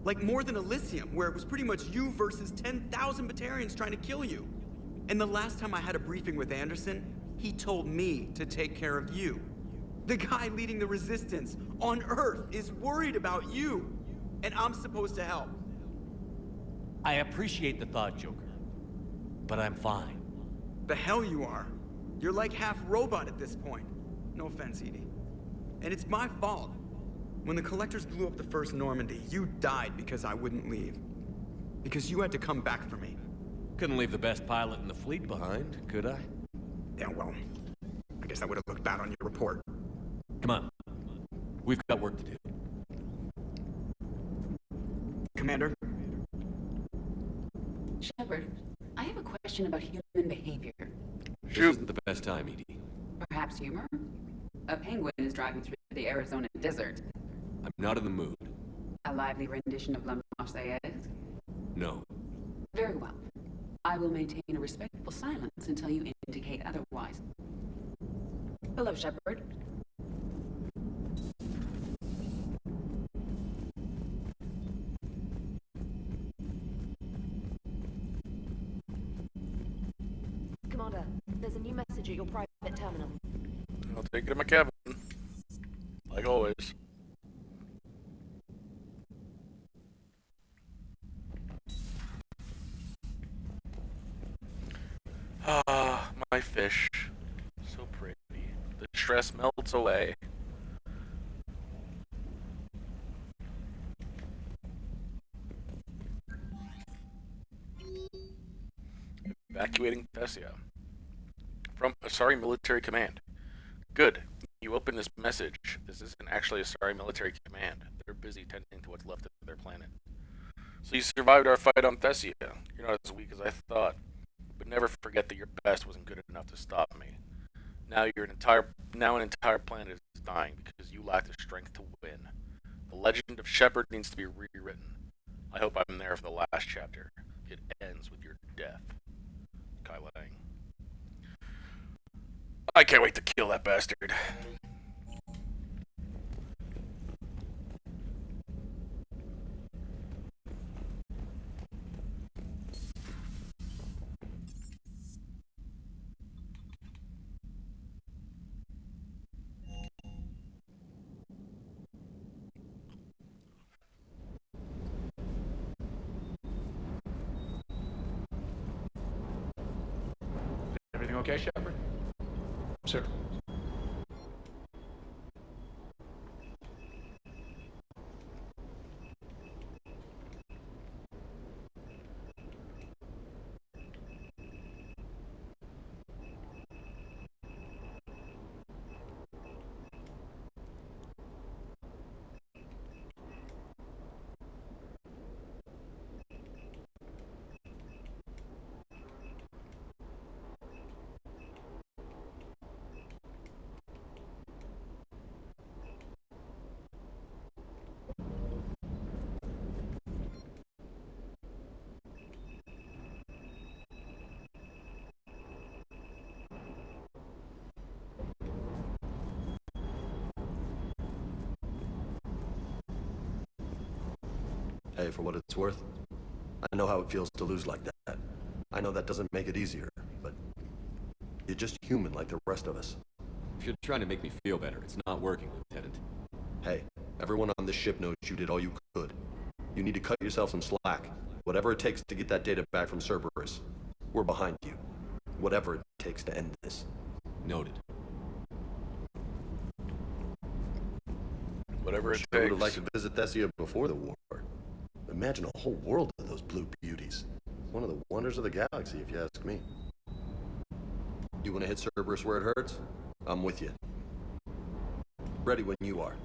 Like more than Elysium, where it was pretty much you versus 10,000 Batarians trying to kill you. And the last time I had a briefing with Anderson, he told me to take care of you. The guy leading the resistance on Earth is worried about you, and I'm supposed to help. I appreciate the thought, Joker, but I'm fine. The hell you are. You're like half robot at this point. No offense, EDI. And it's my fault. When the Collectors blew up the first Normandy, you died because I wouldn't leave. Because you had to come back for me. Couldn't leave the best pilot in the fleet behind, could I? Yeah, well, I guess that would have looked bad on your report. Come on. We've got work to do. Commander? Shepard, I have a question about human behavior. This isn't the best time, EDI. Perhaps humor? A penguin is driving through the Arizona desert. I'm not in the mood. A lively rendition of La Marseillaise? No. Very well. I will maintain a respectful silence until you indicate otherwise. Hello, Shepard. Commander, there's a new message at your private terminal. I'll take it to my cabin. Like always. Ah, my fish. So pretty. The stress melts away. Evacuating Thessia. From Asari Military Command. Good. You open this message. This isn't actually Asari Military Command. They're busy tending to what's left of their planet. So you survived our fight on Thessia. You're not as weak as I thought. But never forget that your best wasn't good enough to stop me. Now an entire planet is dying because you lack the strength to win. The legend of Shepard needs to be rewritten. I hope I'm there for the last chapter. It ends with your death. Kai Lang. I can't wait to kill that bastard. Everything okay, Shepard? Sir. Hey, for what it's worth, I know how it feels to lose like that. I know that doesn't make it easier, but you're just human like the rest of us. If you're trying to make me feel better, it's not working, Lieutenant. Hey, everyone on this ship knows you did all you could. You need to cut yourself some slack. Whatever it takes to get that data back from Cerberus. We're behind you. Whatever it takes to end this. Noted. Whatever it takes. takes. I would have liked to visit Thessia before the war. Imagine a whole world of those blue beauties. One of the wonders of the galaxy, if you ask me. You want to hit Cerberus where it hurts? I'm with you. Ready when you are.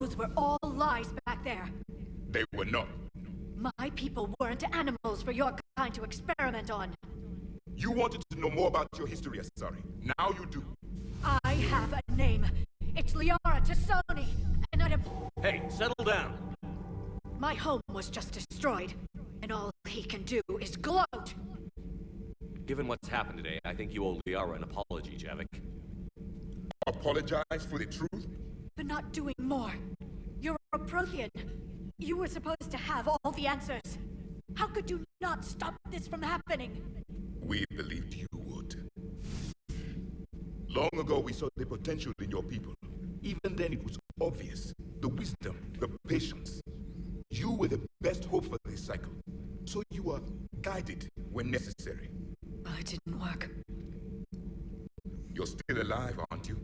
Those were all lies back there. They were not. My people weren't animals for your kind to experiment on. You wanted to know more about your history, Asari. Now you do. I have a name. It's Liara Tassoni, and I... Hey, settle down. My home was just destroyed, and all he can do is gloat. Given what's happened today, I think you owe Liara an apology, Javik. Apologize for the truth? For not doing more. You're a Prothean. You were supposed to have all the answers. How could you not stop this from happening? We believed you would. Long ago, we saw the potential in your people. Even then, it was obvious. The wisdom, the patience. You were the best hope for this cycle. So you were guided when necessary. Well, it didn't work. You're still alive, aren't you?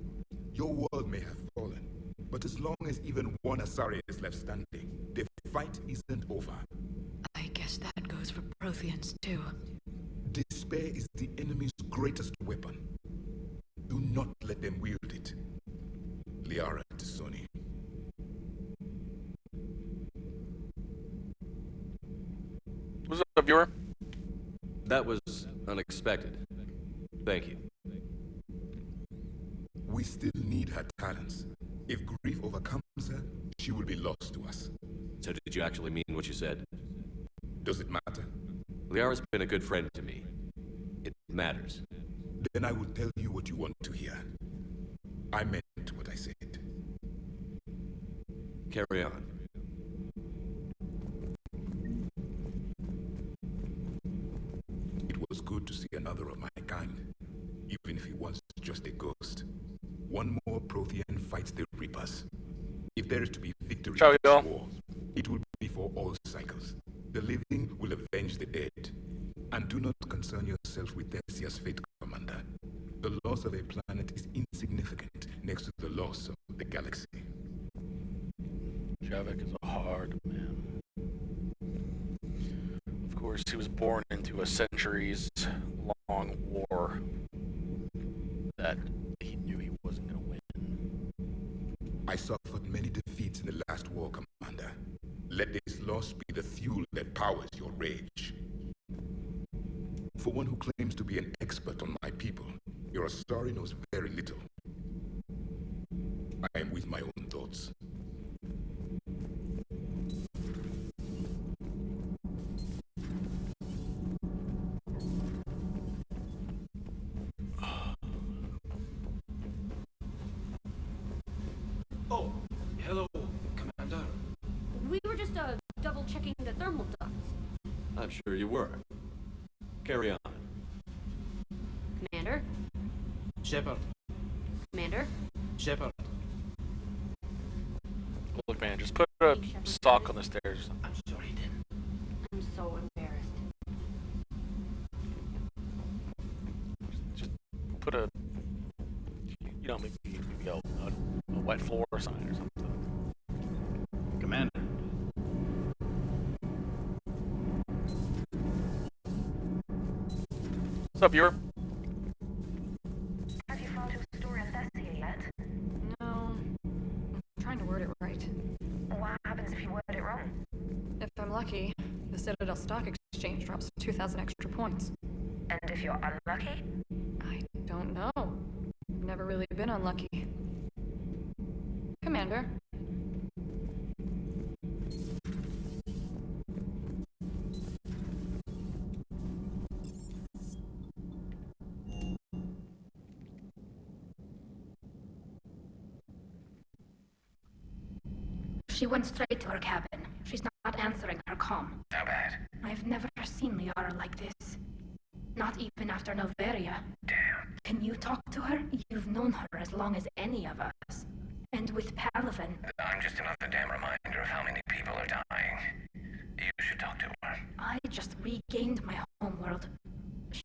Your world may have fallen. But as long as even one Asari is left standing, the fight isn't over. I guess that goes for Protheans, too. Despair is the enemy's greatest weapon. Do not let them wield it. Liara Tassoni. What's up, viewer? That was unexpected. Thank you. We still need her talents. If grief overcomes her, she will be lost to us. So did you actually mean what you said? Does it matter? Liara's been a good friend to me. It matters. Then I will tell you what you want to hear. I meant what I said. Carry on. It was good to see another of my kind, even if he was just a ghost. One more Prothean fights the Reapers. If there is to be victory in this war, it will be for all cycles. The living will avenge the dead. And do not concern yourself with Thessia's fate, Commander. The loss of a planet is insignificant next to the loss of the galaxy. Javik is a hard man. Of course, he was born into a centuries-long war that he knew he wasn't going to win. I suffered many defeats in the last war, Commander. Let this loss be the fuel that powers your rage. For one who claims to be an expert on my people, your Asari knows very little. I am with my own thoughts. Oh, hello, Commander. We were just double-checking the thermal ducts. I'm sure you were. Carry on. Commander? Shepard. Commander? Shepard. Look, man, just put a sock on the stairs. I'm sorry, then. I'm so embarrassed. Just put a, you know, maybe a wet floor sign or something. Commander. What's up, viewer? Have you found your story on Thessia yet? No. I'm trying to word it right. What happens if you word it wrong? If I'm lucky, the Citadel Stock Exchange drops 2,000 extra points. And if you're unlucky? I don't know. never really been unlucky. Commander. She went straight to her cabin. She's not answering her comm. How bad? I've never seen Liara like this. Not even after Noveria. Damn. Can you talk to her? You've known her as long as any of us. And with Palaven... I'm just another damn reminder of how many people are dying. You should talk to her. I just regained my homeworld.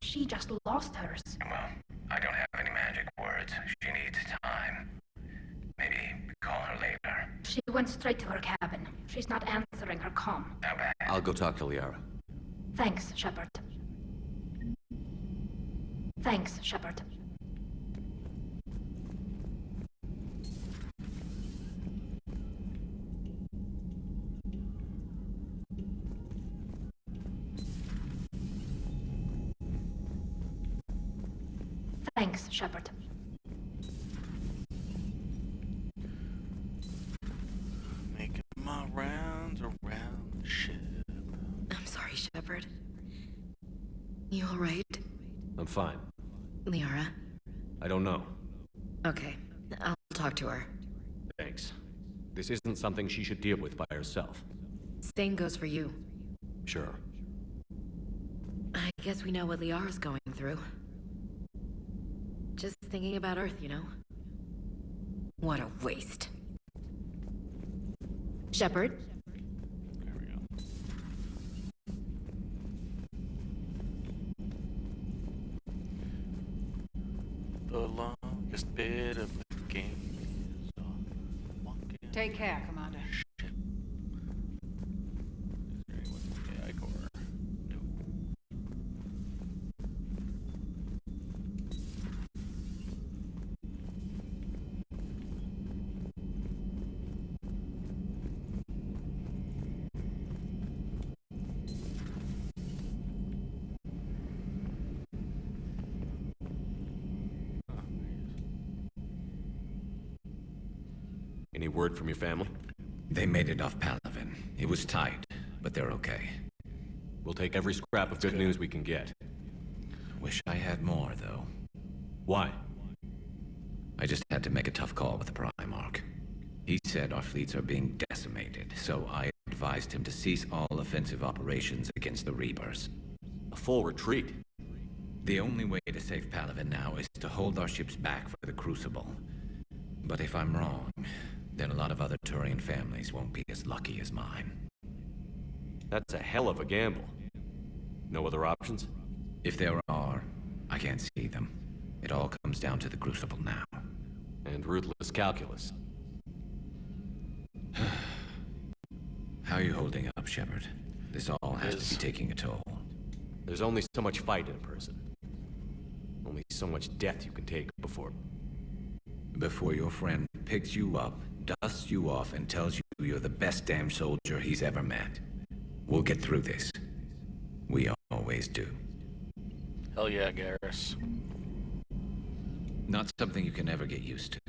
She just lost hers. Well, I don't have any magic words. She needs time. Maybe call her later. She went straight to her cabin. She's not answering her comm. How bad? I'll go talk to Liara. Thanks, Shepard. Thanks, Shepard. Thanks, Shepard. Making my rounds around the ship. I'm sorry, Shepard. You alright? I'm fine. Liara? I don't know. Okay, I'll talk to her. Thanks. This isn't something she should deal with by herself. Same goes for you. Sure. I guess we know what Liara's going through. Just thinking about Earth, you know? What a waste. Shepard? There we go. The longest bit of the game is walking. Take care, Commander. Ship. Is there anyone? AI core? No. Any word from your family? They made it off Palaven. It was tight, but they're okay. We'll take every scrap of good news we can get. Wish I had more, though. Why? I just had to make a tough call with the Primarch. He said our fleets are being decimated, so I advised him to cease all offensive operations against the Reapers. A full retreat? The only way to save Palaven now is to hold our ships back for the Crucible. But if I'm wrong, then a lot of other Turian families won't be as lucky as mine. That's a hell of a gamble. No other options? If there are, I can't see them. It all comes down to the Crucible now. And ruthless calculus. How are you holding up, Shepard? This all has to be taking a toll. There's only so much fight in a person. Only so much death you can take before your friend picks you up, dusts you off, and tells you you're the best damn soldier he's ever met. We'll get through this. We always do. Hell yeah, Garrus. Not something you can ever get used to.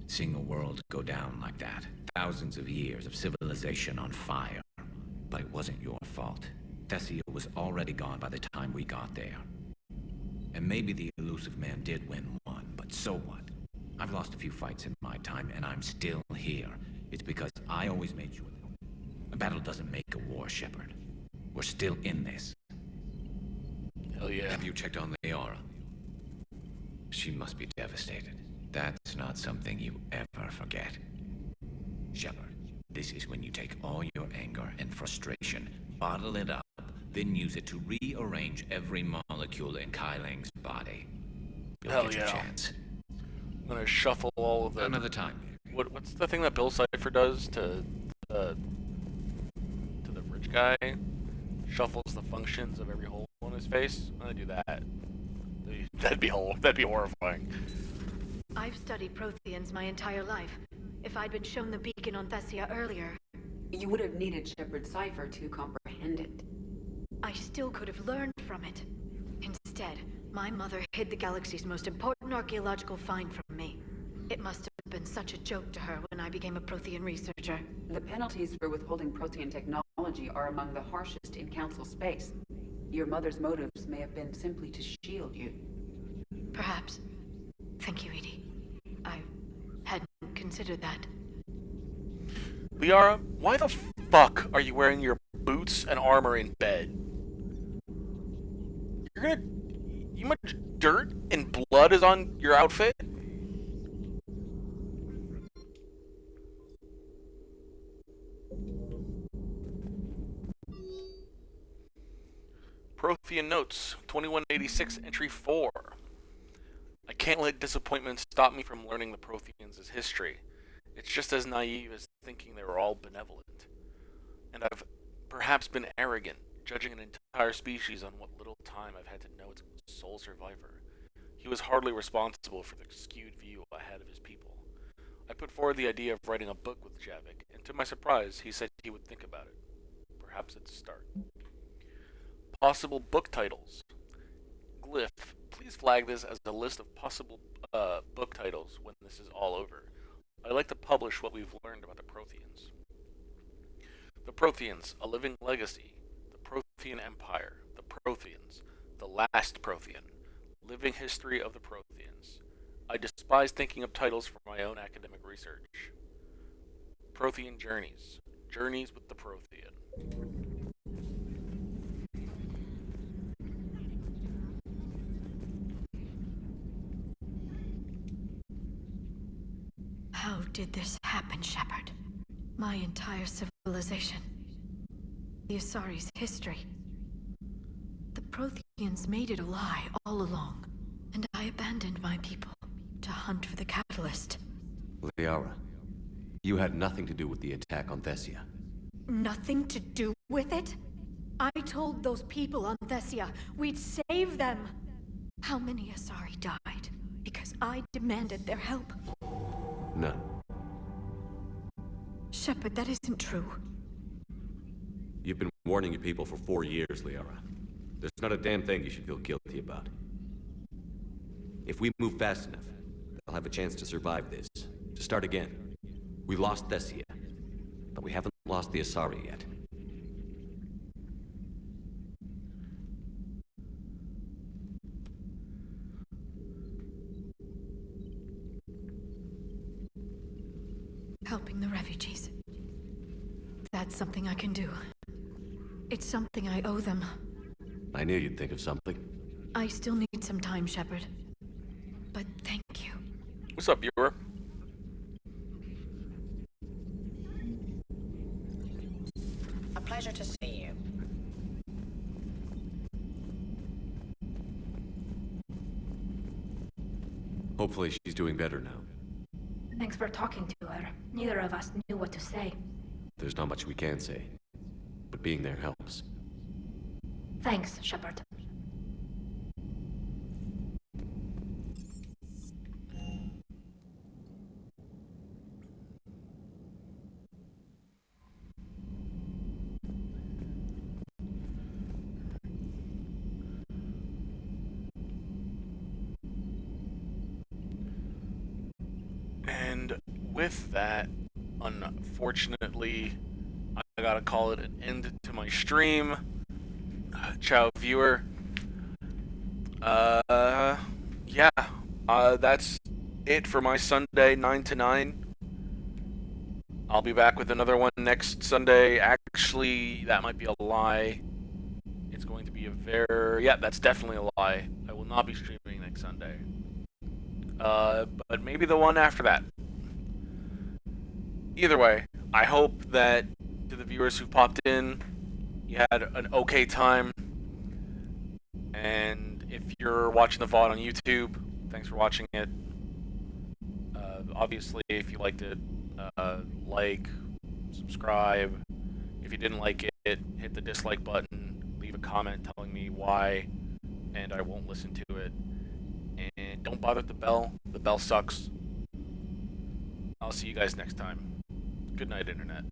Seeing a world go down like that. Thousands of years of civilization on fire. But it wasn't your fault. Thessia was already gone by the time we got there. And maybe the elusive man did win one, but so what? I've lost a few fights in my time, and I'm still here. It's because I always made sure that a battle doesn't make a war, Shepard. We're still in this. Hell yeah. Have you checked on Liara? She must be devastated. That's not something you ever forget. Shepard, this is when you take all your anger and frustration, bottle it up, then use it to rearrange every molecule in Kai Lang's body. You'll Hell get your yeah. chance. I'm gonna shuffle all of them. Another time. What's the thing that Bill Cipher does to the rich guy? Shuffles the functions of every hole on his face. I'm gonna do that. That'd be horrifying. I've studied Protheans my entire life. If I'd been shown the beacon on Thessia earlier... You would have needed Shepard's cipher to comprehend it. I still could have learned from it. Instead, My mother hid the galaxy's most important archaeological find from me. It must have been such a joke to her when I became a Prothean researcher. The penalties for withholding Prothean technology are among the harshest in Council space. Your mother's motives may have been simply to shield you. Perhaps. Thank you, Edie. I hadn't considered that. Liara, why the fuck are you wearing your boots and armor in bed? You much dirt and blood is on your outfit? Prothean Notes, 2186, Entry 4. I can't let disappointment stop me from learning the Protheans' history. It's just as naive as thinking they were all benevolent. And I've perhaps been arrogant, judging an entire species on what little time I've had to know its sole survivor. He was hardly responsible for the skewed view I had of his people. I put forward the idea of writing a book with Javik, and to my surprise, he said he would think about it. Perhaps it's a start. Possible book titles. Glyph, please flag this as a list of possible book titles when this is all over. I'd like to publish what we've learned about the Protheans. The Protheans, A Living Legacy. The Prothean Empire. The Protheans. The Last Prothean. Living History of the Protheans. I despise thinking of titles for my own academic research. Prothean Journeys. Journeys with the Prothean. How did this happen, Shepard? My entire civilization. The Asari's history. The Protheans made it a lie all along, and I abandoned my people to hunt for the catalyst. Liara, you had nothing to do with the attack on Thessia. Nothing to do with it? I told those people on Thessia we'd save them. How many Asari died because I demanded their help? None. Shepard, that isn't true. You've been warning your people for 4 years, Liara. There's not a damn thing you should feel guilty about. If we move fast enough, they'll have a chance to survive this. To start again. We lost Thessia, but we haven't lost the Asari yet. Helping the refugees. That's something I can do. It's something I owe them. I knew you'd think of something. I still need some time, Shepard. But thank you. What's up, viewer? A pleasure to see you. Hopefully she's doing better now. Thanks for talking to her. Neither of us knew what to say. There's not much we can say, but being there helps. Thanks, Shepard. And with that, unfortunately, I gotta call it an end to my stream. Ciao, viewer. Yeah, that's it for my Sunday 9 to 9. I'll be back with another one next Sunday. Actually, that might be a lie. It's going to be yeah, that's definitely a lie. I will not be streaming next Sunday. But maybe the one after that. Either way, I hope that to the viewers who popped in, you had an okay time. And if you're watching the VOD on YouTube, thanks for watching it. Obviously, if you liked it, like, subscribe. If you didn't like it, hit the dislike button, leave a comment telling me why, and I won't listen to it. And don't bother with the bell. The bell sucks. I'll see you guys next time. Good night, Internet.